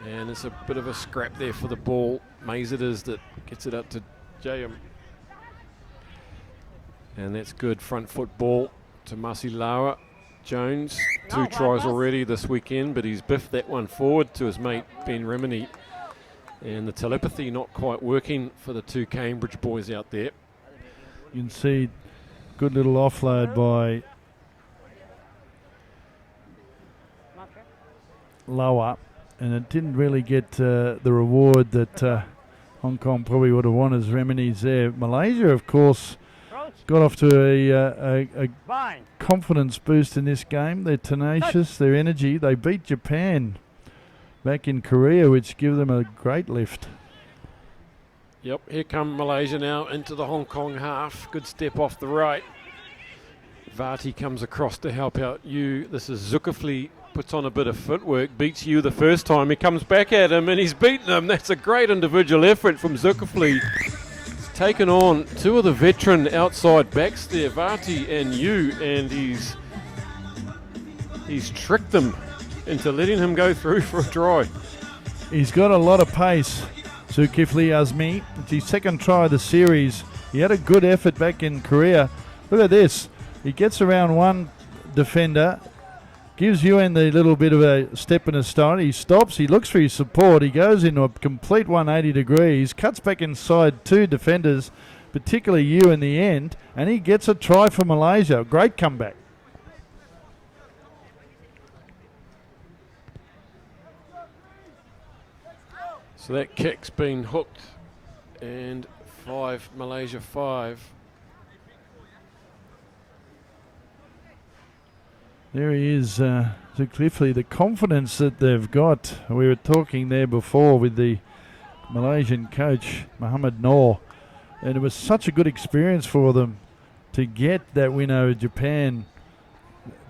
[SPEAKER 1] And it's a bit of a scrap there for the ball. Mays it is that gets it up to Jayam. And that's good front foot ball to Masilawa. Jones, 2 tries already this weekend, but he's biffed that one forward to his mate Ben Remini. And the telepathy not quite working for the 2 Cambridge boys out there.
[SPEAKER 9] You can see good little offload by Lower, and it didn't really get the reward that Hong Kong probably would have wanted as Remini's there. Malaysia, of course, got off to a confidence boost in this game. They're tenacious, their energy. They beat Japan back in Korea, which give them a great lift.
[SPEAKER 1] Yep, here come Malaysia now into the Hong Kong half. Good step off the right. Varty comes across to help out Yu. This is Zulkifli, puts on a bit of footwork, beats Yu the first time. He comes back at him and he's beaten him. That's a great individual effort from Zulkifli. He's taken on 2 of the veteran outside backs there, Varty and Yu, and he's tricked them into letting him go through for a try.
[SPEAKER 9] He's got a lot of pace, Zulkifli Azmi. It's his second try of the series. He had a good effort back in Korea. Look at this. He gets around one defender, gives Ewan the little bit of a step and a start. He stops, he looks for his support. He goes into a complete 180 degrees, cuts back inside 2 defenders, particularly Yu in the end, and he gets a try for Malaysia. Great comeback.
[SPEAKER 1] So that kick's been hooked, and 5, Malaysia 5.
[SPEAKER 9] There he is, Zulkifli. The confidence that they've got. We were talking there before with the Malaysian coach, Mohamed Noor, and it was such a good experience for them to get that win over Japan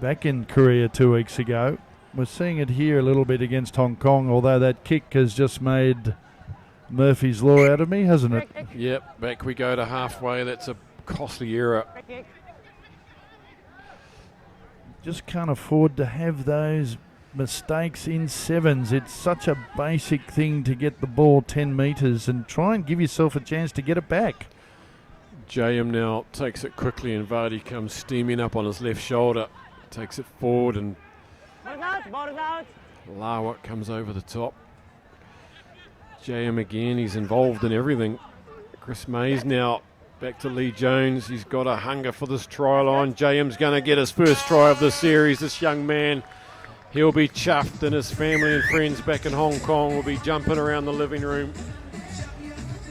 [SPEAKER 9] back in Korea 2 weeks ago. We're seeing it here a little bit against Hong Kong, although that kick has just made Murphy's Law out of me, hasn't it?
[SPEAKER 1] Yep, back we go to halfway. That's a costly error.
[SPEAKER 9] Just can't afford to have those mistakes in sevens. It's such a basic thing to get the ball 10 metres and try and give yourself a chance to get it back.
[SPEAKER 1] Jayam now takes it quickly, and Vardy comes steaming up on his left shoulder. Takes it forward, and Lawak comes over the top. Jayam again, he's involved in everything. Chris Mays now back to Lee Jones. He's got a hunger for this try line. Jayam's going to get his first try of the series. This young man, he'll be chuffed, and his family and friends back in Hong Kong will be jumping around the living room.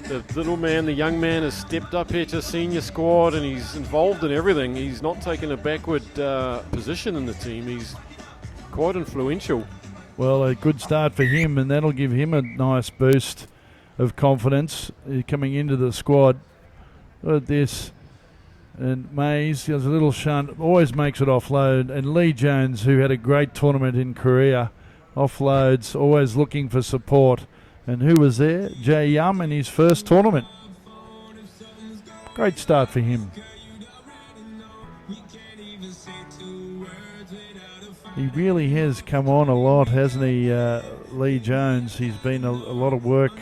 [SPEAKER 1] The little man, the young man, has stepped up here to senior squad, and he's involved in everything. He's not taken a backward position in the team. He's quite influential.
[SPEAKER 9] Well, a good start for him, and that'll give him a nice boost of confidence coming into the squad. Look at this. And Mays has a little shunt, always makes it offload. And Lee Jones, who had a great tournament in Korea, offloads, always looking for support. And who was there? Jay Yum in his first tournament. Great start for him. He really has come on a lot, hasn't he, Lee Jones? He's been a lot of work.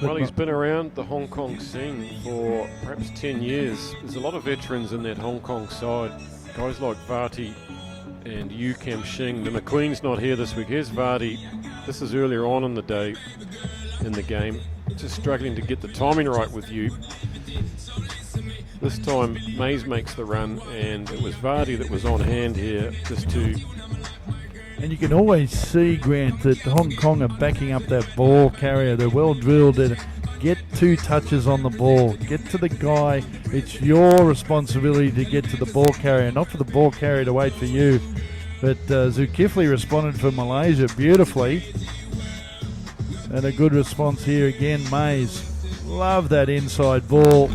[SPEAKER 1] Well, he's been around the Hong Kong scene for perhaps 10 years. There's a lot of veterans in that Hong Kong side. Guys like Varty and Yu Kam Shing. The McQueen's not here this week. Here's Varty. This is earlier on in the day in the game. Just struggling to get the timing right with Yu. This time Mays makes the run, and it was Vardy that was on hand here just to...
[SPEAKER 9] And you can always see, Grant, that Hong Kong are backing up that ball carrier. They're well drilled and get 2 touches on the ball. Get to the guy. It's your responsibility to get to the ball carrier, not for the ball carrier to wait for you. But Zulkifli responded for Malaysia beautifully. And a good response here again, Mays. Love that inside ball.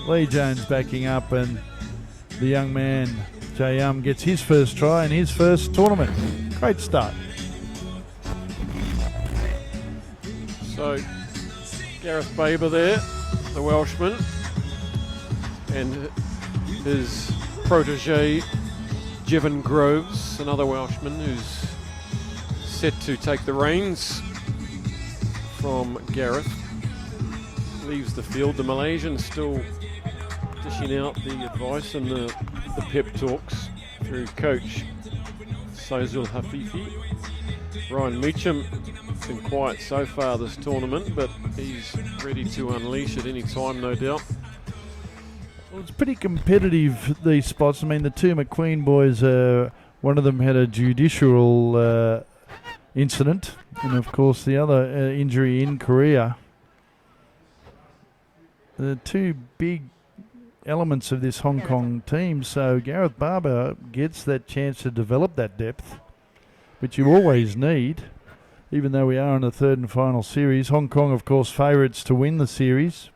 [SPEAKER 9] Lee Jones backing up, and the young man, Jayam, gets his first try in his first tournament. Great start.
[SPEAKER 1] So, Gareth Baber there, the Welshman, and his protege, Jevon Groves, another Welshman who's set to take the reins from Gareth. Leaves the field. The Malaysians still dishing out the advice and the pep talks through coach Sozul Hafifi. Ryan Meacham been quiet so far this tournament, but he's ready to unleash at any time, no doubt.
[SPEAKER 9] Well, it's pretty competitive, these spots. I mean, the 2 McQueen boys, one of them had a judicial incident, and of course the other injury in Korea. The 2 big elements of this Hong Kong team, so Gareth Barber gets that chance to develop that depth, which you always need, even though we are in the 3rd and final series. Hong Kong, of course, favourites to win the series.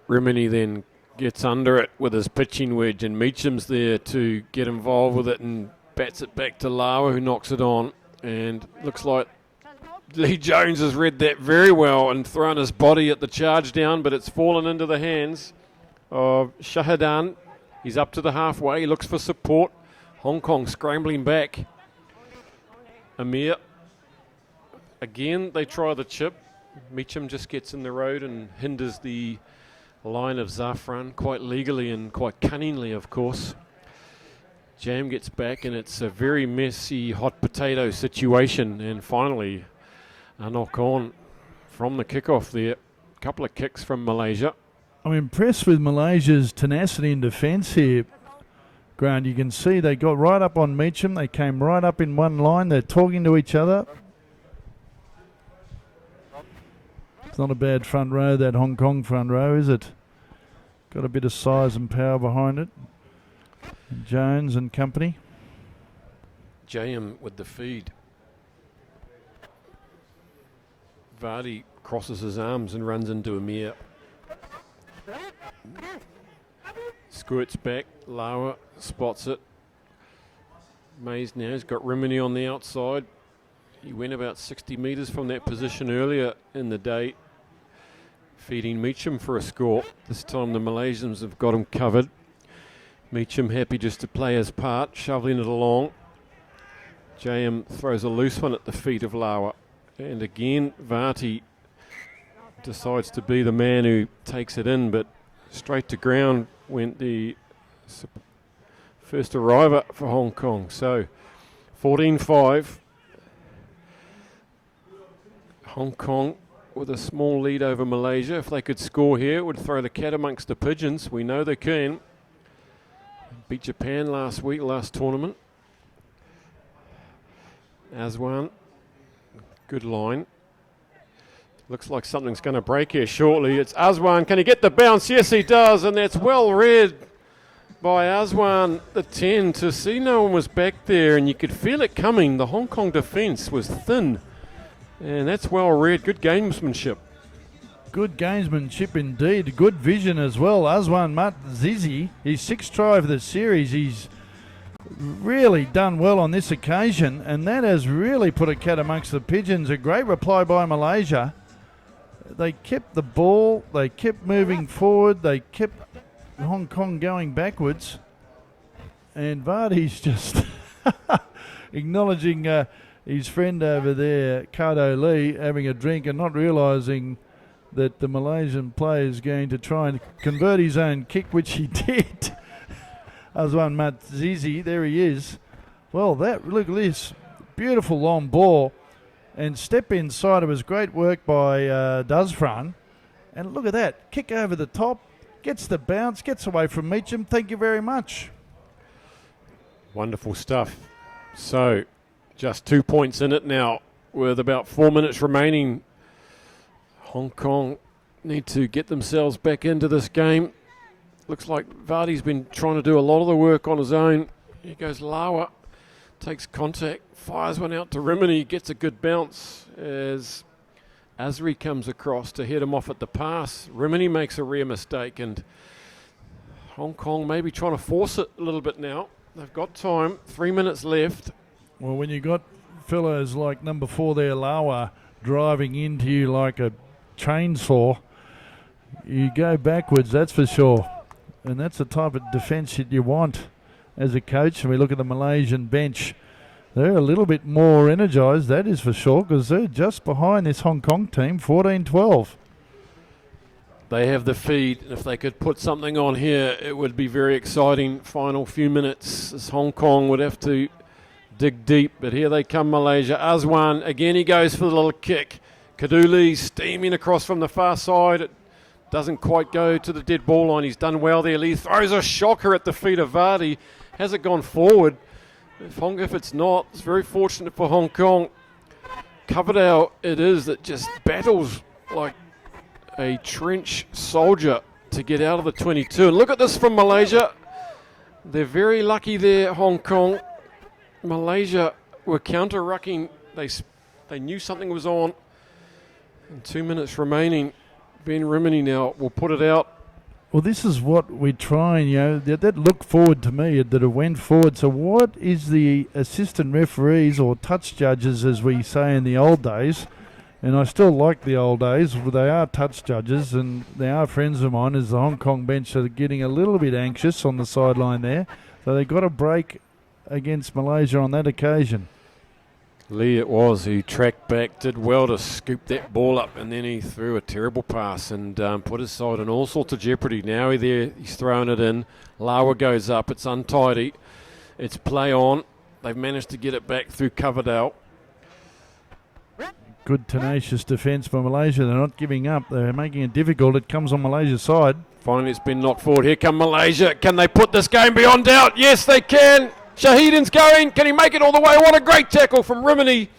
[SPEAKER 1] Rimini then gets under it with his pitching wedge, and Meacham's there to get involved with it and bats it back to Lawa, who knocks it on. And looks like Lee Jones has read that very well and thrown his body at the charge down, but it's fallen into the hands of Shahadan. He's up to the halfway. He looks for support. Hong Kong scrambling back. Amir. Again, they try the chip. Meacham just gets in the road and hinders the line of Zafran quite legally and quite cunningly, of course. Jam gets back, and it's a very messy hot potato situation. And finally, a knock on from the kickoff there. A couple of kicks from Malaysia.
[SPEAKER 9] I'm impressed with Malaysia's tenacity in defence here, Grant. You can see they got right up on Meacham. They came right up in one line. They're talking to each other. It's not a bad front row, that Hong Kong front row, is it? Got a bit of size and power behind it. Jones and company.
[SPEAKER 1] Jayam with the feed. Vardy crosses his arms and runs into Amir. Squirts back. Lawa spots it. Mays now has got Rimini on the outside. He went about 60 metres from that position earlier in the day, feeding Meacham for a score. This time the Malaysians have got him covered. Meacham happy just to play his part, shoveling it along. Jayam throws a loose one at the feet of Lawa. And again, Varty decides to be the man who takes it in, but straight to ground went the first arriver for Hong Kong. So 14-5. Hong Kong with a small lead over Malaysia. If they could score here, it would throw the cat amongst the pigeons. We know they can. Beat Japan last tournament. Aswan, good line. Looks like something's going to break here shortly. It's Aswan. Can he get the bounce? Yes, he does. And that's well read by Aswan, the 10, to see no one was back there. And you could feel it coming. The Hong Kong defence was thin. And that's well read. Good gamesmanship.
[SPEAKER 9] Good gamesmanship indeed. Good vision as well. Aswan Matzizi, his 6th try of the series. He's really done well on this occasion, and that has really put a cat amongst the pigeons. A great reply by Malaysia. They kept the ball. They kept moving forward. They kept Hong Kong going backwards. And Vardy's just acknowledging his friend over there, Cardo Lee, having a drink and not realising that the Malaysian player is going to try and convert his own kick, which he did. Aswan Matzizi, there he is. Well, look at this. Beautiful long ball. And step inside. It was great work by Dazfran. And look at that. Kick over the top. Gets the bounce. Gets away from Meacham. Thank you very much.
[SPEAKER 1] Wonderful stuff. So, just 2 points in it now with about 4 minutes remaining. Hong Kong need to get themselves back into this game. Looks like Vardy's been trying to do a lot of the work on his own. Here goes Lawa, takes contact, fires one out to Rimini, gets a good bounce as Asri comes across to head him off at the pass. Rimini makes a rare mistake, and Hong Kong maybe trying to force it a little bit now. They've got time, 3 minutes left.
[SPEAKER 9] Well, when you got fellows like number 4 there, Lawa, driving into you like a chainsaw, you go backwards, that's for sure. And that's the type of defence that you want as a coach. And we look at the Malaysian bench. They're a little bit more energised, that is for sure, because they're just behind this Hong Kong team, 14-12.
[SPEAKER 1] They have the feed. If they could put something on here, it would be very exciting. Final few minutes, as Hong Kong would have to dig deep. But here they come, Malaysia. Azwan, again he goes for the little kick. Kaduli steaming across from the far side. It doesn't quite go to the dead ball line. He's done well there. Lee throws a shocker at the feet of Vardy. Has it gone forward? If it's not, it's very fortunate for Hong Kong. Coverdale it is that just battles like a trench soldier to get out of the 22. And look at this from Malaysia. They're very lucky there, Hong Kong. Malaysia were counter-rucking. They knew something was on. And 2 minutes remaining. Ben Rimini now will put it out.
[SPEAKER 9] Well, this is what we're trying, that looked forward to me, that it went forward. So what is the assistant referees or touch judges, as we say in the old days, and I still like the old days, they are touch judges and they are friends of mine, as the Hong Kong bench are getting a little bit anxious on the sideline there. So they got a break against Malaysia on that occasion.
[SPEAKER 1] Lee it was, he tracked back, did well to scoop that ball up, and then he threw a terrible pass and put his side in all sorts of jeopardy. Now he's throwing it in. Lawa goes up, it's untidy. It's play on. They've managed to get it back through Coverdale.
[SPEAKER 9] Good tenacious defence by Malaysia. They're not giving up. They're making it difficult. It comes on Malaysia's side.
[SPEAKER 1] Finally it's been knocked forward. Here come Malaysia. Can they put this game beyond doubt? Yes, they can. Shahidin's going. Can he make it all the way? What a great tackle from Rimini.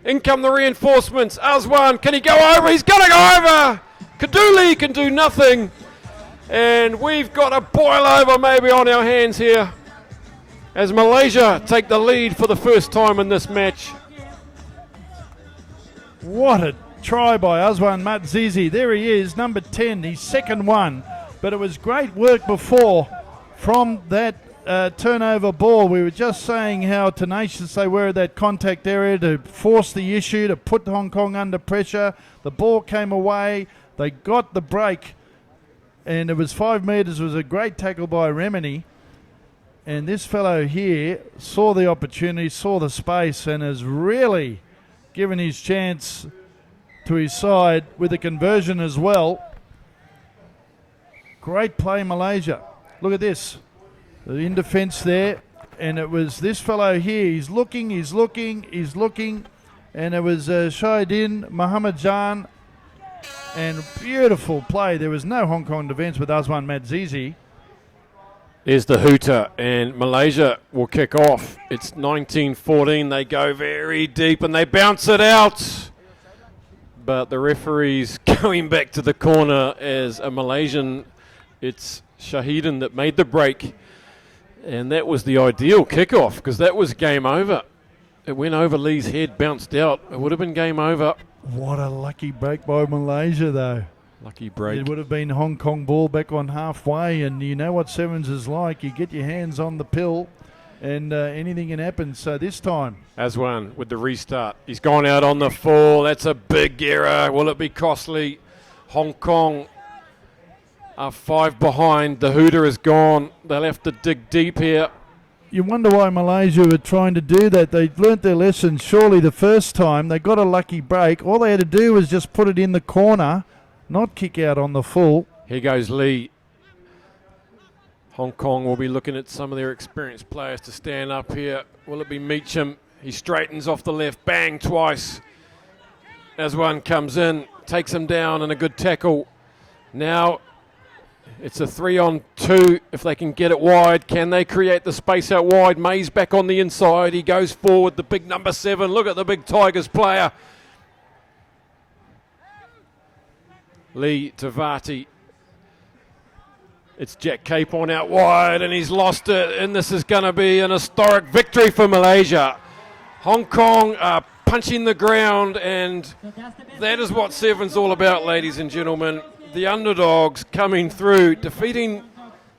[SPEAKER 1] In come the reinforcements. Azwan, can he go over? He's going to go over. Kaduli can do nothing. And we've got a boil over maybe on our hands here as Malaysia take the lead for the first time in this match.
[SPEAKER 9] What a try by Azwan Matzizi. There he is, number 10, his second one. But it was great work before from that turnover ball. We were just saying how tenacious they were at that contact area to force the issue, to put Hong Kong under pressure. The ball came away. They got the break. And it was 5 metres. It was a great tackle by Remini. And this fellow here saw the opportunity, saw the space, and has really given his chance to his side with a conversion as well. Great play, Malaysia. Look at this. In defence there, and it was this fellow here. He's looking, and it was Shahidin Muhammad Jan, and beautiful play. There was no Hong Kong defence with Azwan Madzizi.
[SPEAKER 1] There's the hooter, and Malaysia will kick off. It's 19-14. They go very deep, and they bounce it out. But the referee's going back to the corner as a Malaysian. It's Shahidin that made the break. And that was the ideal kickoff because that was game over. It went over Lee's head, bounced out. It would have been game over.
[SPEAKER 9] What a lucky break by Malaysia, though.
[SPEAKER 1] Lucky break.
[SPEAKER 9] It would have been Hong Kong ball back on halfway, and you know what Sevens is like. You get your hands on the pill, and anything can happen. So this time.
[SPEAKER 1] Azwan with the restart. He's gone out on the fall. That's a big error. Will it be costly? Hong Kong are 5 behind. The hooter is gone. They'll have to dig deep here.
[SPEAKER 9] You wonder why Malaysia were trying to do that. They learnt their lesson surely the first time. They got a lucky break. All they had to do was just put it in the corner, not kick out on the full.
[SPEAKER 1] Here goes Lee. Hong Kong will be looking at some of their experienced players to stand up here. Will it be Meacham? He straightens off the left. Bang, twice. As one comes in, takes him down, and a good tackle. Now it's a 3-on-2. If they can get it wide, can they create the space out wide? May's back on the inside. He goes forward, the big number 7. Look at the big Tigers player. Lee to Vati. It's Jack Capon out wide, and he's lost it, and this is going to be an historic victory for Malaysia. Hong Kong are punching the ground, and that is what Sevens all about, ladies and gentlemen. The underdogs coming through, defeating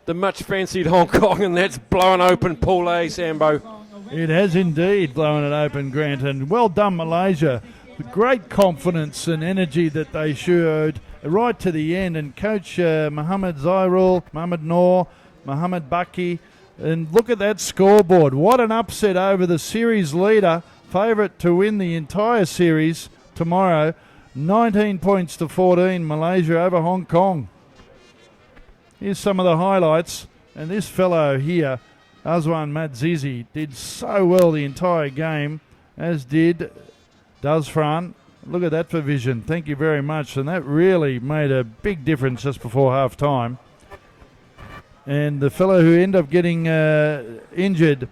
[SPEAKER 1] the much fancied Hong Kong, and that's blown open Pool A, Sambo.
[SPEAKER 9] It has indeed blown it open, Grant, and well done, Malaysia. The great confidence and energy that they showed right to the end, and Coach Mohammed Zairul, Mohammed Noor, Mohammed Baki, and look at that scoreboard. What an upset over the series leader, favourite to win the entire series tomorrow. 19 points to 14, Malaysia over Hong Kong. Here's some of the highlights, and this fellow here, Azwan Madzizi, did so well the entire game, as did Dazfran. Look at that for vision. Thank you very much. And that really made a big difference just before half time. And the fellow who ended up getting injured,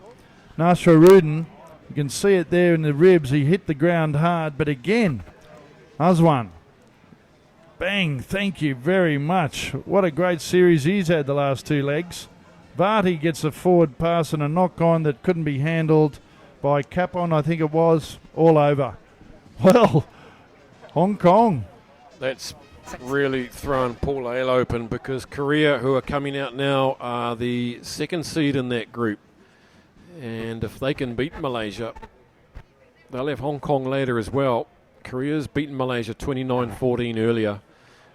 [SPEAKER 9] Nasra Rudin, you can see it there in the ribs. He hit the ground hard. But again, Azwan, bang, thank you very much. What a great series he's had the last two legs. Vati gets a forward pass and a knock-on that couldn't be handled by Capon, I think it was, all over. Well, Hong Kong.
[SPEAKER 1] That's really thrown Pool A open, because Korea, who are coming out now, are the second seed in that group. And if they can beat Malaysia, they'll have Hong Kong later as well. Korea's beaten Malaysia 29-14 earlier.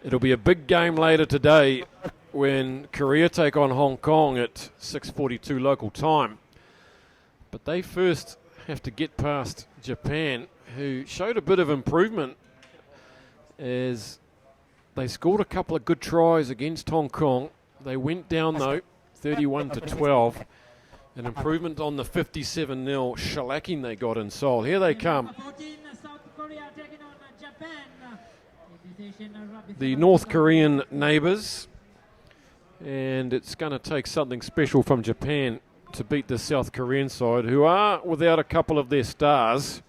[SPEAKER 1] It'll be a big game later today when Korea take on Hong Kong at 6:42 local time. But they first have to get past Japan, who showed a bit of improvement as they scored a couple of good tries against Hong Kong. They went down though, 31-12. An improvement on the 57-0 shellacking they got in Seoul. Here they come. The North Korean neighbours. And it's going to take something special from Japan to beat the South Korean side, who are without a couple of their stars.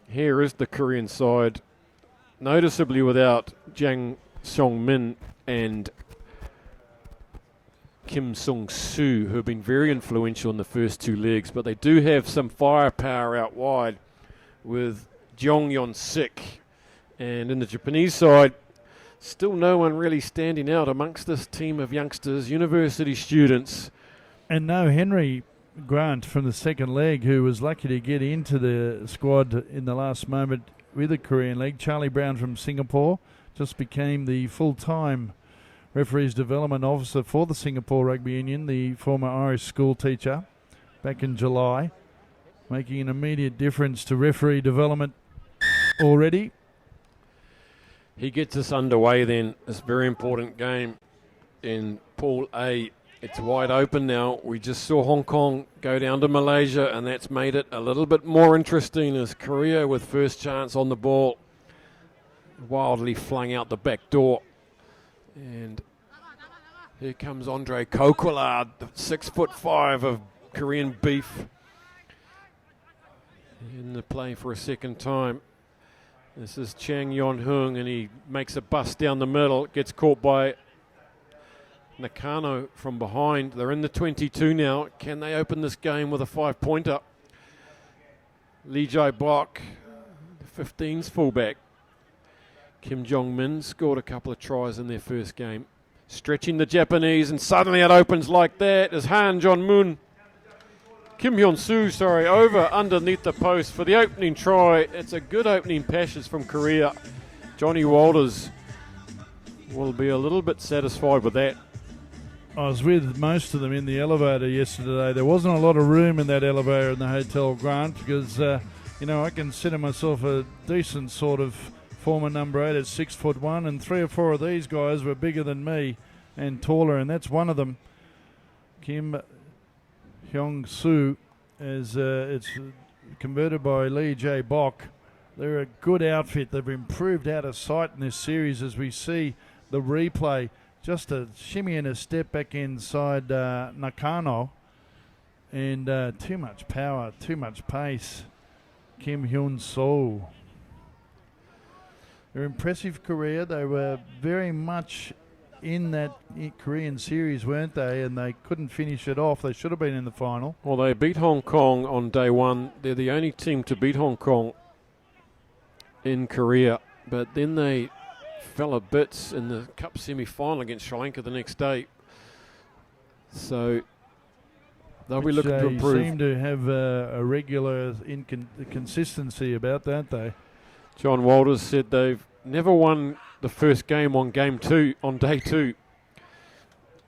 [SPEAKER 1] Here is the Korean side, noticeably without Jang Song-min and Kim Sung-soo, who have been very influential in the first two legs, but they do have some firepower out wide with Jong Yon-sik. And in the Japanese side, still no one really standing out amongst this team of youngsters, university students.
[SPEAKER 9] And no Henry Grant from the second leg, who was lucky to get into the squad in the last moment with the Korean leg. Charlie Brown from Singapore just became the full-time referees development officer for the Singapore Rugby Union, the former Irish school teacher, back in July, making an immediate difference to referee development already.
[SPEAKER 1] He gets us underway then. This very important game in Pool A. It's wide open now. We just saw Hong Kong go down to Malaysia, and that's made it a little bit more interesting as Korea, with first chance on the ball, wildly flung out the back door. And here comes Andre Kokolard, the 6'5" of Korean beef, in the play for a second time. This is Chang Yon-hung, and he makes a bust down the middle. Gets caught by Nakano from behind. They're in the 22 now. Can they open this game with a 5-pointer? Lee Jae-bok, the 15's fullback. Kim Jong-min scored a couple of tries in their first game. Stretching the Japanese, and suddenly it opens like that as Han Jong-moon. Kim Hyun-soo, over underneath the post for the opening try. It's a good opening passage from Korea. Johnny Walters will be a little bit satisfied with that.
[SPEAKER 9] I was with most of them in the elevator yesterday. There wasn't a lot of room in that elevator in the Hotel Grant because, I consider myself a decent sort of former number 8 at 6'1", and 3 or 4 of these guys were bigger than me and taller, and that's one of them. Kim Hyung-soo, as it's converted by Lee Jae-bok. They're a good outfit. They've improved out of sight in this series as we see the replay. Just a shimmy and a step back inside Nakano. And too much power, too much pace. Kim Hyun-soo. Their impressive career. They were very much in that Korean series, weren't they? And they couldn't finish it off. They should have been in the final.
[SPEAKER 1] Well, they beat Hong Kong on day one. They're the only team to beat Hong Kong in Korea. But then they fell a bit in the Cup semi-final against Sri Lanka the next day. So they'll be looking to improve.
[SPEAKER 9] They seem to have a regular consistency about that, they.
[SPEAKER 1] John Walters said they've never won the first game on day two.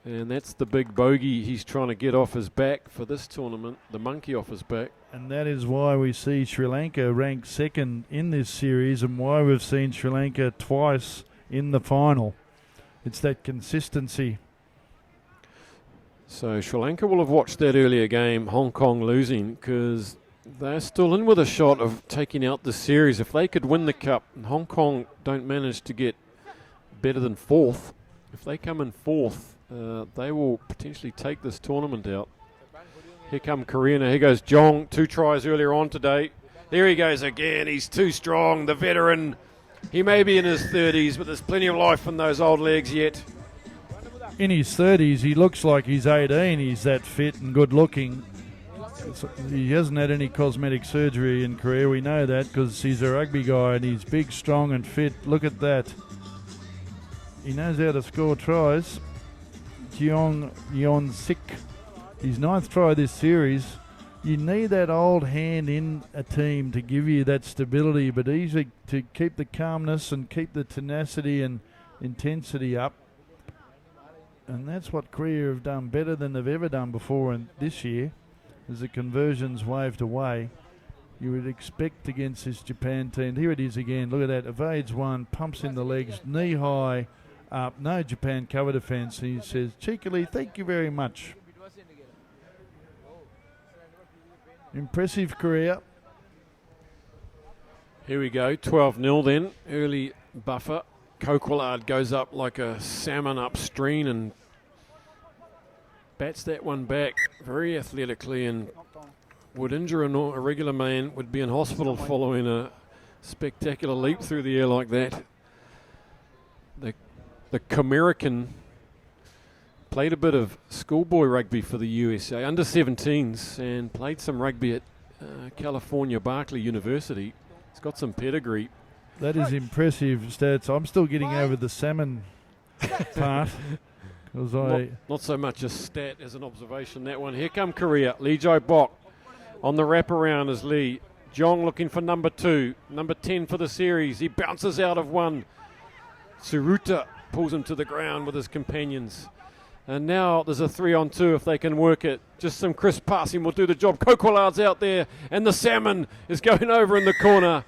[SPEAKER 1] And that's the big bogey he's trying to get off his back for this tournament, the monkey off his back.
[SPEAKER 9] And that is why we see Sri Lanka ranked second in this series and why we've seen Sri Lanka twice in the final. It's that consistency.
[SPEAKER 1] So Sri Lanka will have watched that earlier game, Hong Kong losing, because they're still in with a shot of taking out the series. If they could win the Cup and Hong Kong don't manage to get better than fourth, if they come in fourth, they will potentially take this tournament out. Here come Korea now. Here goes Jong, 2 tries earlier on today. There he goes again. He's too strong, the veteran. He may be in his 30s, but there's plenty of life in those old legs yet.
[SPEAKER 9] In his 30s, he looks like he's 18. He's that fit and good looking. He hasn't had any cosmetic surgery in Korea. We know that because he's a rugby guy and he's big, strong and fit. Look at that. He knows how to score tries. Jeong Yeon-sik, his 9th try this series. You need that old hand in a team to give you that stability, but easy to keep the calmness and keep the tenacity and intensity up. And that's what Korea have done better than they've ever done before in this year, as the conversions waved away. You would expect against this Japan team. Here it is again. Look at that. Evades one, pumps in the legs, knee high up. No Japan cover defence. He says cheekily, thank you very much. Impressive career.
[SPEAKER 1] Here we go, 12-0 then. Early buffer. Coquillard goes up like a salmon upstream and bats that one back very athletically and would injure a regular man, would be in hospital following a spectacular leap through the air like that. The Comerican played a bit of schoolboy rugby for the USA, under 17s, and played some rugby at California Berkeley University. He's got some pedigree.
[SPEAKER 9] That is impressive stats. I'm still getting over the salmon part.
[SPEAKER 1] Not so much a stat as an observation, that one. Here come Korea. Lee Jae-bok on the wraparound is Lee. Jong looking for number 2. Number 10 for the series. He bounces out of one. Suruta pulls him to the ground with his companions. And now there's a 3-on-2 if they can work it. Just some crisp passing will do the job. Coquillard's out there and the salmon is going over in the corner.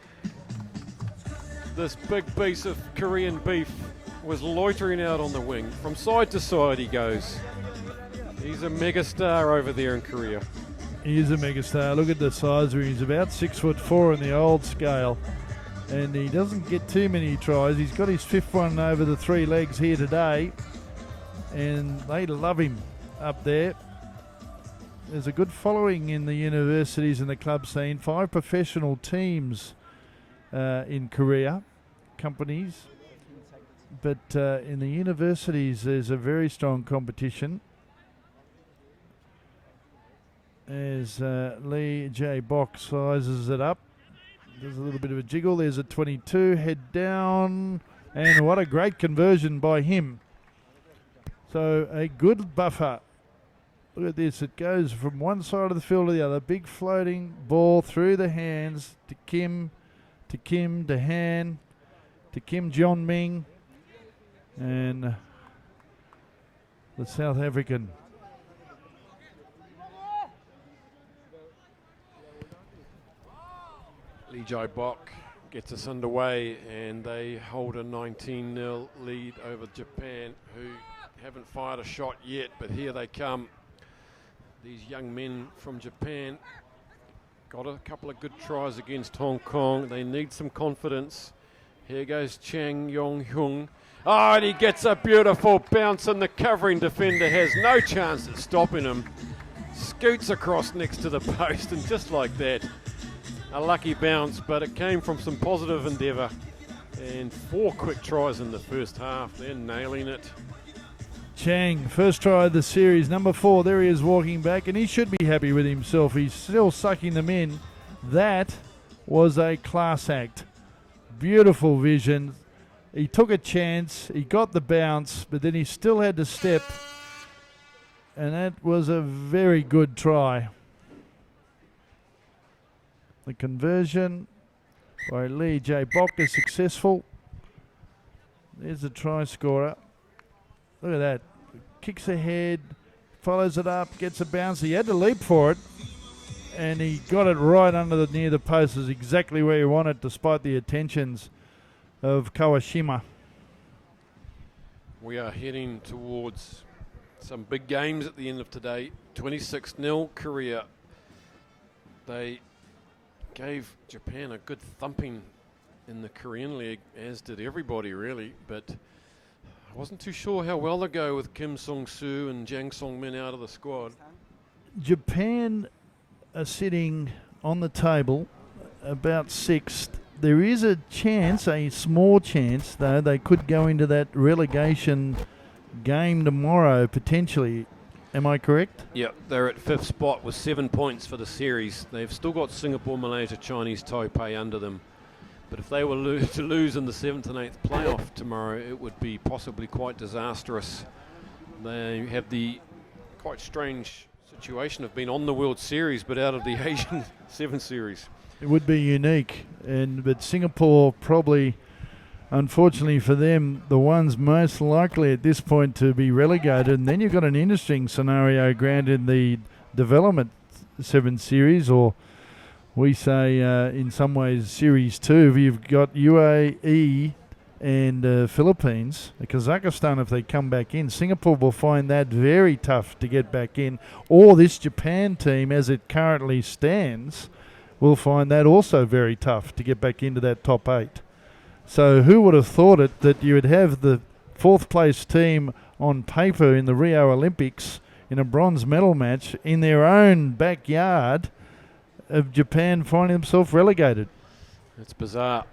[SPEAKER 1] This big piece of Korean beef was loitering out on the wing. From side to side he goes. He's a megastar over there in Korea.
[SPEAKER 9] He is a megastar. Look at the size of him. He's about 6'4" in the old scale. And he doesn't get too many tries. He's got his 5th one over the 3 legs here today. And they love him up there. There's a good following in the universities and the club scene. 5 professional teams in Korea, companies. But in the universities, there's a very strong competition. As Lee Jae-bok sizes it up. There's a little bit of a jiggle. There's a 22, head down. And what a great conversion by him. So a good buffer. Look at this. It goes from one side of the field to the other. Big floating ball through the hands to Kim, to Han, to Kim Jong-ming. And the South African.
[SPEAKER 1] Lee Jae-bok gets us underway and they hold a 19-0 lead over Japan, who haven't fired a shot yet, but here they come. These young men from Japan got a couple of good tries against Hong Kong. They need some confidence. Here goes Chang Yong-hyung. Oh, and he gets a beautiful bounce, and the covering defender has no chance at stopping him. Scoots across next to the post, and just like that, a lucky bounce, but it came from some positive endeavour. And 4 quick tries in the first half. They're nailing it.
[SPEAKER 9] Chang, first try of the series, number 4. There he is walking back, and he should be happy with himself. He's still sucking them in. That was a class act. Beautiful vision. He took a chance. He got the bounce, but then he still had to step. And that was a very good try. The conversion by Lee J. Bock is successful. There's the try scorer. Look at that. Kicks ahead, follows it up, gets a bounce. He had to leap for it, and he got it right near the post. Is exactly where he wanted, despite the attentions of Kawashima.
[SPEAKER 1] We are heading towards some big games at the end of today. 26-0 Korea. They gave Japan a good thumping in the Korean League, as did everybody really, but I wasn't too sure how well they go with Kim Sung-soo and Jang Song-min out of the squad.
[SPEAKER 9] Japan are sitting on the table about 6th. There is a chance, a small chance, though, they could go into that relegation game tomorrow, potentially. Am I correct?
[SPEAKER 1] Yeah, they're at 5th spot with 7 points for the series. They've still got Singapore, Malaysia, Chinese, Taipei under them. But if they were to lose in the 7th and 8th playoff tomorrow, it would be possibly quite disastrous. They have the quite strange situation of being on the World Series but out of the Asian 7 Series.
[SPEAKER 9] It would be unique, but Singapore probably, unfortunately for them, the ones most likely at this point to be relegated. And then you've got an interesting scenario granted in the development 7 series, or we say in some ways Series 2. You've got UAE and Philippines. Kazakhstan, if they come back in, Singapore will find that very tough to get back in. Or this Japan team, as it currently stands, will find that also very tough to get back into that top 8. So who would have thought it that you would have the 4th place team on paper in the Rio Olympics in a bronze medal match in their own backyard of Japan finding themselves relegated?
[SPEAKER 1] It's bizarre.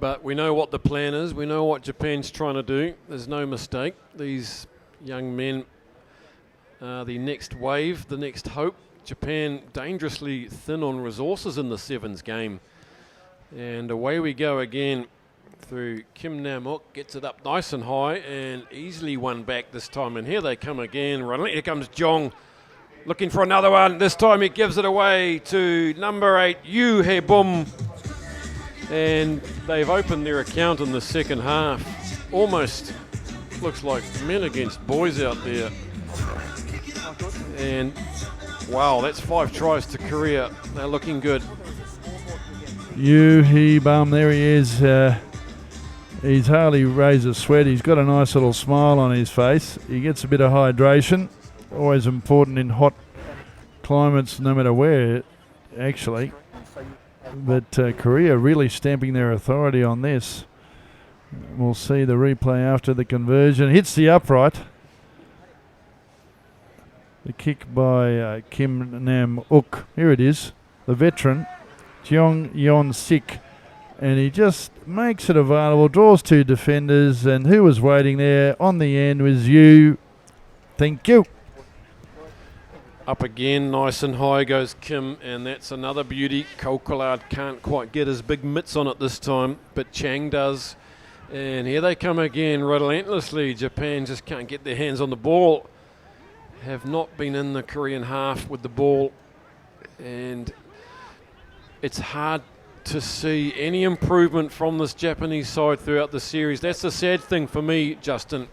[SPEAKER 1] But we know what the plan is. We know what Japan's trying to do. There's no mistake. These young men are the next wave, the next hope. Japan dangerously thin on resources in the Sevens game. And away we go again through Kim Nam-uk, gets it up nice and high and easily won back this time. And here they come again. Here comes Jong looking for another one. This time he gives it away to number 8, Yu He-bum. And they've opened their account in the second half. Almost looks like men against boys out there. And wow, that's 5 tries to Korea. They're looking good.
[SPEAKER 9] Yu He-bum, there he is. He's hardly raised a sweat. He's got a nice little smile on his face. He gets a bit of hydration. Always important in hot climates, no matter where, actually. But Korea really stamping their authority on this. We'll see the replay after the conversion. Hits the upright. The kick by Kim Nam-uk. Here it is, the veteran, Jeong Yeon-sik. And he just makes it available, draws 2 defenders, and who was waiting there on the end was you. Thank you.
[SPEAKER 1] Up again, nice and high goes Kim, and that's another beauty. Kokolard can't quite get his big mitts on it this time, but Chang does. And here they come again, relentlessly. Japan just can't get their hands on the ball. Have not been in the Korean half with the ball, and it's hard to see any improvement from this Japanese side throughout the series. That's the sad thing for me, Justin,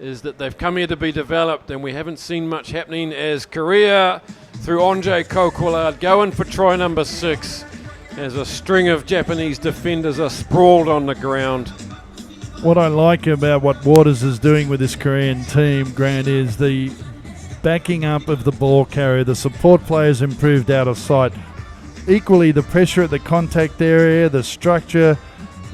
[SPEAKER 1] is that they've come here to be developed and we haven't seen much happening as Korea, through Onjae Kokolard, going for try number 6 as a string of Japanese defenders are sprawled on the ground.
[SPEAKER 9] What I like about what Waters is doing with this Korean team, Grant, is the backing up of the ball carrier. The support players improved out of sight. Equally, the pressure at the contact area, the structure,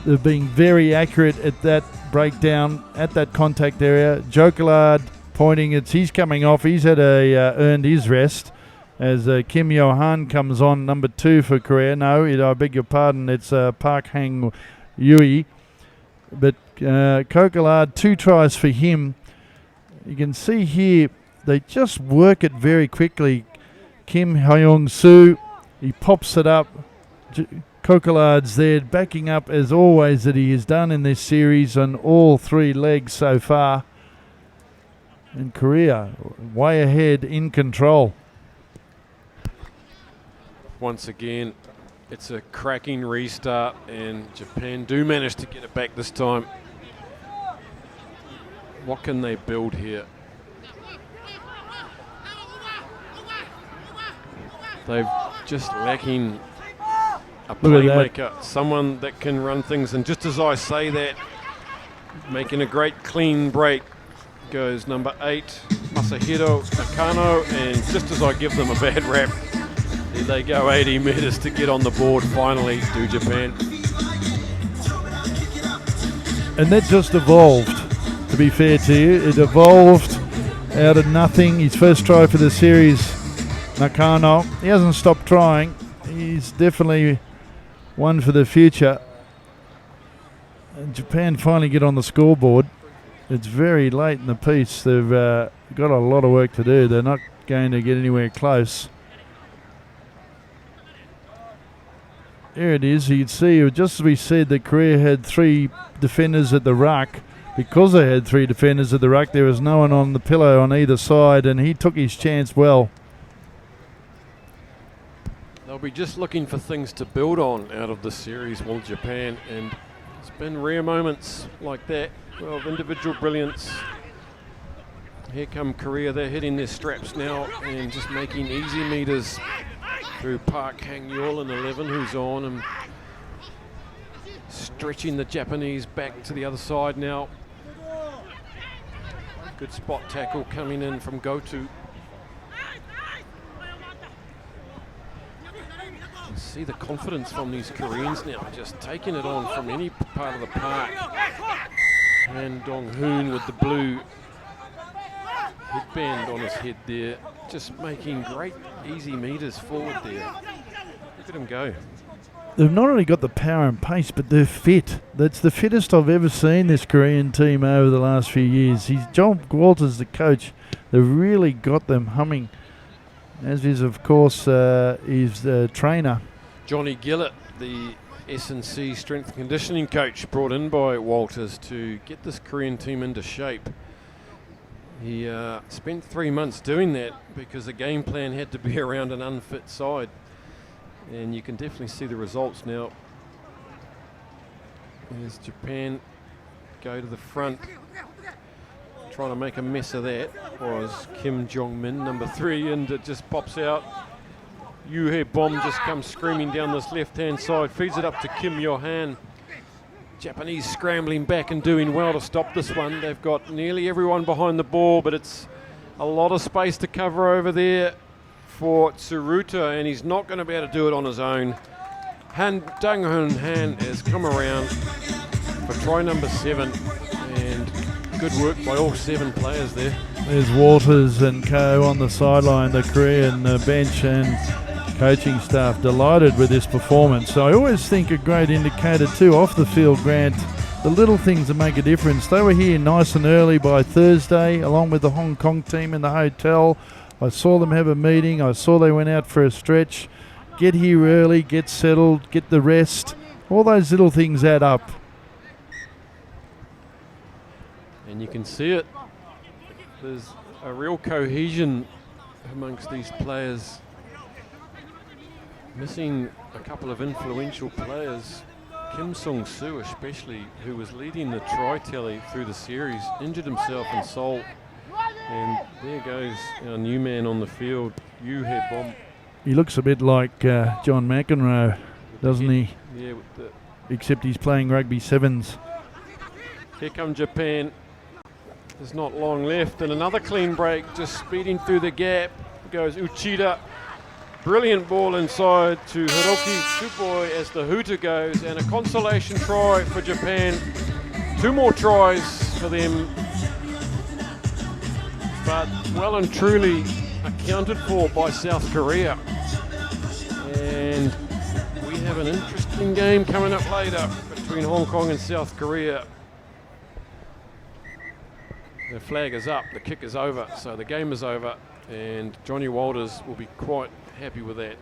[SPEAKER 9] they're being very accurate at that breakdown at that contact area. Jokelard pointing, he's coming off. He's had earned his rest as Kim Yo-han comes on, number 2 for Korea. No, I beg your pardon, it's Park Hang-yui. But Kokolard, 2 tries for him. You can see here, they just work it very quickly. Kim Hyung-soo, he pops it up. Kokolard's there, backing up as always that he has done in this series on all 3 legs so far. And Korea way ahead, in control.
[SPEAKER 1] Once again, it's a cracking restart, and Japan do manage to get it back this time. What can they build here? They've just lacking a playmaker, someone that can run things. And just as I say that, making a great clean break goes number 8, Masahiro Nakano, and just as I give them a bad rap, here they go 80 metres to get on the board finally, do Japan.
[SPEAKER 9] And that just evolved, to be fair to you. It evolved out of nothing. His first try for the series, Nakano. He hasn't stopped trying. He's definitely one for the future. And Japan finally get on the scoreboard. It's very late in the piece. They've got a lot of work to do. They're not going to get anywhere close. There it is. You'd see, just as we said, that Korea had 3 defenders at the ruck. Because they had 3 defenders at the ruck, there was no one on the pillow on either side, and he took his chance well.
[SPEAKER 1] They'll be just looking for things to build on out of the series, will Japan, and it's been rare moments like that of individual brilliance. Here come Korea, they're hitting their straps now and just making easy meters through Park Hang-yeol in 11, who's on, and stretching the Japanese back to the other side now. Good spot tackle coming in from Goto. See the confidence from these Koreans now, just taking it on from any part of the park. And Dong-hoon with the blue headband on his head there, just making great easy meters forward there. Look at him go.
[SPEAKER 9] They've not only got the power and pace, but they're fit. That's the fittest I've ever seen this Korean team over the last few years. John Walters, the coach, they've really got them humming, as is, of course, his trainer.
[SPEAKER 1] Johnny Gillett, the S&C strength and conditioning coach, brought in by Walters to get this Korean team into shape. He spent 3 months doing that because the game plan had to be around an unfit side. And you can definitely see the results now. As Japan go to the front, trying to make a mess of that was Kim Jong-min, number 3, and it just pops out. Yoo-hae Bomb just comes screaming down this left-hand side, feeds it up to Kim Yo-han. Japanese scrambling back and doing well to stop this one. They've got nearly everyone behind the ball, but it's a lot of space to cover over there for Tsuruta, and he's not going to be able to do it on his own. Dang-hoon Han has come around for try number 7, and good work by all 7 players there.
[SPEAKER 9] There's Walters and co on the sideline, the Korean bench and coaching staff delighted with this performance. So I always think a great indicator too off the field, Grant, the little things that make a difference. They were here nice and early by Thursday along with the Hong Kong team in the hotel. I saw them have a meeting. I saw they went out for a stretch. Get here early, get settled, get the rest. All those little things add up.
[SPEAKER 1] And you can see it. There's a real cohesion amongst these players. Missing a couple of influential players. Kim Sung-soo especially, who was leading the try tally through the series, injured himself in Seoul. And there goes our new man on the field, Yoo-hae Bomb.
[SPEAKER 9] He looks a bit like John McEnroe, doesn't he?
[SPEAKER 1] Yeah, with the
[SPEAKER 9] except he's playing rugby sevens.
[SPEAKER 1] Here come Japan. There's not long left, and another clean break, just speeding through the gap goes Uchida. Brilliant ball inside to Hiroki Tsuboi as the hooter goes, and a consolation try for Japan. 2 more tries for them, but well and truly accounted for by South Korea. And we have an interesting game coming up later between Hong Kong and South Korea. The flag is up, the kick is over, so the game is over, and Johnny Walters will be quite happy with that.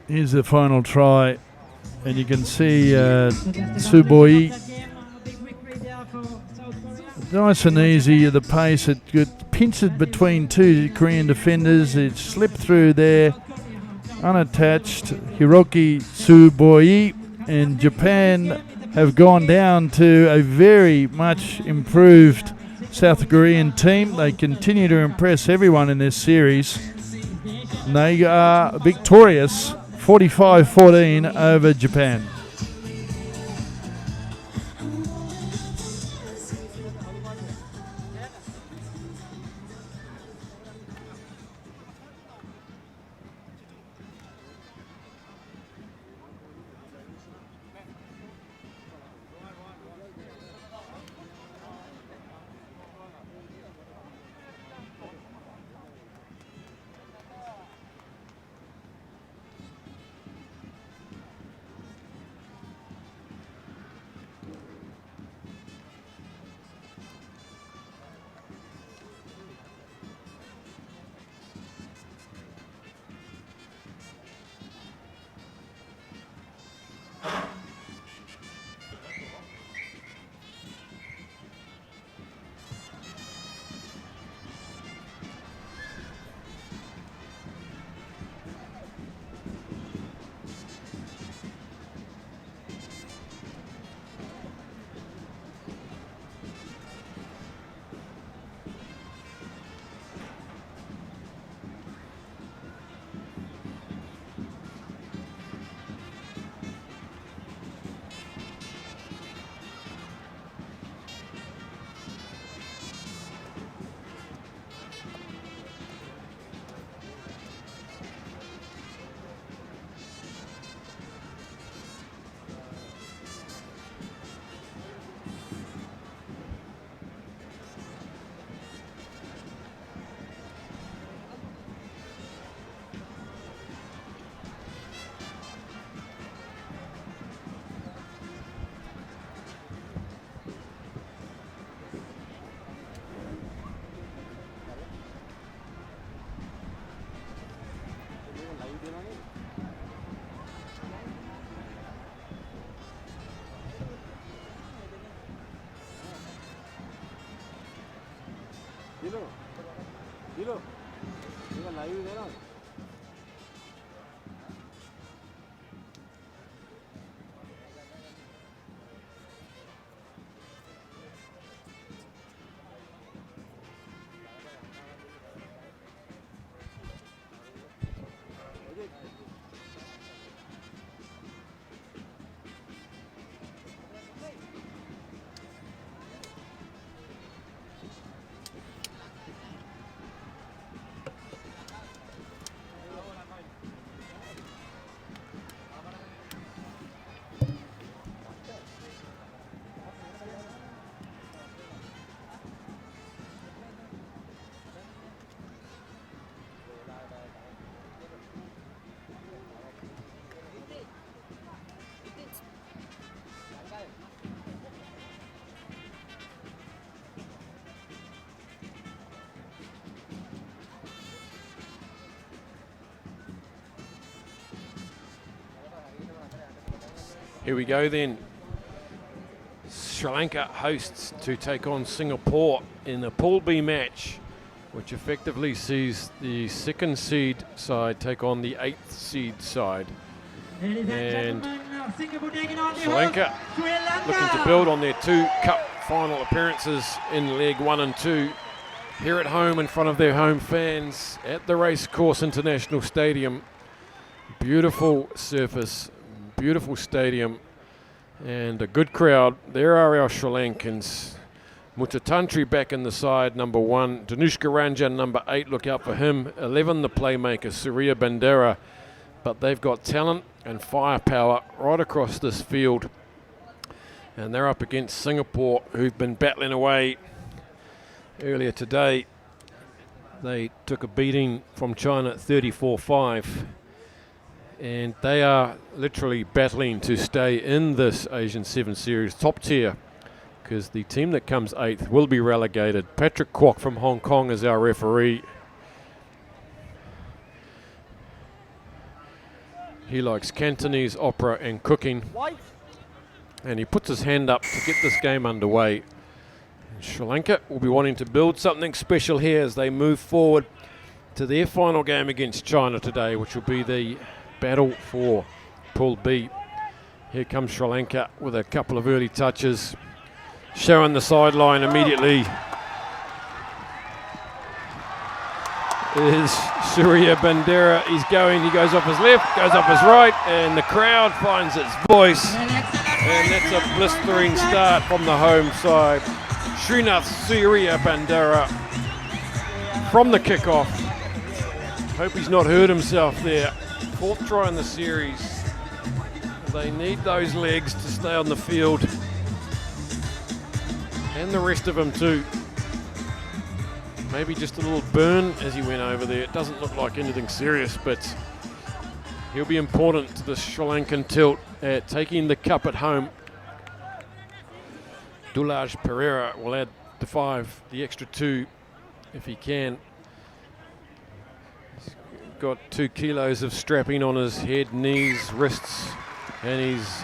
[SPEAKER 9] Here's the final try, and you can see Suboi. Nice and easy, the pace. It got pinched between two Korean defenders. It slipped through there, unattached. Hiroki Suboi, and Japan have gone down to a very much improved South Korean team. They continue to impress everyone in this series. And they are victorious 45-14 over Japan.
[SPEAKER 1] Here we go then. Sri Lanka hosts to take on Singapore in the Pool B match, which effectively sees the second seed side take on the 8th seed side. And Sri Lanka looking to build on their 2 cup final appearances in leg 1 and 2 here at home in front of their home fans at the Race Course International Stadium. Beautiful surface, beautiful stadium, and a good crowd. There are our Sri Lankans. Mutatantri back in the side, number 1. Danushka Ranjan, number 8. Look out for him. 11, the playmaker, Surya Bandera. But they've got talent and firepower right across this field. And they're up against Singapore, who've been battling away earlier today. They took a beating from China 34-5. And they are literally battling to stay in this Asian Sevens series top tier, because the team that comes 8th will be relegated. Patrick Kwok from Hong Kong is our referee. He likes Cantonese, opera and cooking. And he puts his hand up to get this game underway. And Sri Lanka will be wanting to build something special here as they move forward to their final game against China today, which will be the battle for Pool B. Here comes Sri Lanka with a couple of early touches. Showing the sideline immediately is Surya Bandera. He goes off his left, goes off his right, and the crowd finds its voice. And that's a blistering start from the home side. Srinath Surya Bandera from the kickoff. Hope he's not hurt himself there. 4th try in the series. They need those legs to stay on the field. And the rest of them too. Maybe just a little burn as he went over there. It doesn't look like anything serious, but he'll be important to the Sri Lankan tilt at taking the cup at home. Dulaj Pereira will add the 5, the extra 2 if he can. He's got 2 kilos of strapping on his head, knees, wrists, and he's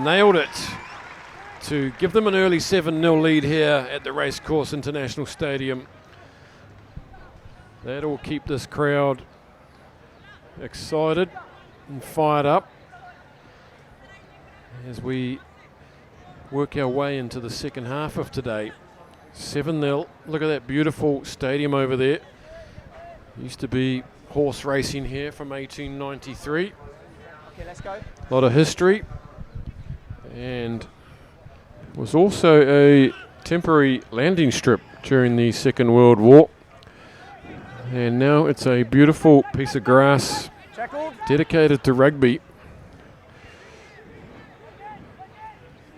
[SPEAKER 1] nailed it to give them an early 7-0 lead here at the Race Course International Stadium. That'll keep this crowd excited and fired up as we work our way into the second half of today. 7-0. Look at that beautiful stadium over there. Used to be horse racing here from 1893.
[SPEAKER 5] Okay, let's go.
[SPEAKER 1] A lot of history, and was also a temporary landing strip during the Second World War. And now it's a beautiful piece of grass dedicated to rugby.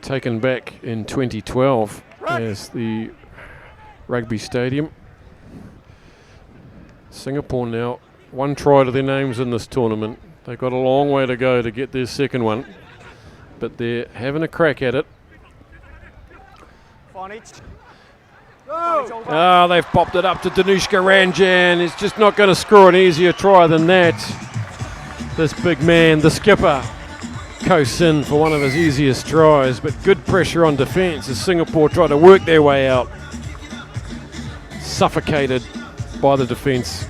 [SPEAKER 1] Taken back in 2012 as the rugby stadium. Singapore now 1 try to their names in this tournament. They've got a long way to go to get their second one, but they're having a crack at it. They've popped it up to Danushka Ranjan. He's just not going to score an easier try than that. This big man, the skipper, coasts in for one of his easiest tries, but good pressure on defence as Singapore try to work their way out. Suffocated by the defence.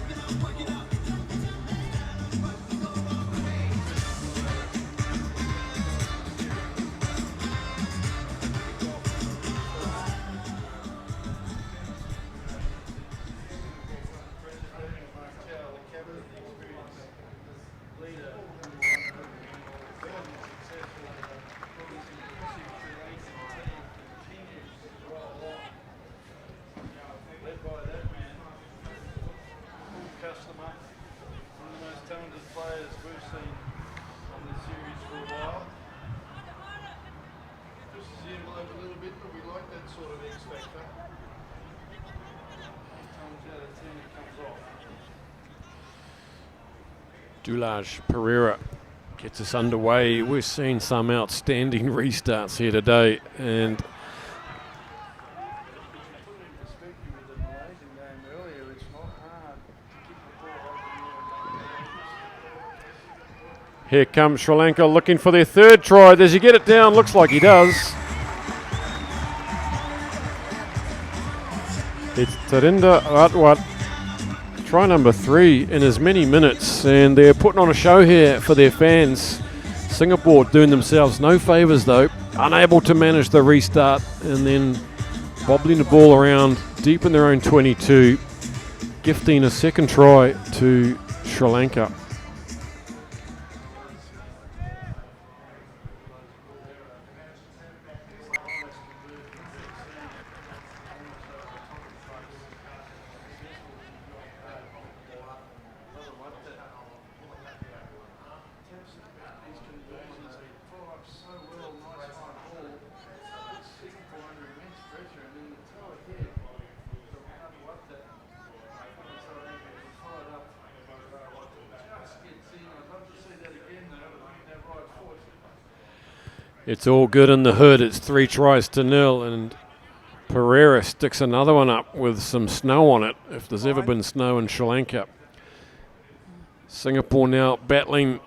[SPEAKER 1] Dulaj Pereira gets us underway. We're seeing some outstanding restarts here today, and here comes Sri Lanka looking for their 3rd try. Does he get it down? Looks like he does. It's Tarinda Ratwat. Try number 3 in as many minutes, and they're putting on a show here for their fans. Singapore doing themselves no favours though, unable to manage the restart and then bobbling the ball around deep in their own 22, gifting a 2nd try to Sri Lanka. It's all good in the hood. It's 3-0, and Pereira sticks another one up with some snow on it, if there's ever been snow in Sri Lanka. Singapore now battling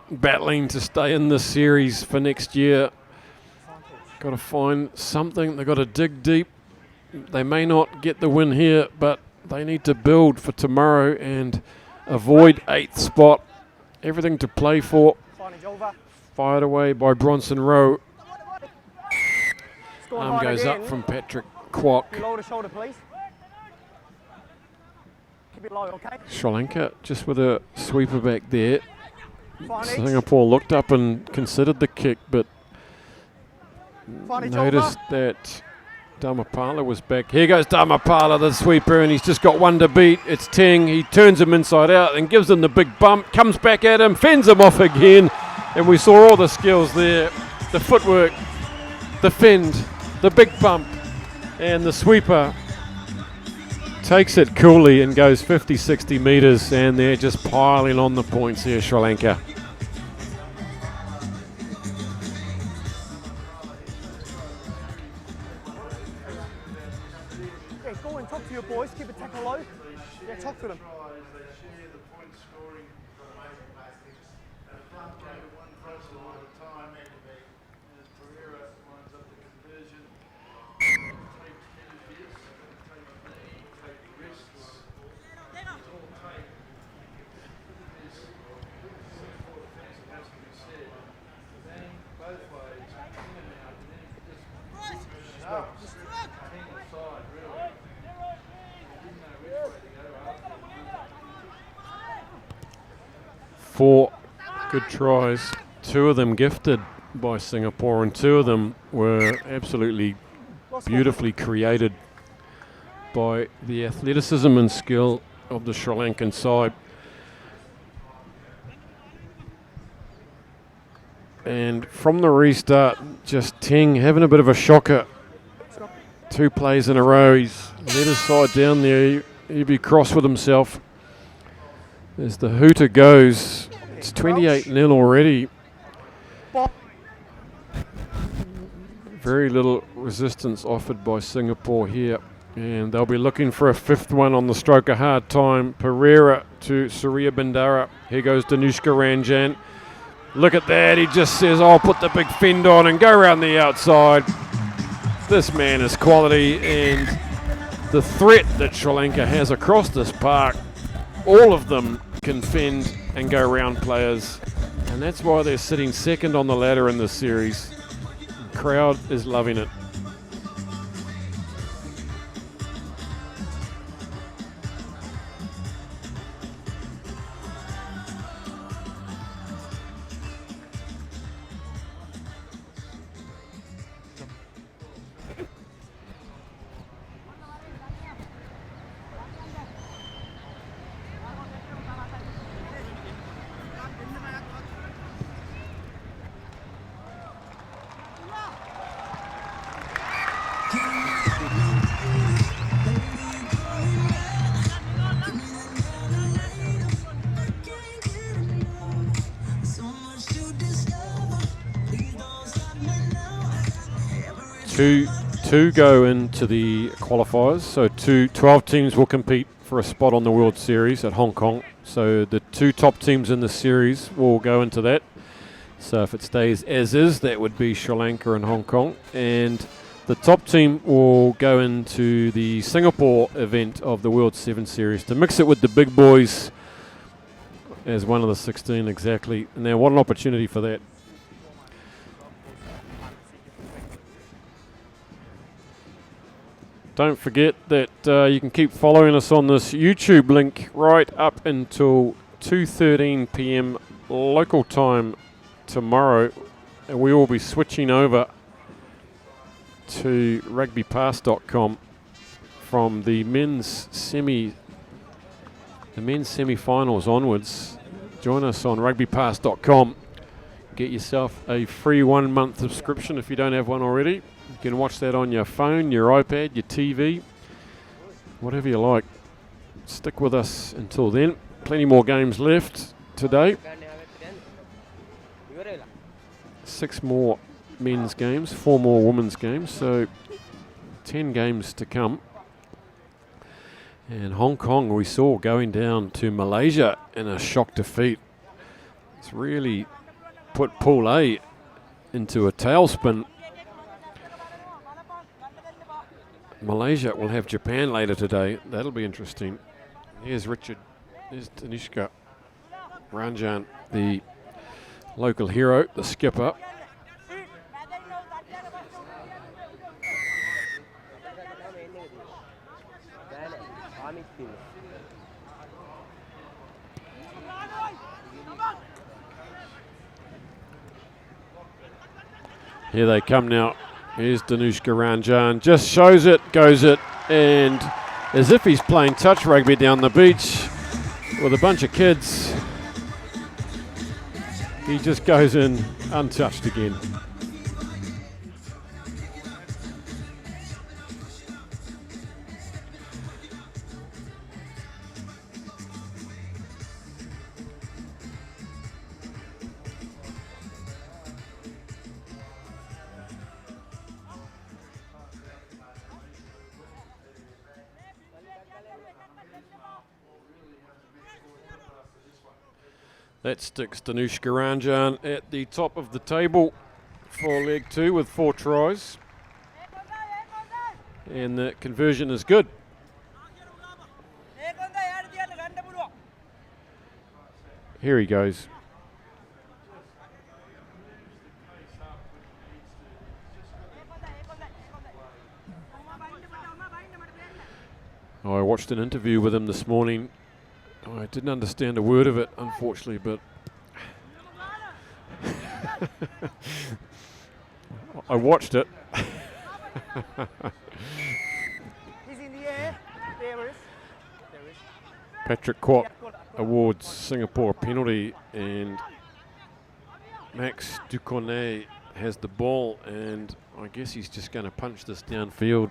[SPEAKER 1] to stay in this series for next year. Got to find something. They've got to dig deep. They may not get the win here, but they need to build for tomorrow and avoid 8th spot. Everything to play for. Fired away by Bronson Rowe. Arm goes up from Patrick Kwok.
[SPEAKER 5] Lower the shoulder, please. Keep it low, okay?
[SPEAKER 1] Sri Lanka just with a sweeper back there. Singapore looked up and considered the kick, but noticed that Dharmapala was back. Here goes Dharmapala, the sweeper, and he's just got one to beat. It's Teng. He turns him inside out and gives him the big bump, comes back at him, fends him off again, and we saw all the skills there. The footwork, the fend, the big bump, and the sweeper takes it coolly and goes 50-60 metres, and they're just piling on the points here, Sri Lanka.
[SPEAKER 5] Yeah, go and talk to your boys, keep the tackle low. Yeah, talk to them.
[SPEAKER 1] Four good tries, 2 of them gifted by Singapore, and 2 of them were absolutely beautifully created by the athleticism and skill of the Sri Lankan side. And from the restart, just Teng having a bit of a shocker. 2 plays in a row, he's let his side down there. He'd be cross with himself. As the hooter goes, it's 28-0 already. Very little resistance offered by Singapore here, and they'll be looking for a 5th one on the stroke of hard time. Pereira to Surya Bandara. Here goes Danushka Ranjan. Look at that, he just says, I'll put the big fend on and go around the outside. This man is quality, and the threat that Sri Lanka has across this park, all of them can fend and go around players, and that's why they're sitting 2nd on the ladder in this series. The crowd is loving it. Two go into the qualifiers, so 12 teams will compete for a spot on the World Series at Hong Kong. So the 2 top teams in the series will go into that. So if it stays as is, that would be Sri Lanka and Hong Kong. And the top team will go into the Singapore event of the World Sevens Series to mix it with the big boys as one of the 16 exactly. Now what an opportunity for that. Don't forget that you can keep following us on this YouTube link right up until 2:13 p.m. local time tomorrow, and we will be switching over to rugbypass.com from the men's semi-finals onwards. Join us on rugbypass.com. Get yourself a free 1-month subscription if you don't have one already. You can watch that on your phone, your iPad, your TV, whatever you like. Stick with us until then. Plenty more games left today. 6 more men's games, 4 more women's games, so 10 games to come. And Hong Kong we saw going down to Malaysia in a shock defeat. It's really put Pool A into a tailspin. Malaysia will have Japan later today. That'll be interesting. Here's Richard. There's Tanishka Ranjan, the local hero, the skipper. Here they come now. Here's Danushka Ranjan. Just shows it, goes it, and as if he's playing touch rugby down the beach with a bunch of kids, he just goes in untouched again. That sticks Danushka Ranjan at the top of the table for leg 2 with 4 tries. And the conversion is good. Here he goes. I watched an interview with him this morning. I didn't understand a word of it, unfortunately, but I watched it.
[SPEAKER 5] He's in the air. There is.
[SPEAKER 1] Patrick Kwok awards Singapore a penalty, and Max Ducornet has the ball, and I guess he's just going to punch this downfield.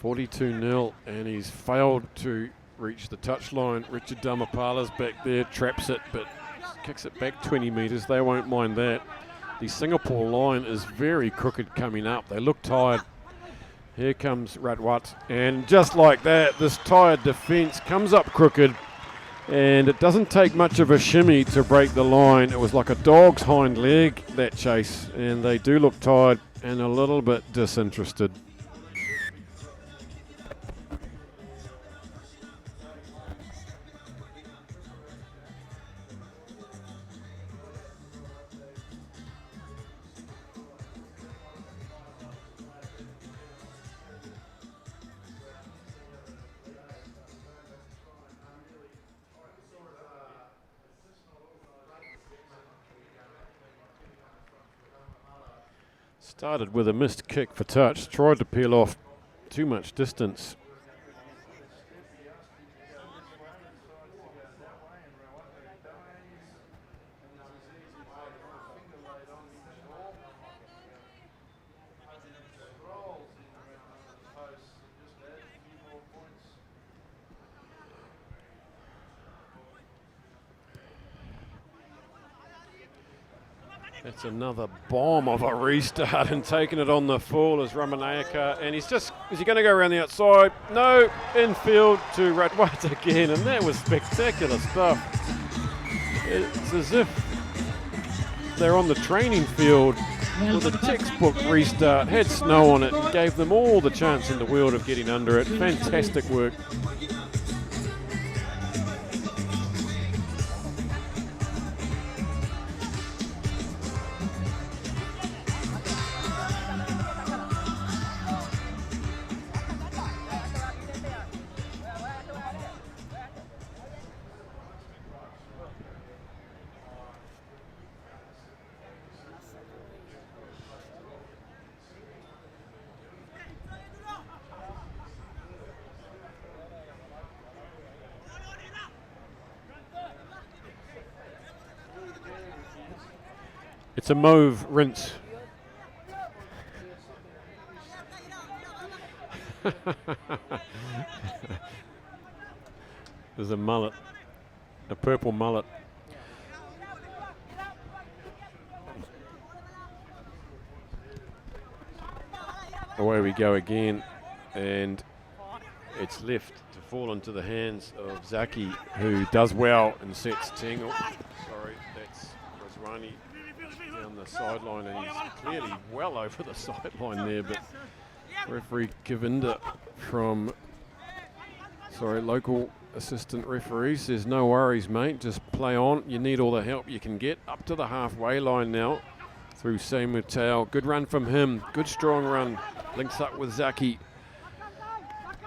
[SPEAKER 1] 42-0, and he's failed to reach the touchline. Richard Damapala's back there, traps it, but kicks it back 20 metres. They won't mind that. The Singapore line is very crooked coming up. They look tired. Here comes Ratwat, and just like that, this tired defence comes up crooked, and it doesn't take much of a shimmy to break the line. It was like a dog's hind leg, that chase, and they do look tired and a little bit disinterested. Started with a missed kick for touch, tried to peel off too much distance. That's another bomb of a restart, and taking it on the full is Ramanayaka, and is he going to go around the outside? No, infield to Ratwat again, and that was spectacular stuff. It's as if they're on the training field with a textbook restart, had snow on it, and gave them all the chance in the world of getting under it. Fantastic work. It's a mauve rinse. There's a mullet, a purple mullet. away we go again, and it's left to fall into the hands of Zaki, who does well and sets Ting. Oh, sorry, that's Rizwani down the sideline, and he's clearly well over the sideline there, but referee Govinda from, local assistant referee says, no worries, mate, just play on. You need all the help you can get. Up to the halfway line now through Samu Tao. Good run from him, good strong run. Links up with Zaki.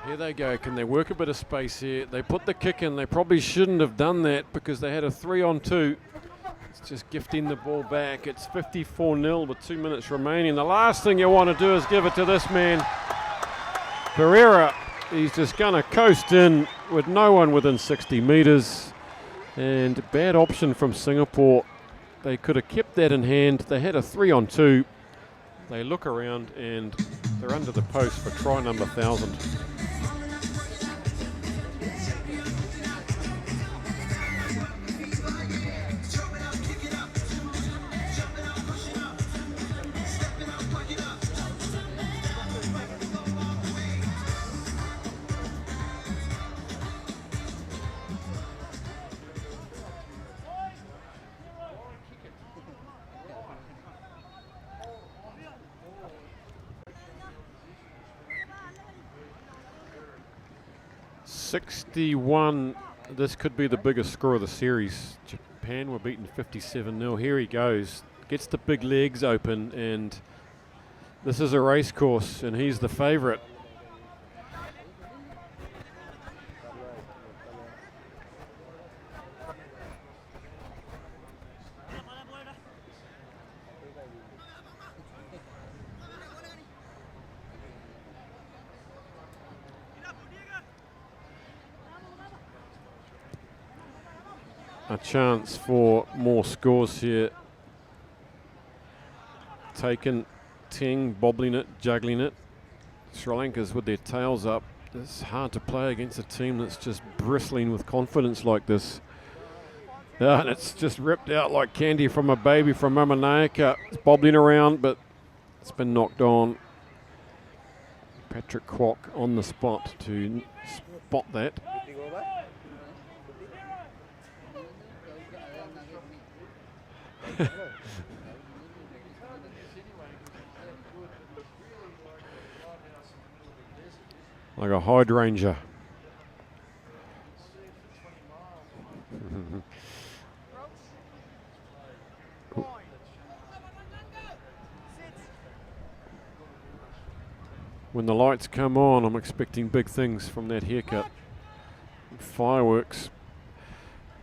[SPEAKER 1] Here they go. Can they work a bit of space here? They put the kick in. They probably shouldn't have done that because they had a 3-on-2. It's just gifting the ball back. It's 54-0 with 2 minutes remaining. The last thing you want to do is give it to this man, Pereira. He's just going to coast in with no one within 60 metres. And bad option from Singapore. They could have kept that in hand. They had a 3-on-2. They look around and they're under the post for try number 1,000. .61. This could be the biggest score of the series. Japan were beaten 57-0. Here he goes. Gets the big legs open, and this is a race course, and he's the favourite. A chance for more scores here. Taken, Ting bobbling it, juggling it. Sri Lanka's with their tails up. It's hard to play against a team that's just bristling with confidence like this. And it's just ripped out like candy from a baby from Ramanayaka. It's bobbling around, but it's been knocked on. Patrick Kwok on the spot to spot that. Like a hydrangea. When the lights come on, I'm expecting big things from that haircut. Fireworks.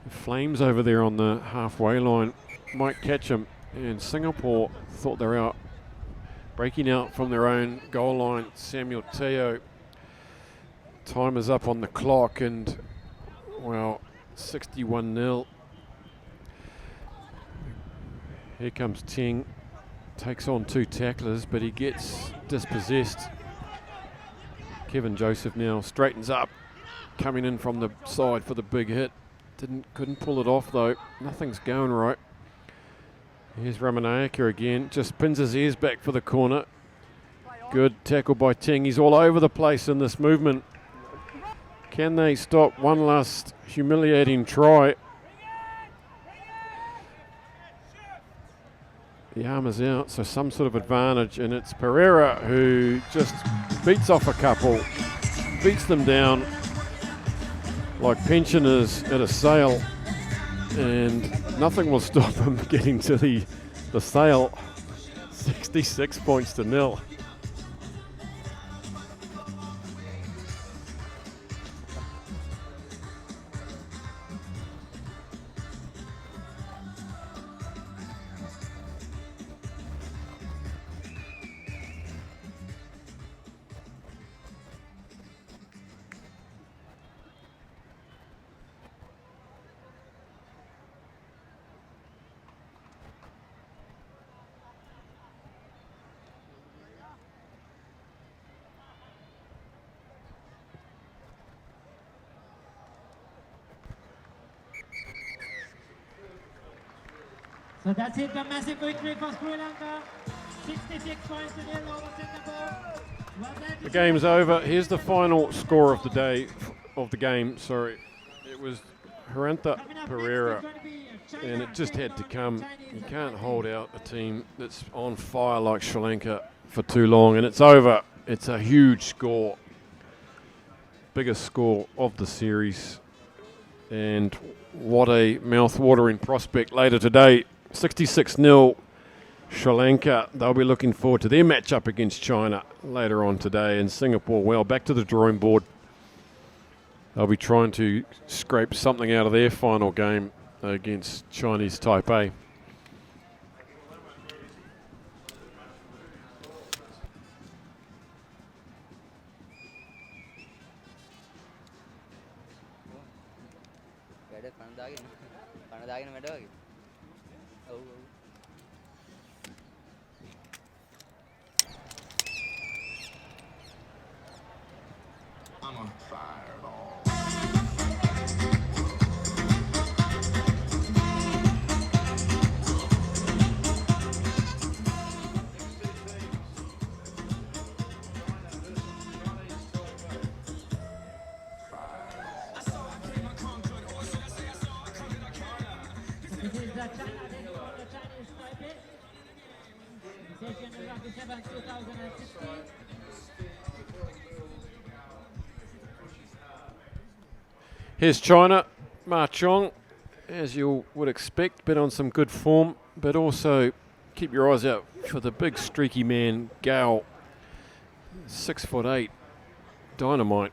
[SPEAKER 1] Flames over there on the halfway line might catch him, and Singapore thought they're out, breaking out from their own goal line. Samuel Teo, time is up on the clock, and well, 61-0. Here comes Ting, takes on two tacklers, but he gets dispossessed. Kevin Joseph now straightens up, coming in from the side for the big hit. Couldn't pull it off though. Nothing's going right. Here's Ramanayaka again. Just pins his ears back for the corner. Good tackle by Ting. He's all over the place in this movement. Can they stop one last humiliating try? The arm is out, so some sort of advantage, and it's Pereira who just beats off a couple, beats them down like pensioners at a sale, and nothing will stop him getting to the sale. 66 points to 0.
[SPEAKER 4] So that's it, a massive victory for Sri Lanka. 66 points to nil over Singapore. Well done to
[SPEAKER 1] The game's over. Here's the final score of the day, of the game, sorry. It was Harantha Pereira, and it just had to come. You can't hold out a team that's on fire like Sri Lanka for too long, and it's over. It's a huge score. Biggest score of the series, and what a mouth-watering prospect later today. 66-0 Sri Lanka. They'll be looking forward to their matchup against China later on today, and Singapore, well, back to the drawing board. They'll be trying to scrape something out of their final game against Chinese Taipei.
[SPEAKER 3] I'm on fireball.
[SPEAKER 4] This is China, this is for the Chinese Taipei. Session Rugby Sevens 2016.
[SPEAKER 1] Here's China, Ma Chong, as you would expect, but on some good form, but also keep your eyes out for the big streaky man, Gao, 6'8", dynamite.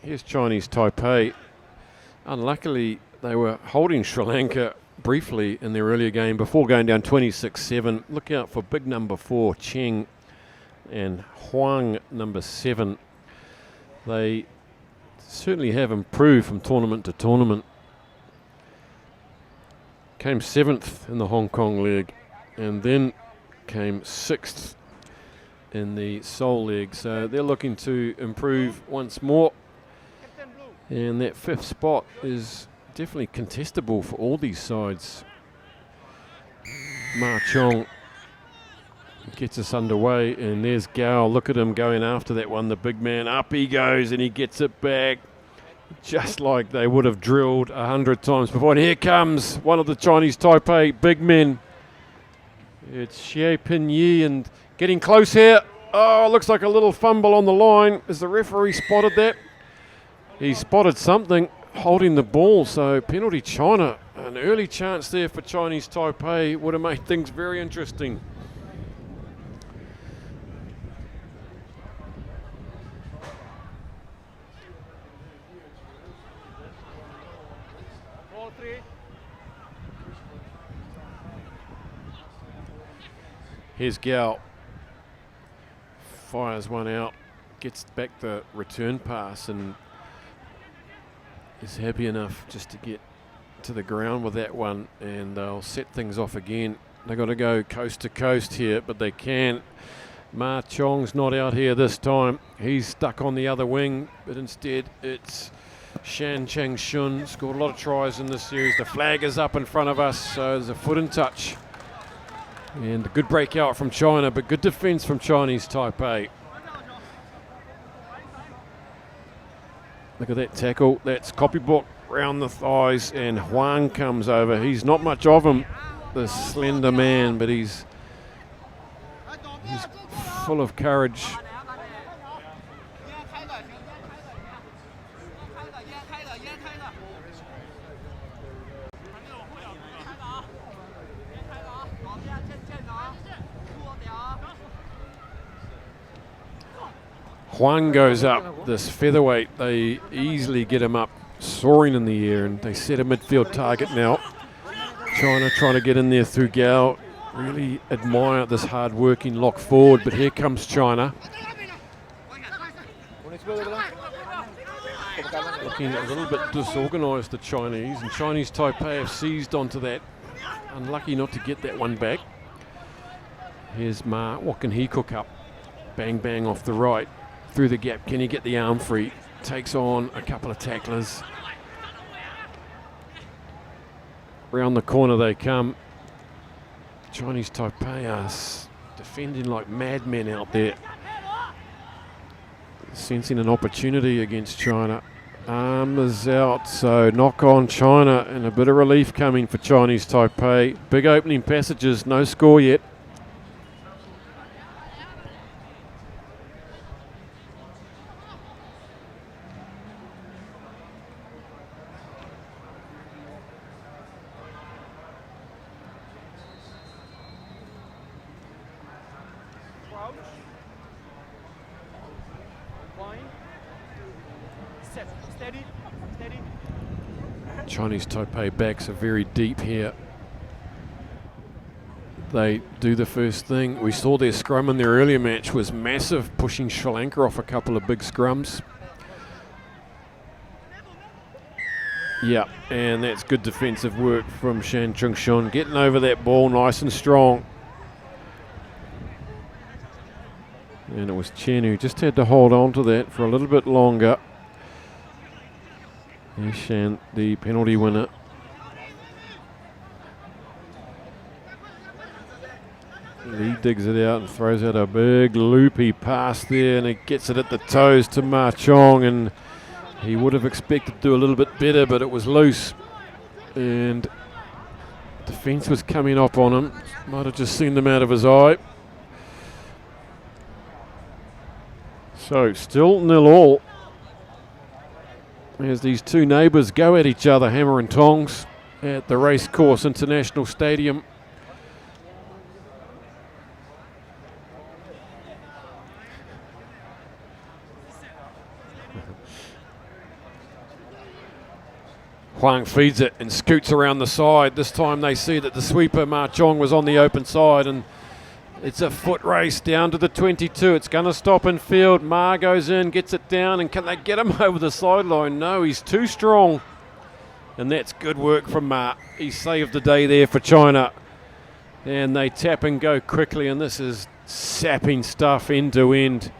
[SPEAKER 1] Here's Chinese Taipei. Unluckily, they were holding Sri Lanka briefly in their earlier game before going down 26-7. Look out for big number 4, Cheng, and Huang, number 7. They certainly have improved from tournament to tournament. Came 7th in the Hong Kong leg, and then came 6th in the Seoul leg. So they're looking to improve once more. And that 5th spot is definitely contestable for all these sides. Ma Chong gets us underway, and there's Gao. Look at him going after that one, the big man. Up he goes, and he gets it back, just like they would have drilled 100 times before. And here comes one of the Chinese Taipei big men. It's Xie Pin Yi, and getting close here. Oh, looks like a little fumble on the line. Has the referee spotted that? He spotted something holding the ball, so penalty China. An early chance there for Chinese Taipei would have made things very interesting.
[SPEAKER 5] Ball 3.
[SPEAKER 1] Here's Gao. Fires one out, gets back the return pass, and is happy enough just to get to the ground with that one, and they'll set things off again. They've got to go coast to coast here, but they can. Ma Chong's not out here this time. He's stuck on the other wing, but instead it's Shan Chang Shun. Scored a lot of tries in this series. The flag is up in front of us, so there's a foot in touch. And a good breakout from China, but good defence from Chinese Taipei. Look at that tackle. That's copybook round the thighs, and Huang comes over. He's not much of him, the slender man, but he's full of courage. Huang goes up, this featherweight. They easily get him up, soaring in the air, and they set a midfield target now. China trying to get in there through Gao. Really admire this hard-working lock forward, but here comes China. Looking a little bit disorganised, the Chinese, and Chinese Taipei have seized onto that. Unlucky not to get that one back. Here's Ma. What can he cook up? Bang, bang off the right. Through the gap, can he get the arm free? Takes on a couple of tacklers. Round the corner they come. Chinese Taipei are defending like madmen out there. Sensing an opportunity against China. Arm is out, so knock on China, and a bit of relief coming for Chinese Taipei. Big opening passages, no score yet. Chinese Taipei backs are very deep here. They do the first thing. We saw their scrum in their earlier match was massive, pushing Sri Lanka off a couple of big scrums. Yeah, and that's good defensive work from Shan Chung Shun, getting over that ball nice and strong. And it was Chen who just had to hold on to that for a little bit longer. Shan, the penalty winner. Lee digs it out and throws out a big loopy pass there, and it gets it at the toes to Ma Chong, and he would have expected to do a little bit better, but it was loose. And defence was coming up on him. Might have just seen him out of his eye. So still 0-0. As these two neighbours go at each other, hammer and tongs, at the Race Course International Stadium. Huang feeds it and scoots around the side. This time they see that the sweeper Ma Chong was on the open side, and it's a foot race down to the 22. It's going to stop in field. Ma goes in, gets it down, and can they get him over the sideline? No, he's too strong. And that's good work from Ma. He saved the day there for China. And they tap and go quickly, and this is sapping stuff end to end.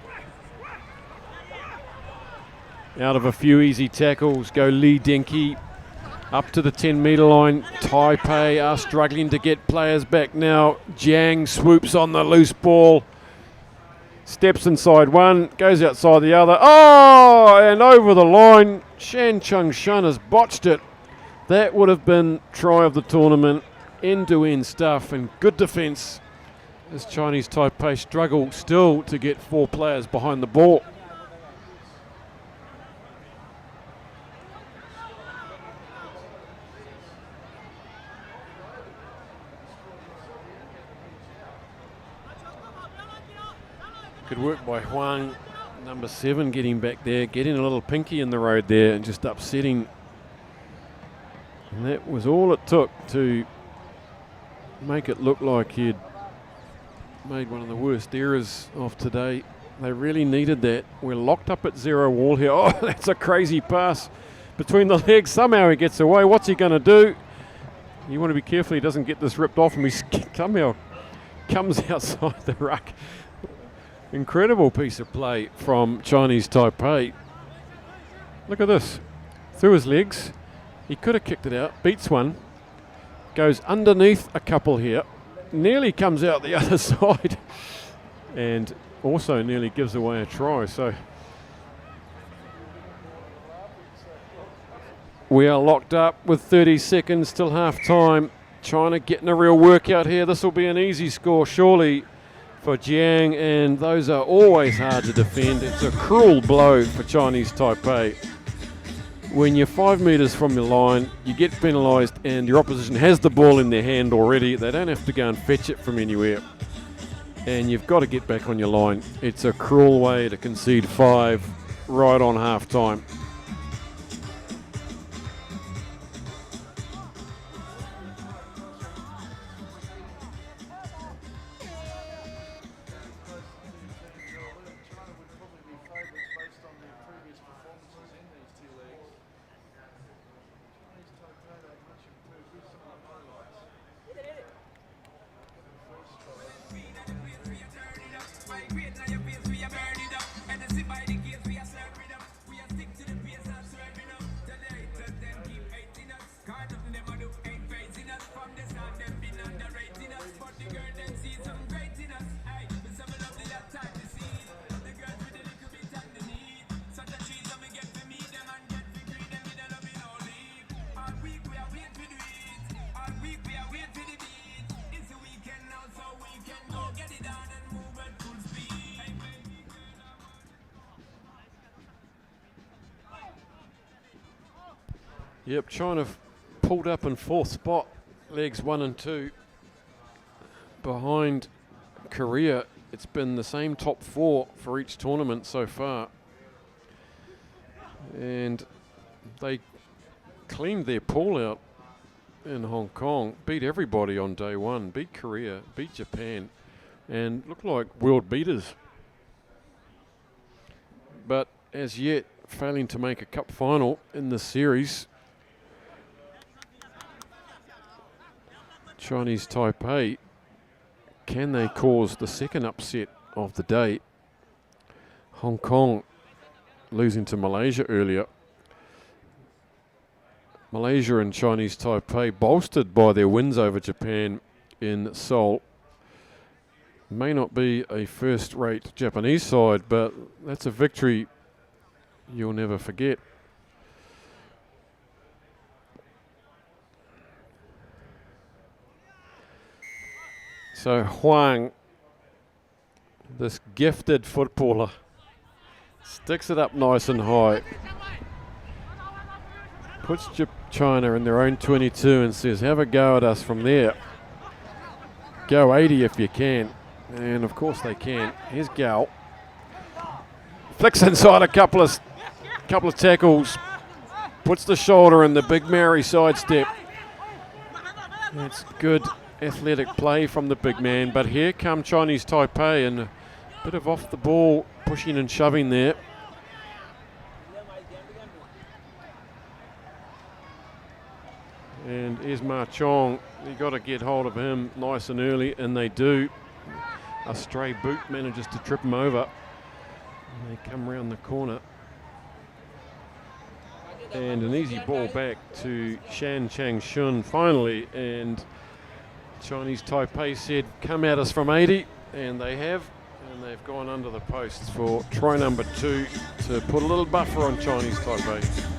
[SPEAKER 1] Out of a few easy tackles go Lee Denki. Up to the 10-metre line. Taipei are struggling to get players back now. Jiang swoops on the loose ball. Steps inside one, goes outside the other. Oh, and over the line. Shan Chung Shun has botched it. That would have been try of the tournament. End-to-end stuff and good defence as Chinese Taipei struggle still to get 4 players behind the ball. Good work by Huang, number 7, getting back there, getting a little pinky in the road there and just upsetting. And that was all it took to make it look like he'd made one of the worst errors of today. They really needed that. We're locked up at 0 wall here. Oh, that's a crazy pass between the legs. Somehow he gets away. What's he going to do? You want to be careful he doesn't get this ripped off, and he somehow comes outside the ruck. Incredible piece of play from Chinese Taipei. Look at this. Through his legs. He could have kicked it out. Beats one. Goes underneath a couple here. Nearly comes out the other side. And also nearly gives away a try. So we are locked up with 30 seconds till half time. China getting a real workout here. This will be an easy score surely for Jiang, and those are always hard to defend. It's a cruel blow for Chinese Taipei. When you're 5 metres from your line, you get penalised and your opposition has the ball in their hand already. They don't have to go and fetch it from anywhere. And you've got to get back on your line. It's a cruel way to concede 5 right on half time.
[SPEAKER 7] Great, now your face, we are burning up. And the by the gates, we are serving up. We are stick to the
[SPEAKER 1] Yep, China pulled up in 4th spot, legs 1 and 2. Behind Korea, it's been the same top 4 for each tournament so far. And they cleaned their pool out in Hong Kong, beat everybody on day 1, beat Korea, beat Japan, and look like world beaters. But as yet, failing to make a cup final in this series. Chinese Taipei, can they cause the second upset of the day? Hong Kong losing to Malaysia earlier. Malaysia and Chinese Taipei bolstered by their wins over Japan in Seoul. May not be a first-rate Japanese side, but that's a victory you'll never forget. So Huang, this gifted footballer, sticks it up nice and high, puts China in their own 22 and says, have a go at us from there. Go 80 if you can. And of course they can. Here's Gao. Flicks inside a couple of tackles. Puts the shoulder in the big Maori sidestep. It's good athletic play from the big man. But here come Chinese Taipei and a bit of off the ball pushing and shoving there. And here's Ma Chong. You've got to get hold of him nice and early, and they do. A stray boot manages to trip him over. And they come round the corner. And an easy ball back to Shan Chang Shun finally. And Chinese Taipei said, come at us from 80. And they have. And they've gone under the posts for try number 2 to put a little buffer on Chinese Taipei.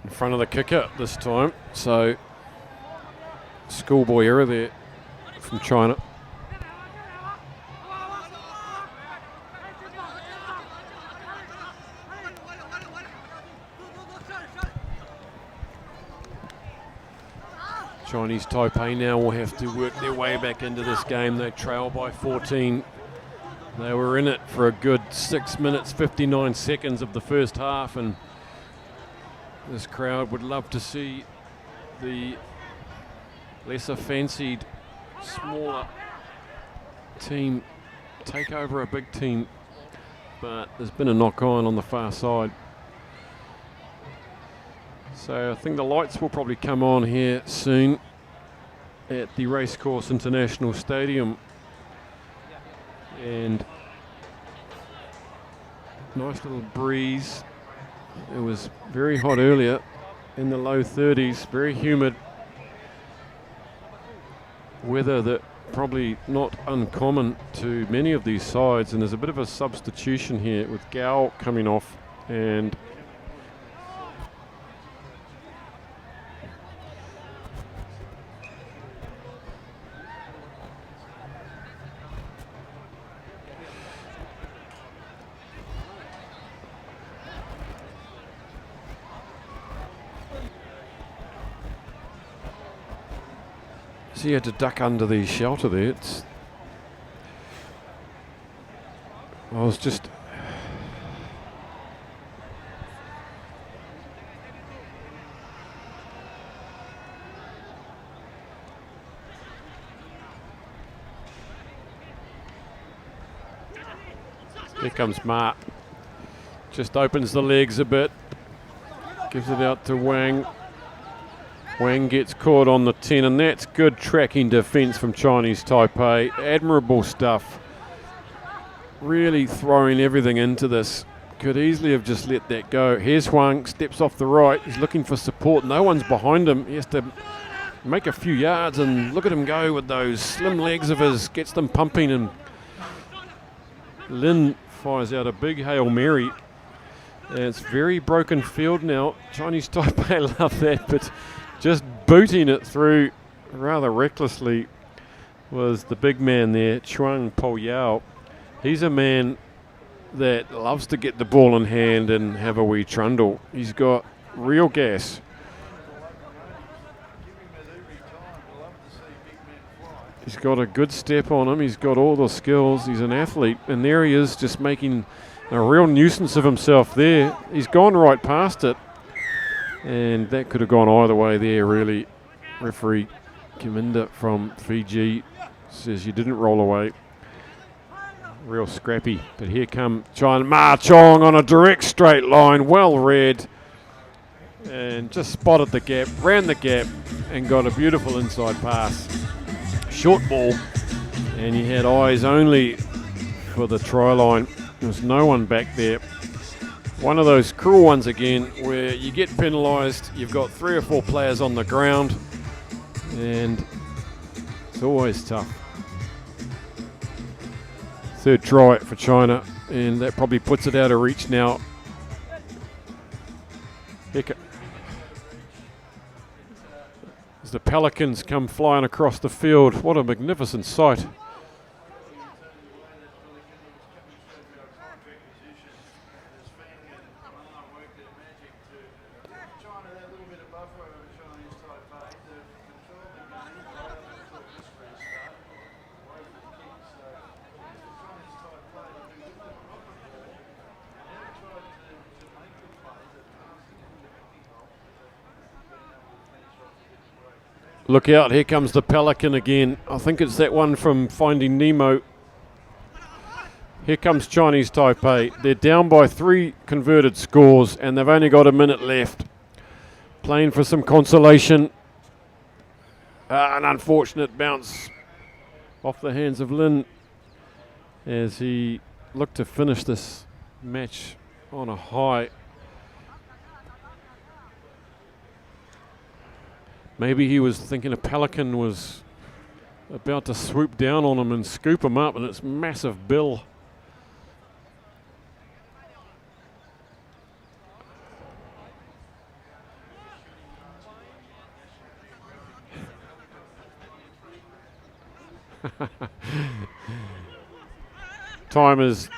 [SPEAKER 1] In front of the kicker this time, so schoolboy error there from China. Chinese Taipei now will have to work their way back into this game. They trail by 14. They were in it for a good 6 minutes, 59 seconds of the first half, and this crowd would love to see the lesser fancied, smaller team take over a big team, but there's been a knock-on on the far side. So I think the lights will probably come on here soon at the Race Course International Stadium. And nice little breeze. It was very hot earlier, in the low 30s, very humid. Weather that probably not uncommon to many of these sides, and there's a bit of a substitution here with Gao coming off and he had to duck under the shelter there. I was just... Here comes Mark. Just opens the legs a bit. Gives it out to Wang. Wang gets caught on the 10, and that's good tracking defence from Chinese Taipei. Admirable stuff. Really throwing everything into this. Could easily have just let that go. Here's Huang, steps off the right. He's looking for support. No one's behind him. He has to make a few yards, and look at him go with those slim legs of his. Gets them pumping, and Lin fires out a big Hail Mary. And it's very broken field now. Chinese Taipei love that, but just booting it through rather recklessly was the big man there, Chuang Po Yao. He's a man that loves to get the ball in hand and have a wee trundle. He's got real gas. He's got a good step on him. He's got all the skills. He's an athlete. And there he is, just making a real nuisance of himself there. He's gone right past it. And that could have gone either way there, really. Referee Kiminda from Fiji says you didn't roll away. Real scrappy. But here come China. Ma Chong on a direct straight line. Well read. And just spotted the gap, ran the gap, and got a beautiful inside pass. Short ball. And he had eyes only for the try line. There was no one back there. One of those cruel ones again where you get penalised, you've got 3 or 4 players on the ground, and it's always tough. Third try for China, and that probably puts it out of reach now. As the Pelicans come flying across the field, what a magnificent sight. Look out, here comes the Pelican again. I think it's that one from Finding Nemo. Here comes Chinese Taipei. They're down by 3 converted scores, and they've only got a minute left. Playing for some consolation. An unfortunate bounce off the hands of Lin as he looked to finish this match on a high. Maybe he was thinking a Pelican was about to swoop down on him and scoop him up, and it's massive bill. Time is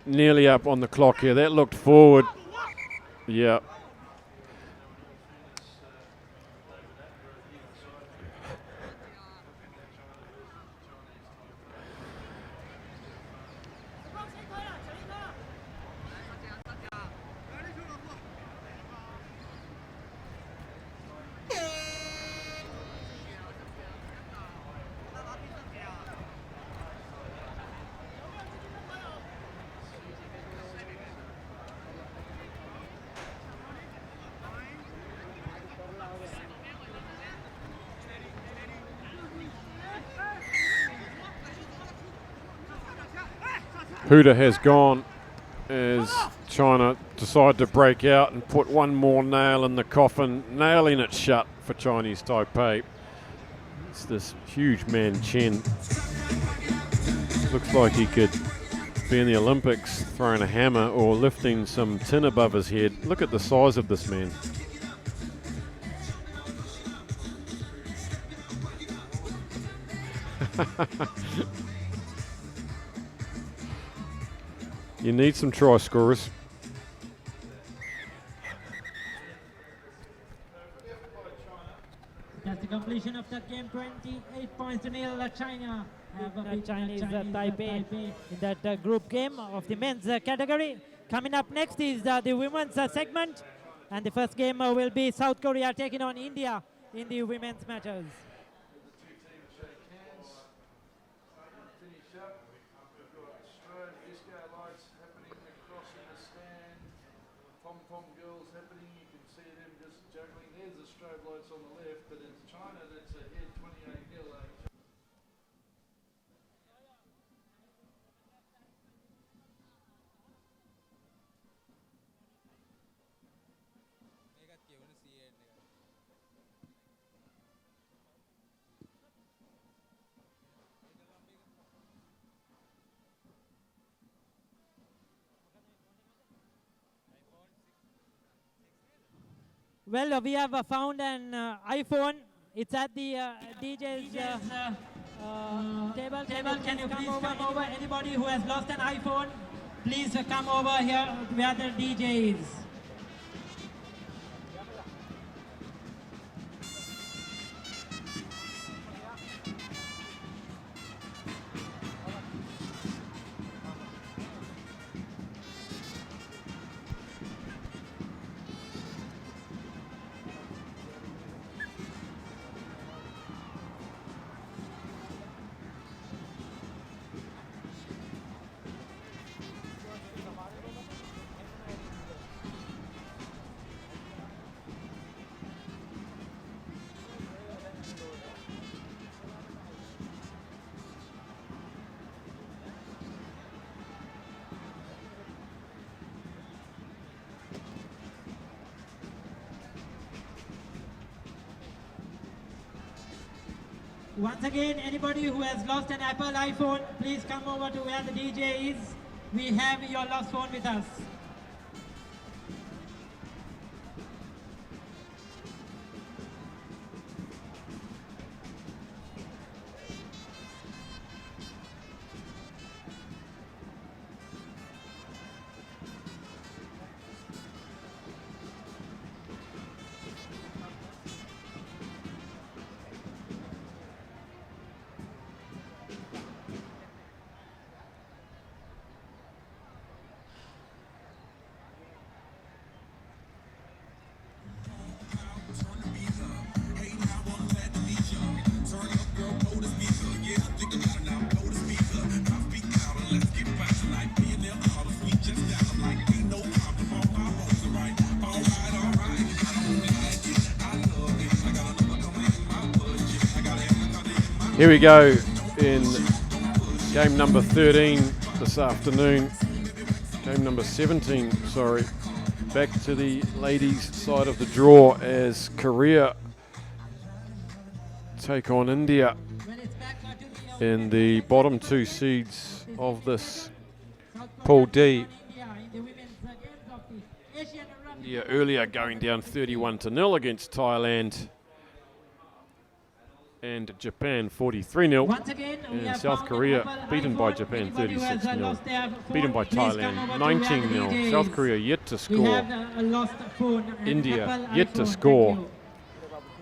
[SPEAKER 1] nearly up on the clock here. That looked forward. Yeah. Huda has gone as China decide to break out and put one more nail in the coffin, nailing it shut for Chinese Taipei. It's this huge man Chen. Looks like he could be in the Olympics throwing a hammer or lifting some tin above his head. Look at the size of this man. You need some try scorers.
[SPEAKER 4] That's the completion of that game, 28 points to nil. China have
[SPEAKER 10] Chinese Taipei in that group game of the men's category. Coming up next is the women's segment, and the first game will be South Korea taking on India in the women's matches.
[SPEAKER 9] strobe lights on the left, but it's China that's ahead 28 nil.
[SPEAKER 10] Well, we have found an iPhone. It's at the DJ's table. Can you please come over? Anybody who has lost an iPhone, please come over here where the DJ is. Once again, anybody who has lost an Apple iPhone, please come over to where the DJ is. We have your lost phone with us.
[SPEAKER 1] Here we go in game number 13 this afternoon. Game number 17, sorry. Back to the ladies' side of the draw as Korea take on India in the bottom two seeds of this Pool D. India earlier going down 31-0 against Thailand. And Japan 43-0. And South Korea beaten by Japan 36-0. Beaten by Thailand 19-0. South Korea yet to score. India yet to score.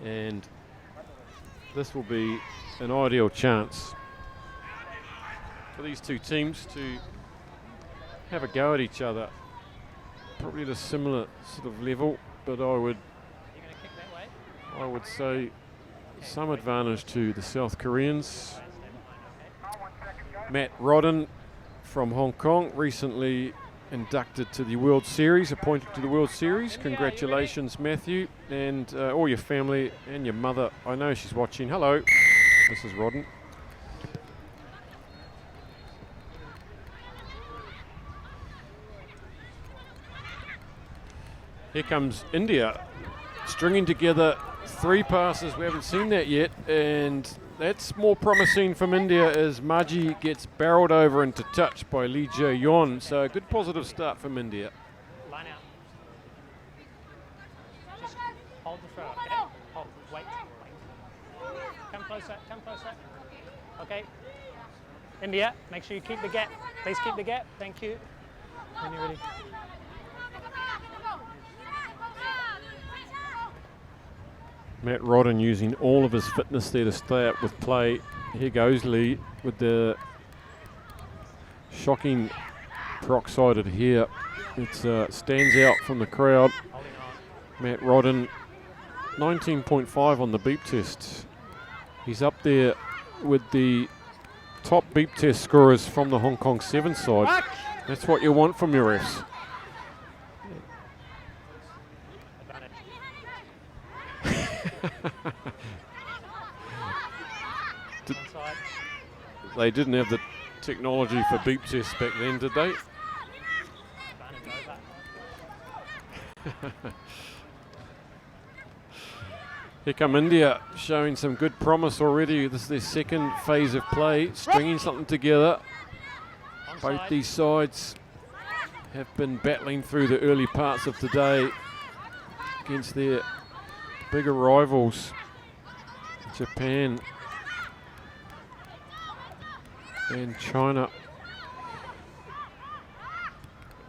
[SPEAKER 1] And this will be an ideal chance for these two teams to have a go at each other. Probably at a similar sort of level, but I would say some advantage to the South Koreans. Matt Rodden from Hong Kong, recently inducted to the World Series, appointed to the World Series. Congratulations, Matthew, and all your family and your mother. I know she's watching. Hello, Mrs. Rodden. Here comes India, stringing together 3 passes. We haven't seen that yet, and that's more promising from India as Maji gets barreled over into touch by Lee Jae-yeon. So a good positive start from India.
[SPEAKER 5] Line out. Just hold the throw, okay? Hold, wait. Come closer, come closer. Okay. India, make sure you keep the gap. Please keep the gap. Thank you. When you're ready.
[SPEAKER 1] Matt Rodden using all of his fitness there to stay up with play. Here goes Lee with the shocking peroxided here. It stands out from the crowd. Matt Rodden, 19.5 on the beep test. He's up there with the top beep test scorers from the Hong Kong Sevens side. That's what you want from your refs.
[SPEAKER 5] Onside.
[SPEAKER 1] They didn't have the technology for beep tests back then, did they? Here come India, showing some good promise already. This is their second phase of play, stringing something together. Both these sides have been battling through the early parts of today against their bigger rivals, Japan and China.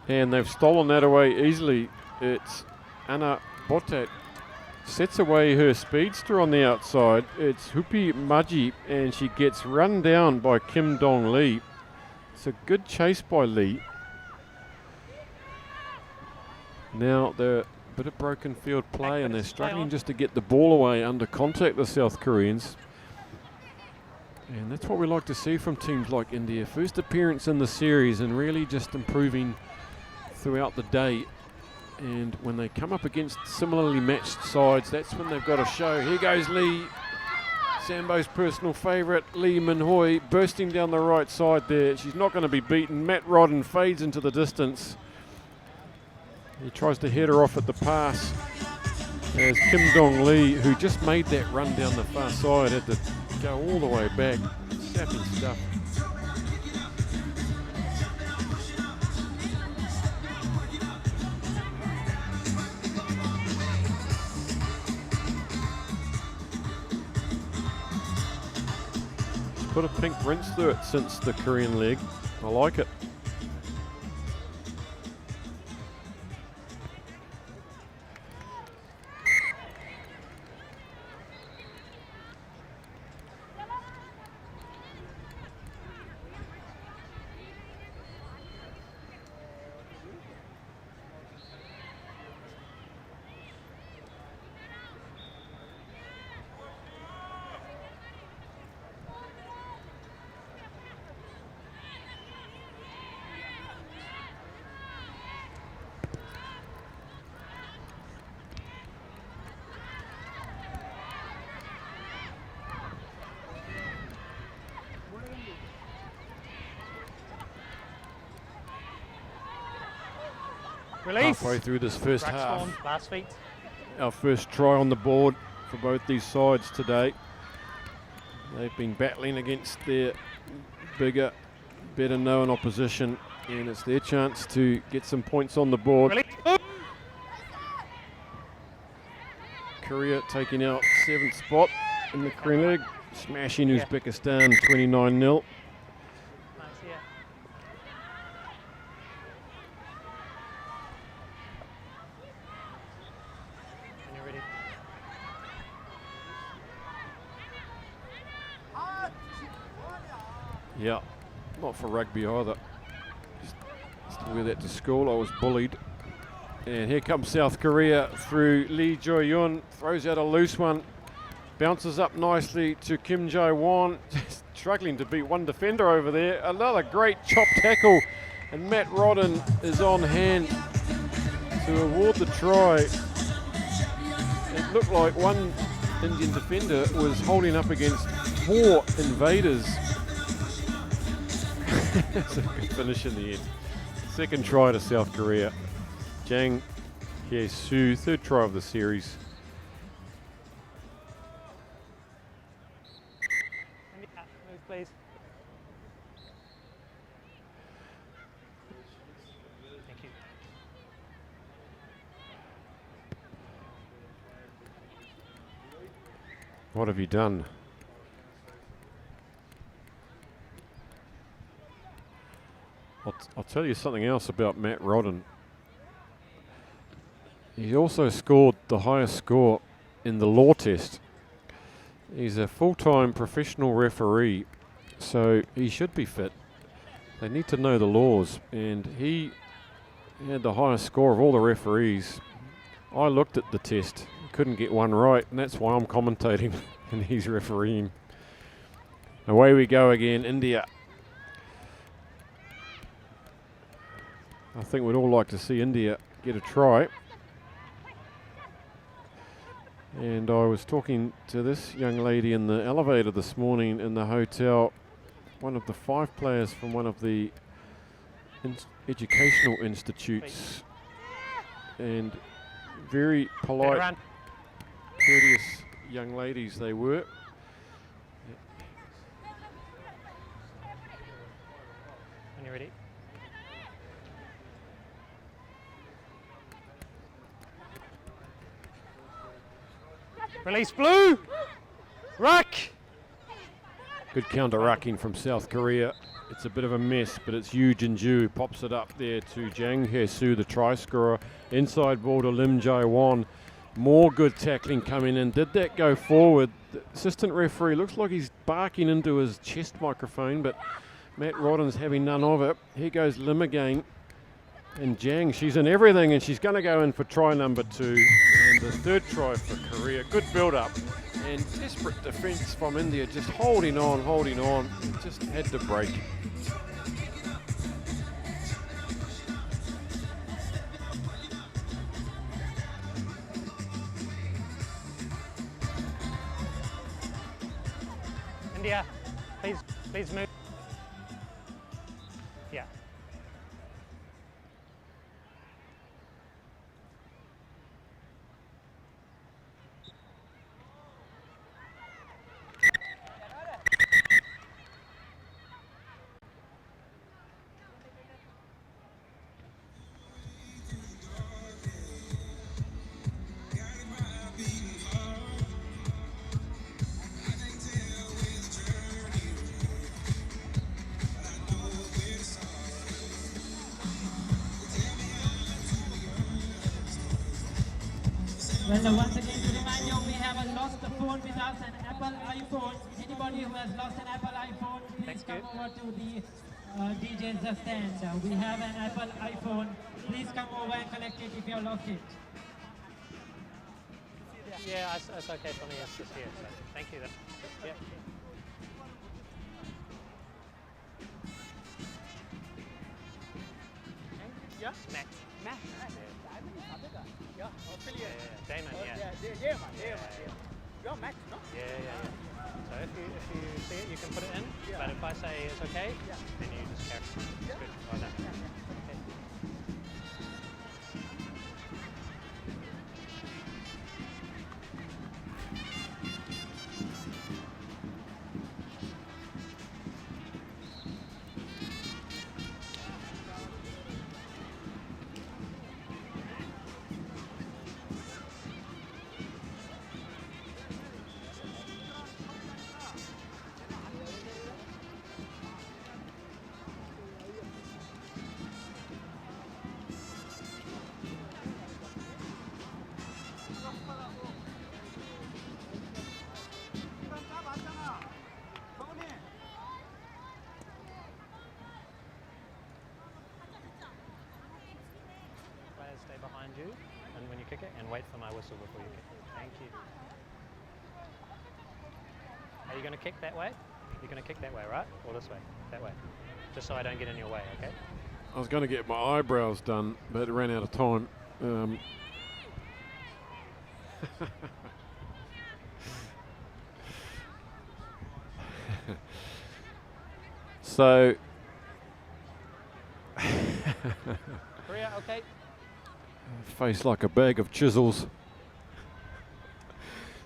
[SPEAKER 1] And they've stolen that away easily. It's Anna Botat sets away her speedster on the outside. It's Hupi Maji, and she gets run down by Kim Dong Lee. It's a good chase by Lee. Now they're a bit of broken field play, and they're struggling just to get the ball away under contact, the South Koreans. And that's what we like to see from teams like India. First appearance in the series and really just improving throughout the day. And when they come up against similarly matched sides, that's when they've got to show. Here goes Lee, Sambo's personal favourite, Lee Min-hoi, bursting down the right side there. She's not going to be beaten. Matt Rodden fades into the distance. He tries to head her off at the pass as Kim Dong Lee, who just made that run down the far side, had to go all the way back. Sappy stuff. Put a pink rinse through it since the Korean leg. I like it.
[SPEAKER 5] Release.
[SPEAKER 1] Halfway through this first half.
[SPEAKER 5] Last feet.
[SPEAKER 1] Our first try on the board for both these sides today. They've been battling against their bigger, better known opposition, and it's their chance to get some points on the board.
[SPEAKER 5] Release.
[SPEAKER 1] Korea taking out 7th spot in the Korean League, smashing Uzbekistan 29-0. Yeah, not for rugby either. Just to wear that to school, I was bullied. And here comes South Korea through Lee Jo-yun, throws out a loose one, bounces up nicely to Kim Jae-won, struggling to beat one defender over there. Another great chop tackle, and Matt Rodden is on hand to award the try. It looked like one Indian defender was holding up against 4 invaders. That's a good finish in the end. Second try to South Korea. Jang Hye-soo, 3rd try of the series.
[SPEAKER 5] Move, please. Thank you.
[SPEAKER 1] What have you done? I'll tell you something else about Matt Rodden. He also scored the highest score in the law test. He's a full-time professional referee, so he should be fit. They need to know the laws, and he had the highest score of all the referees. I looked at the test, couldn't get one right, and that's why I'm commentating and he's refereeing. Away we go again, India. I think we'd all like to see India get a try. And I was talking to this young lady in the elevator this morning in the hotel, one of the 5 players from one of the educational institutes, and very polite, courteous young ladies they were.
[SPEAKER 5] When you're ready. Release blue! Ruck!
[SPEAKER 1] Good counter rucking from South Korea. It's a bit of a mess, but it's Yu Jinju who pops it up there to Jang Hye-soo, the try scorer. Inside ball to Lim Jae-won. More good tackling coming in. Did that go forward? The assistant referee looks like he's barking into his chest microphone, but Matt Rodden's having none of it. Here goes Lim again. And Jang, she's in everything, and she's going to go in for try number 2. And the 3rd try for Korea. Good build-up and desperate defence from India, just holding on. Just had to break.
[SPEAKER 5] India, please move. Yeah.
[SPEAKER 4] Well, once again, to remind you, we have a lost phone with us, an Apple iPhone. Anybody who has lost an Apple iPhone, please come over to the DJ's stand. We have an Apple iPhone. Please come over and collect it if you have lost it.
[SPEAKER 5] Yeah, it's okay for me. It's just here. So thank you. Yeah.
[SPEAKER 11] Yeah.
[SPEAKER 5] Matt.
[SPEAKER 11] Matt. Yeah.
[SPEAKER 5] Damon. Yeah.
[SPEAKER 11] You're Matt, no?
[SPEAKER 5] Yeah. So if you see it, you can put it in. Yeah. But if I say it's okay, then you just carry. It's good. Well done. Okay. Stay behind you, and when you kick it, and wait for my whistle before you kick it. Thank you. Are you going to kick that way? You're going to kick that way, right? Or this way? That way. Just so I don't get in your way, okay?
[SPEAKER 1] I was going to get my eyebrows done, but it ran out of time. So...
[SPEAKER 5] Korea, okay?
[SPEAKER 1] Face like a bag of chisels.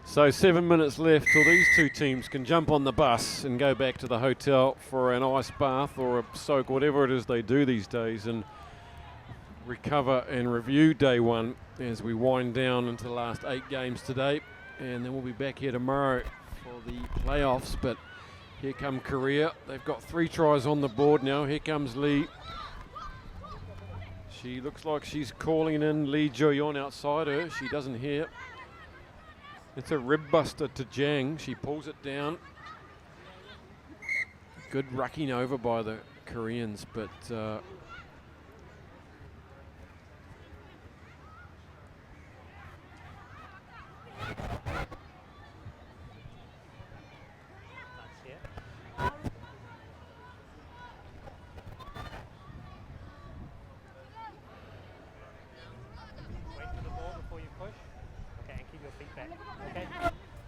[SPEAKER 1] So 7 minutes left till these two teams can jump on the bus and go back to the hotel for an ice bath or a soak, whatever it is they do these days, and recover and review day 1 as we wind down into the last 8 games today. And then we'll be back here tomorrow for the playoffs. But here come Korea. They've got 3 tries on the board now. Here comes Lee. She looks like she's calling in Lee Jo-yeon outside her. She doesn't hear. It's a rib buster to Jang. She pulls it down. Good rucking over by the Koreans, but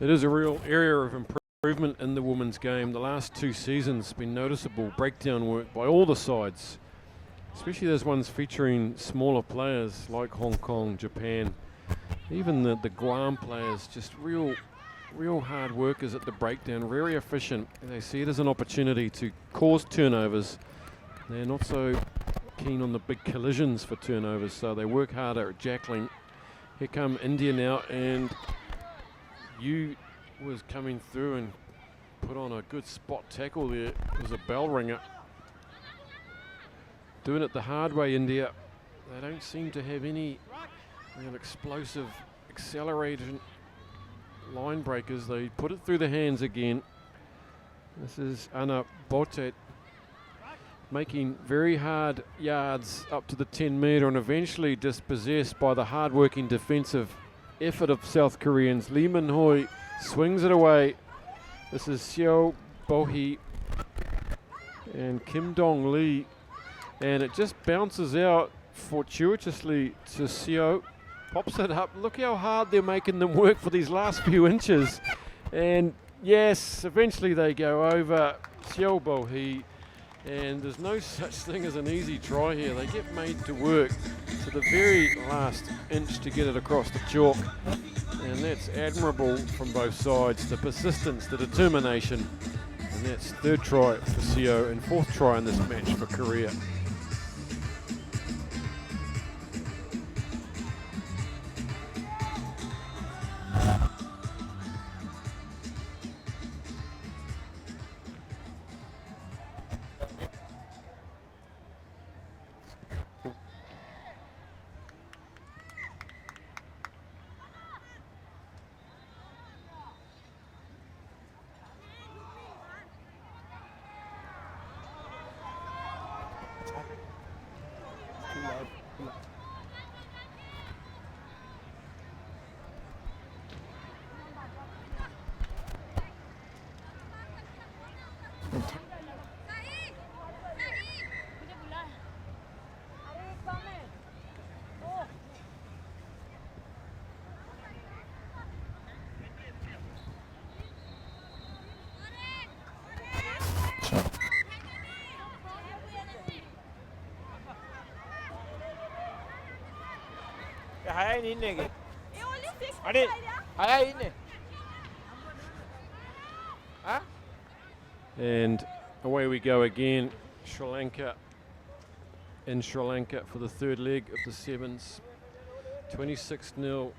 [SPEAKER 1] It is a real area of improvement in the women's game. The last 2 seasons have been noticeable breakdown work by all the sides, especially those ones featuring smaller players like Hong Kong, Japan, even the Guam players, just real hard workers at the breakdown, very efficient. They see it as an opportunity to cause turnovers. They're not so keen on the big collisions for turnovers, so they work harder at jackling. Here come India now, and Yu was coming through and put on a good spot tackle there. It was a bell ringer. Doing it the hard way, India. They don't seem to have any real explosive acceleration line breakers. They put it through the hands again. This is Anna Botet making very hard yards up to the 10 metre and eventually dispossessed by the hard-working defensive effort of South Koreans. Lee Min Hoi swings it away. This is Seo Bohee and Kim Dong Lee, and it just bounces out fortuitously to Seo. Pops it up. Look how hard they're making them work for these last few inches. And yes, eventually they go over. Seo Bohee, and there's no such thing as an easy try here. They get made to work to the very last inch to get it across the chalk, and that's admirable from both sides. The persistence, the determination, and that's 3rd try for Seo and 4th try in this match for Korea. And away we go again. Sri Lanka in Sri Lanka for the 3rd leg of the Sevens. 26-0.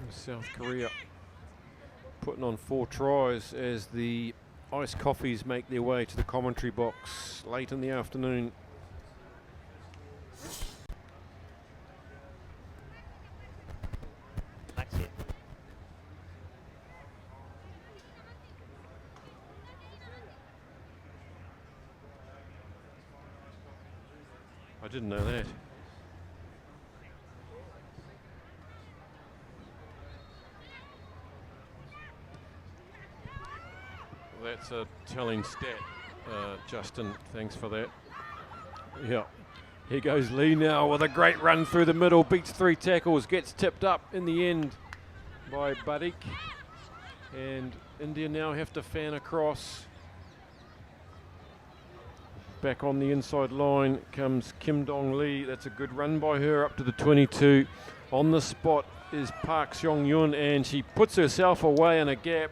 [SPEAKER 1] South Korea putting on 4 tries as the iced coffees make their way to the commentary box late in the afternoon. I didn't know that. Well, that's a telling stat, Justin. Thanks for that. Yeah. Here goes Lee now with a great run through the middle, beats 3 tackles, gets tipped up in the end by Badik. And India now have to fan across. Back on the inside line comes Kim Dong Lee. That's a good run by her up to the 22. On the spot is Park Seong Yun, and she puts herself away in a gap.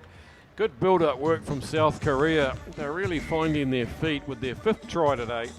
[SPEAKER 1] Good build-up work from South Korea. They're really finding their feet with their 5th try today.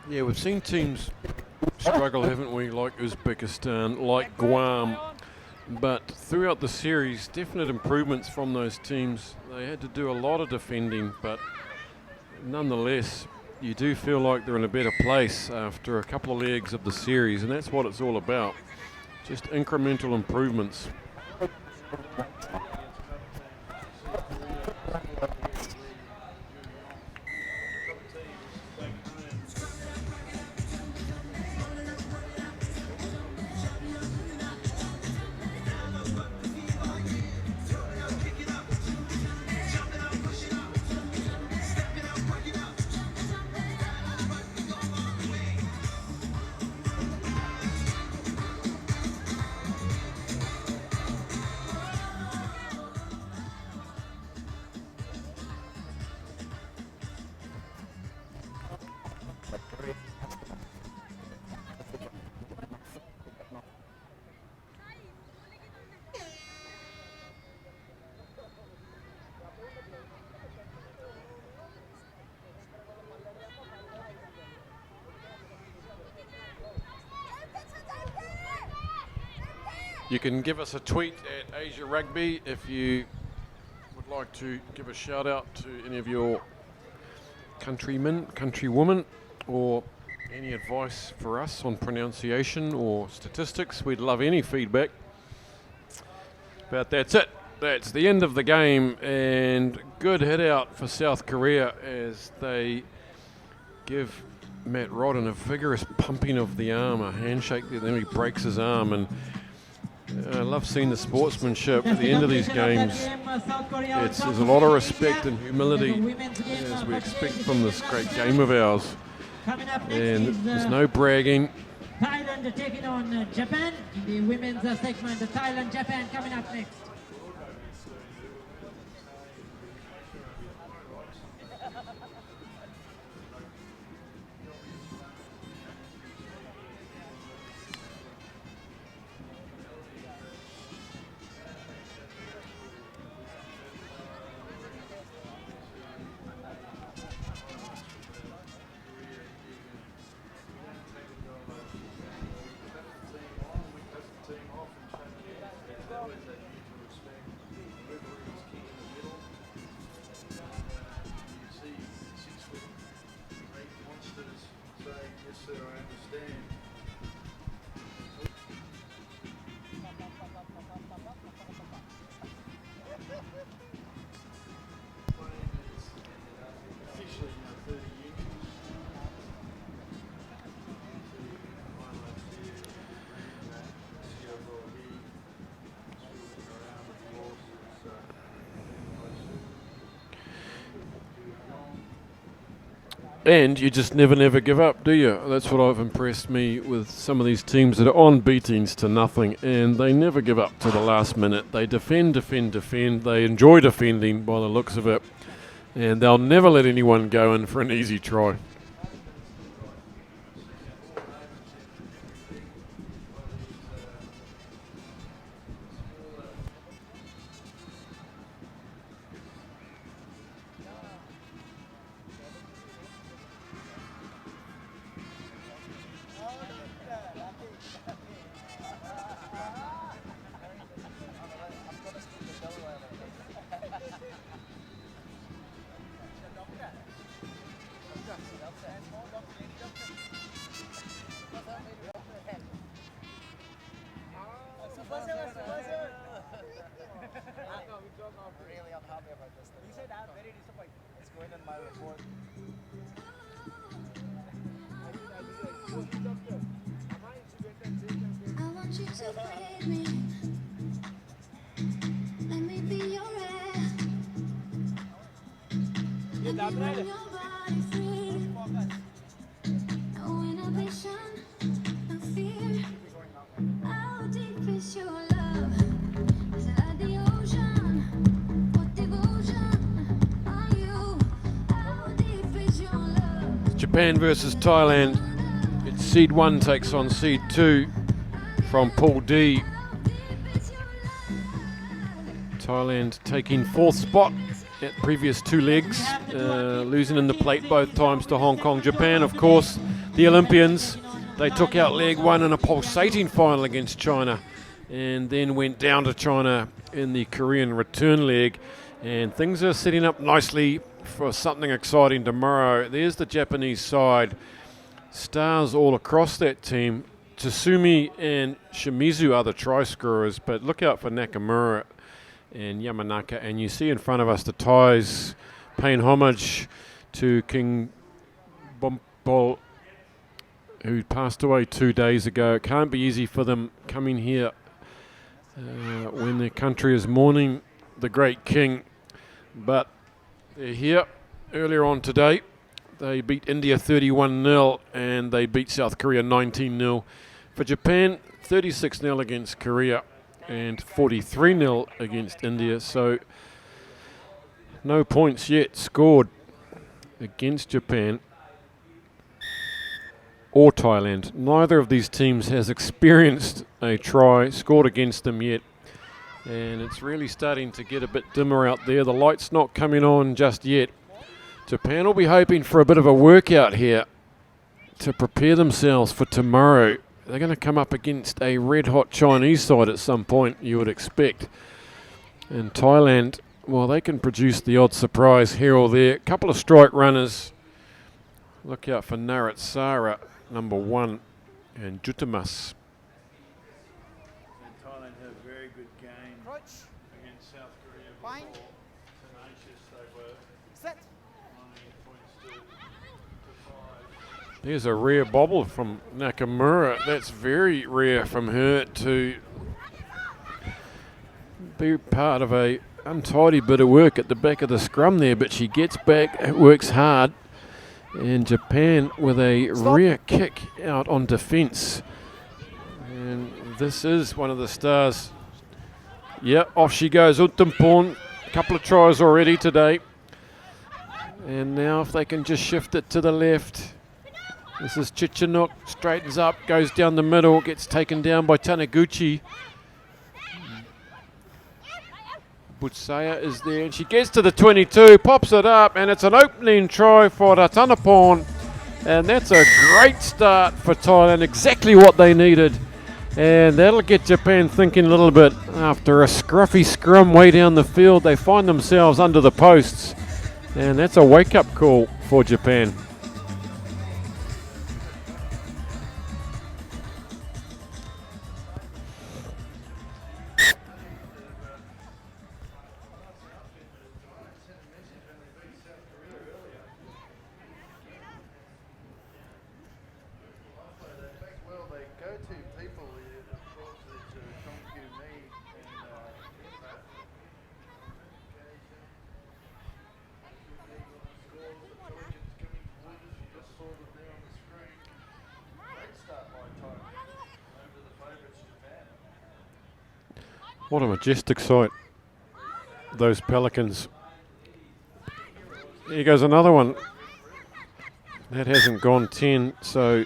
[SPEAKER 1] Yeah, we've seen teams struggle, haven't we, like Uzbekistan, like Guam. But throughout the series, definite improvements from those teams. They had to do a lot of defending, but nonetheless, you do feel like they're in a better place after a couple of legs of the series, and that's what it's all about. Just incremental improvements. You can give us a tweet at Asia Rugby if you would like to give a shout out to any of your countrymen, countrywomen, or any advice for us on pronunciation or statistics. We'd love any feedback. But that's it. That's the end of the game, and good hit out for South Korea as they give Matt Rodden a vigorous pumping of the arm, a handshake there, then he breaks his arm, and I love seeing the sportsmanship at the end of these games. There's a lot of respect and humility as we expect from this great game of ours. And there's no bragging.
[SPEAKER 10] Thailand taking on Japan in the women's segment. Thailand-Japan coming up next.
[SPEAKER 1] And you just never give up, do you? That's what I've impressed me with some of these teams that are on beatings to nothing, and they never give up to the last minute. They defend. They enjoy defending by the looks of it, and they'll never let anyone go in for an easy try. Japan versus Thailand. It's seed 1 takes on seed 2 from Pool D. Thailand taking 4th spot at previous 2 legs, losing in the plate both times to Hong Kong. Japan, of course, the Olympians, They took out leg one in a pulsating final against China and then went down to China in the Korean return leg. And things are setting up nicely for something exciting tomorrow. There's the Japanese side. Stars all across that team. Tsumi and Shimizu are the try scorers, but look out for Nakamura and Yamanaka. And you see in front of us the Thais paying homage to King Bompol, who passed away 2 days ago. It can't be easy for them coming here when their country is mourning the great king. But they're here earlier on today. They beat India 31-0 and they beat South Korea 19-0. For Japan, 36-0 against Korea and 43-0 against India. So no points yet scored against Japan or Thailand. Neither of these teams has experienced a try scored against them yet. And it's really starting to get a bit dimmer out there. The light's not coming on just yet. Japan will be hoping for a bit of a workout here to prepare themselves for tomorrow. They're going to come up against a red-hot Chinese side at some point, you would expect. And Thailand, well, they can produce the odd surprise here or there. A couple of strike runners. Look out for Naratsara, number 1, and Jutamas.
[SPEAKER 9] Thailand had a very good game against South Korea before. Tenacious they were.
[SPEAKER 6] Set.
[SPEAKER 9] 19 points to 5.
[SPEAKER 1] There's a rare bobble from Nakamura. That's very rare from her to be part of a untidy bit of work at the back of the scrum there, but she gets back, works hard. And Japan with a rear kick out on defence. And this is one of the stars. Yeah, off she goes, Untamporn. A couple of tries already today. And now if they can just shift it to the left. This is Chichinuk, straightens up, goes down the middle, gets taken down by Taniguchi. Butsaya is there, and she gets to the 22, pops it up, and it's an opening try for Ratanaporn. And that's a great start for Thailand, exactly what they needed. And that'll get Japan thinking a little bit. After a scruffy scrum way down the field, they find themselves under the posts. And that's a wake-up call for Japan. What a majestic sight, those pelicans. Here goes another one. That hasn't gone 10, so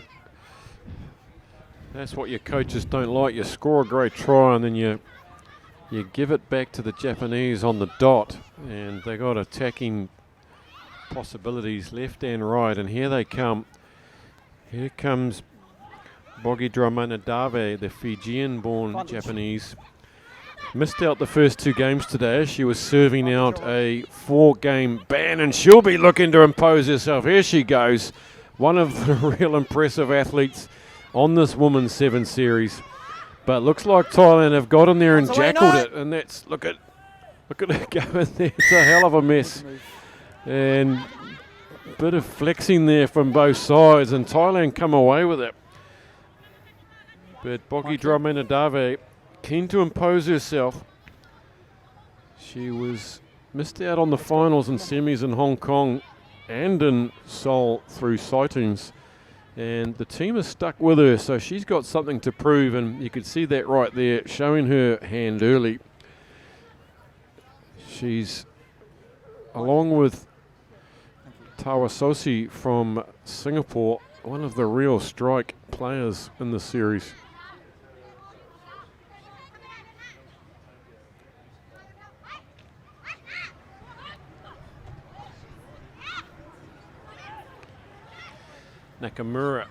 [SPEAKER 1] that's what your coaches don't like. You score a great try and then you give it back to the Japanese on the dot, and they got attacking possibilities left and right, and here they come. Here comes Bogi Dramanadave, the Fijian-born Japanese. Missed out the first 2 games today. She was serving out a 4-game ban, and she'll be looking to impose herself. Here she goes. One of the real impressive athletes on this women's 7 series. But looks like Thailand have got in there and jackled it. And that's, look at it go in there. It's a hell of a mess. And a bit of flexing there from both sides, and Thailand come away with it. But Bogi Dramanadave, keen to impose herself. She was missed out on the finals and semis in Hong Kong and in Seoul through sightings, and the team is stuck with her, so she's got something to prove, and you could see that right there, showing her hand early. She's, along with Tawasosi from Singapore, one of the real strike players in the series. Nakamura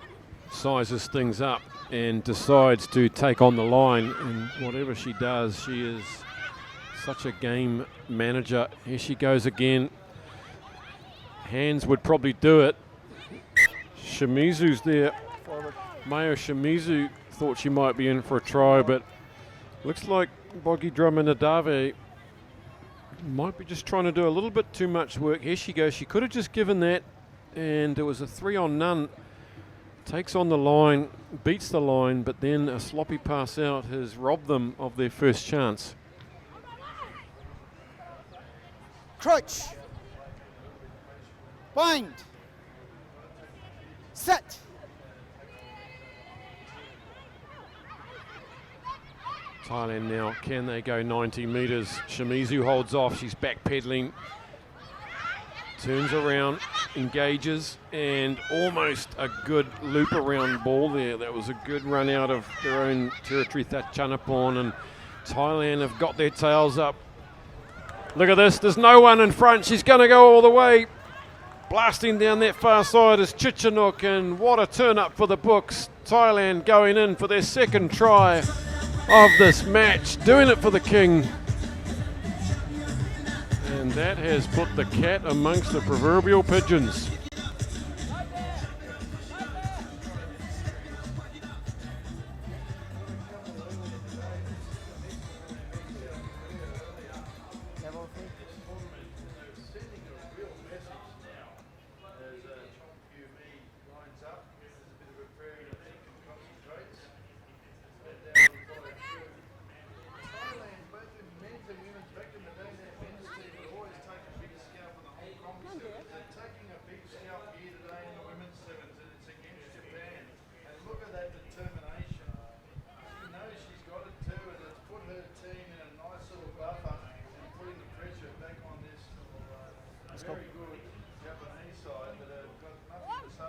[SPEAKER 1] sizes things up and decides to take on the line, and whatever she does, she is such a game manager. Here she goes again. Hands would probably do it. Shimizu's there. Mayo Shimizu thought she might be in for a try, but looks like Bogi Draminadave might be just trying to do a little bit too much work. Here she goes. She could have just given that, and it was a 3-on-none. Takes on the line, beats the line, but then a sloppy pass out has robbed them of their first chance.
[SPEAKER 6] Crouch. Bind. Set.
[SPEAKER 1] Thailand now, can they go 90 metres? Shimizu holds off, she's backpedaling. Turns around, engages, and almost a good loop around ball there. That was a good run out of their own territory, Thatchanapon, and Thailand have got their tails up. Look at this, there's no one in front. She's going to go all the way. Blasting down that far side is Chichanuk, and what a turn up for the books. Thailand going in for their second try of this match, doing it for the king. And that has put the cat amongst the proverbial pigeons.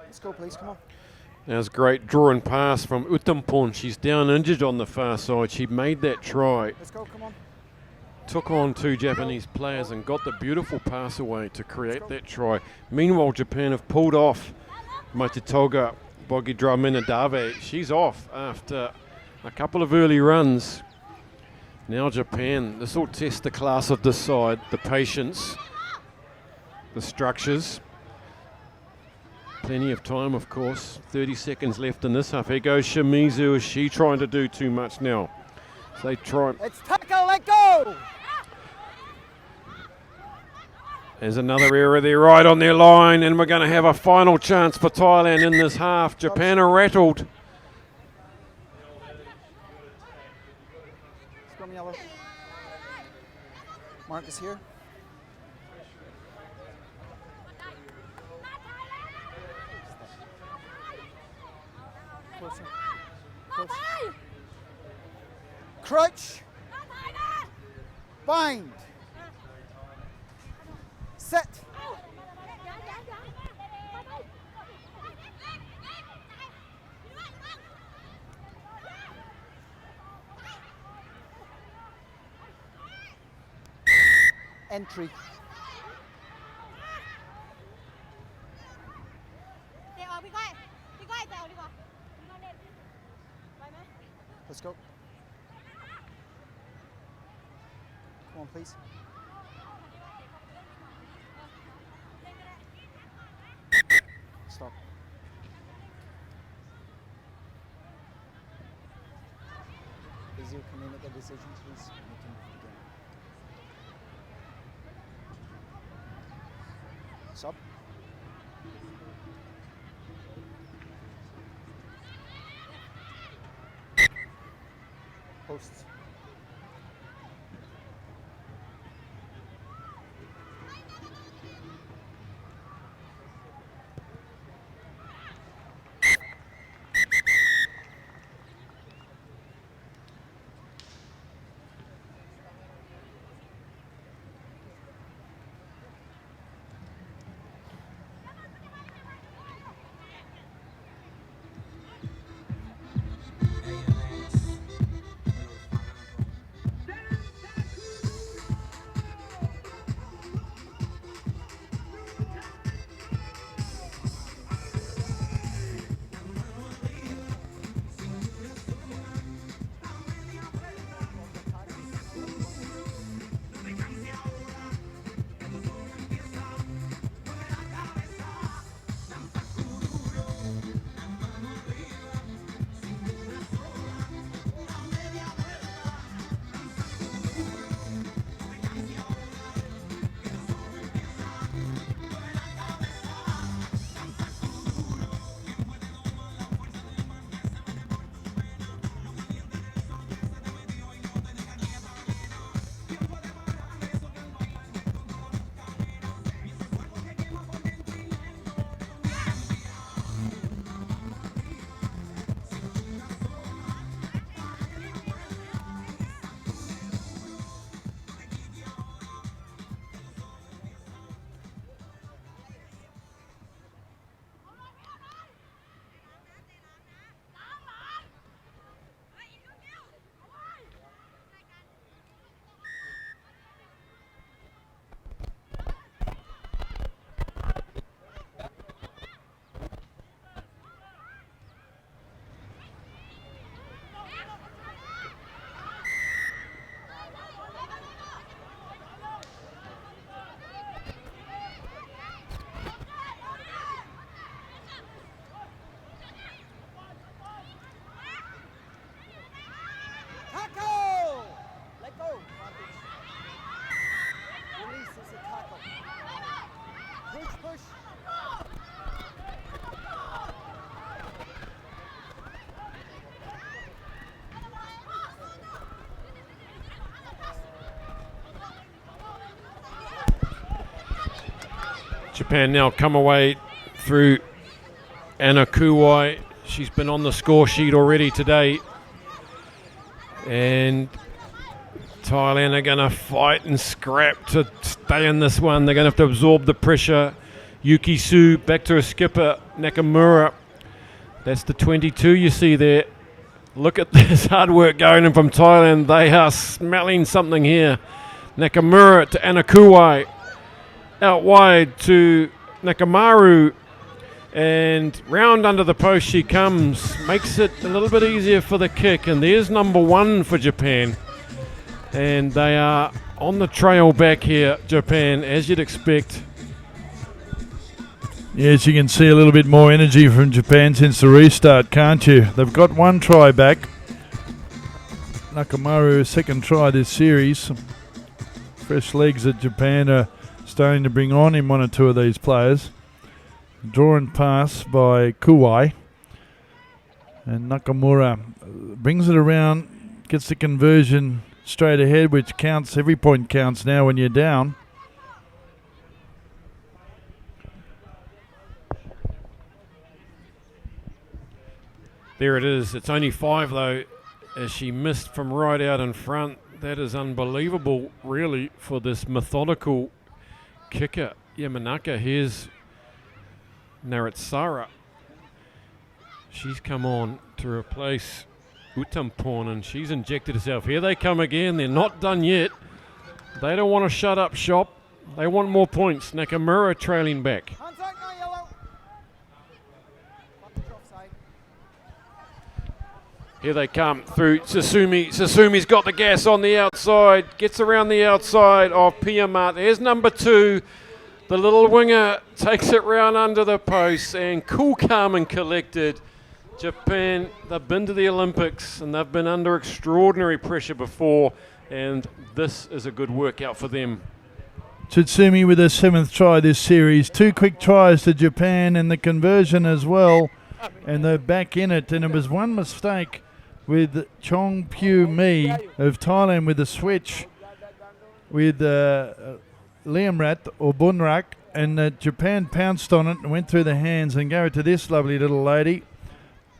[SPEAKER 6] Let's go, please. Come on.
[SPEAKER 1] That was a great draw and pass from Utampon. She's down injured on the far side. She made that try.
[SPEAKER 6] Let's go. Come on.
[SPEAKER 1] Took on two Japanese players and got the beautiful pass away to create that try. Meanwhile, Japan have pulled off Matitoga Bogi Draminadave. She's off after a couple of early runs. Now Japan, this will test the class of this side, the patience, the structures. Plenty of time, of course. 30 seconds left in this half. Here goes Shimizu. Is she trying to do too much now? So they try.
[SPEAKER 6] Let's tackle, let go!
[SPEAKER 1] There's another error there right on their line, and we're going to have a final chance for Thailand in this half. Japan are rattled.
[SPEAKER 6] Let's go, yellow. Marcus here. Closer. Close. Crouch. Bind. Set. Entry. Let's go. Come on, please. Stop. Is you can you make a decision, please? We can move the game. Stop. Posts.
[SPEAKER 1] Japan now come away through Anna Kuwai. She's been on the score sheet already today. And Thailand are going to fight and scrap to stay in this one. They're going to have to absorb the pressure. Yuki Su back to her skipper, Nakamura. That's the 22 you see there. Look at this hard work going in from Thailand. They are smelling something here. Nakamura to Anakuwai. Out wide to Nakamaru. And round under the post she comes. Makes it a little bit easier for the kick. And there's number 1 for Japan. And they are on the trail back here, Japan, as you'd expect.
[SPEAKER 9] Yes, you can see a little bit more energy from Japan since the restart, can't you? They've got 1 try back. Nakamaru, second try this series. Fresh legs that Japan are starting to bring on in 1 or 2 of these players. Draw and pass by Kuwai. And Nakamura brings it around, gets the conversion straight ahead, which counts. Every point counts now when you're down.
[SPEAKER 1] There it is. It's only 5 though, as she missed from right out in front. That is unbelievable, really, for this methodical kicker. Yamanaka, here's Naritsara. She's come on to replace Utamporn, and she's injected herself. Here they come again. They're not done yet. They don't want to shut up shop. They want more points. Nakamura trailing back. Here they come through Sasumi. Sasumi's got the gas on the outside. Gets around the outside of Piamat. There's number 2. The little winger takes it round under the post, and cool, calm and collected. Japan, they've been to the Olympics and they've been under extraordinary pressure before, and this is a good workout for them.
[SPEAKER 9] Tsutsumi with her 7th try this series. 2 quick tries to Japan and the conversion as well, and they're back in it. And it was 1 mistake with Chong Pyu Mi of Thailand with the switch with Liamrat or Bunrak, and Japan pounced on it and went through the hands and gave it to this lovely little lady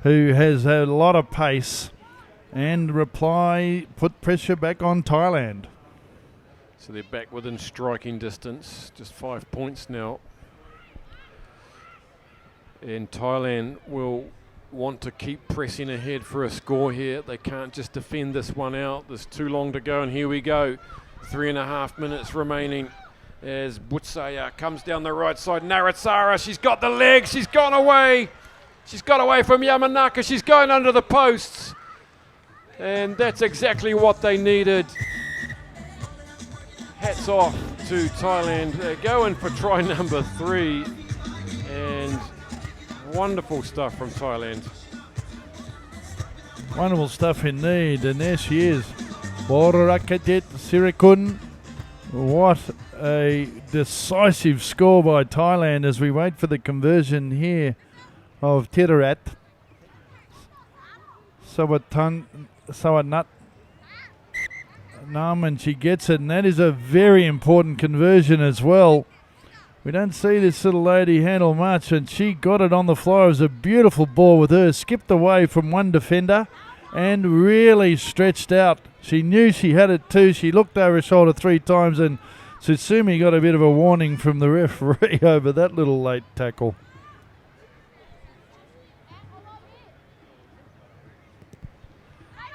[SPEAKER 9] who has a lot of pace, and reply put pressure back on Thailand.
[SPEAKER 1] So they're back within striking distance, just 5 points now. And Thailand will want to keep pressing ahead for a score here. They can't just defend this one out. There's too long to go, and here we go. 3.5 minutes remaining as Butsaya comes down the right side. Naritsara, she's got the leg, she's gone away. She's got away from Yamanaka, she's going under the posts. And that's exactly what they needed. Hats off to Thailand. They're going for try number 3. And wonderful stuff from Thailand.
[SPEAKER 9] Wonderful stuff indeed. And there she is. Borakajet Sirikun. What a decisive score by Thailand as we wait for the conversion here of Tirarat. Sawatnat Nam, and she gets it, and that is a very important conversion as well. We don't see this little lady handle much, and she got it on the fly. It was a beautiful ball with her. Skipped away from one defender and really stretched out. She knew she had it too. She looked over her shoulder 3 times, and Tsutsumi got a bit of a warning from the referee over that little late tackle.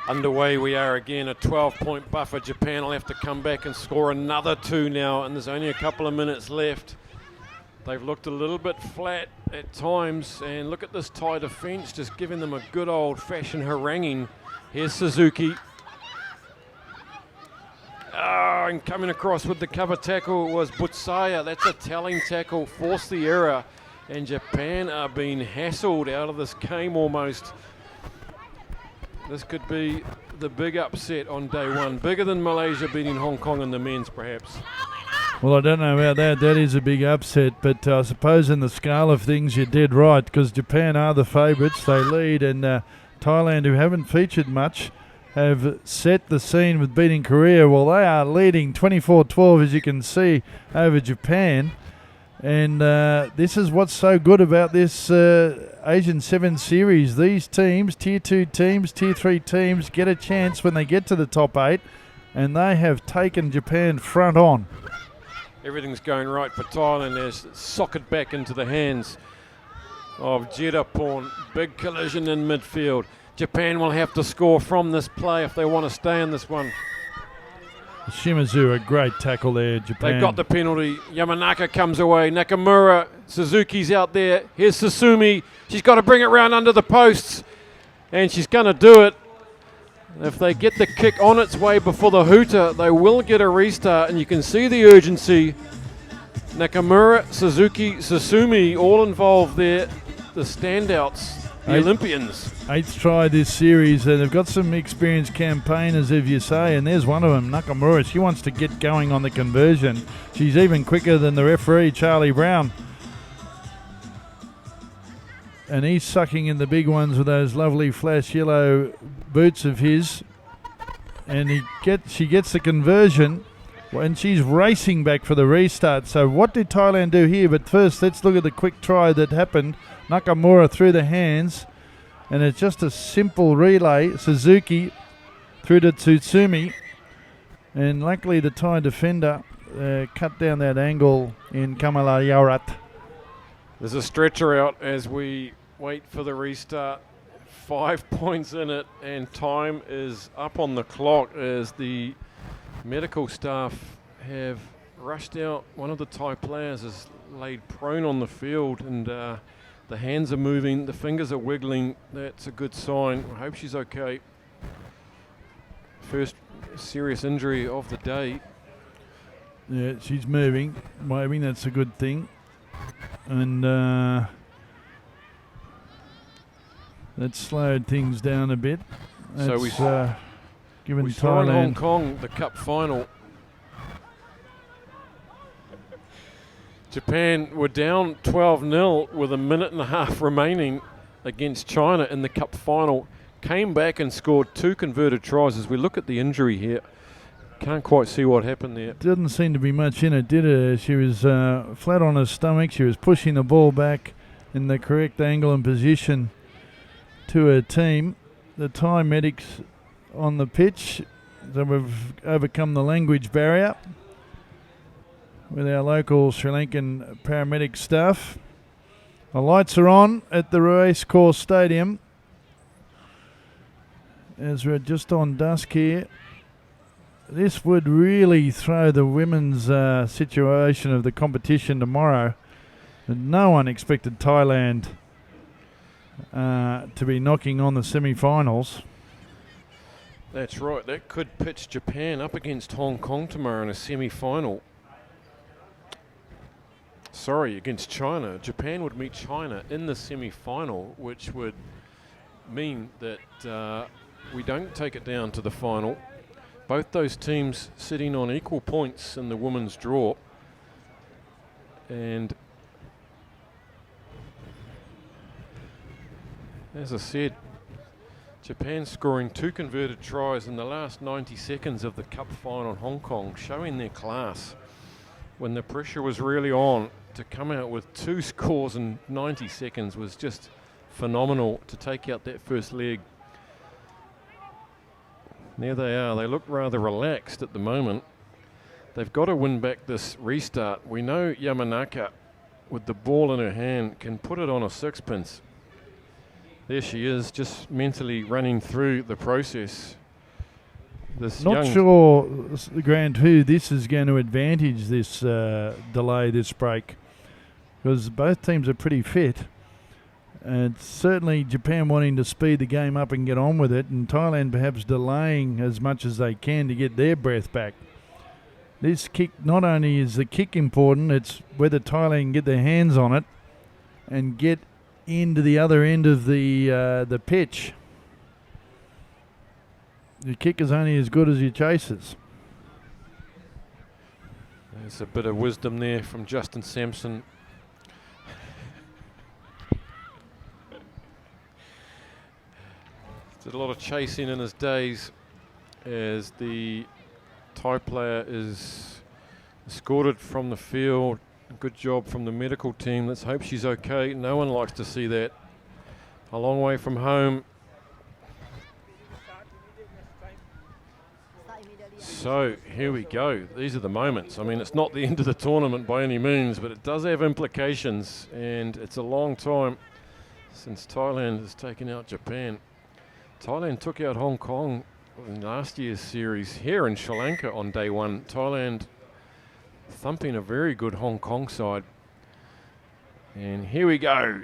[SPEAKER 1] Underway we are again, a 12-point buffer. Japan will have to come back and score another 2 now, and there's only a couple of minutes left. They've looked a little bit flat at times, and look at this Thai defence, just giving them a good old-fashioned haranguing. Here's Suzuki. Oh, and coming across with the cover tackle was Butsaya. That's a telling tackle, forced the error, and Japan are being hassled out of this game almost. This could be the big upset on day 1. Bigger than Malaysia beating Hong Kong in the men's, perhaps.
[SPEAKER 9] Well, I don't know about that. That is a big upset. But I suppose in the scale of things, you did right, because Japan are the favourites. They lead, and Thailand, who haven't featured much, have set the scene with beating Korea. Well, they are leading 24-12, as you can see, over Japan. And this is what's so good about this Asian Sevens series. These teams, Tier 2 teams, Tier 3 teams, get a chance when they get to the top 8, and they have taken Japan front on.
[SPEAKER 1] Everything's going right for Thailand as it's socket back into the hands of Jiraporn. Big collision in midfield. Japan will have to score from this play if they want to stay in this one.
[SPEAKER 9] Shimazu, a great tackle there, Japan.
[SPEAKER 1] They've got the penalty. Yamanaka comes away. Nakamura, Suzuki's out there. Here's Susumi. She's got to bring it round under the posts, and she's going to do it. If they get the kick on its way before the hooter, they will get a restart, and you can see the urgency. Nakamura, Suzuki, Susumi, all involved there. The standouts, the Olympians.
[SPEAKER 9] 8th try this series, and they've got some experienced campaigners, as you say, and there's one of them, Nakamura. She wants to get going on the conversion. She's even quicker than the referee, Charlie Brown. And he's sucking in the big ones with those lovely flash yellow boots of his. And she gets the conversion, and she's racing back for the restart. So what did Thailand do here? But first, let's look at the quick try that happened. Nakamura through the hands, and it's just a simple relay. Suzuki through to Tsutsumi, and luckily the Thai defender cut down that angle in Kamala Yarat.
[SPEAKER 1] There's a stretcher out as we wait for the restart. 5 points in it, and time is up on the clock as the medical staff have rushed out. One of the Thai players is laid prone on the field, and the hands are moving, the fingers are wiggling. That's a good sign. I hope she's okay. First serious injury of the day.
[SPEAKER 9] Yeah, she's moving, waving. That's a good thing. And that slowed things down a bit. That's,
[SPEAKER 1] so
[SPEAKER 9] given
[SPEAKER 1] we saw in
[SPEAKER 9] Thailand
[SPEAKER 1] Hong Kong the cup final. Japan were down 12-0 with a minute and a half remaining against China in the cup final. Came back and scored 2 converted tries. As we look at the injury here, can't quite see what happened there.
[SPEAKER 9] Didn't seem to be much in it, did it? She was flat on her stomach. She was pushing the ball back in the correct angle and position to her team. The Thai medics on the pitch, so we've overcome the language barrier with our local Sri Lankan paramedic staff. The lights are on at the Race Course Stadium as we're just on dusk here. This would really throw the women's situation of the competition tomorrow. And no one expected Thailand to be knocking on the semi-finals.
[SPEAKER 1] That's right. That could pitch Japan up against Hong Kong tomorrow in a semi-final. Sorry, against China. Japan would meet China in the semi-final, which would mean that we don't take it down to the final. Both those teams sitting on equal points in the women's draw. And as I said, Japan scoring 2 converted tries in the last 90 seconds of the cup final in Hong Kong, showing their class when the pressure was really on. To come out with 2 scores in 90 seconds was just phenomenal to take out that first leg. There they are. They look rather relaxed at the moment. They've got to win back this restart. We know Yamanaka, with the ball in her hand, can put it on a sixpence. There she is, just mentally running through the process.
[SPEAKER 9] Not sure, Grant, who this is going to advantage this delay, this break, because both teams are pretty fit. And certainly Japan wanting to speed the game up and get on with it, and Thailand perhaps delaying as much as they can to get their breath back. This kick, not only is the kick important, it's whether Thailand can get their hands on it and get into the other end of the pitch. Your kick is only as good as your chasers.
[SPEAKER 1] There's a bit of wisdom there from Justin Sampson. Did a lot of chasing in his days as the Thai player is escorted from the field Good job from the medical team. Let's hope she's okay. No one likes to see that. A long way from home. So here we go. These are the moments. I mean, it's not the end of the tournament by any means, but it does have implications, and it's a long time since Thailand has taken out Japan. Thailand took out Hong Kong in last year's series here in Sri Lanka on day one. Thailand thumping a very good Hong Kong side. And here we go.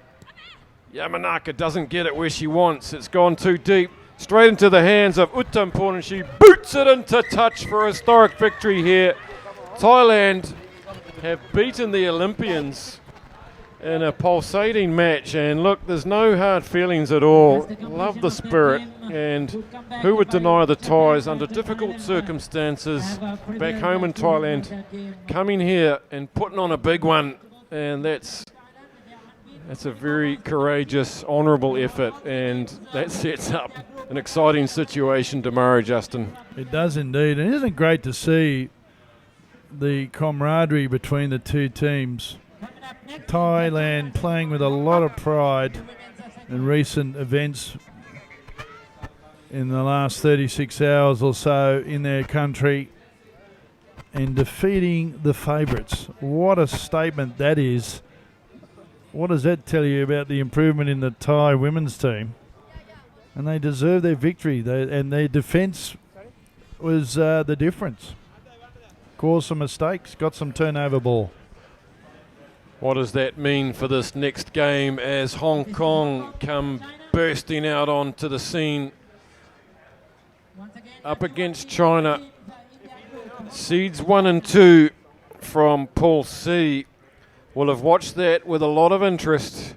[SPEAKER 1] Yamanaka doesn't get it where she wants. It's gone too deep. Straight into the hands of Uttampon, and she boots it into touch for a historic victory here. Thailand have beaten the Olympians in a pulsating match, and look, there's no hard feelings at all. Love the spirit, and who would deny the Thais under difficult circumstances back home in Thailand, coming here and putting on a big one, and that's a very courageous, honourable effort, and that sets up an exciting situation tomorrow, Justin.
[SPEAKER 9] It does indeed, and isn't it great to see the camaraderie between the two teams? Thailand playing with a lot of pride in recent events in the last 36 hours or so in their country and defeating the favourites. What a statement that is. What does that tell you about the improvement in the Thai women's team? And they deserve their victory, and their defence was the difference. Caused some mistakes, got some turnover ball.
[SPEAKER 1] What does that mean for this next game as Hong Kong come bursting out onto the scene up against China? Seeds 1 and 2 from Pool C. We'll have watched that with a lot of interest,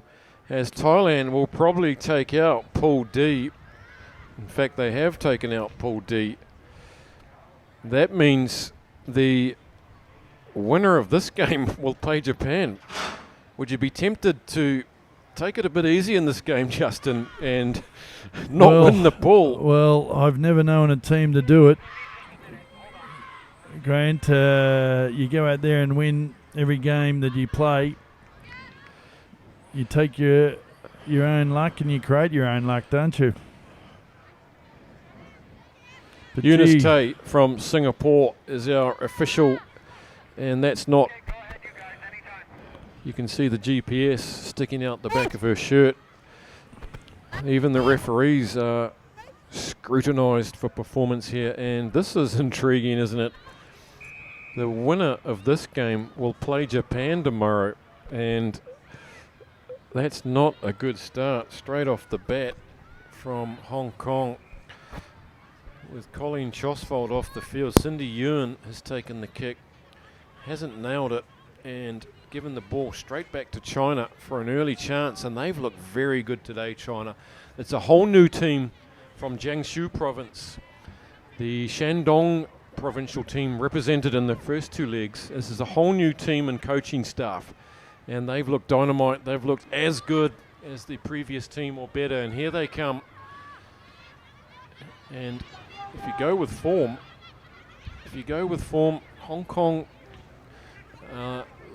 [SPEAKER 1] as Thailand will probably take out Pool D. In fact, they have taken out Pool D. That means the winner of this game will play Japan. Would you be tempted to take it a bit easy in this game, Justin, and not win the pool?
[SPEAKER 9] Well, I've never known a team to do it. Grant, you go out there and win every game that you play. You take your own luck and you create your own luck, don't you? But
[SPEAKER 1] Eunice Tay from Singapore is our official, and that's not... You can see the GPS sticking out the back of her shirt. Even the referees are scrutinised for performance here, and this is intriguing, isn't it? The winner of this game will play Japan tomorrow, and that's not a good start straight off the bat from Hong Kong. With Colleen Chosfold off the field, Cindy Ewan has taken the kick, hasn't nailed it, and given the ball straight back to China for an early chance, and they've looked very good today, China. It's a whole new team from Jiangsu province. The Shandong provincial team represented in the first two legs. This is a whole new team and coaching staff, and they've looked dynamite. They've looked as good as the previous team or better, and here they come. And if you go with form, Hong Kong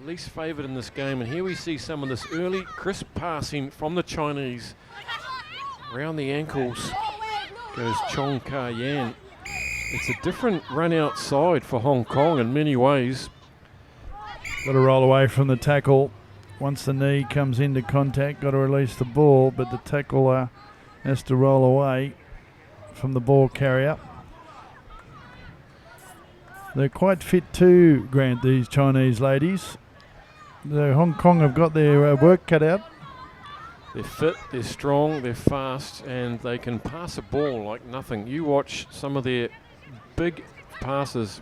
[SPEAKER 1] least favoured in this game, and here we see some of this early crisp passing from the Chinese. Around the ankles goes Chong Ka-yan. It's a different run outside for Hong Kong in many ways.
[SPEAKER 9] Got to roll away from the tackle. Once the knee comes into contact, got to release the ball, but the tackler has to roll away from the ball carrier. They're quite fit too, Grant, these Chinese ladies. The Hong Kong have got their work cut out.
[SPEAKER 1] They're fit, they're strong, they're fast, and they can pass a ball like nothing. You watch some of their big passes.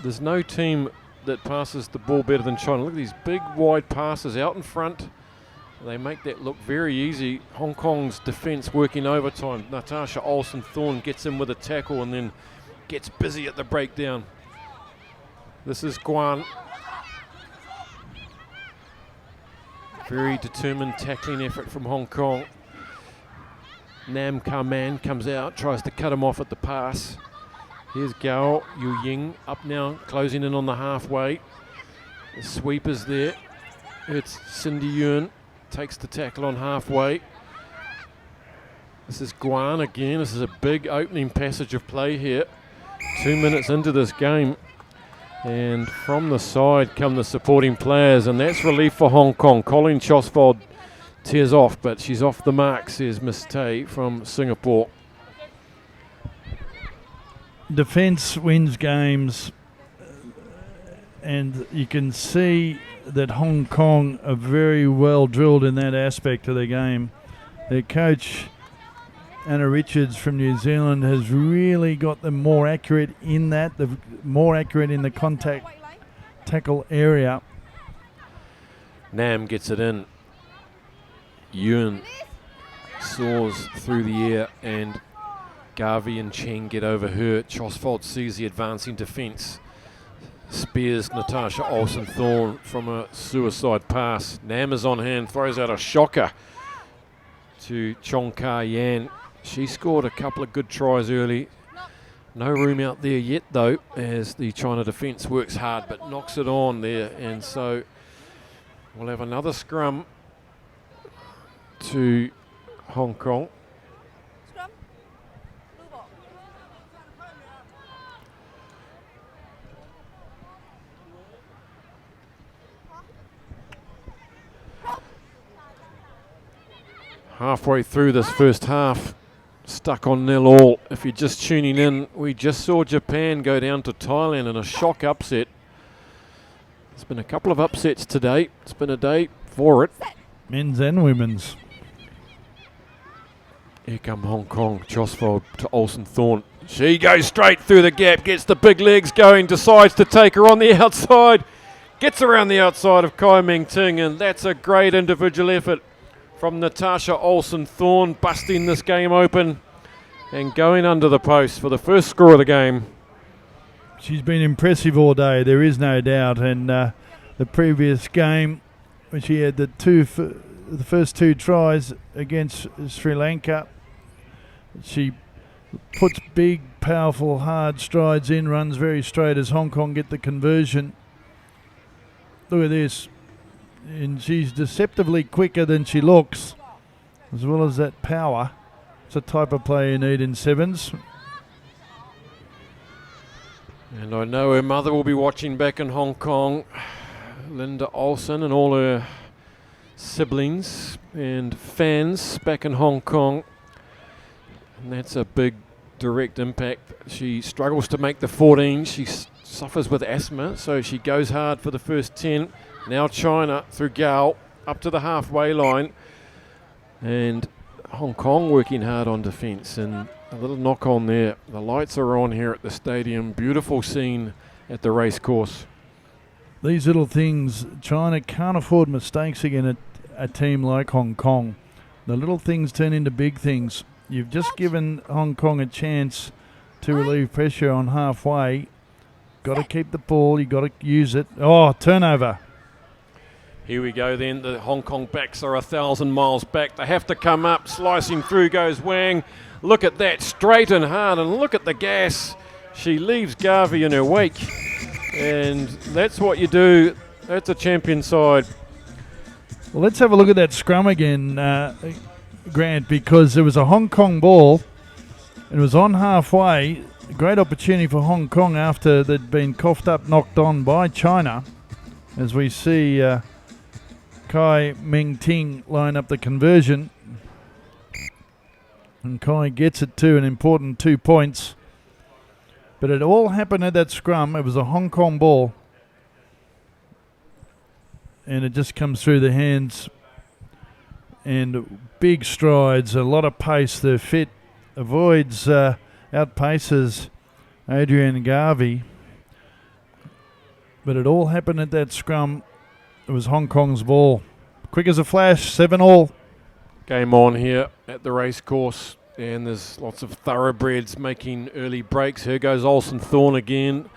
[SPEAKER 1] There's no team that passes the ball better than China. Look at these big wide passes out in front. They make that look very easy. Hong Kong's defence working overtime. Natasha Olsen-Thorne gets in with a tackle and then gets busy at the breakdown. This is Guan. Very determined tackling effort from Hong Kong. Nam Ka-man comes out, tries to cut him off at the pass. Here's Gao Yu Ying up now, closing in on the halfway. The sweep is there. It's Cindy Yuan, takes the tackle on halfway. This is Guan again. This is a big opening passage of play here. 2 minutes into this game. And from the side come the supporting players, and that's relief for Hong Kong. Colleen Chosfold tears off, but she's off the mark, says Miss Tay from Singapore.
[SPEAKER 9] Defence wins games, and you can see that Hong Kong are very well drilled in that aspect of the game. Their coach, Anna Richards from New Zealand, has really got them more accurate in that, more accurate in the contact tackle area.
[SPEAKER 1] Nam gets it in. Yun soars through the air, and Garvey and Cheng get over her. Chosfold sees the advancing defence. Spears Natasha Olsen-Thorne from a suicide pass. Nam is on hand, throws out a shocker to Chong Ka Yan. She scored a couple of good tries early. No room out there yet though, as the China defence works hard, but knocks it on there. And so we'll have another scrum to Hong Kong.
[SPEAKER 2] Scrum. Blue ball.
[SPEAKER 1] Halfway through this first half, stuck on 0-0. If you're just tuning in, we just saw Japan go down to Thailand in a shock upset. There's been a couple of upsets today. It's been a day for it.
[SPEAKER 9] Men's and women's.
[SPEAKER 1] Here come Hong Kong. Chosfold to Olsen-Thorne. She goes straight through the gap, gets the big legs going, decides to take her on the outside, gets around the outside of Kai Ming Ting, and that's a great individual effort from Natasha Olsen-Thorne, busting this game open and going under the post for the first score of the game.
[SPEAKER 9] She's been impressive all day, there is no doubt. And the previous game, when she had the first two tries against Sri Lanka, she puts big, powerful, hard strides in, runs very straight as Hong Kong get the conversion. Look at this. And she's deceptively quicker than she looks, as well as that power. It's a type of player you need in sevens.
[SPEAKER 1] And I know her mother will be watching back in Hong Kong, Linda Olsen, and all her siblings and fans back in Hong Kong. And that's a big direct impact. She struggles to make the 14. She suffers with asthma, so she goes hard for the first 10. Now China through Gao up to the halfway line, and Hong Kong working hard on defence, and a little knock on there. The lights are on here at the stadium. Beautiful scene at the race course.
[SPEAKER 9] These little things, China can't afford mistakes against a team like Hong Kong. The little things turn into big things. You've just given Hong Kong a chance to relieve pressure on halfway. Got to keep the ball, you got to use it. Oh, turnover.
[SPEAKER 1] Here we go then. The Hong Kong backs are 1,000 miles back. They have to come up. Slicing through goes Wang. Look at that, straight and hard, and look at the gas. She leaves Garvey in her wake. And that's what you do. That's a champion side.
[SPEAKER 9] Well, let's have a look at that scrum again, Grant, because it was a Hong Kong ball. It was on halfway. A great opportunity for Hong Kong after they'd been coughed up, knocked on by China. As we see Kai Ming Ting line up the conversion. And Kai gets it to an important 2 points. But it all happened at that scrum. It was a Hong Kong ball. And it just comes through the hands. And big strides, a lot of pace. They're fit. Avoids, outpaces Adrian Garvey. But it all happened at that scrum. It was Hong Kong's ball. Quick as a flash, 7-all.
[SPEAKER 1] Game on here at the race course, and there's lots of thoroughbreds making early breaks. Here goes Olsen-Thorne again.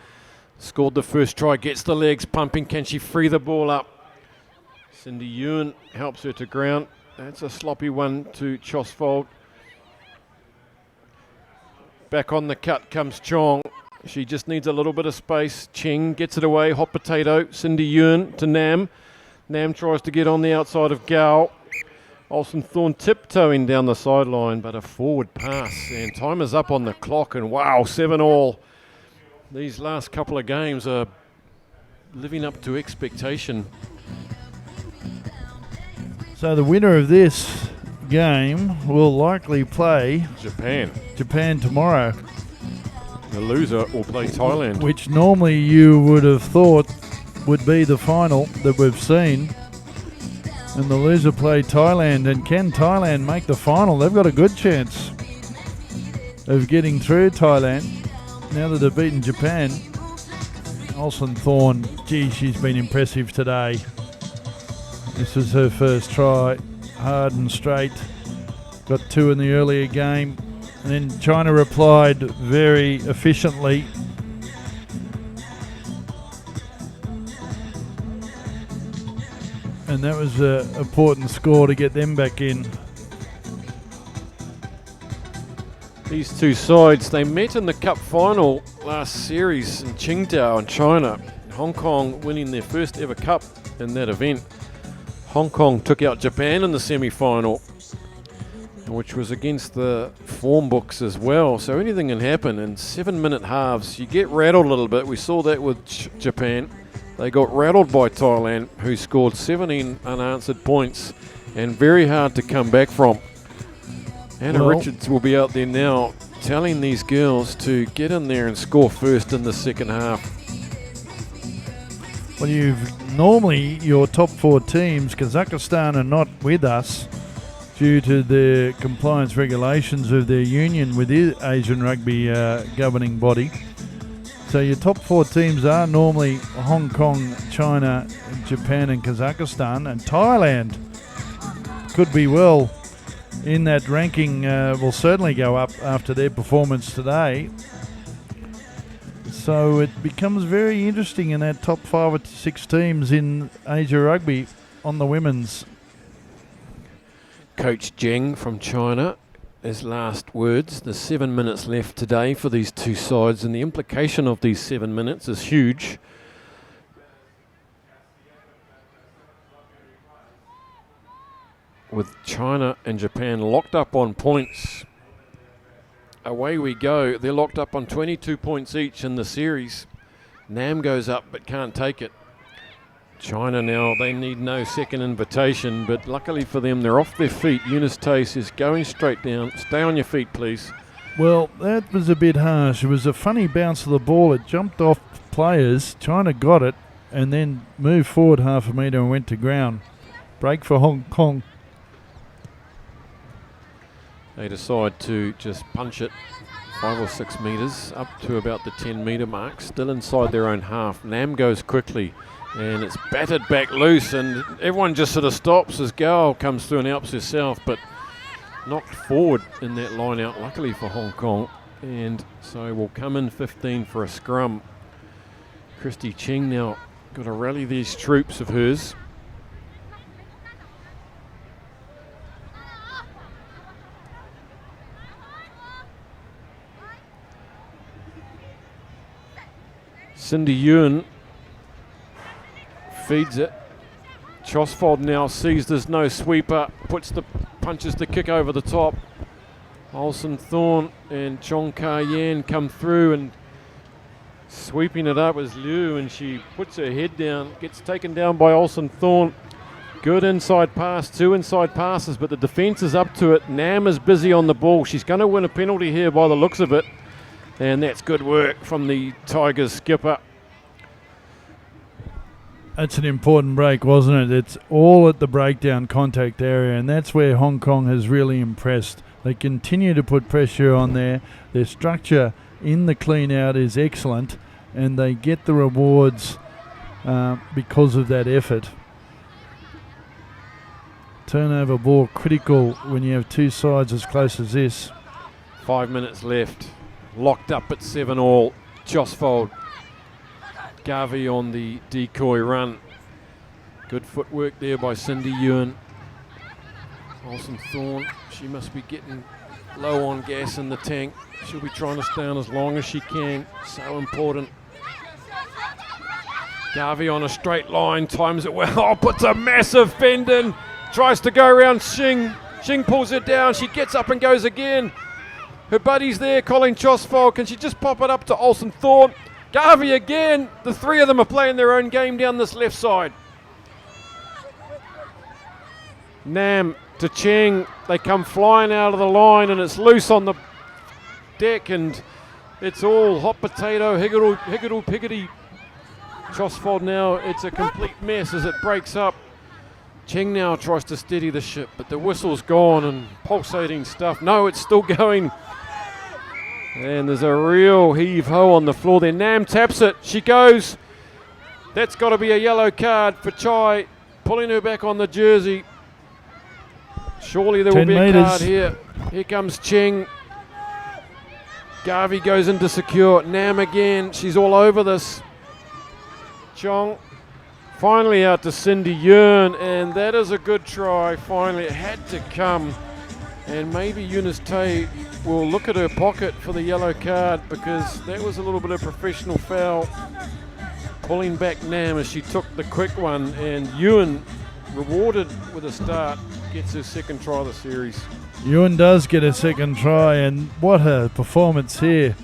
[SPEAKER 1] Scored the first try, gets the legs pumping. Can she free the ball up? Cindy Yuan helps her to ground. That's a sloppy one to Chosfold. Back on the cut comes Chong. She just needs a little bit of space. Cheng gets it away. Hot potato. Cindy Yuen to Nam. Nam tries to get on the outside of Gao. Olsen Thorne tiptoeing down the sideline, but a forward pass. And time is up on the clock. And wow, 7-all. These last couple of games are living up to expectation.
[SPEAKER 9] So the winner of this game will likely play Japan tomorrow.
[SPEAKER 1] The loser will play Thailand.
[SPEAKER 9] Which normally you would have thought would be the final that we've seen. And the loser played Thailand. And can Thailand make the final? They've got a good chance of getting through Thailand now that they've beaten Japan. Olsen Thorne, gee, she's been impressive today. This was her first try, hard and straight. Got 2 in the earlier game. And then China replied very efficiently. And that was an important score to get them back in.
[SPEAKER 1] These two sides, they met in the cup final last series in Qingdao in China. Hong Kong winning their first ever cup in that event. Hong Kong took out Japan in the semi-final, which was against the form books as well. So anything can happen in 7-minute halves. You get rattled a little bit. We saw that with Japan. They got rattled by Thailand, who scored 17 unanswered points and very hard to come back from. Anna Richards will be out there now telling these girls to get in there and score first in the second half.
[SPEAKER 9] Well, normally your top 4 teams, Kazakhstan are not with us due to the compliance regulations of their union with the Asian Rugby governing body. So your top 4 teams are normally Hong Kong, China, Japan and Kazakhstan. And Thailand could be well in that ranking, will certainly go up after their performance today. So it becomes very interesting in that top 5 or 6 teams in Asia Rugby on the women's.
[SPEAKER 1] Coach Zheng from China, his last words. There's 7 minutes left today for these two sides, and the implication of these 7 minutes is huge. With China and Japan locked up on points, away we go. They're locked up on 22 points each in the series. Nam goes up but can't take it. China now, they need no second invitation, but luckily for them, they're off their feet. Eunice Tace is going straight down. Stay on your feet, please.
[SPEAKER 9] Well, that was a bit harsh. It was a funny bounce of the ball. It jumped off players. China got it and then moved forward half a metre and went to ground. Break for Hong Kong.
[SPEAKER 1] They decide to just punch it 5 or 6 metres up to about the 10 metre mark, still inside their own half. Nam goes quickly and it's battered back loose, and everyone just sort of stops as Gao comes through and helps herself, but knocked forward in that line out, luckily for Hong Kong. And so we'll come in 15 for a scrum. Christy Cheng now got to rally these troops of hers. Cindy Yuen feeds it. Chosfold now sees there's no sweeper, punches the kick over the top. Olsen Thorne and Chong Ka Yan come through, and sweeping it up is Liu, and she puts her head down, gets taken down by Olsen Thorne. Good inside pass, 2 inside passes, but the defence is up to it. Nam is busy on the ball. She's going to win a penalty here by the looks of it. And that's good work from the Tigers skipper.
[SPEAKER 9] That's an important break, wasn't it? It's all at the breakdown contact area, and that's where Hong Kong has really impressed. They continue to put pressure on there. Their structure in the clean out is excellent, and they get the rewards because of that effort. Turnover ball critical when you have two sides as close as this.
[SPEAKER 1] 5 minutes left. Locked up at 7-all. Josfold. Garvey on the decoy run. Good footwork there by Cindy Yuen. Olsen Thorne, she must be getting low on gas in the tank. She'll be trying to stay on as long as she can. So important. Garvey on a straight line, times it well. Oh, puts a massive fend in. Tries to go around Xing. Xing pulls it down. She gets up and goes again. Her buddy's there, Colleen Chosfold. Can she just pop it up to Olsen Thorne? Garvey again. The three of them are playing their own game down this left side. Nam to Cheng. They come flying out of the line and it's loose on the deck and it's all hot potato, higgle piggity. Chosfold now, it's a complete mess as it breaks up. Cheng now tries to steady the ship, but the whistle's gone and pulsating stuff. No, it's still going. And there's a real heave-ho on the floor there. Nam taps it. She goes. That's got to be a yellow card for Chai, pulling her back on the jersey. Surely there will be a card here. Here comes Cheng. Garvey goes into secure. Nam again. She's all over this. Chong finally out to Cindy Yearn, and that is a good try. Finally, it had to come. And maybe Eunice Tay will look at her pocket for the yellow card because that was a little bit of professional foul. Pulling back Nam as she took the quick one, and Ewan, rewarded with a start, gets her second try of the series.
[SPEAKER 9] Ewan does get a second try, and what a performance here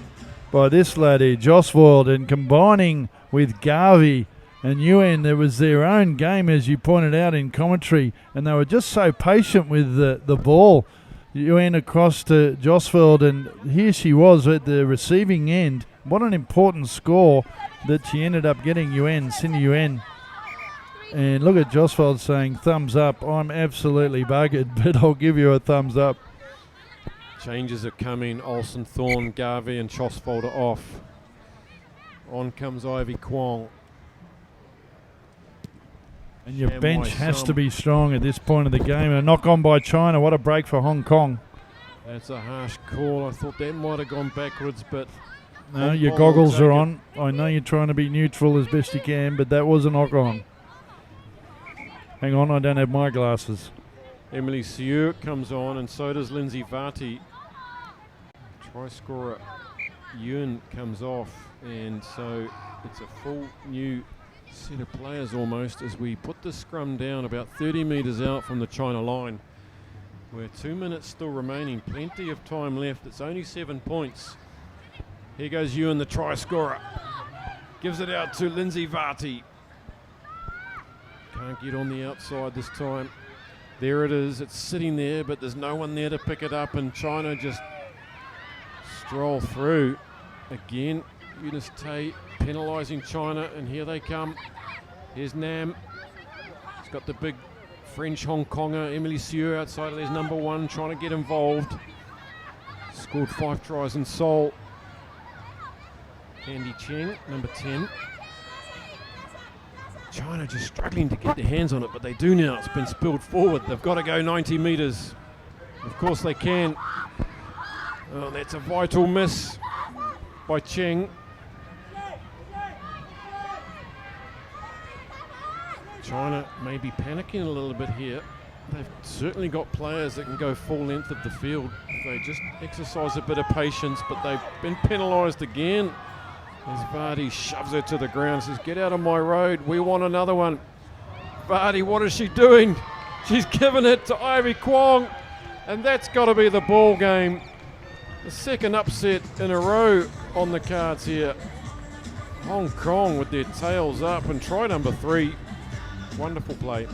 [SPEAKER 9] by this lady, Josvold, and combining with Garvey and Ewan. It was their own game, as you pointed out in commentary, and they were just so patient with the ball. Ewan across to Josvold, and here she was at the receiving end. What an important score that she ended up getting, Yuen, Cindy Yuen. And look at Josvold saying, thumbs up. I'm absolutely buggered, but I'll give you a thumbs up.
[SPEAKER 1] Changes are coming. Olsen, Thorne, Garvey and Chosfold are off. On comes Ivy Kwong.
[SPEAKER 9] And your bench has to be strong at this point of the game. A knock on by China. What a break for Hong Kong.
[SPEAKER 1] That's a harsh call. I thought that might have gone backwards, but...
[SPEAKER 9] No, your goggles are on. I know you're trying to be neutral as best you can, but that was a knock on. Hang on, I don't have my glasses.
[SPEAKER 1] Emily Sieur comes on, and so does Lindsay Varty. Try scorer Ewan comes off, and so it's a full new set of players almost as we put the scrum down about 30 metres out from the China line. We're 2 minutes still remaining, plenty of time left. It's only 7 points. Here goes Ewan, the try scorer. Gives it out to Lindsay Varty. Can't get on the outside this time. There it is. It's sitting there, but there's no one there to pick it up, and China just stroll through. Again, Eunice Tay penalising China, and here they come. Here's Nam. He's got the big French Hong Konger, Emily Sieur, outside of his number one, trying to get involved. Scored 5 tries in Seoul. Candy Cheng, number 10. China just struggling to get their hands on it, but they do now. It's been spilled forward. They've got to go 90 metres. Of course they can. Oh, that's a vital miss by Cheng. China may be panicking a little bit here. They've certainly got players that can go full length of the field. They just exercise a bit of patience, but they've been penalised again. As Vardy shoves her to the ground, says, get out of my road, we want another one. Vardy, what is she doing? She's given it to Ivy Kwong, and that's got to be the ball game. The second upset in a row on the cards here. Hong Kong with their tails up, and try number 3. Wonderful play.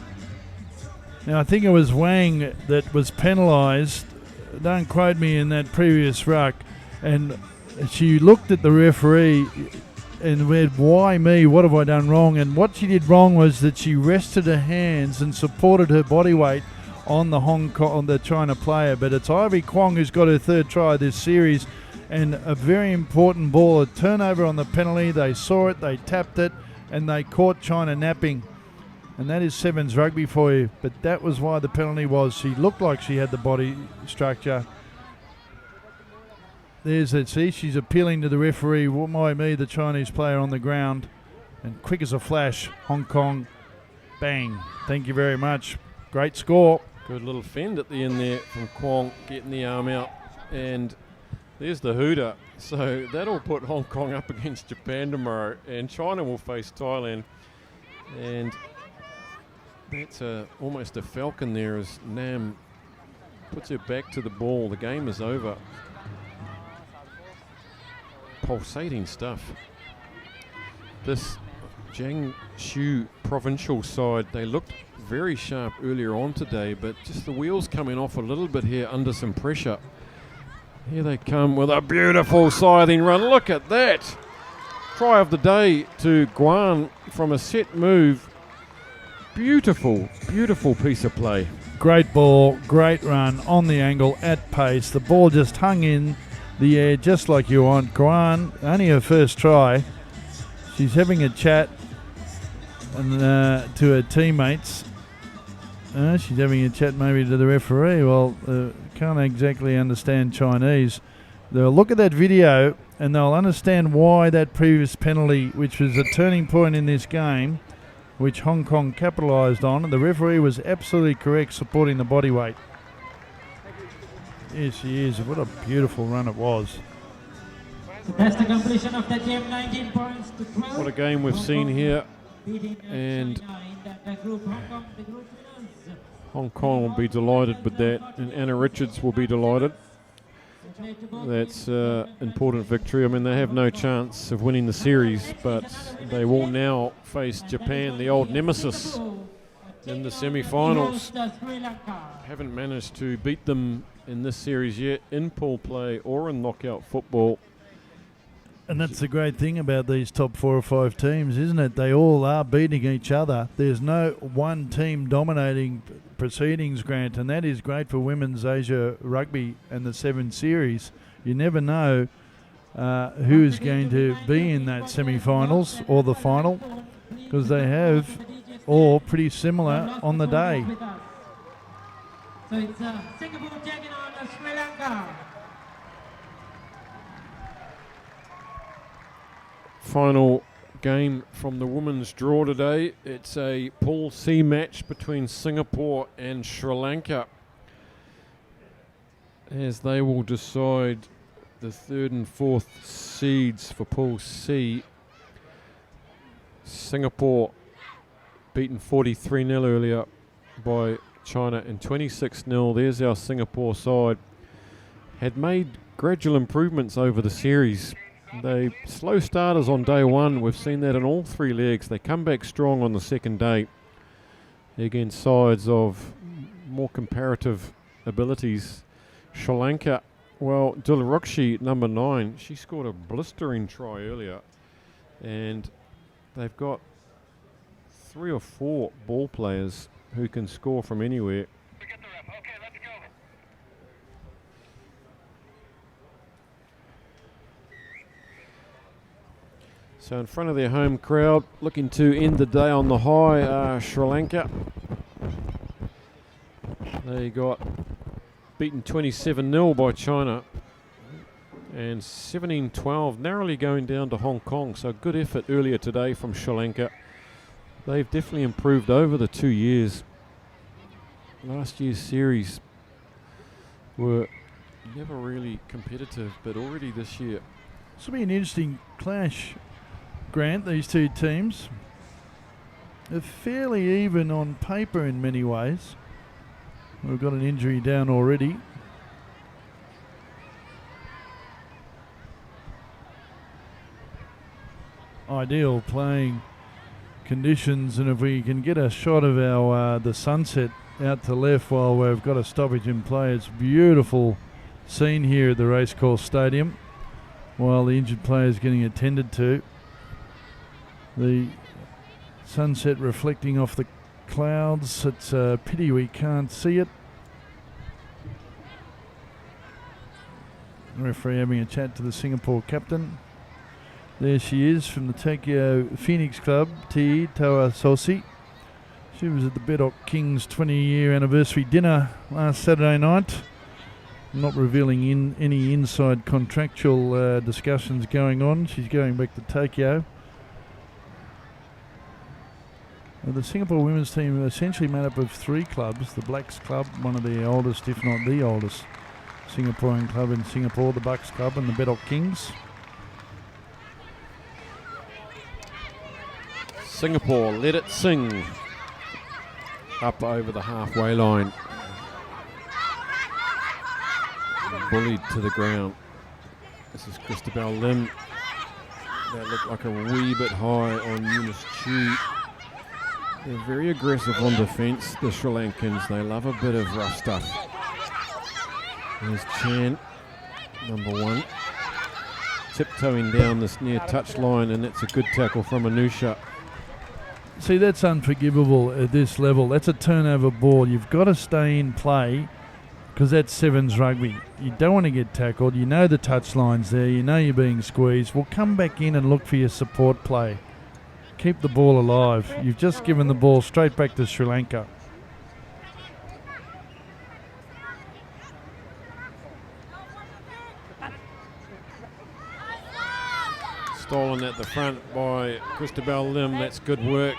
[SPEAKER 9] Now, I think it was Wang that was penalised. Don't quote me in that previous ruck. And she looked at the referee and went, why me? What have I done wrong? And what she did wrong was that she rested her hands and supported her body weight on the China player. But it's Ivy Kwong who's got her 3rd try this series, and a very important ball, a turnover on the penalty. They saw it, they tapped it, and they caught China napping. And that is Sevens rugby for you. But that was why the penalty was. She looked like she had the body structure. There's it. See, she's appealing to the referee. Why me, the Chinese player on the ground. And quick as a flash, Hong Kong, bang. Thank you very much. Great score.
[SPEAKER 1] Good little fend at the end there from Kwong, getting the arm out. and there's the hooter. So that'll put Hong Kong up against Japan tomorrow, and China will face Thailand. And that's almost a falcon there as Nam puts her back to the ball. The game is over. Pulsating stuff. This Jiangsu provincial side, they looked very sharp earlier on today, but just the wheels coming off a little bit here under some pressure. Here they come with a beautiful scything run. Look at that. Try of the day to Guan from a set move. Beautiful, beautiful piece of play.
[SPEAKER 9] Great ball, great run on the angle at pace. The ball just hung in the air just like you want. Guan, only her first try. She's having a chat and to her teammates. She's having a chat maybe to the referee. Well, can't exactly understand Chinese. They'll look at that video and they'll understand why that previous penalty, which was a turning point in this game, which Hong Kong capitalised on, and the referee was absolutely correct supporting the body weight. Yes, she is. What a beautiful run it was.
[SPEAKER 4] That's the completion of the game, 19 points to 12.
[SPEAKER 1] What a game we've seen here. And Hong Kong will be delighted with that, and Anna Richards will be delighted. That's an important victory. I mean, they have no chance of winning the series, but they will now face Japan, the old nemesis, in the semi-finals. Haven't managed to beat them in this series yet, in pool play or in knockout football.
[SPEAKER 9] And that's the great thing about these top 4 or 5 teams, isn't it? They all are beating each other. There's no one team dominating proceedings, Grant, and that is great for Women's Asia Rugby and the 7 series. You never know who is going to be in that semi-finals or the final, because they have all pretty similar on the day.
[SPEAKER 4] So it's Singapore taking on Sri Lanka.
[SPEAKER 1] Final game from the women's draw today. It's a Pool C match between Singapore and Sri Lanka, as they will decide the 3rd and 4th seeds for Pool C. Singapore beaten 43-0 earlier by China and 26-0. There's our Singapore side. Had made gradual improvements over the series. They slow starters on day one. We've seen that in all 3 legs. They come back strong on the second day against sides of more comparative abilities. Sri Lanka, well, Dularukshi, number 9, she scored a blistering try earlier, and they've got 3 or 4 ball players who can score from anywhere. So in front of their home crowd, looking to end the day on the high, Sri Lanka. They got beaten 27-0 by China, and 17-12, narrowly going down to Hong Kong. So good effort earlier today from Sri Lanka. They've definitely improved over the 2 years. Last year's series were never really competitive, but already this year.
[SPEAKER 9] This will be an interesting clash, Grant, these 2 teams. They're fairly even on paper in many ways. We've got an injury down already. Ideal playing conditions, and if we can get a shot of our the sunset out to left while we've got a stoppage in play, it's a beautiful scene here at the Race Course Stadium while the injured player is getting attended to. The sunset reflecting off the clouds. It's a pity we can't see it. The referee having a chat to the Singapore captain. There she is from the Tokyo Phoenix Club, Te Tawasosi. She was at the Bedok Kings 20-year anniversary dinner last Saturday night. Not revealing any inside contractual discussions going on. She's going back to Tokyo. The Singapore women's team are essentially made up of 3 clubs. The Blacks Club, one of the oldest, if not the oldest, Singaporean club in Singapore, the Bucks Club and the Bedok Kings.
[SPEAKER 1] Singapore let it sing up over the halfway line. Bullied to the ground. This is Christabel Lim. That looked like a wee bit high on Eunice Chu. They're very aggressive on defence, the Sri Lankans. They love a bit of rough stuff. There's Chan, number 1. Tiptoeing down this near touch line, and that's a good tackle from Anusha.
[SPEAKER 9] See, that's unforgivable at this level. That's a turnover ball. You've got to stay in play because that's Sevens rugby. You don't want to get tackled. You know the touch line's there. You know you're being squeezed. Well, come back in and look for your support play. Keep the ball alive. You've just given the ball straight back to Sri Lanka.
[SPEAKER 1] Stolen at the front by Christabel Lim. That's good work.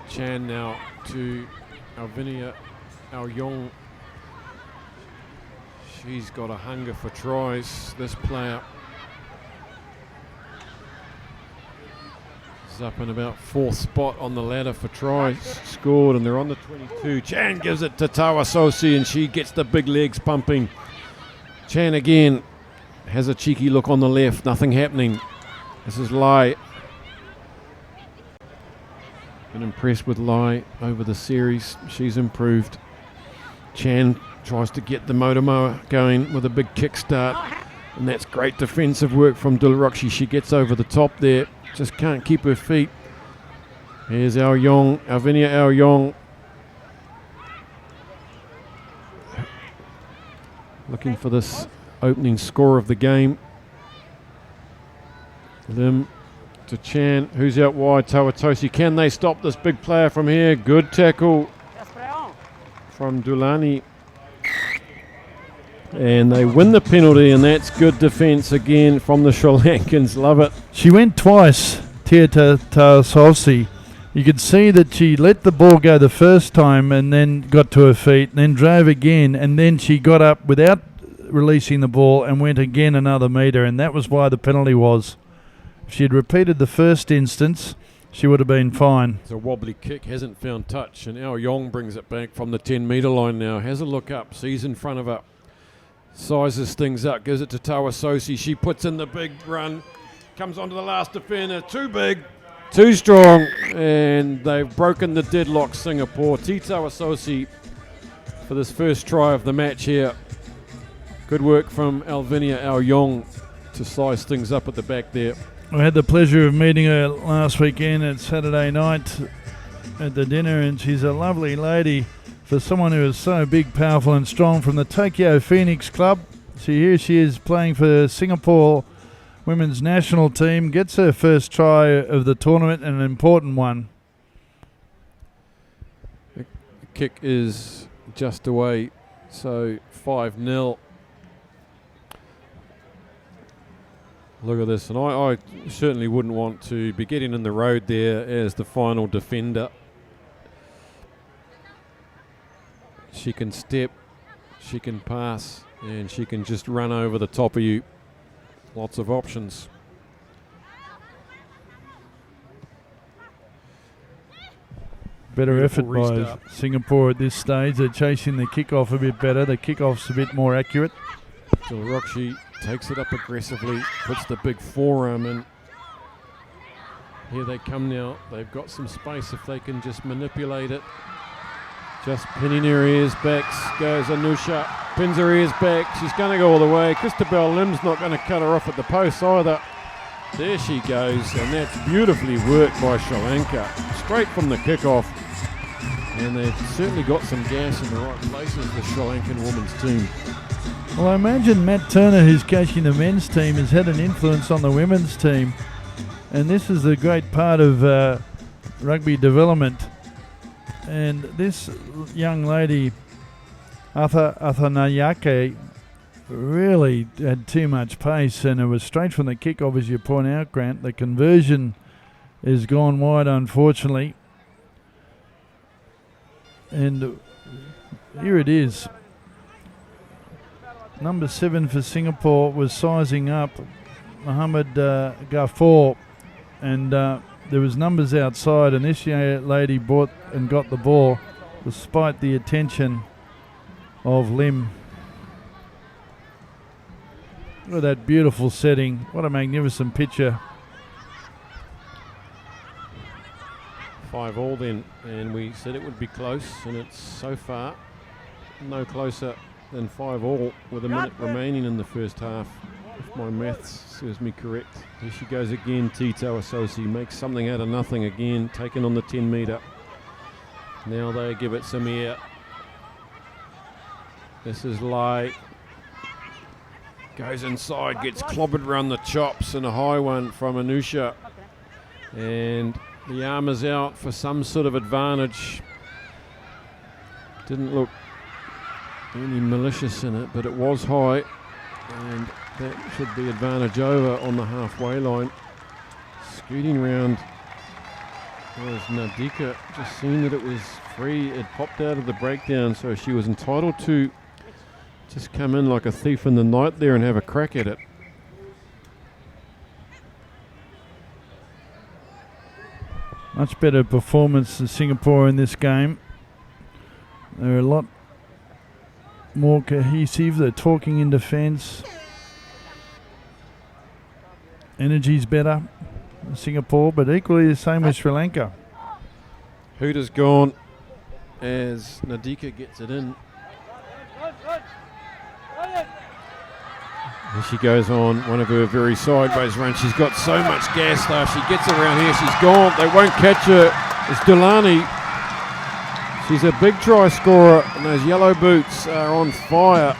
[SPEAKER 1] Chan now to Alvinia Aoyong. She's got a hunger for tries, this player. Is up in about 4th spot on the ladder for tries scored, and they're on the 22. Chan gives it to Tawasosi, and she gets the big legs pumping. Chan again has a cheeky look on the left, nothing happening. This is Lai. Been impressed with Lai over the series. She's improved. Chan tries to get the Motomoa going with a big kickstart, and that's great defensive work from Dulrokshi. She gets over the top there, just can't keep her feet. Here's Aoyong, Alvinia Aoyong. Looking for this opening score of the game. Lim to Chan, who's out wide, Tawatosi. Can they stop this big player from here? Good tackle from Dulani. And they win the penalty, and that's good defence again from the Sri Lankans. Love it.
[SPEAKER 9] She went twice, Tia Tasosi. You could see that she let the ball go the first time and then got to her feet, and then drove again, and then she got up without releasing the ball and went again another metre, and that was why the penalty was. If she had repeated the first instance, she would have been fine.
[SPEAKER 1] It's a wobbly kick, hasn't found touch, and Aoyong brings it back from the 10-metre line now. Has a look up, sees in front of her. Sizes things up, gives it to Tawasosi. She puts in the big run, comes onto the last defender. Too big, too strong, and they've broken the deadlock, Singapore. Tawasosi for this first try of the match here. Good work from Alvinia Aoyong to size things up at the back there.
[SPEAKER 9] I had the pleasure of meeting her last weekend at Saturday night at the dinner, and she's a lovely lady. For someone who is so big, powerful and strong, from the Tokyo Phoenix Club. So here she is playing for Singapore women's national team. Gets her first try of the tournament, and an important one.
[SPEAKER 1] The kick is just away, so 5-0. Look at this, and I certainly wouldn't want to be getting in the road there as the final defender. She can step, she can pass, and she can just run over the top of you. Lots of options.
[SPEAKER 9] Better
[SPEAKER 1] Beautiful
[SPEAKER 9] effort by
[SPEAKER 1] restart.
[SPEAKER 9] Singapore at this stage. They're chasing the kick-off a bit better. The kick-off's a bit more accurate.
[SPEAKER 1] Dilrokshi takes it up aggressively, puts the big forearm in. Here they come now. They've got some space if they can just manipulate it. Just pinning her ears back goes Anusha. Pins her ears back. She's going to go all the way. Christabel Lim's not going to cut her off at the post either. There she goes, and that's beautifully worked by Sri Lanka. Straight from the kickoff. And they've certainly got some gas in the right places, the Sri Lankan women's team.
[SPEAKER 9] Well, I imagine Matt Turner, who's coaching the men's team, has had an influence on the women's team. And this is a great part of rugby development. And this young lady, Athanayake, really had too much pace, and it was straight from the kickoff, as you point out, Grant. The conversion is gone wide, unfortunately. And here it is. number 7 for Singapore was sizing up Mohammed Ghaffur, and there was numbers outside, and this young lady bought and got the ball despite the attention of Lim. Look at that beautiful setting. What a magnificent picture.
[SPEAKER 1] 5-all then, and we said it would be close, and it's so far no closer than 5-all with a minute remaining in the first half, if my maths serves me correct. Here she goes again, Tito Asosi makes something out of nothing again, taken on the 10 metre. Now they give it some air. This is Lai. Goes inside, gets clobbered around the chops, and a high one from Anusha. And the arm is out for some sort of advantage. Didn't look any malicious in it, but it was high, and that should be advantage over on the halfway line. Scooting round was Nadika, just seeing that it was free. It popped out of the breakdown, so she was entitled to just come in like a thief in the night there and have a crack at it.
[SPEAKER 9] Much better performance than Singapore in this game. They're a lot more cohesive. They're talking in defence. Energy's better than Singapore, but equally the same with Sri Lanka.
[SPEAKER 1] Hooter's gone as Nadika gets it in. Here she goes on one of her very sideways runs. She's got so much gas though. If she gets around here, she's gone. They won't catch her. It's Dulani. She's a big try scorer, and those yellow boots are on fire.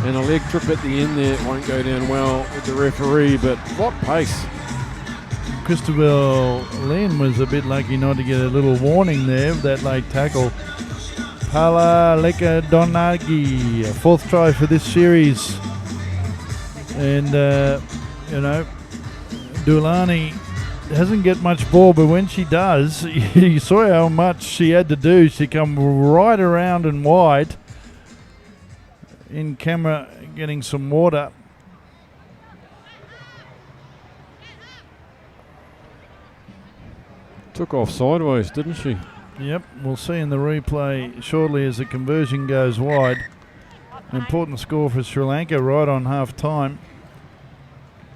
[SPEAKER 1] And a leg trip at the end there. It won't go down well with the referee, but what pace.
[SPEAKER 9] Christabel Lim was a bit lucky not to get a little warning there with that late tackle. Pala Leka Donagi, fourth try for this series. And, Dulani doesn't get much ball, but when she does, you saw how much she had to do. She come right around and wide. In camera, getting some water.
[SPEAKER 1] Took off sideways, didn't she?
[SPEAKER 9] Yep, we'll see in the replay shortly as the conversion goes wide. Important score for Sri Lanka right on half time.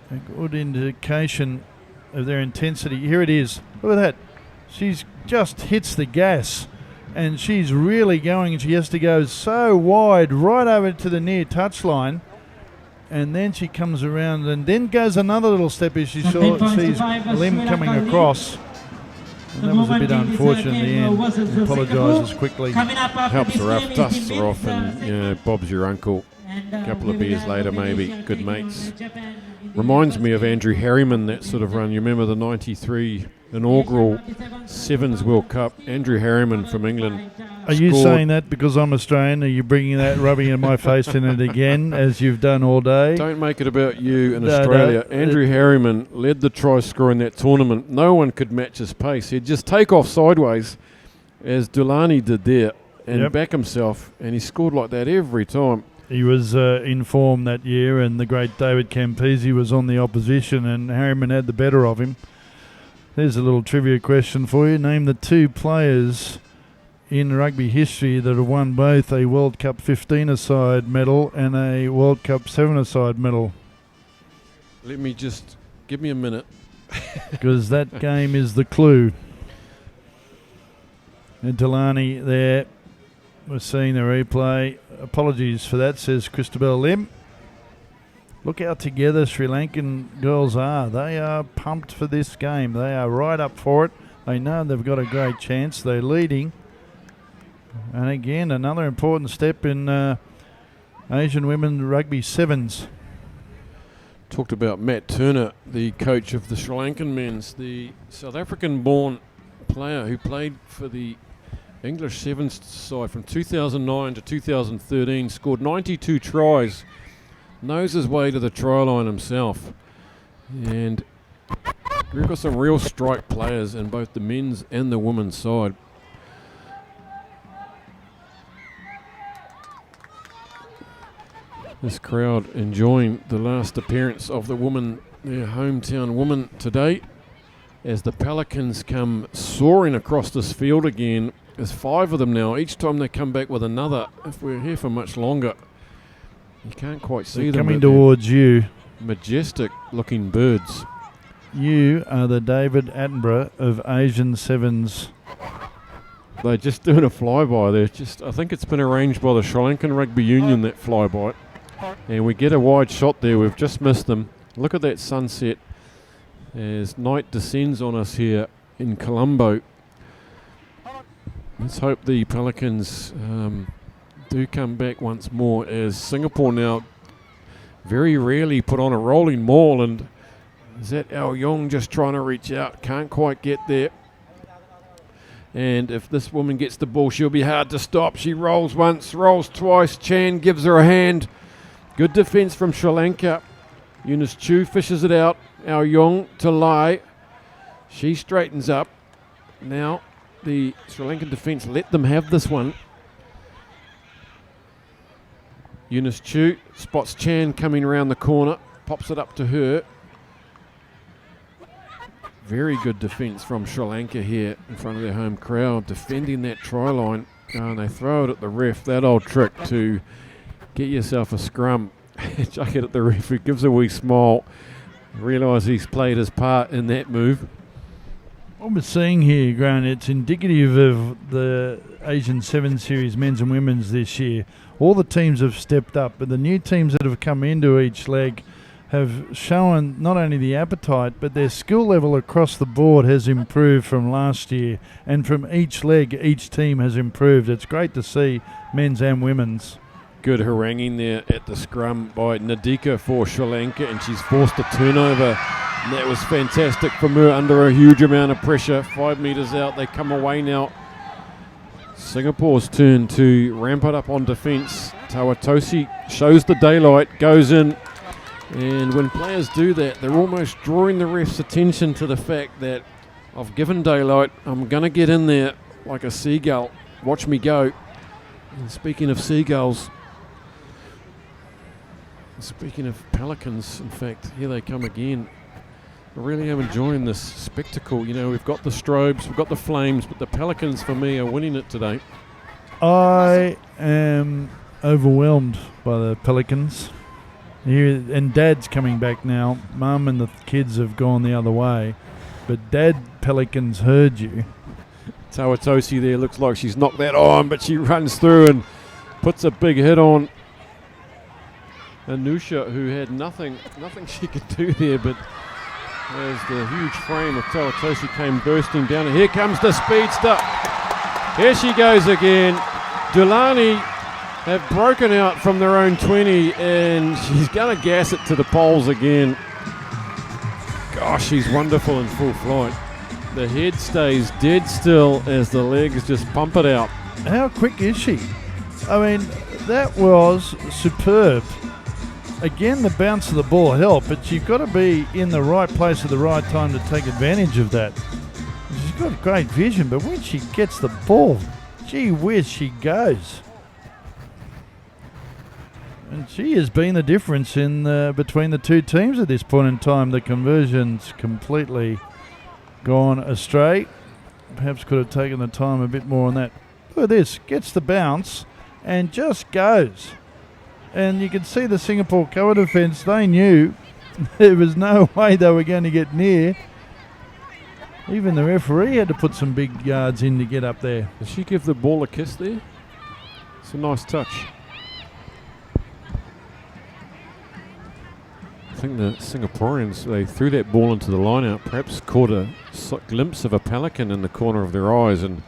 [SPEAKER 9] A good indication of their intensity. Here it is. Look at that. She's just hits the gas, and she's really going, and she has to go so wide right over to the near touchline, and then she comes around and then goes another little step as she sees Lim coming across. And that was a bit unfortunate in the end. He apologises quickly.
[SPEAKER 1] Helps her up, dusts her off, and Bob's your uncle. A couple of beers later, maybe. Good mates. Reminds me of Andrew Harriman, that sort of run. You remember the 93 inaugural Sevens World Cup? Andrew Harriman from England.
[SPEAKER 9] Are you saying that because I'm Australian? Are you bringing that, rubbing in my face in it again, as you've done all day?
[SPEAKER 1] Don't make it about you in Australia. Andrew Harriman led the try score in that tournament. No one could match his pace. He'd just take off sideways, as Dulani did there, and back himself, and he scored like that every time.
[SPEAKER 9] He was in form that year, and the great David Campese was on the opposition, and Harriman had the better of him. There's a little trivia question for you. Name the two players in rugby history that have won both a World Cup 15-a-side medal and a World Cup 7-a-side medal.
[SPEAKER 1] Let me just, give me a minute.
[SPEAKER 9] Because that game is the clue. And Dulani there. We're seeing the replay. Apologies for that, says Christabel Lim. Look how together Sri Lankan girls are. They are pumped for this game. They are right up for it. They know they've got a great chance. They're leading. And again, another important step in Asian Women Rugby Sevens.
[SPEAKER 1] Talked about Matt Turner, the coach of the Sri Lankan men's, the South African-born player who played for the English Sevens side from 2009 to 2013, scored 92 tries, knows his way to the try line himself. And we've got some real strike players in both the men's and the women's side. This crowd enjoying the last appearance of the woman, their hometown woman today, as the Pelicans come soaring across this field again. There's 5 of them now. Each time they come back with another, if we're here for much longer, you can't quite see them.
[SPEAKER 9] Coming towards you.
[SPEAKER 1] Majestic looking birds.
[SPEAKER 9] You are the David Attenborough of Asian Sevens.
[SPEAKER 1] They're just doing a flyby. I think it's been arranged by the Sri Lankan Rugby Union, that flyby. And we get a wide shot there. We've just missed them. Look at that sunset as night descends on us here in Columbo. Let's hope the Pelicans do come back once more, as Singapore now very rarely put on a rolling maul. And is that Ao Yong just trying to reach out? Can't quite get there. And if this woman gets the ball, she'll be hard to stop. She rolls once, rolls twice. Chan gives her a hand. Good defence from Sri Lanka. Eunice Chu fishes it out. Ao Yong to Lai. She straightens up. Now the Sri Lankan defence let them have this one. Eunice Chu spots Chan coming around the corner. Pops it up to her. Very good defence from Sri Lanka here in front of their home crowd, defending that try line. And they throw it at the ref, that old trick to get yourself a scrum. Chuck it at the ref, who gives a wee smile. Realise he's played his part in that move.
[SPEAKER 9] What we're seeing here, Grant, it's indicative of the Asian Sevens Series men's and women's this year. All the teams have stepped up, but the new teams that have come into each leg have shown not only the appetite, but their skill level across the board has improved from last year. And from each leg, each team has improved. It's great to see men's and women's.
[SPEAKER 1] Good haranguing there at the scrum by Nadika for Sri Lanka, and she's forced a turnover. And that was fantastic from her under a huge amount of pressure. 5 metres out, they come away now. Singapore's turn to ramp it up on defence. Tawatosi shows the daylight, goes in. And when players do that, they're almost drawing the ref's attention to the fact that I've given daylight, I'm going to get in there like a seagull. Watch me go. And speaking of seagulls, speaking of pelicans, in fact, here they come again. I really am enjoying this spectacle. You know, we've got the strobes, we've got the flames, but the pelicans for me are winning it today.
[SPEAKER 9] I am overwhelmed by the pelicans. Here, and Dad's coming back now. Mum and the kids have gone the other way, but Dad Pelicans heard you.
[SPEAKER 1] Tawatosi there looks like she's knocked that on, but she runs through and puts a big hit on Anusha, who had nothing she could do there, but as the huge frame of Tawatosi came bursting down, and here comes the speedster. Here she goes again. Dulani have broken out from their own 20, and she's going to gas it to the poles again. Gosh, she's wonderful in full flight. The head stays dead still as the legs just pump it out.
[SPEAKER 9] How quick is she? I mean, that was superb. Again, the bounce of the ball helped, but you've got to be in the right place at the right time to take advantage of that. She's got great vision, but when she gets the ball, gee whiz, she goes. And she has been the difference in between the two teams at this point in time. The conversion's completely gone astray. Perhaps could have taken the time a bit more on that. Look at this. Gets the bounce and just goes. And you can see the Singapore cover defence. They knew there was no way they were going to get near. Even the referee had to put some big yards in to get up there.
[SPEAKER 1] Did she give the ball a kiss there? It's a nice touch. I think the Singaporeans, they threw that ball into the line out, perhaps caught a glimpse of a pelican in the corner of their eyes, and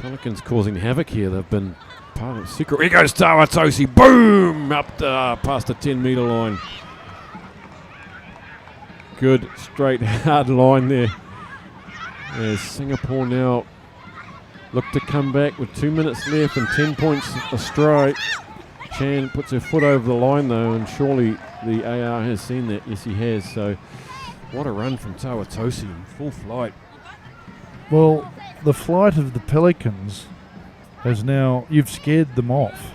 [SPEAKER 1] pelicans causing havoc here. They've been part of the secret. Here goes Tawatosi, boom, up past the 10-metre line. Good, straight, hard line there. As Singapore now look to come back with 2 minutes left and 10 points astray. Chan puts her foot over the line though, and surely the AR has seen that. Yes, he has. So what a run from Tawatosi in full flight.
[SPEAKER 9] Well, the flight of the pelicans has now, you've scared them off.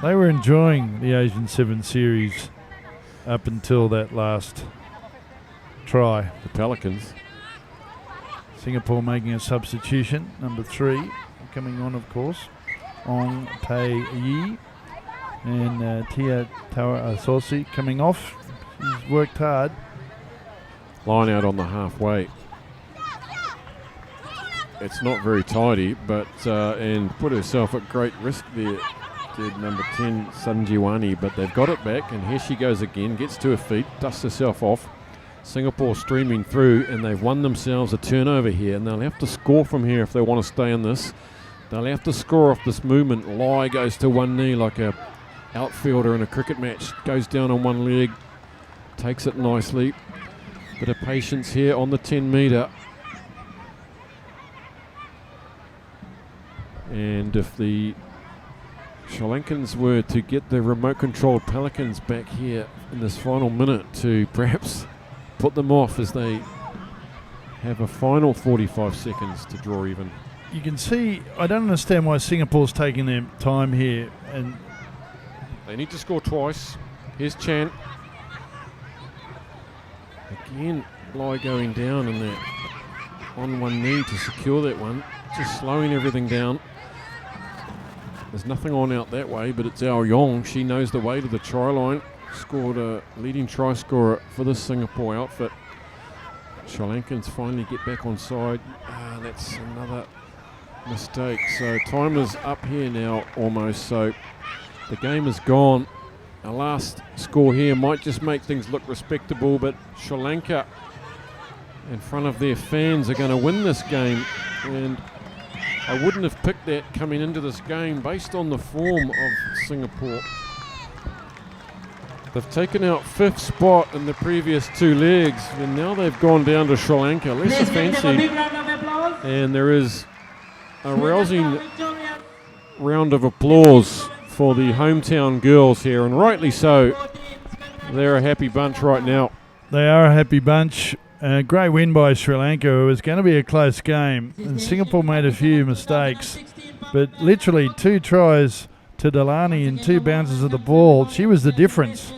[SPEAKER 9] They were enjoying the Asian Sevens series up until that last try.
[SPEAKER 1] The Pelicans.
[SPEAKER 9] Singapore making a substitution. Number 3 coming on, of course. Ong Tae Yi. And Tia Tawa Asosi coming off. She's worked hard.
[SPEAKER 1] Line out on the halfway. It's not very tidy, but and put herself at great risk there, did number 10 Sanjiwani, but they've got it back, and here she goes again, gets to her feet, dusts herself off. Singapore streaming through, and they've won themselves a turnover here, and they'll have to score from here if they want to stay in this. They'll have to score off this movement. Lai goes to one knee like a outfielder in a cricket match, goes down on one leg, takes it nicely. Bit of patience here on the 10 metre. And if the Sri Lankans were to get the remote controlled Pelicans back here in this final minute to perhaps put them off as they have a final 45 seconds to draw even.
[SPEAKER 9] You can see, I don't understand why Singapore's taking their time here. And
[SPEAKER 1] they need to score twice. Here's Chan. Again, Lai going down in that on one knee to secure that one. Just slowing everything down. There's nothing on out that way, but it's Ao Yong. She knows the way to the try line. Scored a leading try scorer for the Singapore outfit. Sri Lankans finally get back on side. That's another mistake. So time is up here now almost. So the game is gone. Our last score here might just make things look respectable, but Sri Lanka in front of their fans are going to win this game. And I wouldn't have picked that coming into this game based on the form of Singapore. They've taken out 5th spot in the previous 2 legs, and now they've gone down to Sri Lanka, less fancy. And there is a rousing round of applause for the hometown girls here, and rightly so. They're a happy bunch right now.
[SPEAKER 9] They are a happy bunch. Great win by Sri Lanka. It was going to be a close game, and Singapore made a few mistakes, but literally 2 tries to Delani and 2 bounces of the ball. She was the difference,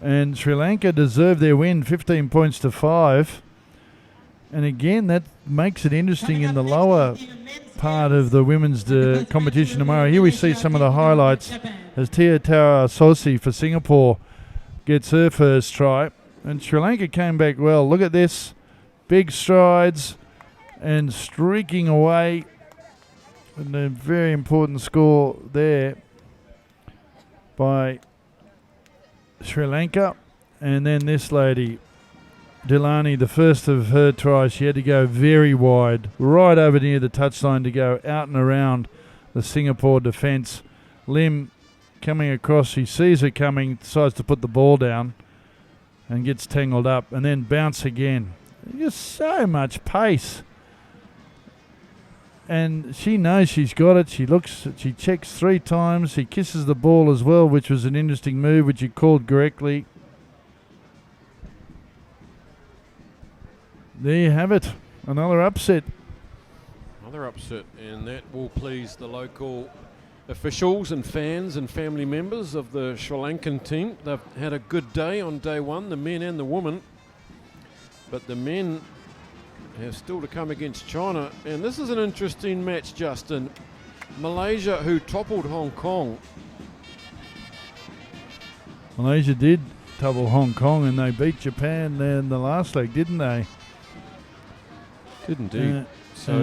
[SPEAKER 9] and Sri Lanka deserved their win, 15 points to 5. And again, that makes it interesting in the lower part of the women's competition tomorrow. Here we see some of the highlights as Tia Tawa Sosi for Singapore gets her first try. And Sri Lanka came back well. Look at this. Big strides and streaking away. And a very important score there by Sri Lanka. And then this lady, Delani, the first of her tries, she had to go very wide, right over near the touchline to go out and around the Singapore defence. Lim coming across, he sees her coming, decides to put the ball down and gets tangled up, and then bounce again. Just so much pace. And she knows she's got it. She looks, she checks 3 times. She kisses the ball as well, which was an interesting move, which he called correctly. There you have it. Another upset.
[SPEAKER 1] Another upset, and that will please the local officials and fans and family members of the Sri Lankan team. They've had a good day on day 1, the men and the women. But the men have still to come against China. And this is an interesting match, Justin. Malaysia, who toppled Hong Kong.
[SPEAKER 9] Malaysia did topple Hong Kong, and they beat Japan in the last leg, didn't they?
[SPEAKER 1] Did indeed.
[SPEAKER 9] Such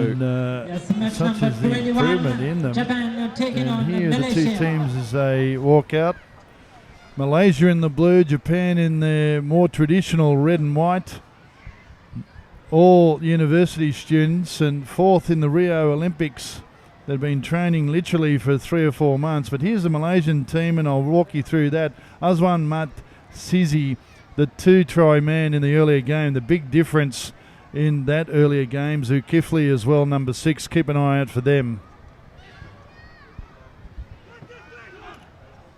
[SPEAKER 9] is the improvement in them. And here are the 2 teams as they walk out. Malaysia in the blue, Japan in their more traditional red and white. All university students, and 4th in the Rio Olympics. They've been training literally for 3 or 4 months. But here's the Malaysian team, and I'll walk you through that. Azwan Mat Sizi, the 2-try man in the earlier game. The big difference in that earlier game. Zulkifli as well, number 6. Keep an eye out for them.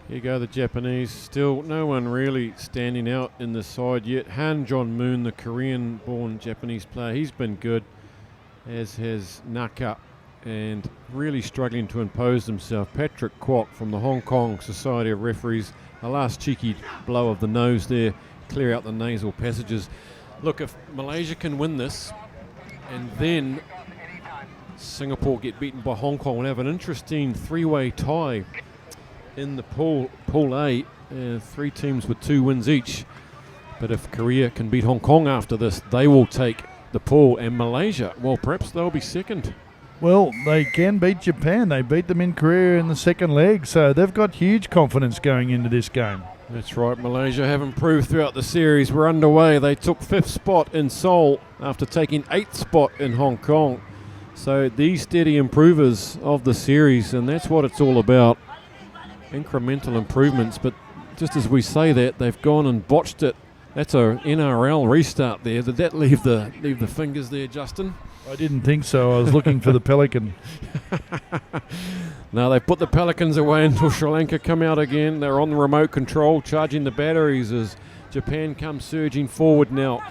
[SPEAKER 1] Here go the Japanese. Still no one really standing out in the side yet. Han Jong-moon, the Korean-born Japanese player, he's been good, as has Naka and really struggling to impose himself. Patrick Kwok from the Hong Kong Society of Referees. A last cheeky blow of the nose there, clear out the nasal passages. Look, if Malaysia can win this and then Singapore get beaten by Hong Kong, we'll have an interesting three-way tie in the Pool A. 3 teams with 2 wins each. But if Korea can beat Hong Kong after this, they will take the pool, and Malaysia, well, perhaps they'll be second.
[SPEAKER 9] Well, they can beat Japan. They beat them in Korea in the second leg, so they've got huge confidence going into this game.
[SPEAKER 1] That's right, Malaysia have improved throughout the series. We're underway. They took 5th spot in Seoul after taking 8th spot in Hong Kong. So these steady improvers of the series, and that's what it's all about. Incremental improvements, but just as we say that, they've gone and botched it. That's a NRL restart there. Did that leave the fingers there, Justin?
[SPEAKER 9] I didn't think so. I was looking for the Pelican.
[SPEAKER 1] No, they put the Pelicans away until Sri Lanka come out again. They're on the remote control, charging the batteries as Japan comes surging forward now.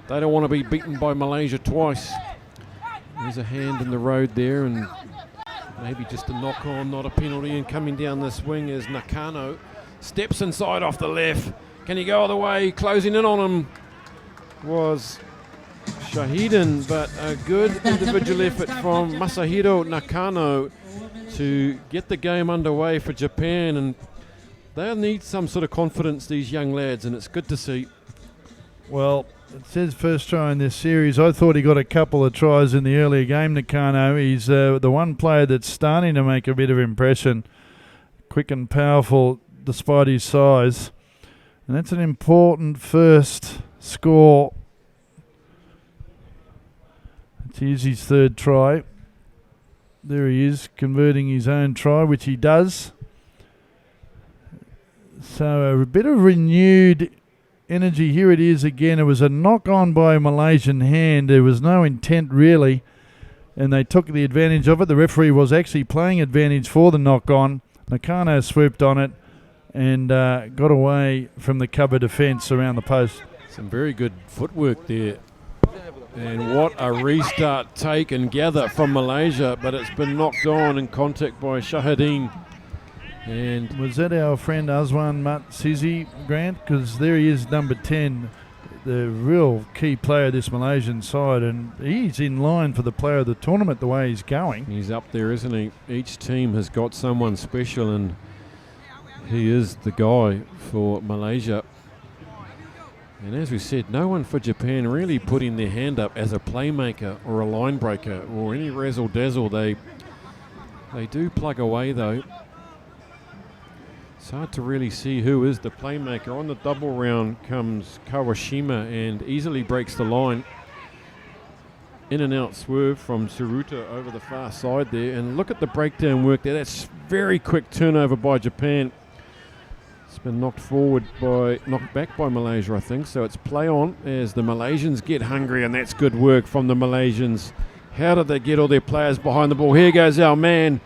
[SPEAKER 1] They don't want to be beaten by Malaysia twice. There's a hand in the road there, and maybe just a knock on, not a penalty. And coming down this wing is Nakano. Steps inside off the left. Can he go all the way? Closing in on him was Shahidin, but a good individual effort from Masahiro Nakano to get the game underway for Japan, and they'll need some sort of confidence, these young lads, and it's good to see.
[SPEAKER 9] Well, it says first try in this series. I thought he got a couple of tries in the earlier game, Nakano. He's the one player that's starting to make a bit of impression. Quick and powerful despite his size. And that's an important first score. Here's his 3rd try. There he is, converting his own try, which he does. So a bit of renewed energy. Here it is again. It was a knock-on by a Malaysian hand. There was no intent really, and they took the advantage of it. The referee was actually playing advantage for the knock-on. Nakano swooped on it and got away from the cover defence around the post.
[SPEAKER 1] Some very good footwork there. And what a restart, take and gather from Malaysia, but it's been knocked on in contact by Shahidin. And
[SPEAKER 9] was that our friend Azwan Matsizi, Grant? Because there he is, number 10, the real key player of this Malaysian side, and he's in line for the player of the tournament the way he's going.
[SPEAKER 1] He's up there, isn't he? Each team has got someone special, and he is the guy for Malaysia. And as we said, no one for Japan really putting their hand up as a playmaker or a line breaker or any razzle-dazzle. They do plug away though. It's hard to really see who is the playmaker. On the double round comes Kawashima and easily breaks the line. In and out swerve from Tsuruta over the far side there. And look at the breakdown work there. That's very quick turnover by Japan. It's been knocked back by Malaysia, I think. So it's play on as the Malaysians get hungry, and that's good work from the Malaysians. How did they get all their players behind the ball? Here goes our man.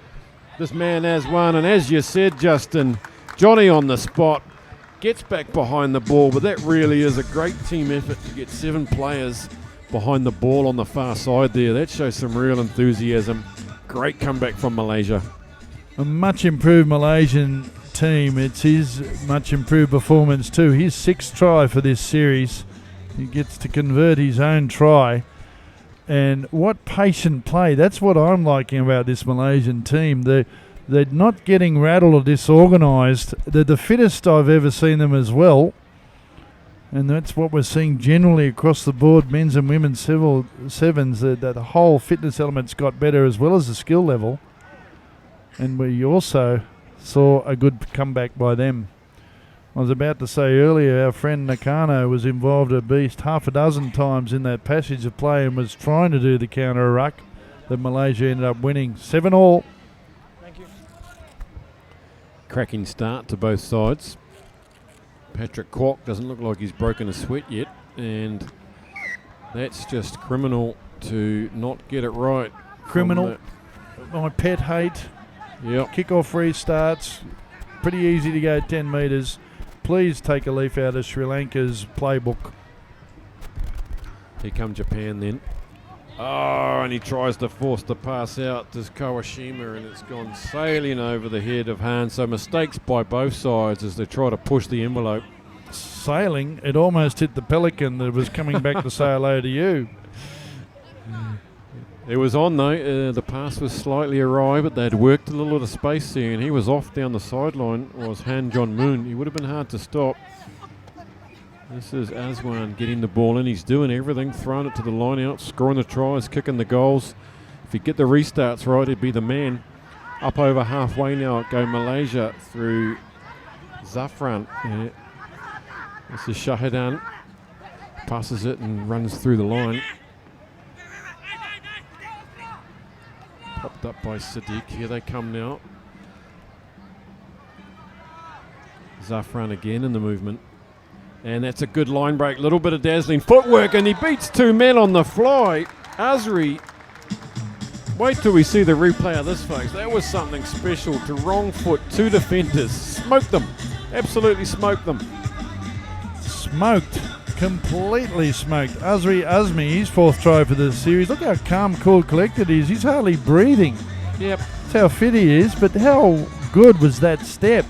[SPEAKER 1] This man has one, and as you said, Justin, Johnny on the spot, gets back behind the ball, but that really is a great team effort to get 7 players behind the ball on the far side there. That shows some real enthusiasm. Great comeback from Malaysia.
[SPEAKER 9] A much improved Malaysian team. It's his much improved performance too. His 6th try for this series. He gets to convert his own try. And what patient play. That's what I'm liking about this Malaysian team. They're not getting rattled or disorganised. They're the fittest I've ever seen them as well. And that's what we're seeing generally across the board, men's and women's sevens, that the whole fitness element's got better as well as the skill level. And we also saw a good comeback by them. I was about to say earlier, our friend Nakano was involved at least half a dozen times in that passage of play and was trying to do the counter-ruck that Malaysia ended up winning. 7-all.
[SPEAKER 5] Thank you.
[SPEAKER 1] Cracking start to both sides. Patrick Kwok doesn't look like he's broken a sweat yet, and that's just criminal to not get it right.
[SPEAKER 9] Criminal. My pet hate.
[SPEAKER 1] Yep.
[SPEAKER 9] Kick-off restarts. Pretty easy to go 10 metres. Please take a leaf out of Sri Lanka's playbook.
[SPEAKER 1] Here come Japan then. Oh, and he tries to force the pass out to Kawashima, and it's gone sailing over the head of Hahn. So mistakes by both sides as they try to push the envelope.
[SPEAKER 9] Sailing, it almost hit the pelican that was coming back to say hello to you.
[SPEAKER 1] It was on though. The pass was slightly awry, but they'd worked a little bit of space there, and he was off down the sideline. Was Han John Moon. He would have been hard to stop. This is Aswan getting the ball in. He's doing everything, throwing it to the line out, scoring the tries, kicking the goals. If he get the restarts right, he'd be the man. Up over halfway now, go Malaysia through Zafran. Yeah. This is Shahidan. Passes it and runs through the line. Popped up by Sadiq. Here they come now. Zafran again in the movement. And that's a good line break. Little bit of dazzling footwork, and he beats two men on the fly. Azri. Wait till we see the replay of this, folks. That was something special. To wrong foot two defenders. Smoked them. Absolutely smoked them.
[SPEAKER 9] Smoked. Completely smoked. Azri Azmi, his 4th try for the series. Look how calm, cool, collected he is. He's hardly breathing.
[SPEAKER 1] Yep.
[SPEAKER 9] That's how fit he is, but how good was that step?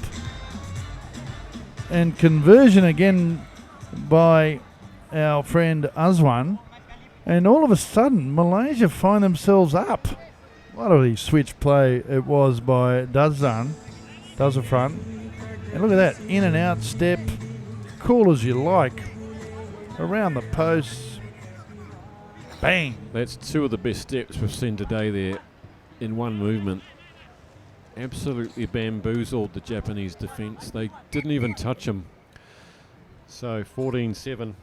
[SPEAKER 9] And conversion again by our friend Azwan. And all of a sudden, Malaysia find themselves up. What a switch play it was by Dazafran. And look at that, in and out step, cool as you like. Around the posts, bang.
[SPEAKER 1] That's two of the best steps we've seen today there in one movement. Absolutely bamboozled the Japanese defence. They didn't even touch him. So 14-7.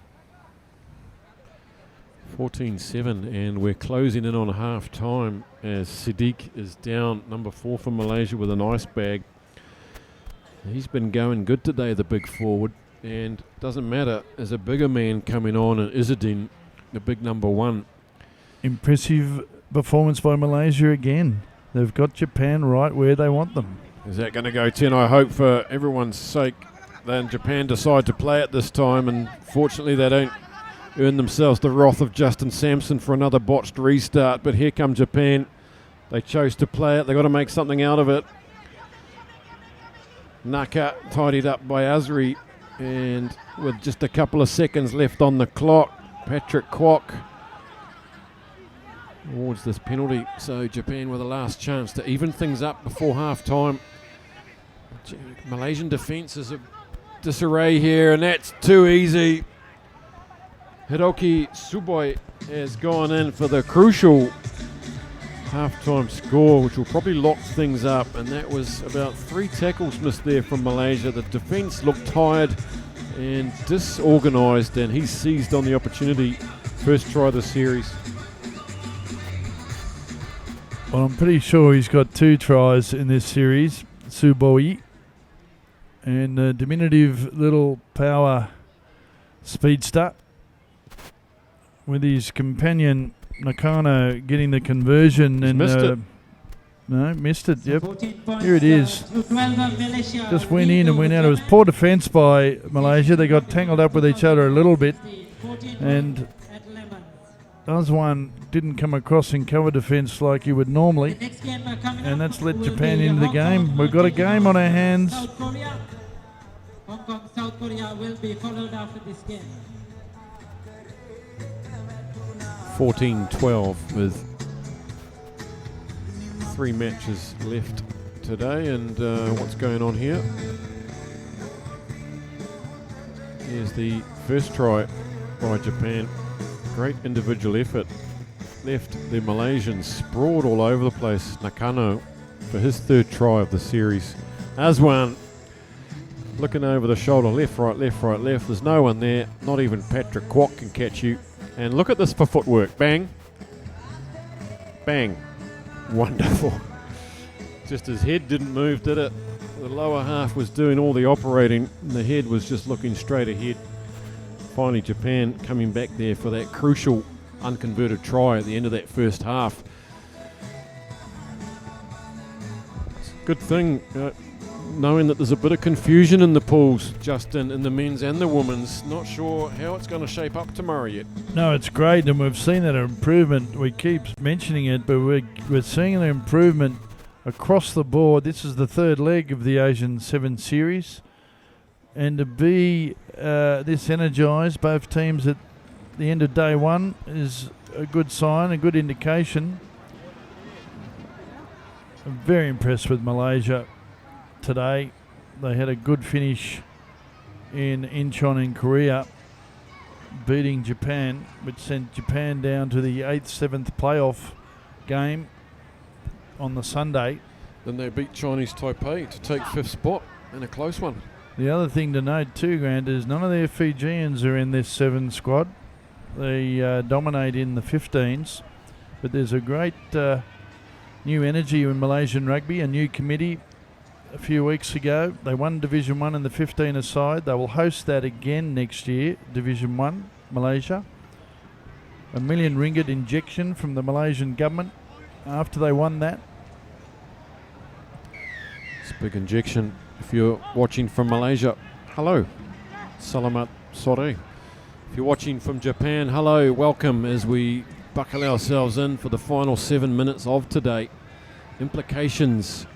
[SPEAKER 1] 14-7, and we're closing in on half time as Siddiq is down, number 4 for Malaysia, with an ice bag. He's been going good today, the big forward, and doesn't matter, there's a bigger man coming on, and Izzadin, the big number 1.
[SPEAKER 9] Impressive performance by Malaysia again. They've got Japan right where they want them.
[SPEAKER 1] Is that going to go 10? I hope for everyone's sake then Japan decide to play it this time, and fortunately they don't earn themselves the wrath of Justin Sampson for another botched restart. But here come Japan. They chose to play it. They've got to make something out of it. Naka tidied up by Azri, and with just a couple of seconds left on the clock, Patrick Kwok awards this penalty. So Japan with a last chance to even things up before half time. Malaysian defence is a disarray here, and that's too easy. Hiroki Suboi has gone in for the crucial half-time score, which will probably lock things up, and that was about 3 tackles missed there from Malaysia. The defence looked tired and disorganised, and he seized on the opportunity. First try of the series.
[SPEAKER 9] Well, I'm pretty sure he's got 2 tries in this series, Suboi, and a diminutive little power speedster, with his companion Nakano getting the conversion.
[SPEAKER 1] He's
[SPEAKER 9] and
[SPEAKER 1] missed it.
[SPEAKER 9] No, missed it. Yep, here it is. Just went in and went out. It was poor defence by Malaysia. They got tangled up with each other a little bit, and Azwan didn't come across in cover defence like he would normally, and that's let Japan into the game. We've got a game on our hands.
[SPEAKER 4] Hong Kong, South Korea will be followed after this game.
[SPEAKER 1] 14-12 with 3 matches left today, and what's going on here? Here's the first try by Japan. Great individual effort. Left the Malaysians sprawled all over the place. Nakano for his 3rd try of the series. Azwan looking over the shoulder, left, right, left, right, left. There's no one there. Not even Patrick Kwok can catch you. And look at this for footwork. Bang. Bang. Wonderful. Just his head didn't move, did it? The lower half was doing all the operating. And the head was just looking straight ahead. Finally, Japan coming back there for that crucial unconverted try at the end of that first half. Good thing knowing that there's a bit of confusion in the pools, Justin, in the men's and the women's. Not sure how it's going to shape up tomorrow yet.
[SPEAKER 9] No, it's great, and we've seen that improvement. We keep mentioning it, but we're seeing an improvement across the board. This is the third leg of the Asian Sevens series, and to be this energised, both teams at the end of day one, is a good sign, a good indication. I'm very impressed with Malaysia today. They had a good finish in Incheon in Korea, beating Japan, which sent Japan down to the 8th-7th playoff game on the Sunday.
[SPEAKER 1] Then they beat Chinese Taipei to take 5th spot in a close one.
[SPEAKER 9] The other thing to note too, Grant, is none of their Fijians are in this 7 squad. They dominate in the 15s, but there's a great new energy in Malaysian rugby, a new committee a few weeks ago. They won Division 1 in the 15-a-side. They will host that again next year, Division 1, Malaysia. R1 million injection from the Malaysian government after they won that.
[SPEAKER 1] It's a big injection. If you're watching from Malaysia, hello. Salamat sore. If you're watching from Japan, hello, welcome as we buckle ourselves in for the final 7 minutes of today. Implications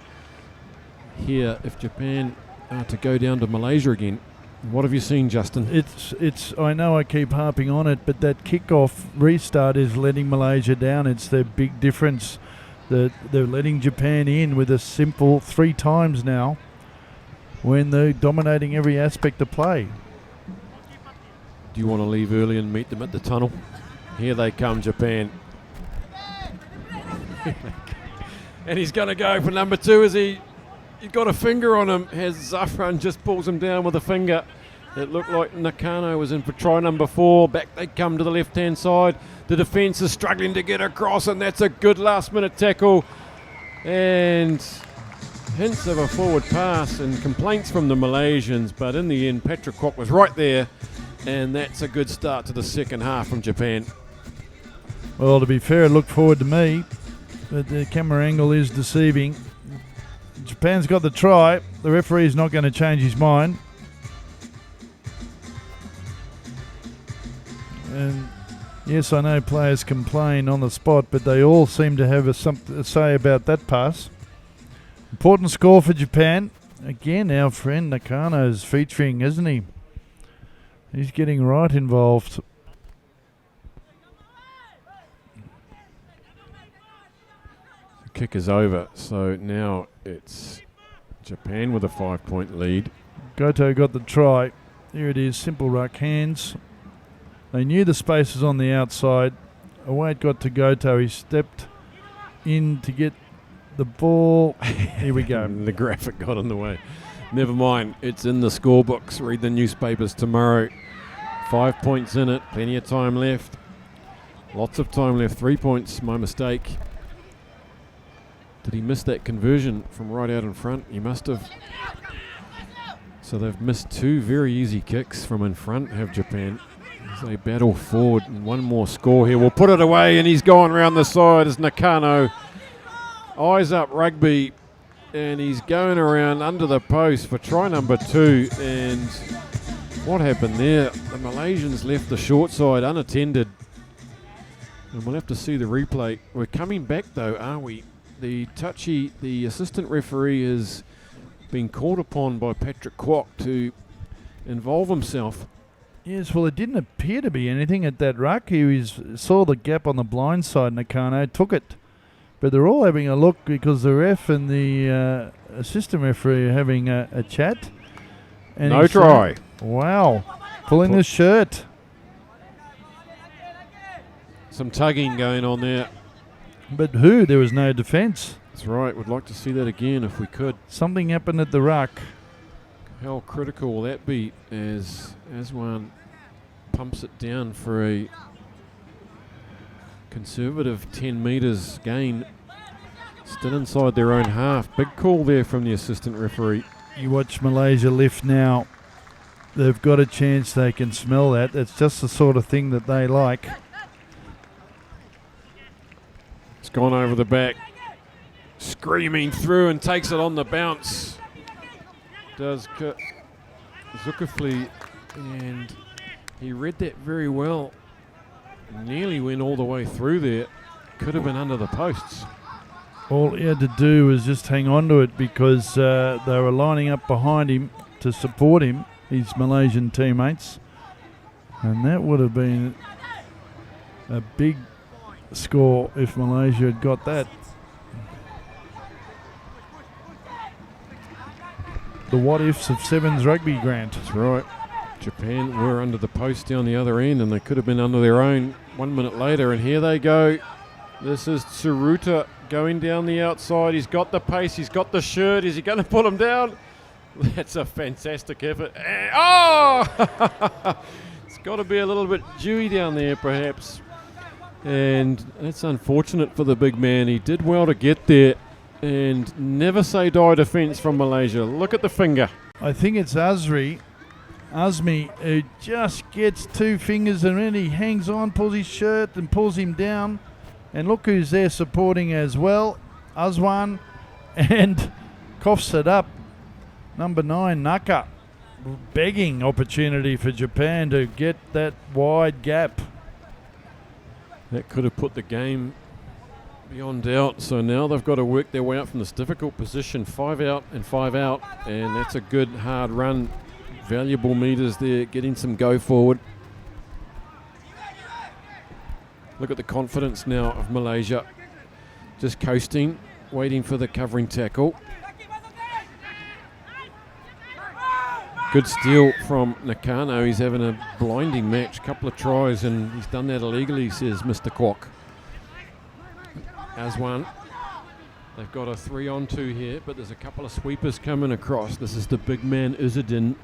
[SPEAKER 1] here if Japan are to go down to Malaysia again. What have you seen, Justin?
[SPEAKER 9] It's. I know I keep harping on it, but that kick-off restart is letting Malaysia down. It's their big difference. They're letting Japan in with a simple 3 times now when they're dominating every aspect of play.
[SPEAKER 1] Do you want to leave early and meet them at the tunnel? Here they come, Japan. And he's going to go for number 2 as he's got a finger on him. Has Zafran just pulls him down with a finger. It looked like Nakano was in for try number 4. Back they come to the left-hand side. The defence is struggling to get across, and that's a good last-minute tackle. And hints of a forward pass and complaints from the Malaysians, but in the end, Patrick Kwok was right there. And that's a good start to the second half from Japan.
[SPEAKER 9] Well, to be fair, it looked forward to me, but the camera angle is deceiving. Japan's got the try. The referee's not going to change his mind. And yes, I know players complain on the spot, but they all seem to have something to say about that pass. Important score for Japan. Again, our friend Nakano's featuring, isn't he? He's getting right involved.
[SPEAKER 1] The kick is over, so now it's Japan with a 5-point lead.
[SPEAKER 9] Goto got the try. Here it is, simple ruck hands. They knew the space was on the outside. Away it got to Goto. He stepped in to get the ball. Here we go.
[SPEAKER 1] The graphic got in the way. Never mind, it's in the scorebooks. Read the newspapers tomorrow. 5 points in it, plenty of time left. Lots of time left, 3 points, my mistake. Did he miss that conversion from right out in front? He must have. So they've missed 2 very easy kicks from in front, have Japan. As they battle forward, and one more score here. We'll put it away, and he's gone round the side as Nakano. Eyes up rugby, and he's going around under the post for try number 2. And what happened there? The Malaysians left the short side unattended. And we'll have to see the replay. We're coming back though, are we? The assistant referee has been called upon by Patrick Kwok to involve himself.
[SPEAKER 9] Yes, well, it didn't appear to be anything at that ruck. He saw the gap on the blind side, Nakano took it. But they're all having a look because the ref and the assistant referee are having a chat. And
[SPEAKER 1] no try.
[SPEAKER 9] Wow. Pulling the shirt.
[SPEAKER 1] Some tugging going on there.
[SPEAKER 9] But who? There was no defence.
[SPEAKER 1] That's right. We'd like to see that again if we could.
[SPEAKER 9] Something happened at the ruck.
[SPEAKER 1] How critical will that be as one pumps it down for a conservative 10 metres gain, still inside their own half. Big call there from the assistant referee.
[SPEAKER 9] You watch Malaysia lift now. They've got a chance. They can smell that. That's just the sort of thing that they like.
[SPEAKER 1] It's gone over the back. Screaming through and takes it on the bounce. does Zulkifli, and he read that very well. Nearly went all the way through there. Could have been under the posts.
[SPEAKER 9] All he had to do was just hang on to it because they were lining up behind him to support him, his Malaysian teammates. And that would have been a big score if Malaysia had got that. The what-ifs of Sevens rugby, Grant.
[SPEAKER 1] That's right. Japan were under the post down the other end, and they could have been under their own 1 minute later. And here they go. This is Tsuruta going down the outside. He's got the pace. He's got the shirt. Is he going to put him down? That's a fantastic effort. Oh! It's got to be a little bit dewy down there, perhaps. And that's unfortunate for the big man. He did well to get there. And never say die defence from Malaysia. Look at the finger.
[SPEAKER 9] I think it's Azmi who just gets 2 fingers and then he hangs on, pulls his shirt and pulls him down. And look who's there supporting as well. Azwan, and coughs it up. Number 9, Naka. Begging opportunity for Japan to get that wide gap.
[SPEAKER 1] That could have put the game beyond doubt. So now they've got to work their way out from this difficult position. 5 out and 5 out. And that's a good hard run. Valuable meters there, getting some go forward. Look at the confidence now of Malaysia. Just coasting, waiting for the covering tackle. Good steal from Nakano. He's having a blinding match, couple of tries, and he's done that illegally, says Mr. Kwok. As one. They've got a 3-on-2 here, but there's a couple of sweepers coming across. This is the big man, Izzuddin.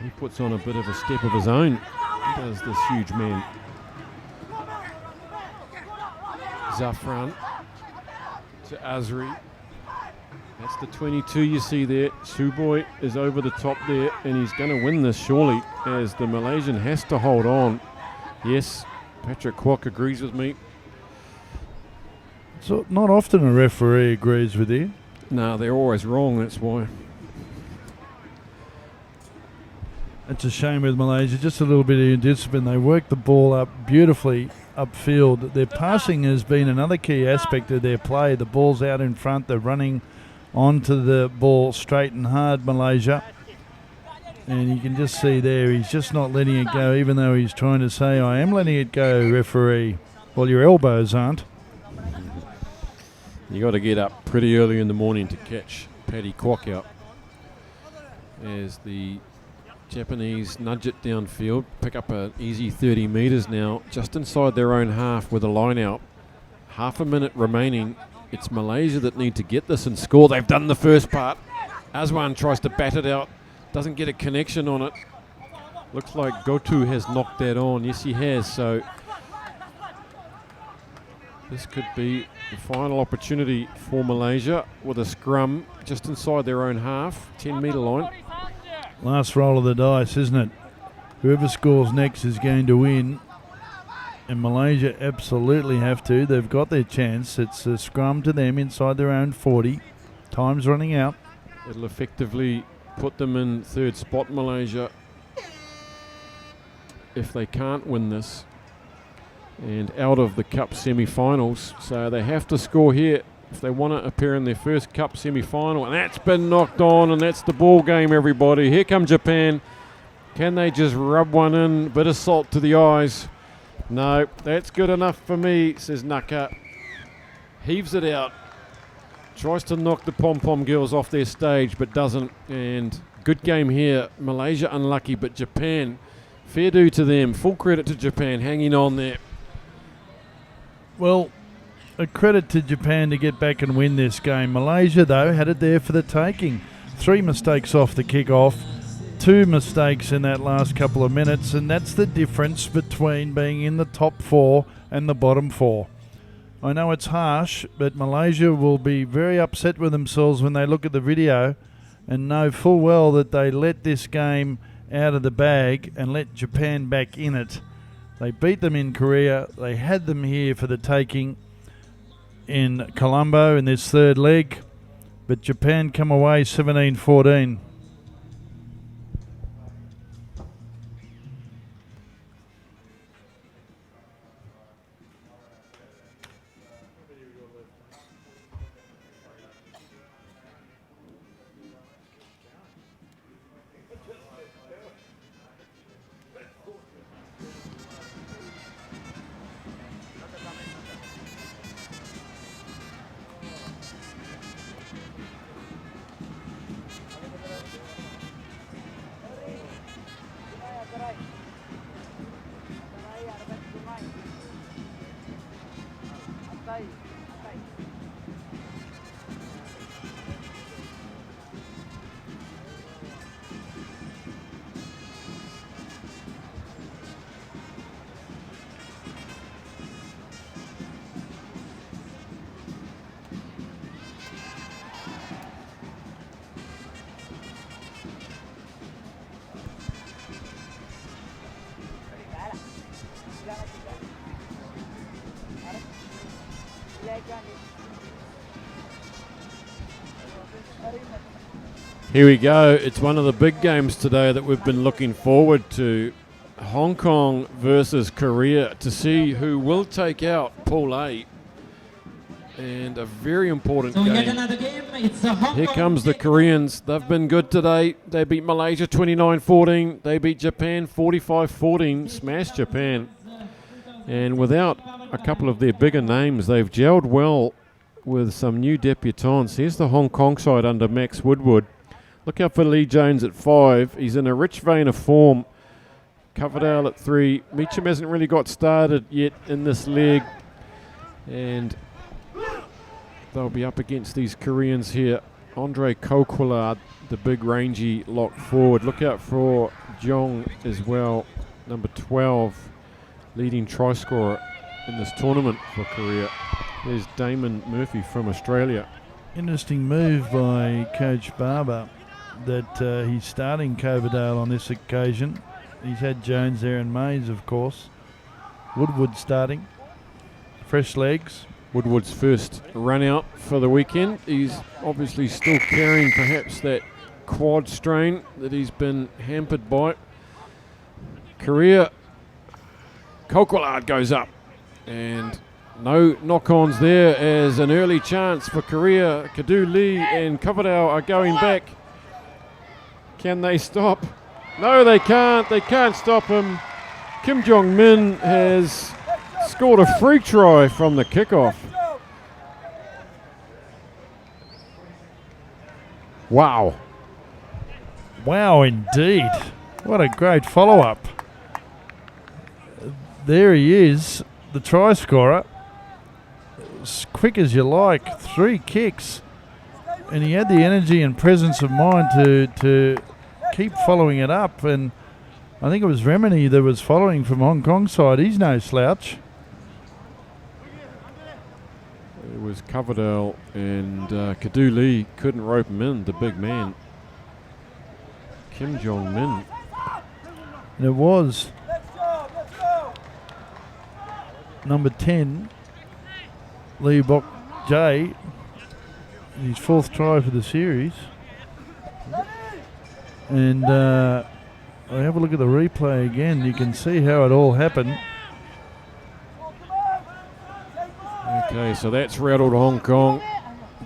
[SPEAKER 1] He puts on a bit of a step of his own, does this huge man. Zafran to Azri. That's the 22 you see there. Suboy is over the top there, and he's going to win this surely, as the Malaysian has to hold on. Yes, Patrick Kwok agrees with me.
[SPEAKER 9] So not often a referee agrees with you.
[SPEAKER 1] No, they're always wrong, that's why.
[SPEAKER 9] It's a shame with Malaysia, just a little bit of indiscipline. They work the ball up beautifully upfield. Their passing has been another key aspect of their play. The ball's out in front, they're running onto the ball straight and hard, Malaysia. And you can just see there, he's just not letting it go, even though he's trying to say, I am letting it go, referee. Well, your elbows aren't.
[SPEAKER 1] You got to get up pretty early in the morning to catch Paddy Kwok out. As the Japanese nudge it downfield, pick up an easy 30 metres now, just inside their own half with a line out. Half a minute remaining. It's Malaysia that need to get this and score. They've done the first part. Azwan tries to bat it out, doesn't get a connection on it. Looks like Gotu has knocked that on. Yes, he has. So this could be the final opportunity for Malaysia with a scrum just inside their own half, 10-metre line.
[SPEAKER 9] Last roll of the dice, isn't it? Whoever scores next is going to win. And Malaysia absolutely have to. They've got their chance. It's a scrum to them inside their own 40. Time's running out.
[SPEAKER 1] It'll effectively put them in third spot, Malaysia, if they can't win this. And out of the Cup semi-finals. So they have to score here if they want to appear in their first Cup semi-final. And that's been knocked on, and that's the ball game, everybody. Here come Japan. Can they just rub one in? Bit of salt to the eyes. No, that's good enough for me, says Naka. Heaves it out. Tries to knock the pom-pom girls off their stage, but doesn't. And good game here. Malaysia unlucky, but Japan, fair due to them. Full credit to Japan, hanging on there.
[SPEAKER 9] Well, a credit to Japan to get back and win this game. Malaysia, though, had it there for the taking. 3 mistakes off the kick-off. 2 mistakes in that last couple of minutes, and that's the difference between being in the top 4 and the bottom 4. I know it's harsh, but Malaysia will be very upset with themselves when they look at the video and know full well that they let this game out of the bag and let Japan back in it. They beat them in Korea. They had them here for the taking in Columbo in this third leg, but Japan come away 17-14.
[SPEAKER 1] Here we go. It's one of the big games today that we've been looking forward to. Hong Kong versus Korea, to see who will take out Pool A. And a very important
[SPEAKER 4] So
[SPEAKER 1] game.
[SPEAKER 4] yet another game. It's a Hong
[SPEAKER 1] Here
[SPEAKER 4] Kong
[SPEAKER 1] comes the
[SPEAKER 4] game.
[SPEAKER 1] Koreans. They've been good today. They beat Malaysia 29-14. They beat Japan 45-14. Smashed Japan. And without a couple of their bigger names, they've gelled well with some new debutants. Here's the Hong Kong side under Max Woodward. Look out for Lee Jones at 5. He's in a rich vein of form. Coverdale at 3. Meacham hasn't really got started yet in this leg. And they'll be up against these Koreans here. Andre Kokwalad, the big rangy lock forward. Look out for Jong as well, number 12, leading try scorer in this tournament for Korea. There's Damon Murphy from Australia.
[SPEAKER 9] Interesting move by Coach Barber that he's starting Coverdale on this occasion. He's had Jones there and Mays, of course. Woodward starting. Fresh legs.
[SPEAKER 1] Woodward's first run out for the weekend. He's obviously still carrying perhaps that quad strain that he's been hampered by. Korea, Kokwalad goes up, and no knock-ons there as an early chance for Korea. Kadu Lee and Coverdale are going back. Can they stop? No, they can't. They can't stop him. Kim Jong-min has scored a free try from the kickoff. Wow.
[SPEAKER 9] Wow, indeed. What a great follow-up. There he is, the try scorer. As quick as you like, 3 kicks. And he had the energy and presence of mind to keep following it up. And I think it was Remini that was following from Hong Kong side. He's no slouch.
[SPEAKER 1] It was Coverdale and Kadu Lee couldn't rope him in, the big man. Kim Jong-min.
[SPEAKER 9] And it was number 10, Lee Bok Jae, his 4th try for the series. And I have a look at the replay again. You can see how it all happened.
[SPEAKER 1] Okay, so that's rattled Hong Kong.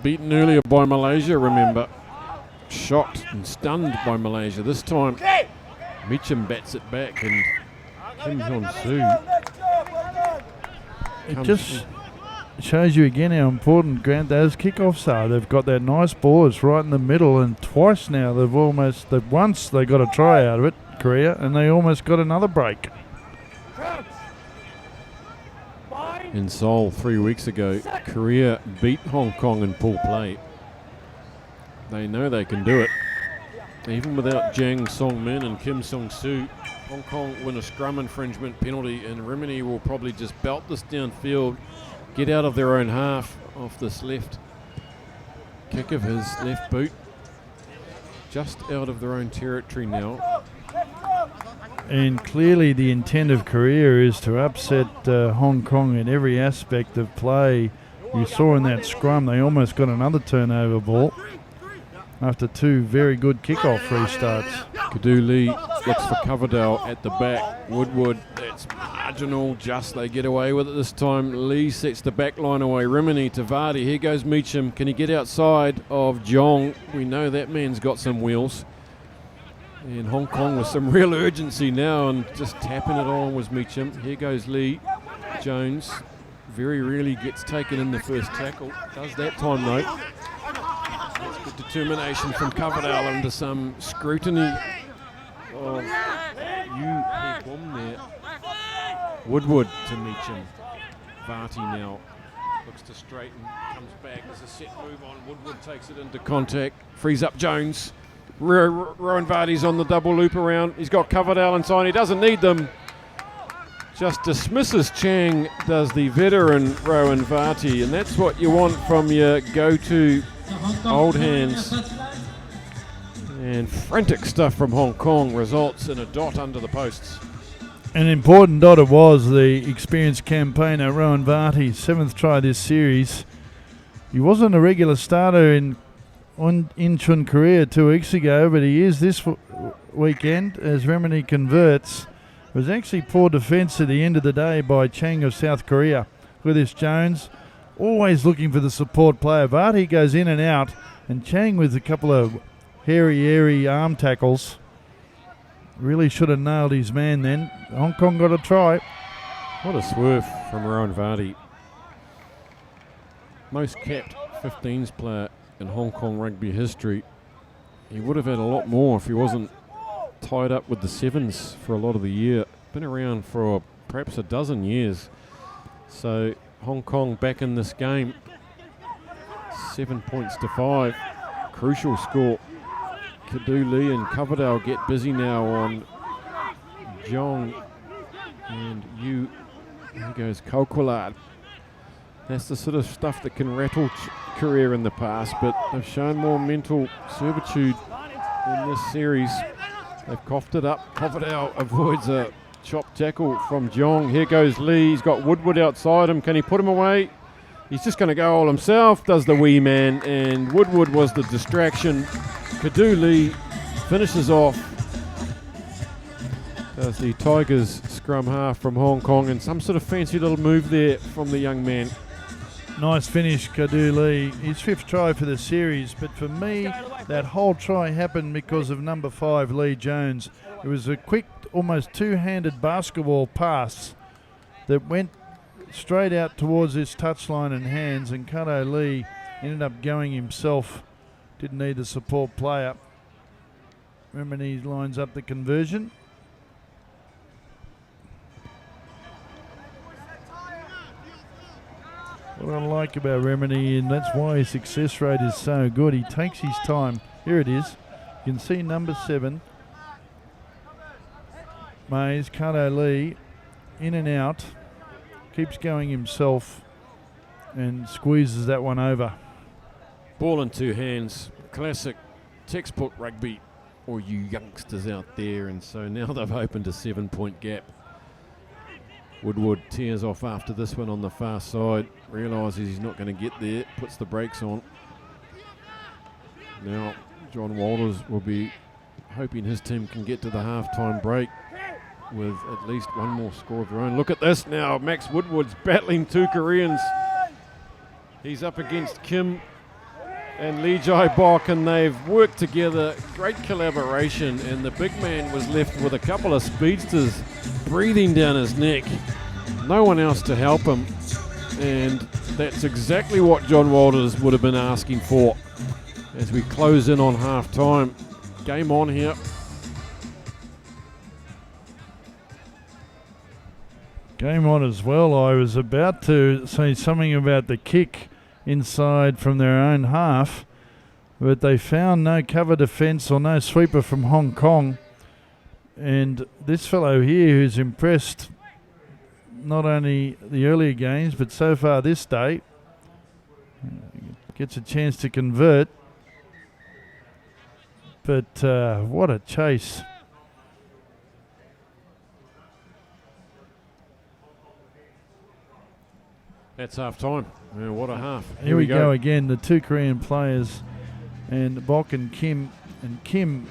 [SPEAKER 1] Beaten earlier by Malaysia, remember. Shocked and stunned by Malaysia. This time, Meacham bats it back and Kim Hyun-soo.
[SPEAKER 9] It just shows you again how important Grant those kickoffs are. They've got that nice ball. It's right in the middle, and twice now once they got a try out of it, Korea, and they almost got another break.
[SPEAKER 1] In Seoul 3 weeks ago, Korea beat Hong Kong in pool play. They know they can do it. Even without Jang Song-min and Kim Song-soo, Hong Kong win a scrum infringement penalty, and Remini will probably just belt this downfield, get out of their own half off this left kick of his left boot. Just out of their own territory now.
[SPEAKER 9] And clearly the intent of Korea is to upset Hong Kong in every aspect of play. You saw in that scrum they almost got another turnover ball after 2 very good kickoff restarts.
[SPEAKER 1] Kadu Lee looks for Coverdale at the back. Woodward, that's marginal, just they get away with it this time. Lee sets the back line away. Rimini to Vardy. Here goes Meacham. Can he get outside of Jong? We know that man's got some wheels. And Hong Kong with some real urgency now, and just tapping it on was Meacham. Here goes Lee Jones. Very rarely gets taken in the first tackle. Does that time though. That's good determination from Coverdale under some scrutiny of Yu Hee-kwon there. Woodward to Meacham. Varty now looks to straighten, comes back. There's a set move on. Woodward takes it into contact, frees up Jones. Rowan Vardy's on the double loop around. He's got Coverdale inside. He doesn't need them. Just dismisses Chang, does the veteran Rowan Varty, and that's what you want from your go-to old hands. And frantic stuff from Hong Kong results in a dot under the posts.
[SPEAKER 9] An important dot it was, the experienced campaigner Rowan Varty, 7th try this series. He wasn't a regular starter in Incheon, Korea 2 weeks ago, but he is this weekend as Remini converts. It was actually poor defence at the end of the day by Chang of South Korea. Look at this, Jones, always looking for the support player. Varty goes in and out, and Chang with a couple of airy arm tackles. Really should have nailed his man then. Hong Kong got a try.
[SPEAKER 1] What a swerve from Rowan Varty. Most capped 15s player in Hong Kong rugby history. He would have had a lot more if he wasn't tied up with the Sevens for a lot of the year. Been around for perhaps a dozen years. So Hong Kong back in this game. 7 points to 5. Crucial score. Kadu Lee and Coverdale get busy now on Jong and here goes Kaukulad. That's the sort of stuff that can rattle Korea in the past, but they've shown more mental servitude in this series. They've coughed it up. Coverdale avoids a chop tackle from Jong. Here goes Lee. He's got Woodward outside him. Can he put him away? He's just going to go all himself, does the wee man, and Woodward was the distraction. Kadu Lee finishes off. Does the Tigers scrum half from Hong Kong, and some sort of fancy little move there from the young man.
[SPEAKER 9] Nice finish, Kadu Lee. His 5th try for the series, but for me, that whole try happened because of number 5, Lee Jones. It was a quick, almost two-handed basketball pass that went straight out towards this touchline and hands, and Kadu Lee ended up going himself. Didn't need the support player. Remini lines up the conversion. What I like about Remini, and that's why his success rate is so good, he takes his time. Here it is. You can see number 7. Mays, Kadu Lee, in and out. Keeps going himself and squeezes that one over.
[SPEAKER 1] Ball in 2 hands, classic textbook rugby, all you youngsters out there, and so now they've opened a 7-point gap. Woodward tears off after this one on the far side, realises he's not going to get there, puts the brakes on. Now John Walters will be hoping his team can get to the half-time break with at least one more score of their own. Look at this now, Max Woodward's battling 2 Koreans. He's up against Kim and Lee Jai Bok, and they've worked together, great collaboration, and the big man was left with a couple of speedsters breathing down his neck. No one else to help him, and that's exactly what John Walters would have been asking for as we close in on half time. Game on here.
[SPEAKER 9] Game on as well. I was about to say something about the kick inside from their own half, but they found no cover defence or no sweeper from Hong Kong, and this fellow here, who's impressed not only the earlier games but so far this day, gets a chance to convert. But what a chase.
[SPEAKER 1] That's half time. Yeah, what a half.
[SPEAKER 9] Here we go again, the 2 Korean players, and Bok and Kim. And Kim,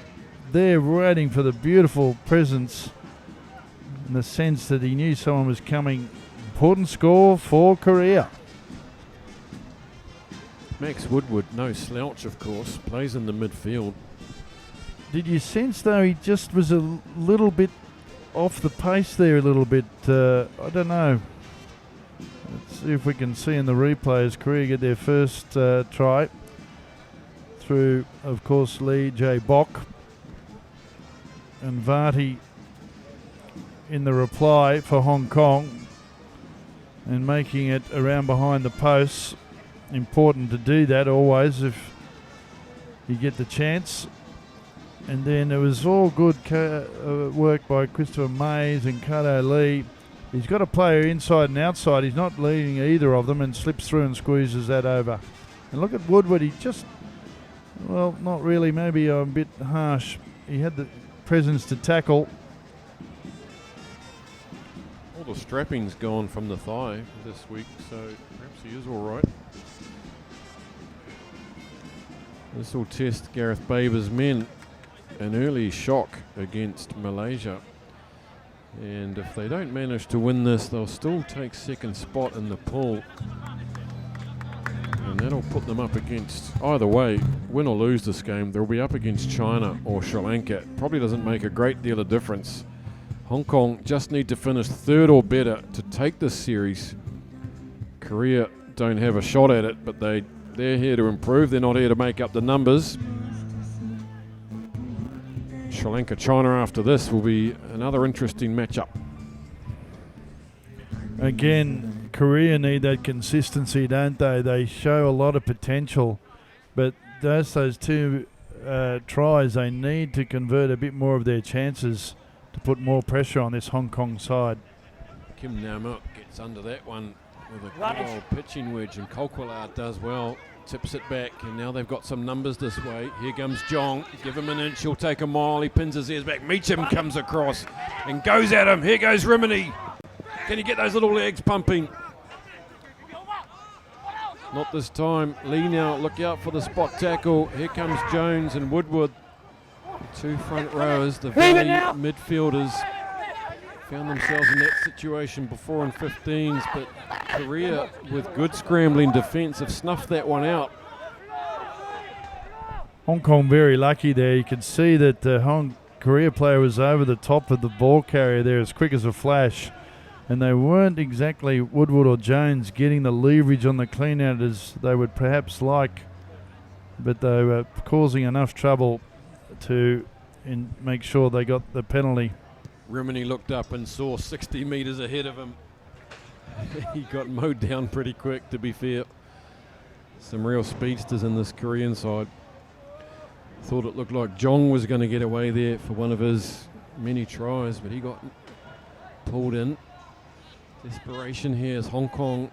[SPEAKER 9] they're waiting for the beautiful presence in the sense that he knew someone was coming. Important score for Korea.
[SPEAKER 1] Max Woodward, no slouch of course, plays in the midfield.
[SPEAKER 9] Did you sense though he just was a little bit off the pace there a little bit? I don't know. Let's see if we can see in the replay as Korea get their first try through, of course, Lee J. Bok and Varty in the reply for Hong Kong and making it around behind the posts. Important to do that always if you get the chance. And then it was all good work by Christopher Mays and Kadu Lee. He's got a player inside and outside. He's not leading either of them and slips through and squeezes that over. And look at Woodward. He just, well, not really. Maybe I'm a bit harsh. He had the presence to tackle.
[SPEAKER 1] couple of strappings gone from the thigh this week, so perhaps he is all right. This will test Gareth Baber's men. An early shock against Malaysia. And if they don't manage to win this, they'll still take second spot in the pool. And that'll put them up against, either way, win or lose this game, they'll be up against China or Sri Lanka. It probably doesn't make a great deal of difference. Hong Kong just need to finish third or better to take this series. Korea don't have a shot at it, but they're here to improve. They're not here to make up the numbers. Sri Lanka, China after this will be another interesting matchup.
[SPEAKER 9] Again, Korea need that consistency, don't they? They show a lot of potential, but those two tries, they need to convert a bit more of their chances to put more pressure on this Hong Kong side.
[SPEAKER 1] Kim Namuk gets under that one with a good old pitching wedge, and Kolkwala does well. Tips it back, and now they've got some numbers this way. Here comes Jong. Give him an inch, he'll take a mile. He pins his ears back. Meacham comes across and goes at him. Here goes Rimini. Can he get those little legs pumping? Not this time. Lee now, look out for the spot tackle. Here comes Jones and Woodward. Two front rowers, the Valley midfielders, found themselves in that situation before in 15s, but Korea, with good scrambling defence, have snuffed that one out.
[SPEAKER 9] Hong Kong very lucky there. You can see that the Korea player was over the top of the ball carrier there as quick as a flash, and they weren't exactly, Woodward or Jones, getting the leverage on the clean out as they would perhaps like, but they were causing enough trouble to make sure they got the penalty.
[SPEAKER 1] Rimini looked up and saw 60 metres ahead of him. He got mowed down pretty quick, to be fair. Some real speedsters in this Korean side. Thought it looked like Jong was going to get away there for one of his many tries, but he got pulled in. Desperation here as Hong Kong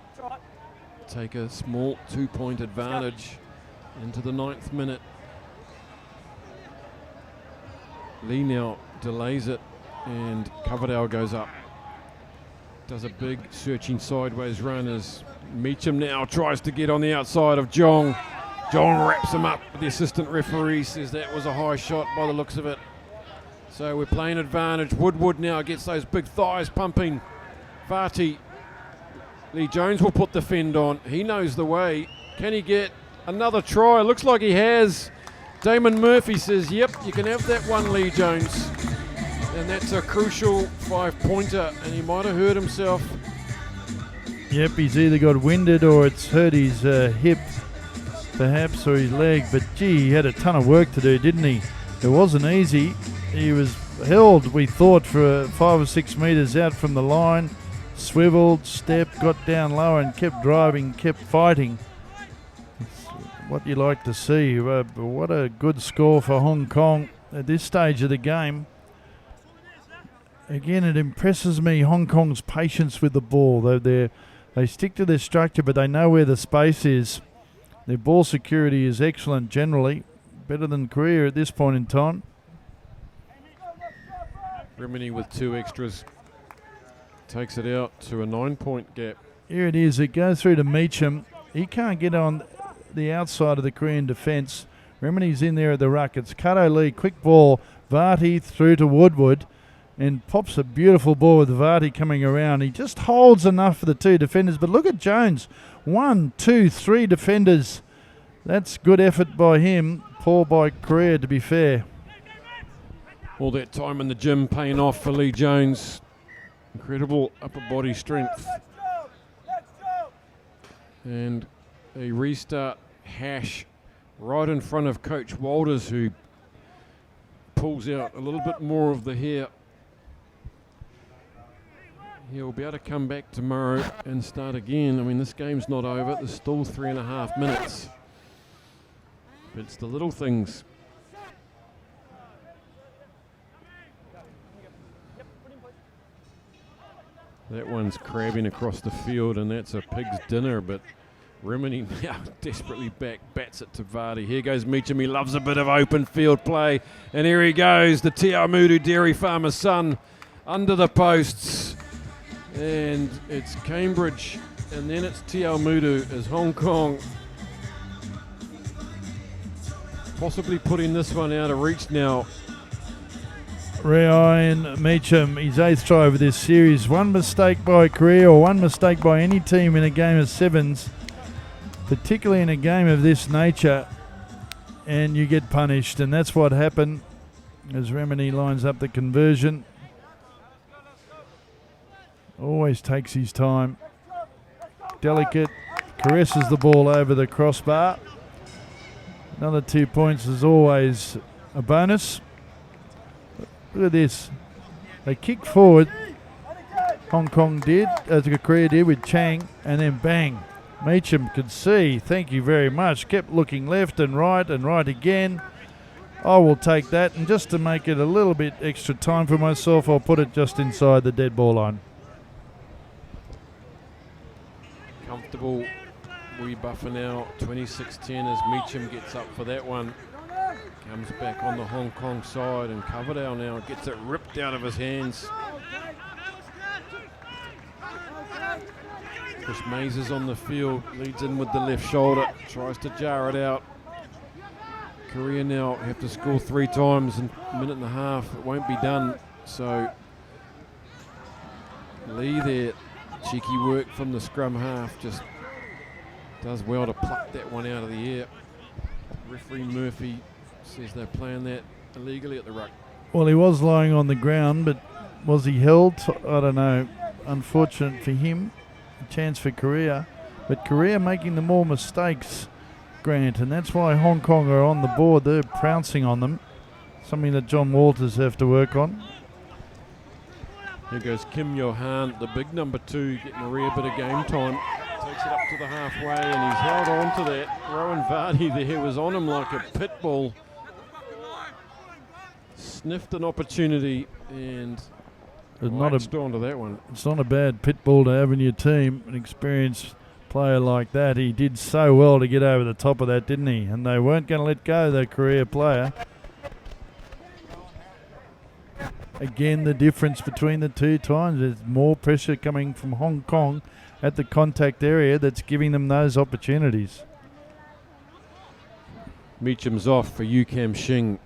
[SPEAKER 1] take a small 2-point advantage into the 9th minute. Lee now delays it, and Coverdale goes up. Does a big searching sideways run as Meacham now tries to get on the outside of Jong. Jong wraps him up. The assistant referee says that was a high shot by the looks of it. So we're playing advantage. Woodward now gets those big thighs pumping. Vati. Lee Jones will put the fend on. He knows the way. Can he get another try? Looks like he has. Damon Murphy says, yep, you can have that one, Lee Jones. And that's a crucial 5-pointer, and he might have hurt himself.
[SPEAKER 9] Yep, he's either got winded or it's hurt his hip, perhaps, or his leg. But gee, he had a ton of work to do, didn't he? It wasn't easy. He was held, we thought, for 5 or 6 metres out from the line, swiveled, stepped, got down low and kept driving, kept fighting. It's what you like to see. What a good score for Hong Kong at this stage of the game. Again, it impresses me, Hong Kong's patience with the ball. They stick to their structure, but they know where the space is. Their ball security is excellent generally, better than Korea at this point in time.
[SPEAKER 1] Rimini with 2 extras takes it out to a 9-point gap.
[SPEAKER 9] Here it is. It goes through to Meacham. He can't get on the outside of the Korean defence. Rimini's in there at the ruck. It's Kato Lee. Quick ball. Vati through to Woodward. And pops a beautiful ball with Vardy coming around. He just holds enough for the 2 defenders. But look at Jones. 1, 2, 3 defenders. That's good effort by him. Poor by Korea, to be fair.
[SPEAKER 1] All that time in the gym paying off for Lee Jones. Incredible upper body strength. And a restart hash right in front of Coach Walters, who pulls out a little bit more of the hair. He'll be able to come back tomorrow and start again. I mean, this game's not over. There's still 3.5 minutes. But it's the little things. That one's crabbing across the field, and that's a pig's dinner, but Rimini now desperately bats it to Vardy. Here goes Meacham. He loves a bit of open field play. And here he goes, the Te Aumutu dairy farmer's son, under the posts. And it's Cambridge, and then it's Tiaumutu as Hong Kong possibly putting this one out of reach now.
[SPEAKER 9] Ryan Meacham, his 8th try of this series. One mistake by Korea or one mistake by any team in a game of sevens, particularly in a game of this nature, and you get punished. And that's what happened as Remini lines up the conversion. Always takes his time. Delicate, caresses the ball over the crossbar. Another 2 points is always a bonus. Look at this. They kicked forward. Hong Kong did, as Korea did with Chang, and then bang. Meacham could see. Thank you very much. Kept looking left and right again. I will take that, and just to make it a little bit extra time for myself, I'll put it just inside the dead ball line.
[SPEAKER 1] Comfortable wee buffer now, 26-10 as Meacham gets up for that one. Comes back on the Hong Kong side, and Coverdale now gets it ripped out of his hands. Chris Mays is on the field, leads in with the left shoulder, tries to jar it out. Korea now have to score 3 times in a minute and a half. It won't be done, so Lee there, cheeky work from the scrum half, just does well to pluck that one out of the air. Referee Murphy says they're playing that illegally at the ruck.
[SPEAKER 9] Well, he was lying on the ground, but was he held? I don't know. Unfortunate for him. A chance for Korea. But Korea making the more mistakes, Grant, and that's why Hong Kong are on the board. They're pouncing on them. Something that John Walters have to work on.
[SPEAKER 1] Here goes Kim Johan, the big number 2, getting a rare bit of game time. Takes it up to the halfway, and he's held on to that. Rowan Vardy there was on him like a pit bull. Sniffed an opportunity and latched onto that one.
[SPEAKER 9] It's not a bad pit bull to have in your team. An experienced player like that. He did so well to get over the top of that, didn't he? And they weren't going to let go, the career player. Again, the difference between the 2 times is more pressure coming from Hong Kong at the contact area that's giving them those opportunities.
[SPEAKER 1] Meacham's off for Yu Kam Shing.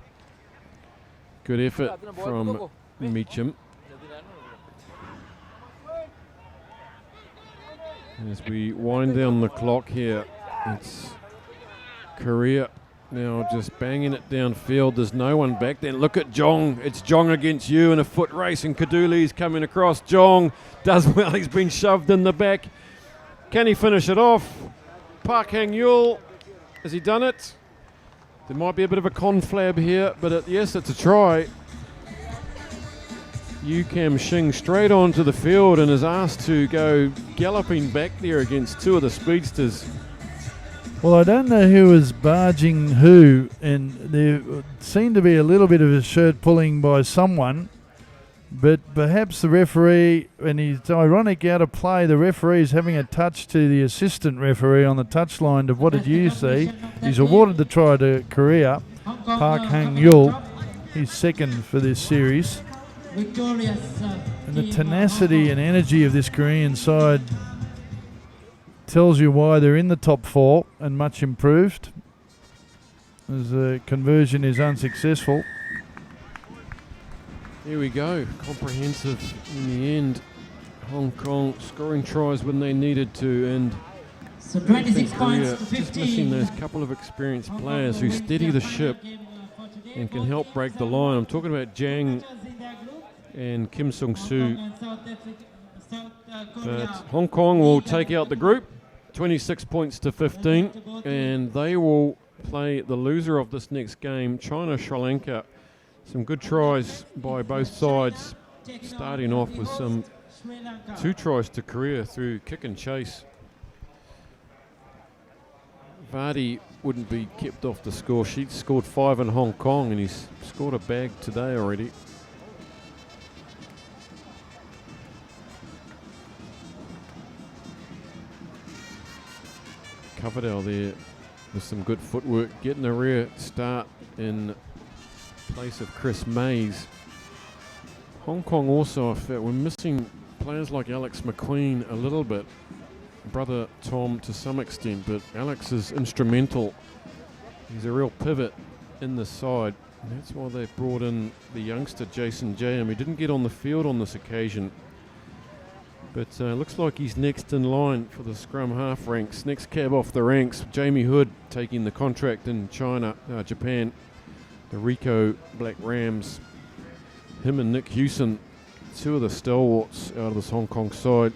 [SPEAKER 1] Good effort from Meacham. As we wind down the clock here, it's Korea now just banging it downfield. There's no one back there. Look at Jong. It's Jong against you in a foot race, and Kaduli's coming across. Jong does well. He's been shoved in the back. Can he finish it off? Park Hang-yul, has he done it? There might be a bit of a conflab here, but yes, it's a try. Yu Kam Shing straight onto the field and is asked to go galloping back there against 2 of the speedsters.
[SPEAKER 9] Well, I don't know who was barging who, and there seemed to be a little bit of a shirt pulling by someone, but perhaps the referee, and it's ironic out of play, the referee is having a touch to the assistant referee on the touchline of what did you see? He's awarded the try to Korea, Park Hang-yul. He's 2nd for this series. And the tenacity and energy of this Korean side tells you why they're in the top 4 and much improved, as the conversion is unsuccessful.
[SPEAKER 1] Here we go, comprehensive in the end. Hong Kong scoring tries when they needed to, and
[SPEAKER 10] so 26 points to
[SPEAKER 1] just
[SPEAKER 10] 15.
[SPEAKER 1] missing those couple of experienced players who steady the ship and can help break the line. I'm talking about Jang and Kim Sung-soo. But Hong Kong will take out the group, 26 points to 15, and they will play the loser of this next game, China, Sri Lanka. Some good tries by both sides, starting off with some 2 tries to Korea through kick and chase. Vardy wouldn't be kept off the score sheet. Scored 5 in Hong Kong, and he's scored a bag today already. Coverdale there with some good footwork, getting a rear start in place of Chris Mays. Hong Kong also, I felt, we're missing players like Alex McQueen a little bit, brother Tom to some extent, but Alex is instrumental. He's a real pivot in the side. And that's why they brought in the youngster Jason Jam. He didn't get on the field on this occasion, but looks like he's next in line for the scrum half ranks. Next cab off the ranks, Jamie Hood taking the contract in Japan, the Ricoh Black Rams. Him and Nick Hewson, two of the stalwarts out of this Hong Kong side.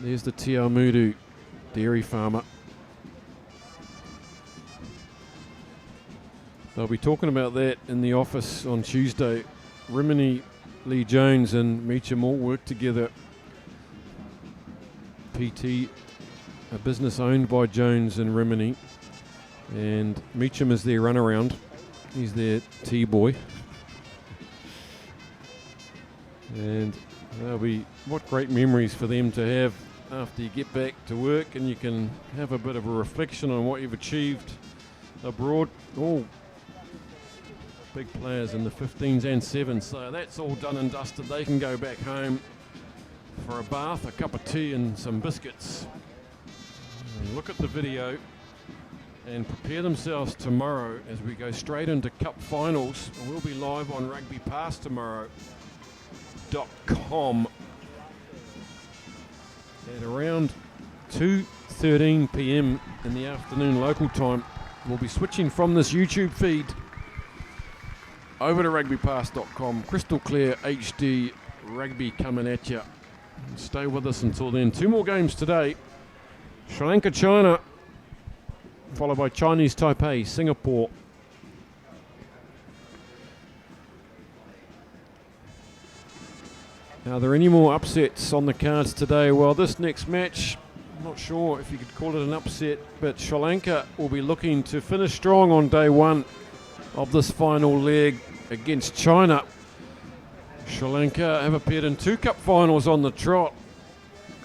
[SPEAKER 1] There's the Te Aumudu dairy farmer. They'll be talking about that in the office on Tuesday. Rimini, Lee Jones and Meacham all work together. PT, a business owned by Jones and Rimini, and Meacham is their runaround. He's their tea boy. And they'll be, what great memories for them to have after you get back to work and you can have a bit of a reflection on what you've achieved abroad. All big players in the 15s and 7s, so that's all done and dusted. They can go back home for a bath, a cup of tea and some biscuits. And look at the video and prepare themselves tomorrow as we go straight into cup finals. We'll be live on Rugby Pass tomorrow.com at around 2:13 p.m. in the afternoon local time. We'll be switching from this YouTube feed over to rugbypass.com. Crystal clear HD rugby coming at you. Stay with us until then. Two more games today. Sri Lanka, China, followed by Chinese Taipei, Singapore. Are there any more upsets on the cards today? Well, this next match, I'm not sure if you could call it an upset, but Sri Lanka will be looking to finish strong on day one of this final leg against China. Sri Lanka have appeared in 2 cup finals on the trot.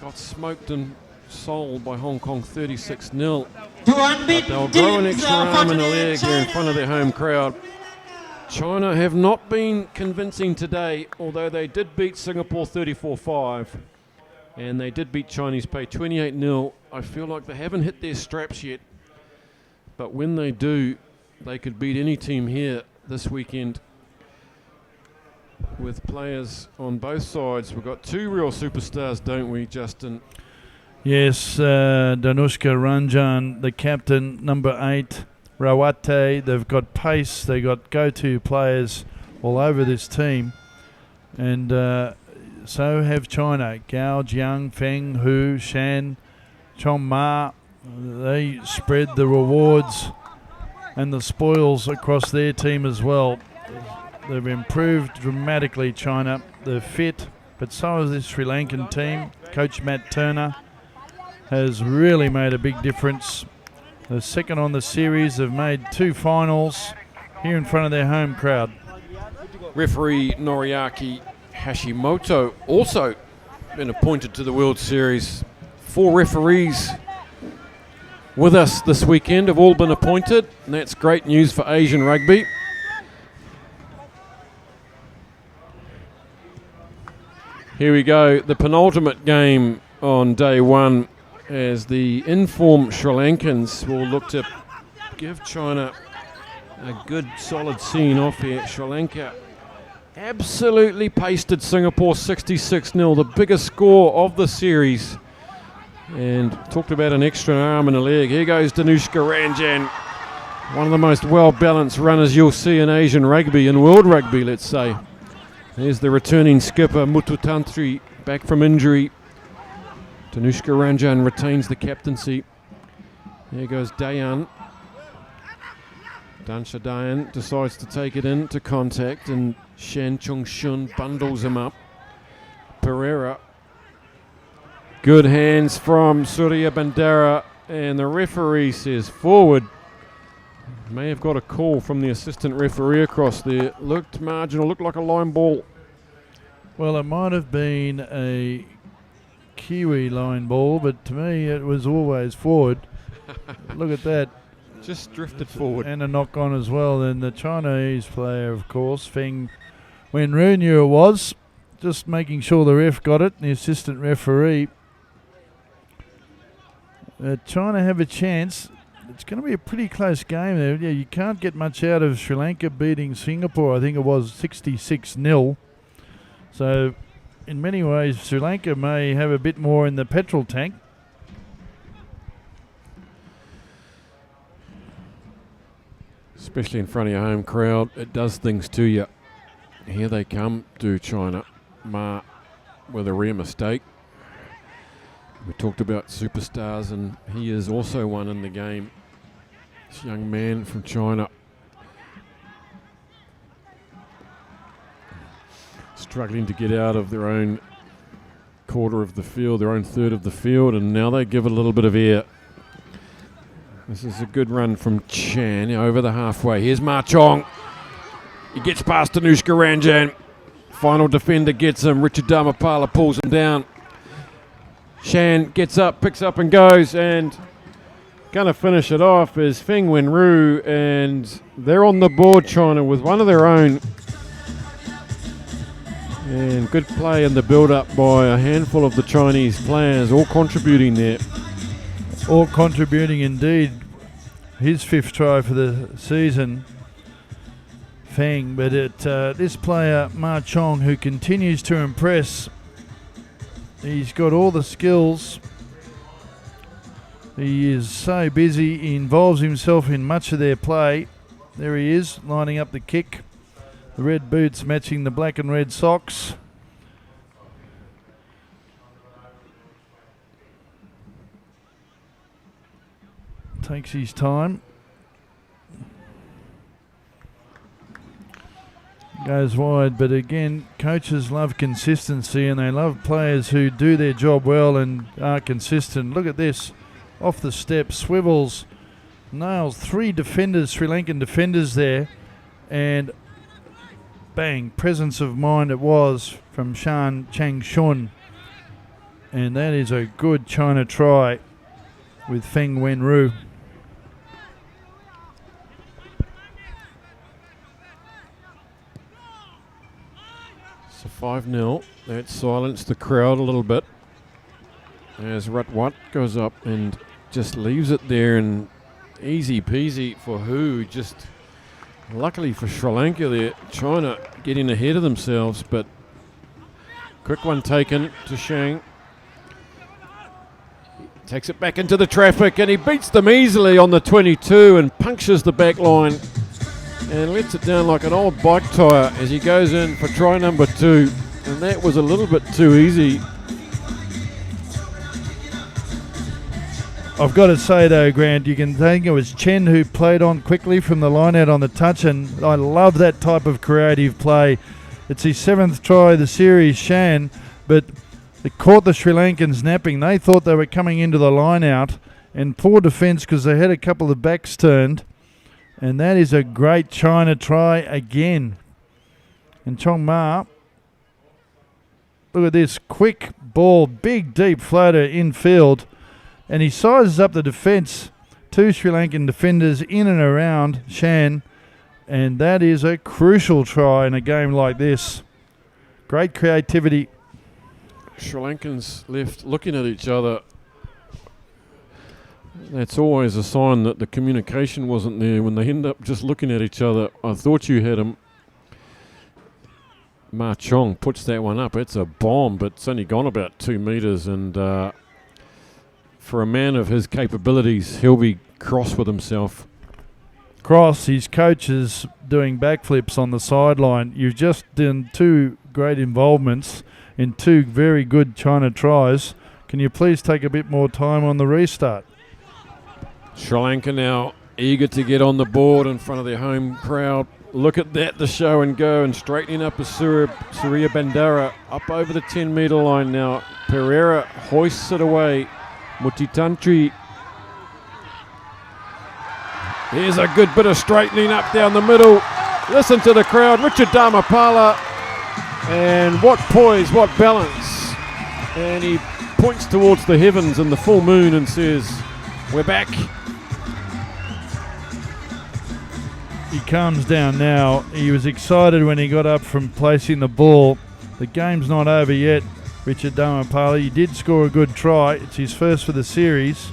[SPEAKER 1] Got smoked in Seoul by Hong Kong 36-0. But they'll grow an extra arm and a leg here in front of their home crowd. China have not been convincing today, although they did beat Singapore 34-5. And they did beat Chinese Taipei 28-0. I feel like they haven't hit their straps yet. But when they do, they could beat any team here this weekend. With players on both sides, we've got 2 real superstars, don't we, Justin?
[SPEAKER 9] Yes, Danushka Ranjan, the captain, number 8, Rawate. They've got pace, they've got go-to players all over this team. And so have China. Gao, Jiang, Feng, Hu, Shan, Chong Ma. They spread the rewards and the spoils across their team as well. They've improved dramatically, China. They're fit, but so is this Sri Lankan team. Coach Matt Turner has really made a big difference. They're second on the series. They've made 2 finals here in front of their home crowd.
[SPEAKER 1] Referee Noriaki Hashimoto also been appointed to the World Series. 4 referees with us this weekend have all been appointed, and that's great news for Asian rugby. Here we go, the penultimate game on day one, as the in-form Sri Lankans will look to give China a good solid scene off here. Sri Lanka absolutely pasted Singapore 66-0, the biggest score of the series. And talked about an extra arm and a leg. Here goes Danushka Ranjan, one of the most well-balanced runners you'll see in Asian rugby, in world rugby, let's say. There's the returning skipper, Muthu Tantri, back from injury. Danushka Ranjan retains the captaincy. There goes Dayan. Dansha Dayan decides to take it in to contact, and Shan Chung Shun bundles him up. Pereira. Good hands from Surya Bandera, and the referee says forward. May have got a call from the assistant referee across there. Looked marginal, looked like a line ball.
[SPEAKER 9] Well, it might have been a Kiwi line ball, but to me it was always forward. Look at that.
[SPEAKER 1] Just drifted forward.
[SPEAKER 9] And a knock on as well. And the Chinese player, of course, Feng Wenru, knew it was. just making sure the ref got it, the assistant referee. China have a chance. It's going to be a pretty close game there. Yeah, you can't get much out of Sri Lanka beating Singapore. I think it was 66-0. So in many ways, Sri Lanka may have a bit more in the petrol tank.
[SPEAKER 1] Especially in front of your home crowd, it does things to you. Here they come to China. Ma with a rare mistake. We talked about superstars, and he is also one in the game. This young man from China. Struggling to get out of their own quarter of the field, their own third of the field, and now they give it a little bit of air. This is a good run from Chan over the halfway. Here's Ma Chong. He gets past Anushka Ranjan. Final defender gets him. Richard Dharmapala pulls him down. Shan gets up, picks up and goes, and going to finish it off is Feng Wenru, and they're on the board, China, with one of their own. And good play in the build-up by a handful of the Chinese players, all contributing there.
[SPEAKER 9] All contributing indeed. His 5th try for the season, Feng. But this player, Ma Chong, who continues to impress. He's got all the skills. He is so busy. He involves himself in much of their play. There he is, lining up the kick. The red boots matching the black and red socks. Takes his time. Goes wide, but again, coaches love consistency, and they love players who do their job well and are consistent. Look at this. Off the step, swivels, nails 3 defenders, Sri Lankan defenders there, and bang, presence of mind it was from Shan Chang Shun. And that is a good China try with Feng Wenru.
[SPEAKER 1] So 5-0. That silenced the crowd a little bit as Ratwat goes up and just leaves it there, and easy peasy for who. Just luckily for Sri Lanka there, China getting ahead of themselves, but quick one taken to Shang. Takes it back into the traffic, and he beats them easily on the 22 and punctures the back line and lets it down like an old bike tyre as he goes in for try number 2. And that was a little bit too easy.
[SPEAKER 9] I've got to say though, Grant, you can think it was Chen who played on quickly from the line out on the touch, and I love that type of creative play. It's his 7th try of the series, Shan, but it caught the Sri Lankans napping. They thought they were coming into the line out, and poor defence because they had a couple of backs turned. And that is a great China try again. And Chong Ma, look at this, quick ball, big deep floater infield. And he sizes up the defence. 2 Sri Lankan defenders in and around Shan. And that is a crucial try in a game like this. Great creativity.
[SPEAKER 1] Sri Lankans left looking at each other. That's always a sign that the communication wasn't there when they end up just looking at each other. I thought you had him. Ma Chong puts that one up. It's a bomb, but it's only gone about 2 metres, and for a man of his capabilities, he'll be cross with himself.
[SPEAKER 9] Cross, his coach is doing backflips on the sideline. You've just done 2 great involvements in 2 very good China tries. Can you please take a bit more time on the restart?
[SPEAKER 1] Sri Lanka now eager to get on the board in front of their home crowd. Look at that, the show and go, and straightening up is Surya Bandara up over the 10-metre line now. Pereira hoists it away. Mutitantri. Here's a good bit of straightening up down the middle. Listen to the crowd. Richard Dharmapala. And what poise, what balance. And he points towards the heavens and the full moon and says, "We're back."
[SPEAKER 9] He calms down now. He was excited when he got up from placing the ball. the game's not over yet. Richard Damapala, he did score a good try. It's his first for the series.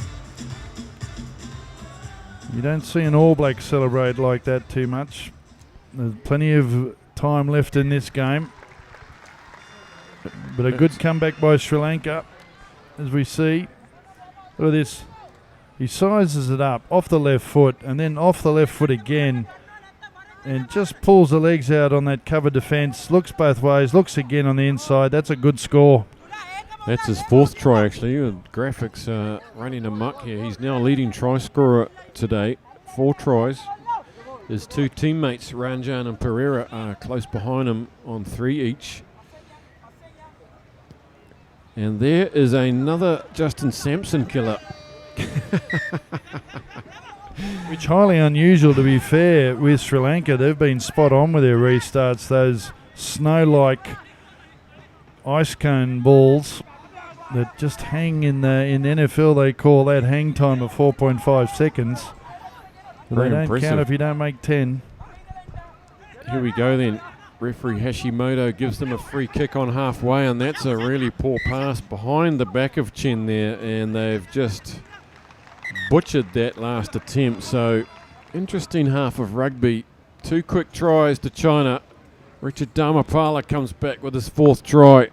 [SPEAKER 9] You don't see an All Black celebrate like that too much. There's plenty of time left in this game. But a good comeback by Sri Lanka, as we see. Look at this. He sizes it up off the left foot and then off the left foot again and just pulls the legs out on that cover defence. Looks both ways, looks again on the inside. That's a good score.
[SPEAKER 1] That's his 4th try, actually. Graphics running amok here. He's now leading try scorer today. 4 tries. His 2 teammates, Ranjan and Pereira, are close behind him on 3 each. And there is another Justin Sampson killer.
[SPEAKER 9] Which highly unusual, to be fair, with Sri Lanka. They've been spot on with their restarts. Those snow-like ice cone balls that just hang in NFL, they call that hang time of 4.5 seconds. They don't count if you don't make 10.
[SPEAKER 1] Here we go then. Referee Hashimoto gives them a free kick on halfway, and that's a really poor pass behind the back of Chen there, and they've just butchered that last attempt. So interesting half of rugby. 2 quick tries to China. Richard Damapala comes back with his 4th try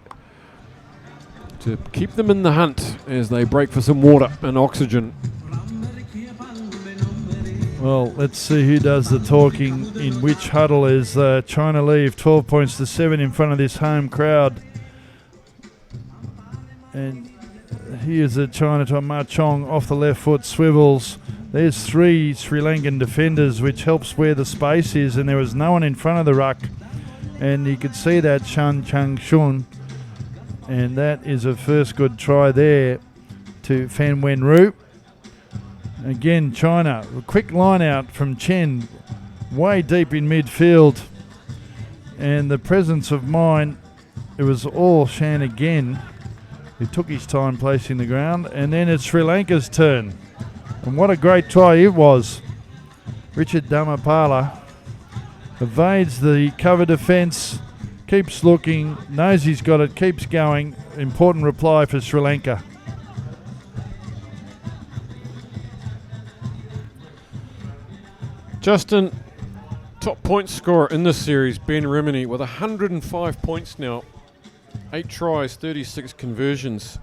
[SPEAKER 1] to keep them in the hunt as they break for some water and oxygen.
[SPEAKER 9] Well, let's see who does the talking in which huddle as China leave 12 points to 7 in front of this home crowd. And here's a Chinatown Ma Chong off the left foot, swivels. There's 3 Sri Lankan defenders, which helps where the space is, and there was no one in front of the ruck. And you could see that Chan Chang Shun. And that is a first good try there to Fan Wen Ru. Again, China, a quick line out from Chen, way deep in midfield. And the presence of mind, it was all Shan again. He took his time placing the ground. And then it's Sri Lanka's turn. And what a great try it was. Richard Damapala evades the cover defence, keeps looking, knows he's got it, keeps going. Important reply for Sri Lanka.
[SPEAKER 1] Justin, top point scorer in this series, Ben Remini, with 105 points now. 8 tries, 36 conversions.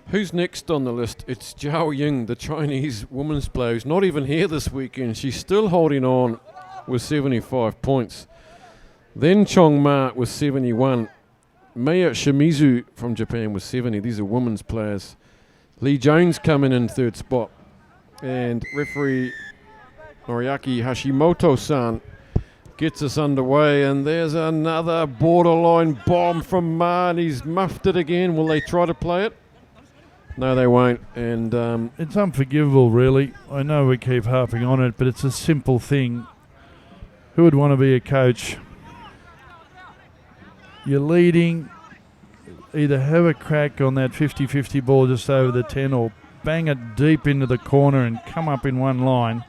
[SPEAKER 1] Who's next on the list? It's Zhao Ying, the Chinese women's player, who's not even here this weekend. She's still holding on with 75 points. Then Chong Ma with 71. Maya Shimizu from Japan with 70. These are women's players. Lee Jones coming in 3rd spot. And referee Noriaki Hashimoto-san gets us underway, and there's another borderline bomb from Ma, and he's muffed it again. Will they try to play it? No, they won't. And
[SPEAKER 9] it's unforgivable, really. I know we keep harping on it, but it's a simple thing. Who would want to be a coach? You're leading, either have a crack on that 50-50 ball just over the 10 or bang it deep into the corner and come up in one line.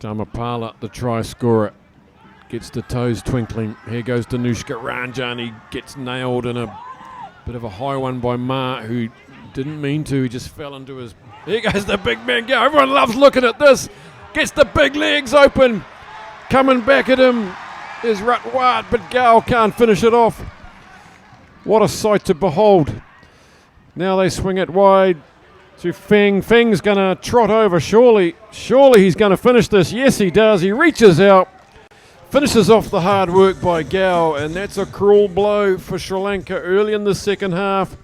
[SPEAKER 1] Damapala, the try scorer, gets the toes twinkling. Here goes Danushka Ranjan. He gets nailed in a bit of a high one by Ma, who didn't mean to. He just fell into his... Here goes the big man. Go. Everyone loves looking at this. Gets the big legs open. Coming back at him is Ratwat, but Gao can't finish it off. What a sight to behold. Now they swing it wide to Feng. Feng's going to trot over, surely. Surely he's going to finish this. Yes, he does. He reaches out, finishes off the hard work by Gao, and that's a cruel blow for Sri Lanka early in the second half.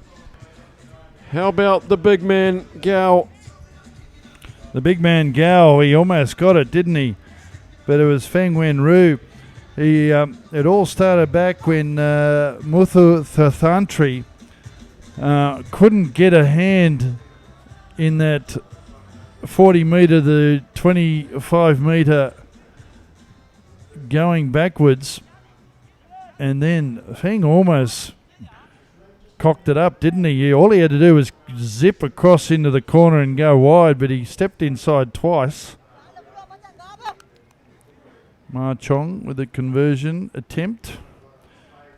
[SPEAKER 1] How about the big man, Gao?
[SPEAKER 9] The big man, Gao, he almost got it, didn't he? But it was Feng Wen Ru. It all started back when Muthu Thantri couldn't get a hand in that 40 metre, the 25 metre going backwards, and then Feng almost cocked it up, didn't he? All he had to do was zip across into the corner and go wide, but he stepped inside twice. Ma Chong with a conversion attempt.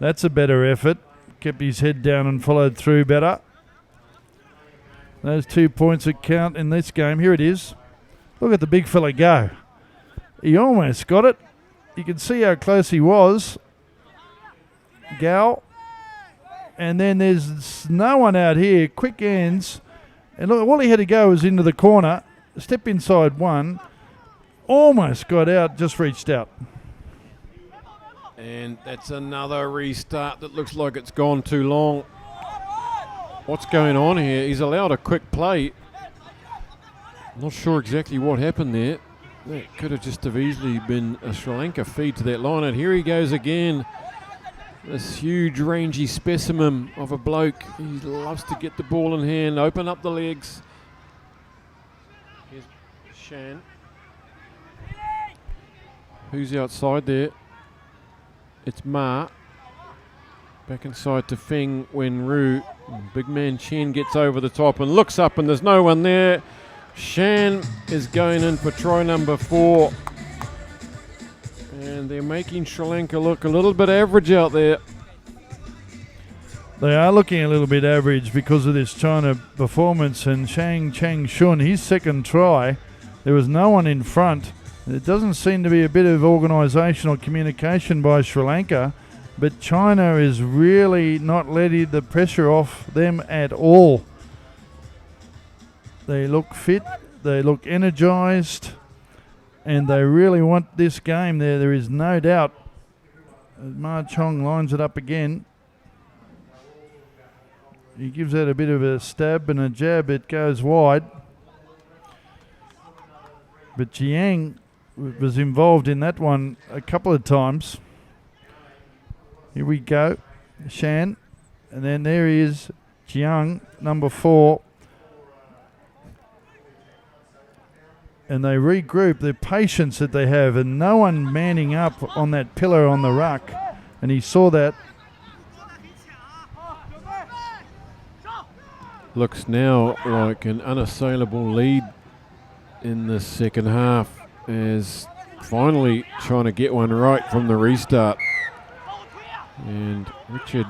[SPEAKER 9] That's a better effort. Kept his head down and followed through better. Those 2 points that count in this game. Here it is. Look at the big fella go. He almost got it. You can see how close he was. Gal. And then there's no one out here. Quick ends. And look, all he had to go was into the corner. Step inside one. Almost got out, just reached out.
[SPEAKER 1] And that's another restart that looks like it's gone too long. What's going on here? He's allowed a quick play. Not sure exactly what happened there. That could have just have easily been a Sri Lanka feed to that line. And here he goes again. This huge rangy specimen of a bloke. He loves to get the ball in hand, open up the legs. Here's Shan. Who's outside there? It's Ma. Back inside to Feng Wenru. Big man Chen gets over the top and looks up and there's no one there. Shan is going in for try number 4. And they're making Sri Lanka look a little bit average out there.
[SPEAKER 9] They are looking a little bit average because of this China performance. And Chang Shun, his second try, there was no one in front. There doesn't seem to be a bit of organisational communication by Sri Lanka, but China is really not letting the pressure off them at all. They look fit, they look energised, and they really want this game there. There is no doubt. Ma Chong lines it up again. He gives that a bit of a stab and a jab. It goes wide. But Jiang was involved in that one a couple of times. Here we go. Shan. And then there he is, Jiang, number 4. And they regroup, the patience that they have, and no one manning up on that pillar on the ruck. And he saw that.
[SPEAKER 1] Looks now like an unassailable lead in the second half, as finally trying to get one right from the restart. And Richard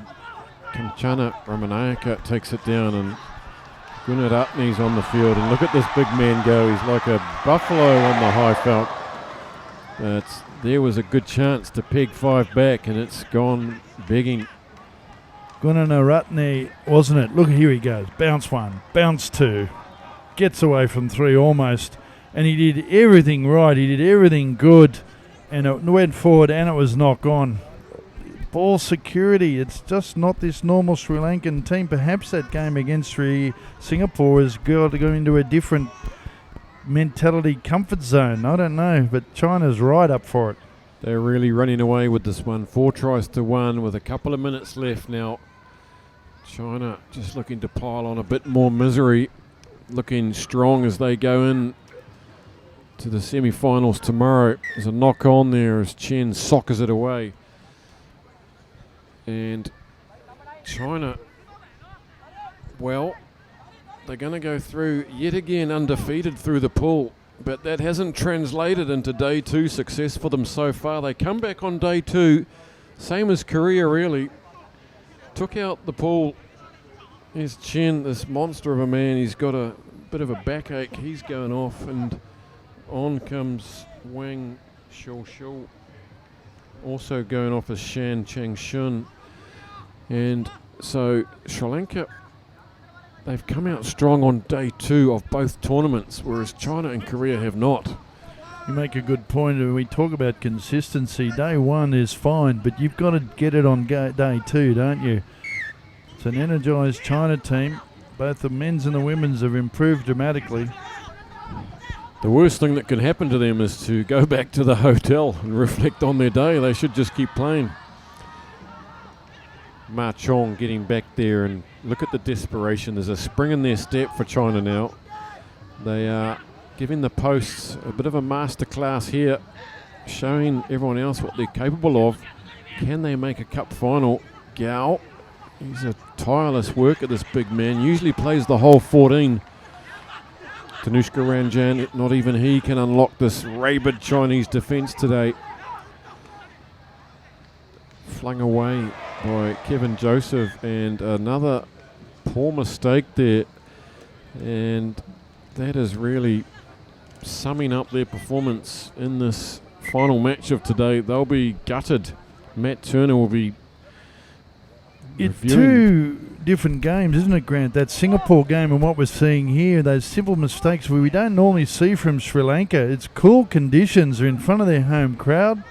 [SPEAKER 1] Kamchana Ramanayaka takes it down, and Gunnar Atney's on the field. And look at this big man go. He's like a buffalo on the high felt. There was a good chance to peg 5 back, and it's gone begging.
[SPEAKER 9] Gunnar Ratney, wasn't it? Look, here he goes. Bounce 1, bounce 2. Gets away from 3 almost. And he did everything right. He did everything good. And it went forward and it was knock on. Ball security. It's just not this normal Sri Lankan team. Perhaps that game against Singapore has got to go into a different mentality comfort zone. I don't know. But China's right up for it.
[SPEAKER 1] They're really running away with this one. 4 tries to 1 with a couple of minutes left now. China just looking to pile on a bit more misery. Looking strong as they go in to the semi-finals tomorrow. There's a knock on there as Chen soccers it away. And China, well, they're going to go through yet again undefeated through the pool. But that hasn't translated into day 2 success for them so far. They come back on day 2, same as Korea really. Took out the pool. Here's Chen, this monster of a man. He's got a bit of a backache. He's going off, and on comes Wang Shou. Also going off as Shan Changshun. And so Sri Lanka, they've come out strong on day 2 of both tournaments, whereas China and Korea have not.
[SPEAKER 9] You make a good point. When we talk about consistency, day 1 is fine, but you've got to get it on day 2, don't you? It's an energised China team. Both the men's and the women's have improved dramatically.
[SPEAKER 1] The worst thing that can happen to them is to go back to the hotel and reflect on their day. They should just keep playing. Ma Chong getting back there, and look at the desperation. There's a spring in their step for China now. They are giving the posts a bit of a masterclass here, showing everyone else what they're capable of. Can they make a cup final? Gao, he's a tireless worker, this big man. Usually plays the whole 14. Tanushka Ranjan, not even he can unlock this rabid Chinese defence today. flung away by Kevin Joseph, and another poor mistake there. And that is really summing up their performance in this final match of today. They'll be gutted. Matt Turner will be reviewing.
[SPEAKER 9] Two different games, isn't it, Grant? That Singapore game and what we're seeing here, those simple mistakes we don't normally see from Sri Lanka. It's cool conditions. They're in front of their home crowd.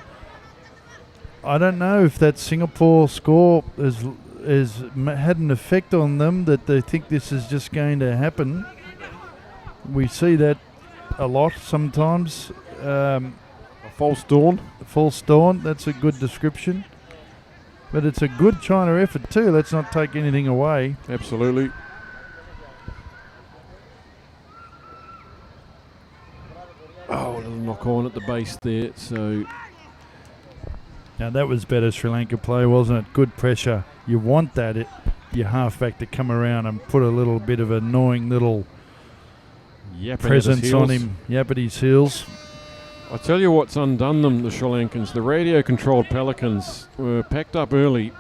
[SPEAKER 9] I don't know if that Singapore score has had an effect on them, that they think this is just going to happen. We see that a lot sometimes.
[SPEAKER 1] A false dawn.
[SPEAKER 9] False dawn, that's a good description. But it's a good China effort too. Let's not take anything away.
[SPEAKER 1] Absolutely. Oh, a little knock on at the base there. So
[SPEAKER 9] now that was better Sri Lanka play, wasn't it? Good pressure. You want that, your halfback to come around and put a little bit of annoying little presence on him. Yap at his heels.
[SPEAKER 1] I tell you what's undone them, the Sri Lankans. The radio-controlled Pelicans were packed up early.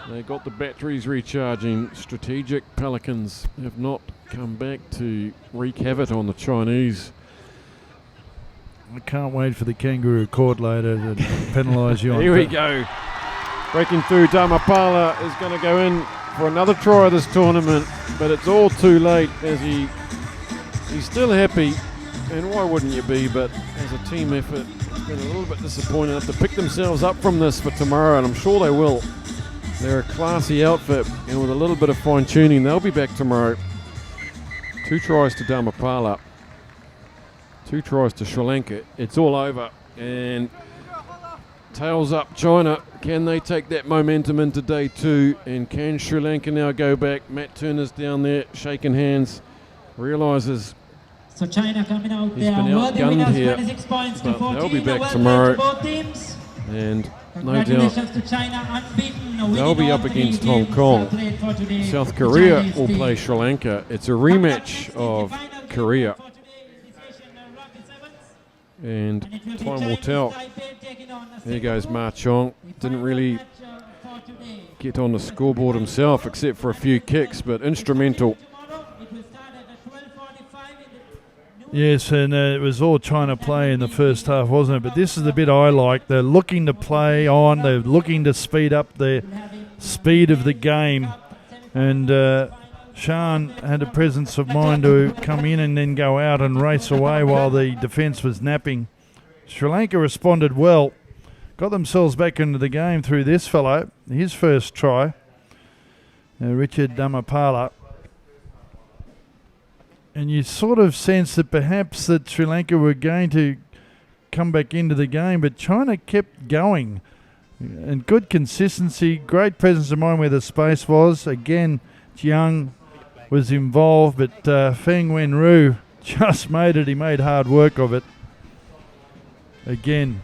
[SPEAKER 1] They got the batteries recharging. Strategic Pelicans have not come back to wreak havoc on the Chinese.
[SPEAKER 9] I can't wait for the kangaroo court later to penalise you on
[SPEAKER 1] Here we go. Breaking through, Dhamapala is going to go in for another try of this tournament, but it's all too late as he's still happy. And why wouldn't you be? But as a team effort, it's been a little bit disappointing. Have to pick themselves up from this for tomorrow, and I'm sure they will. They're a classy outfit, and with a little bit of fine-tuning, they'll be back tomorrow. 2 tries to Dhamapala. 2 tries to Sri Lanka. It's all over. And tails up China. Can they take that momentum into day 2? And can Sri Lanka now go back? Matt Turner's down there shaking hands. Realises
[SPEAKER 4] so China coming out
[SPEAKER 1] he's
[SPEAKER 4] there,
[SPEAKER 1] been outgunned here,
[SPEAKER 4] 26 points to
[SPEAKER 1] but
[SPEAKER 4] 14.
[SPEAKER 1] they'll be back
[SPEAKER 4] Well
[SPEAKER 1] tomorrow,
[SPEAKER 4] played to both teams.
[SPEAKER 1] and no doubt
[SPEAKER 4] Congratulations to China, unbeaten,
[SPEAKER 1] they'll be up against Hong Kong. South Korea will play Sri Lanka. It's a rematch of Korea, and time will tell. There goes Ma Chong. Didn't really get on the scoreboard himself except for a few kicks, but instrumental.
[SPEAKER 9] Yes, and it was all China play in the first half, wasn't it? But this is the bit I like. They're looking to play on. They're looking to speed up the speed of the game. And Shan had a presence of mind to come in and then go out and race away while the defence was napping. Sri Lanka responded well. Got themselves back into the game through this fellow. His first try, Richard Dhamapala. And you sort of sense that perhaps that Sri Lanka were going to come back into the game, but China kept going. And good consistency, great presence of mind where the space was. Again, Jiang was involved, but Feng Wenru just made it. He made hard work of it. Again,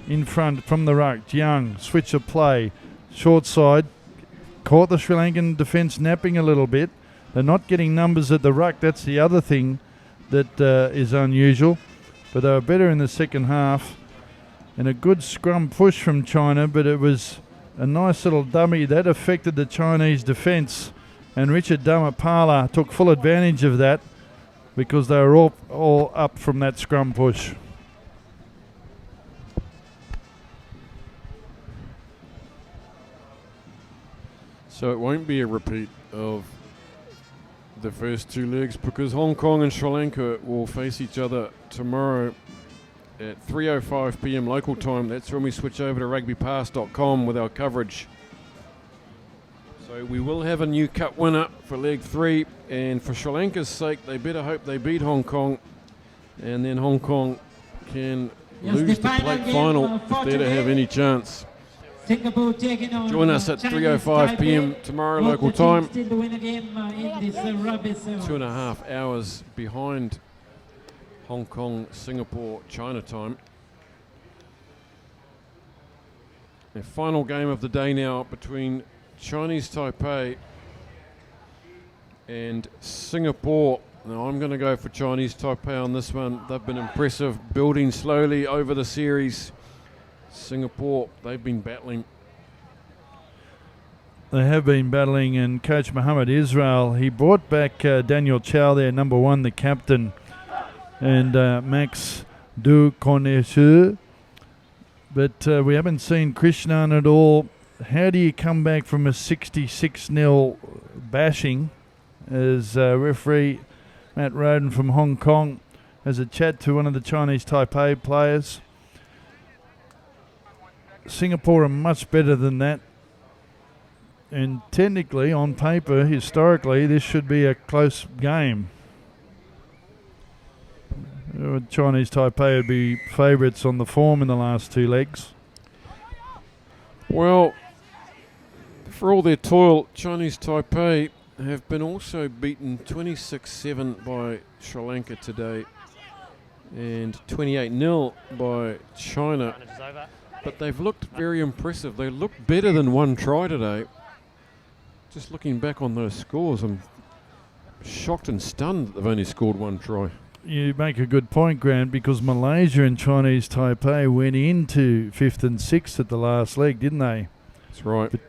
[SPEAKER 9] in front from the ruck, Jiang, switch of play, short side, caught the Sri Lankan defence napping a little bit. They're not getting numbers at the ruck. That's the other thing that is unusual. But they were better in the second half. And a good scrum push from China, but it was a nice little dummy. That affected the Chinese defence. And Richard Dhamapala took full advantage of that because they were all up from that scrum push.
[SPEAKER 1] So it won't be a repeat of the first 2 legs because Hong Kong and Sri Lanka will face each other tomorrow at 3:05 p.m. local time. That's when we switch over to rugbypass.com with our coverage. So we will have a new cup winner for leg 3, and for Sri Lanka's sake, they better hope they beat Hong Kong, and then Hong Kong can lose the plate final if they're to have any chance. Join us at 3:05 p.m. tomorrow local time. 2.5 hours behind Hong Kong, Singapore, China time. The final game of the day now between Chinese Taipei and Singapore. Now I'm going to go for Chinese Taipei on this one. They've been impressive, building slowly over the series. Singapore, they've been battling.
[SPEAKER 9] they have been battling, and Coach Mohammed Israel, he brought back Daniel Chow there, number 1, the captain, and Max Du Connoisseur. But we haven't seen Krishnan at all. How do you come back from a 66-0 bashing as referee Matt Roden from Hong Kong has a chat to one of the Chinese Taipei players? Singapore are much better than that. And technically, on paper, historically, this should be a close game. Chinese Taipei would be favourites on the form in the last 2 legs.
[SPEAKER 1] Well, for all their toil, Chinese Taipei have been also beaten 26-7 by Sri Lanka today and 28-0 by China. But they've looked very impressive. They look better than 1 try today. Just looking back on those scores, I'm shocked and stunned that they've only scored 1 try.
[SPEAKER 9] You make a good point, Grant, because Malaysia and Chinese Taipei went into 5th and 6th at the last leg, didn't they?
[SPEAKER 1] That's right. But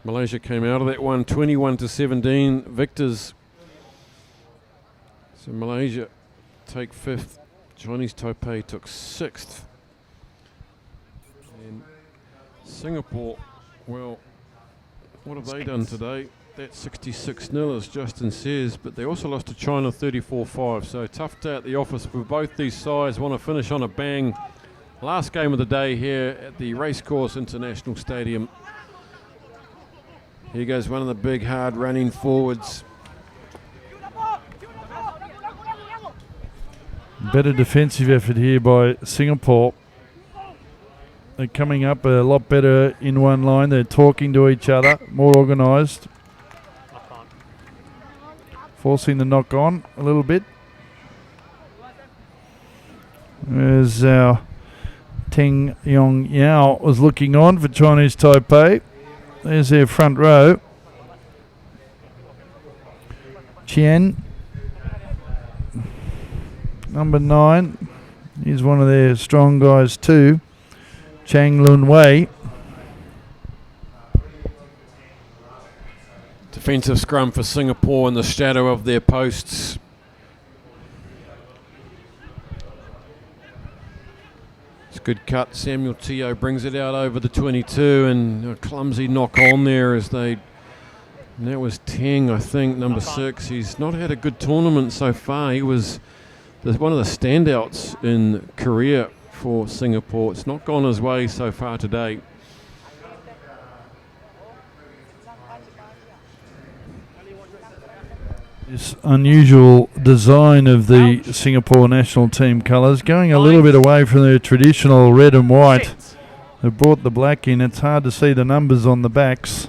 [SPEAKER 1] Malaysia came out of that one 21-17 victors. So Malaysia take 5th. Chinese Taipei took 6th. And Singapore, well, what have they done today? That 66-0, as Justin says, but they also lost to China 34-5. So tough day at the office for both these sides. Want to finish on a bang. Last game of the day here at the Race Course International Stadium. Here goes one of the big, hard running forwards.
[SPEAKER 9] Better defensive effort here by Singapore. They're coming up a lot better in one line. They're talking to each other, more organised. Forcing the knock on a little bit. There's our Teng Yong Yao was looking on for Chinese Taipei. There's their front row. Qian, number 9. He's one of their strong guys too. Chang Lun Wei.
[SPEAKER 1] Defensive scrum for Singapore in the shadow of their posts. It's a good cut. Samuel Teo brings it out over the 22, and a clumsy knock on there as they... And that was Teng, I think, number 6. He's not had a good tournament so far. He was one of the standouts in Korea for Singapore. It's not gone his way so far today.
[SPEAKER 9] This unusual design of the Singapore national team colours, going a little bit away from their traditional red and white. They've brought the black in. It's hard to see the numbers on the backs.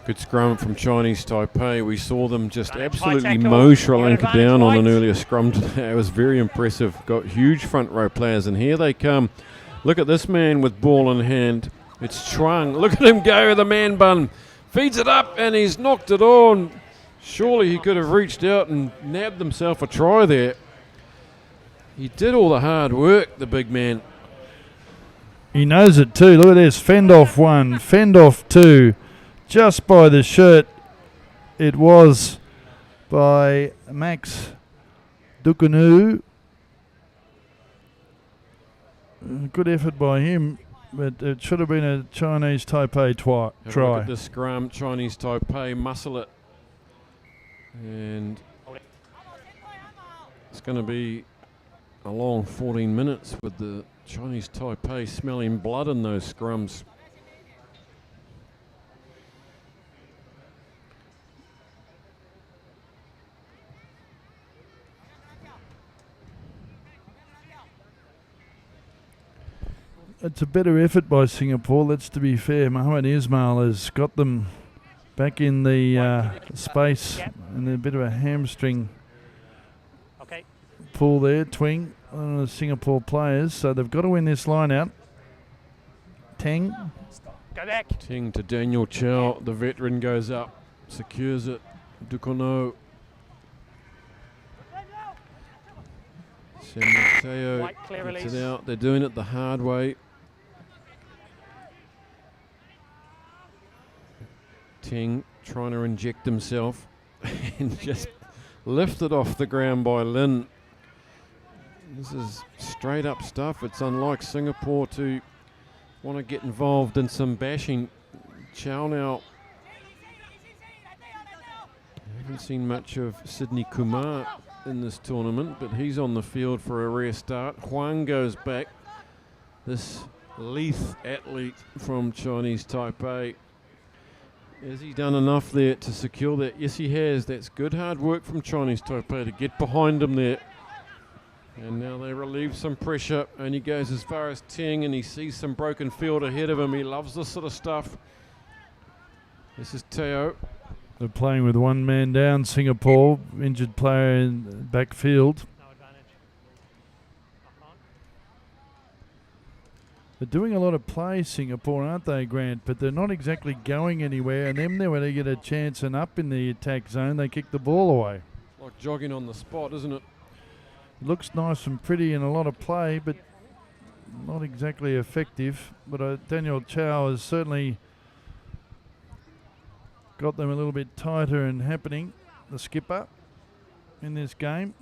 [SPEAKER 1] Good scrum from Chinese Taipei. We saw them just absolutely mow Sri Lanka down on an earlier scrum today. It was very impressive. Got huge front row players, and here they come. Look at this man with ball in hand. It's Chuang. Look at him go, the man bun. Feeds it up, and he's knocked it on. Surely he could have reached out and nabbed himself a try there. He did all the hard work, the big man.
[SPEAKER 9] He knows it too. Look at this. Fend off 1, fend off 2. Just by the shirt. It was by Max Dukanu. Good effort by him, but it should have been a Chinese Taipei try.
[SPEAKER 1] Look at this scrum. Chinese Taipei muscle it. And it's going to be a long 14 minutes with the Chinese Taipei smelling blood in those scrums.
[SPEAKER 9] It's a better effort by Singapore, that's to be fair. Mohammed Ismail has got them back in the space, and a bit of a hamstring pull there, twing on the Singapore players. So they've got to win this line out. Teng.
[SPEAKER 5] Go back.
[SPEAKER 1] Teng to Daniel Chow. The veteran goes up, secures it. Dukono. Samuel Teo gets it out. They're doing it the hard way. Ting trying to inject himself and just lifted off the ground by Lin. This is straight up stuff. It's unlike Singapore to want to get involved in some bashing. Chow now. I haven't seen much of Sydney Kumar in this tournament, but he's on the field for a rare start. Huang goes back. This Leith athlete from Chinese Taipei. Has he done enough there to secure that? Yes, he has. That's good hard work from Chinese Taipei to get behind him there. And now they relieve some pressure, and he goes as far as Ting, and he sees some broken field ahead of him. He loves this sort of stuff. This is Teo.
[SPEAKER 9] They're playing with one man down, Singapore, injured player in the backfield. They're doing a lot of play, Singapore, aren't they, Grant? But they're not exactly going anywhere, and then when they get a chance and up in the attack zone, they kick the ball away.
[SPEAKER 1] Like jogging on the spot, isn't it?
[SPEAKER 9] It looks nice and pretty and a lot of play, but not exactly effective. But Daniel Chow has certainly got them a little bit tighter and happening, the skipper, in this game.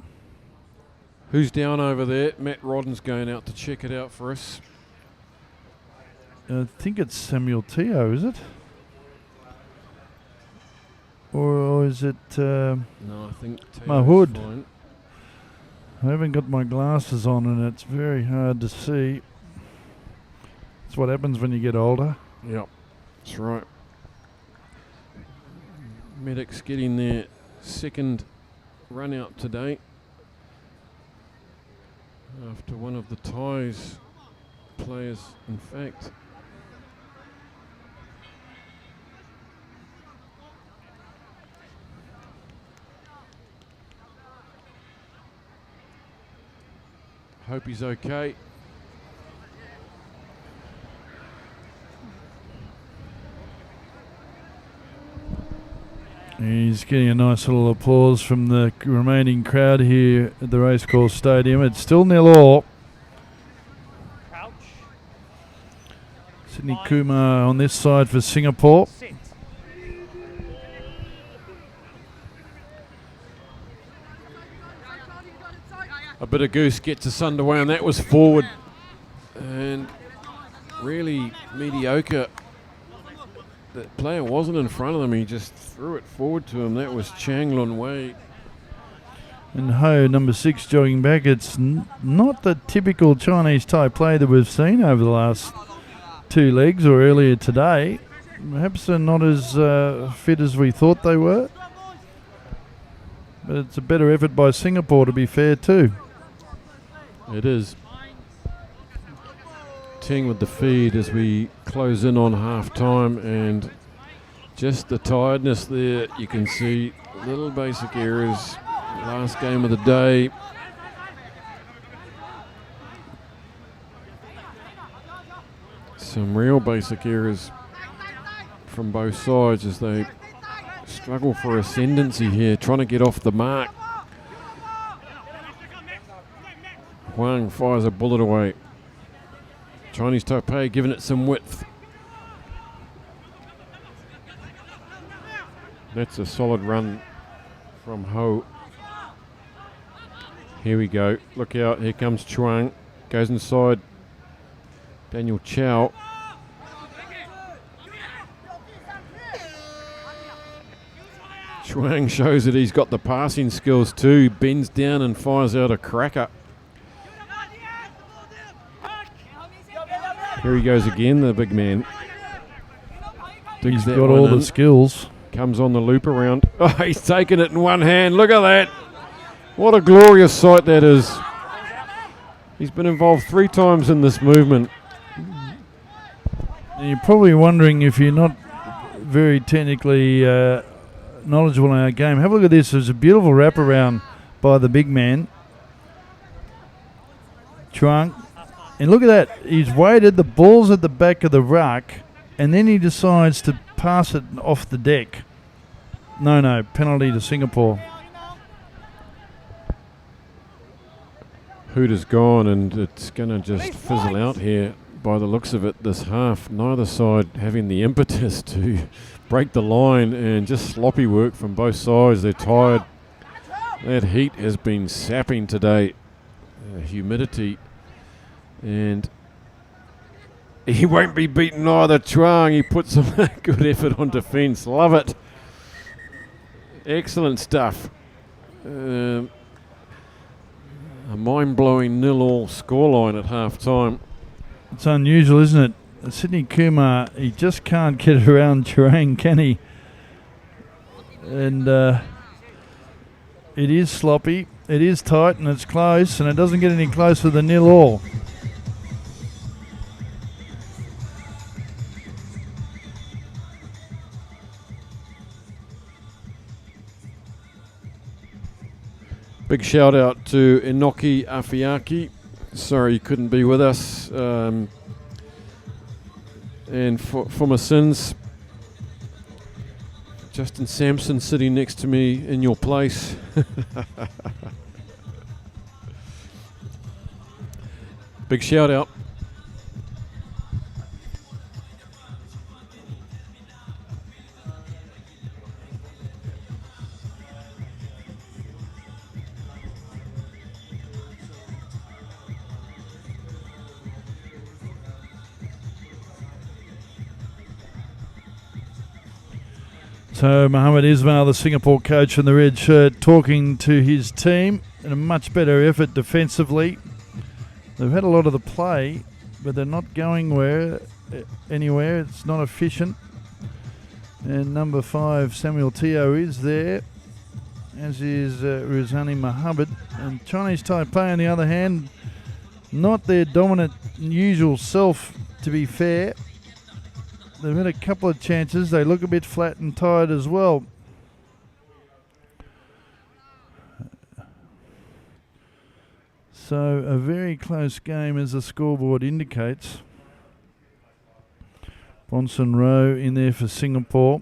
[SPEAKER 1] Who's down over there? Matt Rodden's going out to check it out for us.
[SPEAKER 9] I think it's Samuel Teo, is it? Or is it
[SPEAKER 1] No, I think Teo's
[SPEAKER 9] Mahood?
[SPEAKER 1] fine.
[SPEAKER 9] I haven't got my glasses on and it's very hard to see. That's what happens when you get older.
[SPEAKER 1] Yep, that's right. Medics getting their second run out today after one of the Thais players, in fact. Hope he's okay.
[SPEAKER 9] He's getting a nice little applause from the remaining crowd here at the Race Course Stadium. It's still 0-0.
[SPEAKER 5] Crouch.
[SPEAKER 9] Sydney Kumar on this side for Singapore.
[SPEAKER 5] Sit.
[SPEAKER 1] A bit of goose gets us underway, and that was forward. And really mediocre. That player wasn't in front of them, he just threw it forward to him. That was Chang Lun Wei.
[SPEAKER 9] And Ho, number 6, jogging back. It's not the typical Chinese type play that we've seen over the last 2 legs or earlier today. Perhaps they're not as fit as we thought they were. But it's a better effort by Singapore, to be fair, too.
[SPEAKER 1] It is. Ting with the feed as we close in on half time, and just the tiredness there. You can see little basic errors. Last game of the day. Some real basic errors from both sides as they struggle for ascendancy here, trying to get off the mark. Huang fires a bullet away. Chinese Taipei giving it some width. That's a solid run from Ho. Here we go. Look out. Here comes Chuang. Goes inside. Daniel Chow. Chuang shows that he's got the passing skills too. Bends down and fires out a cracker. Here he goes again, the big man.
[SPEAKER 9] He's got all the skills.
[SPEAKER 1] Comes on the loop around. Oh, he's taking it in one hand. Look at that. What a glorious sight that is. He's been involved 3 times in this movement.
[SPEAKER 9] You're probably wondering if you're not very technically knowledgeable in our game. Have a look at this. There's a beautiful wraparound by the big man. Chuang. And look at that. He's waited. The ball's at the back of the ruck. And then he decides to pass it off the deck. No. Penalty to Singapore.
[SPEAKER 1] Hoot is gone, and it's going to just fizzle out here. by the looks of it this half. Neither side having the impetus to break the line, and just sloppy work from both sides. They're tired. That heat has been sapping today. Humidity, and he won't be beaten either. Chuang, he put some good effort on defence. Love it. Excellent stuff. A mind-blowing 0-0 scoreline at half-time.
[SPEAKER 9] It's unusual, isn't it? Sydney Kumar, he just can't get around Churang, can he? And it is sloppy, it is tight, and it's close, and it doesn't get any closer than 0-0.
[SPEAKER 1] Big shout out to Inoki Afiaki. Sorry you couldn't be with us. And for my sins, Justin Sampson sitting next to me in your place. Big shout out.
[SPEAKER 9] So Mohammed Ismail, the Singapore coach in the red shirt, talking to his team in a much better effort defensively. They've had a lot of the play, but they're not going anywhere. It's not efficient. And number 5, Samuel Teo, is there, as is Ruzani Mohammed. And Chinese Taipei, on the other hand, not their dominant usual self, to be fair. They've had a couple of chances. They look a bit flat and tired as well. So a very close game, as the scoreboard indicates. Bronson Rowe in there for Singapore.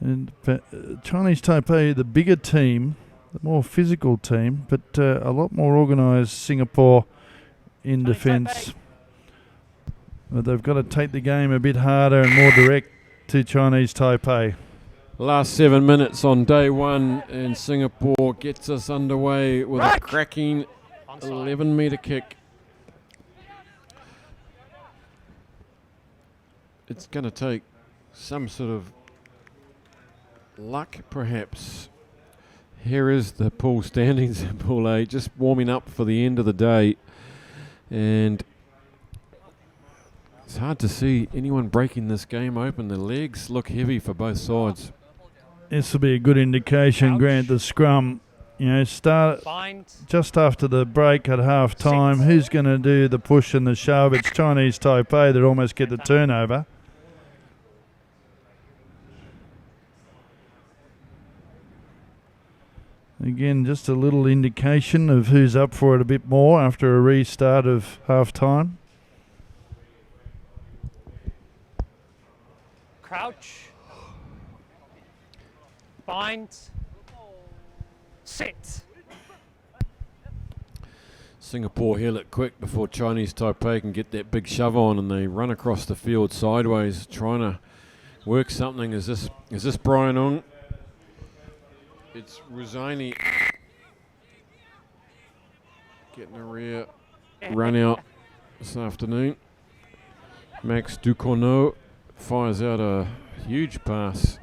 [SPEAKER 9] And Chinese Taipei, the bigger team, the more physical team, but a lot more organised Singapore in defence. But they've got to take the game a bit harder and more direct to Chinese Taipei.
[SPEAKER 1] Last 7 minutes on day one, and Singapore gets us underway with a cracking 11-metre kick. It's going to take some sort of luck, perhaps. Here is the pool standings in Pool A, just warming up for the end of the day. And it's hard to see anyone breaking this game open. The legs look heavy for both sides.
[SPEAKER 9] This will be a good indication, Grant. The scrum, start just after the break at half time. Who's going to do the push and the shove? It's Chinese Taipei that almost get the turnover. Again, just a little indication of who's up for it a bit more after a restart of half time.
[SPEAKER 5] Crouch. Bind. Sit.
[SPEAKER 1] Singapore heal it quick before Chinese Taipei can get that big shove on, and they run across the field sideways, trying to work something. Is this Brian Ong? It's Ruzani getting a rear run out this afternoon. Max Ducournau fires out a huge pass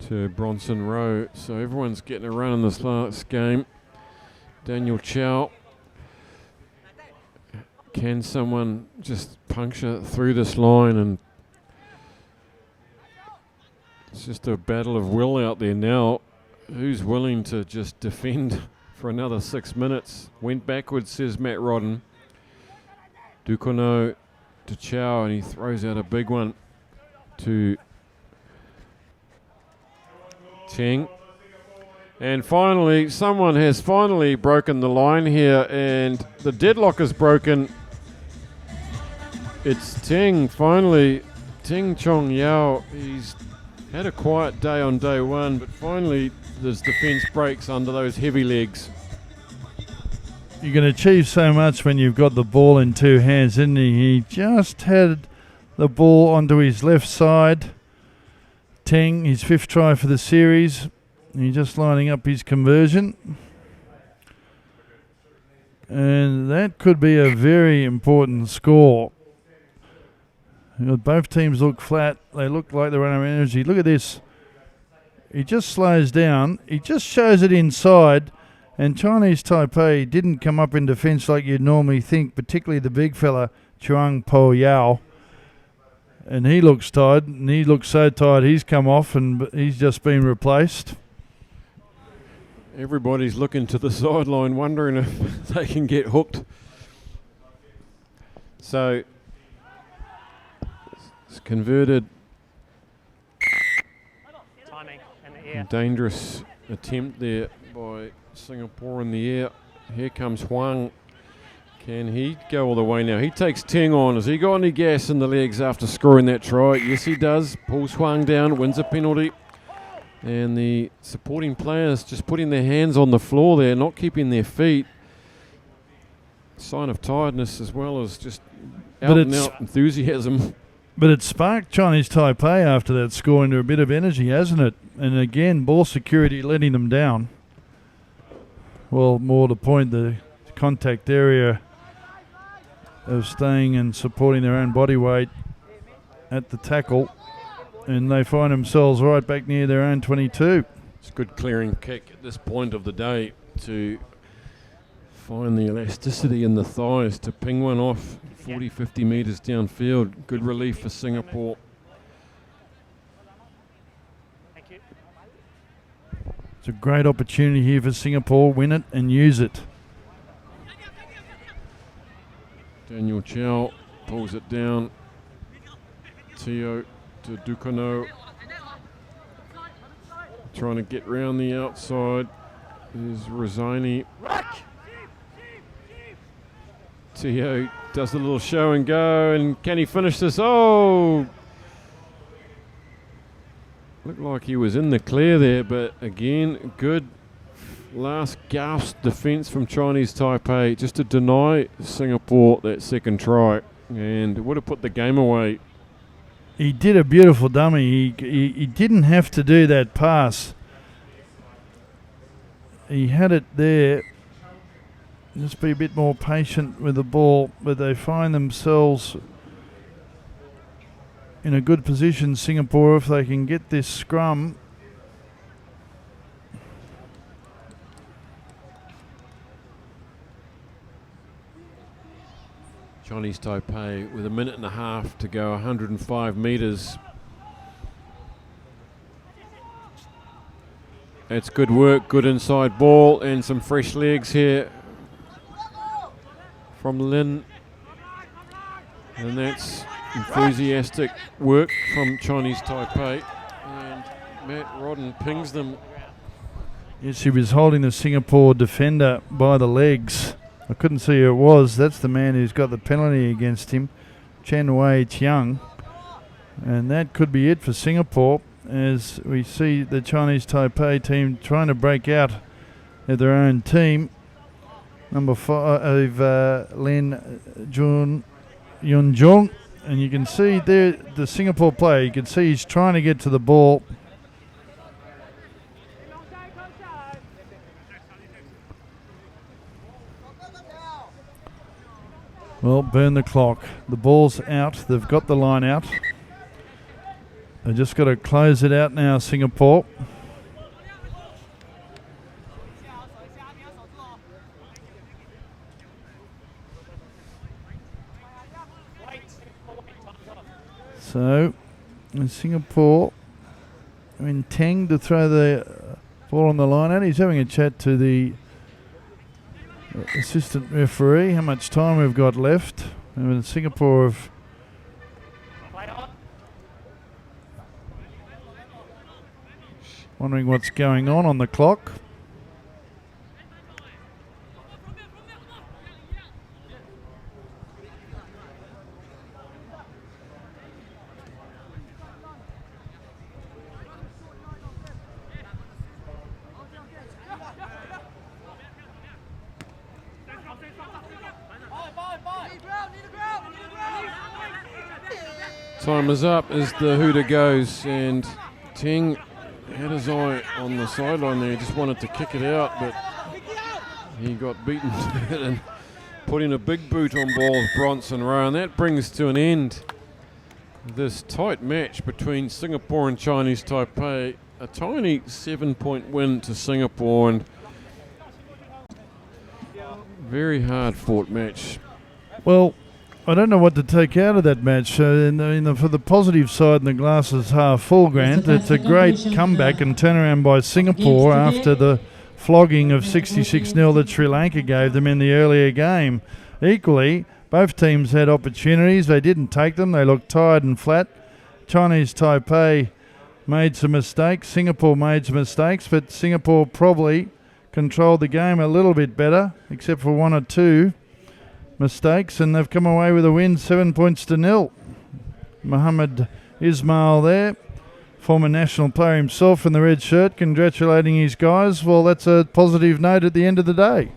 [SPEAKER 1] to Bronson Rowe. So everyone's getting a run in this last game. Daniel Chow. Can someone just puncture through this line? And it's just a battle of will out there now. Who's willing to just defend for another 6 minutes? Went backwards, says Matt Rodden. Ducournau to Chow, and he throws out a big one to Cheng. And finally, someone has finally broken the line here, and the deadlock is broken. It's Teng, finally. Teng Chong Yao. He's had a quiet day on day one, but finally this defence breaks under those heavy legs.
[SPEAKER 9] you can achieve so much when you've got the ball in two hands, didn't he? He just had the ball onto his left side. Teng, his 5th try for the series. He's just lining up his conversion. And that could be a very important score. Both teams look flat. They look like they're running out of energy. Look at this. He just slows down. He just shows it inside. And Chinese Taipei didn't come up in defence like you'd normally think, particularly the big fella, Chuang Po Yao. And he looks tired, and he looks so tired he's come off and he's just been replaced.
[SPEAKER 1] Everybody's looking to the sideline wondering if they can get hooked. So it's converted.
[SPEAKER 5] Timing in the air.
[SPEAKER 1] Dangerous attempt there by Singapore in the air. Here comes Huang. Can he go all the way now? He takes Teng on. Has he got any gas in the legs after scoring that try? Yes, he does. Pulls Huang down, wins a penalty. And the supporting players just putting their hands on the floor there, not keeping their feet. Sign of tiredness as well as just out and out enthusiasm.
[SPEAKER 9] But it sparked Chinese Taipei after that score into a bit of energy, hasn't it? And again, ball security letting them down. Well, more to the point, the contact area of staying and supporting their own body weight at the tackle, and they find themselves right back near their own 22.
[SPEAKER 1] It's a good clearing kick at this point of the day to find the elasticity in the thighs to ping one off 40, 50 metres downfield. Good relief for Singapore.
[SPEAKER 5] Thank you.
[SPEAKER 9] It's a great opportunity here for Singapore. Win it and use it.
[SPEAKER 1] Daniel Chow pulls it down. Teo to Ducano. Trying to get round the outside is Rosani. Teo does a little show and go, and can he finish this? Oh! Looked like he was in the clear there, but again, good last gasp defence from Chinese Taipei just to deny Singapore that second try, and it would have put the game away.
[SPEAKER 9] He did a beautiful dummy. He didn't have to do that pass. He had it there. Just be a bit more patient with the ball, but they find themselves in a good position, Singapore, if they can get this scrum.
[SPEAKER 1] Chinese Taipei with a minute and a half to go, 105 metres. That's good work, good inside ball, and some fresh legs here from Lin. And that's enthusiastic work from Chinese Taipei. And Matt Rodden pings them.
[SPEAKER 9] Yes, he was holding the Singapore defender by the legs. I couldn't see who it was. That's the man who's got the penalty against him, Chen Wei Chiang. And that could be it for Singapore, as we see the Chinese Taipei team trying to break out of their own team. Number 5, Lin Yun Jung. And you can see there the Singapore player, you can see he's trying to get to the ball. Well, burn the clock. The ball's out. They've got the line out. They've just got to close it out now, Singapore. So, in Singapore, Teng to throw the ball on the line out. He's having a chat to the assistant referee, how much time we've got left. And Singapore have wondering what's going on the clock.
[SPEAKER 1] Time is up as the hooter goes, and Teng had his eye on the sideline there. He just wanted to kick it out, but he got beaten and put in a big boot on ball with Bronson Rowe, and that brings to an end this tight match between Singapore and Chinese Taipei. A tiny 7-point win to Singapore, and very hard fought match.
[SPEAKER 9] Well, I don't know what to take out of that match. For the positive side, and the glass is half full, Grant, it's a great comeback and turnaround by Singapore after the flogging of 66-0 that Sri Lanka gave them in the earlier game. Equally, both teams had opportunities. They didn't take them. They looked tired and flat. Chinese Taipei made some mistakes. Singapore made some mistakes, but Singapore probably controlled the game a little bit better, except for 1 or 2 mistakes, and they've come away with a win, 7-0. Mohammed Ismail there, former national player himself in the red shirt, congratulating his guys. Well, that's a positive note at the end of the day.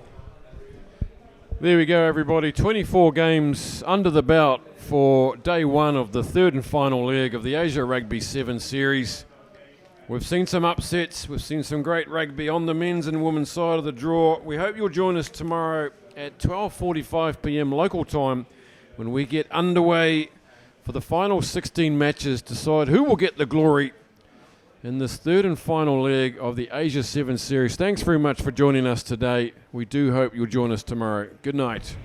[SPEAKER 1] There we go, everybody. 24 games under the belt for day 1 of the third and final leg of the Asia Rugby 7 series. We've seen some upsets. We've seen some great rugby on the men's and women's side of the draw. We hope you'll join us tomorrow at 12:45 p.m. local time when we get underway for the final 16 matches to decide who will get the glory in this third and final leg of the Asia 7 series. Thanks very much for joining us today. We do hope you'll join us tomorrow. Good night.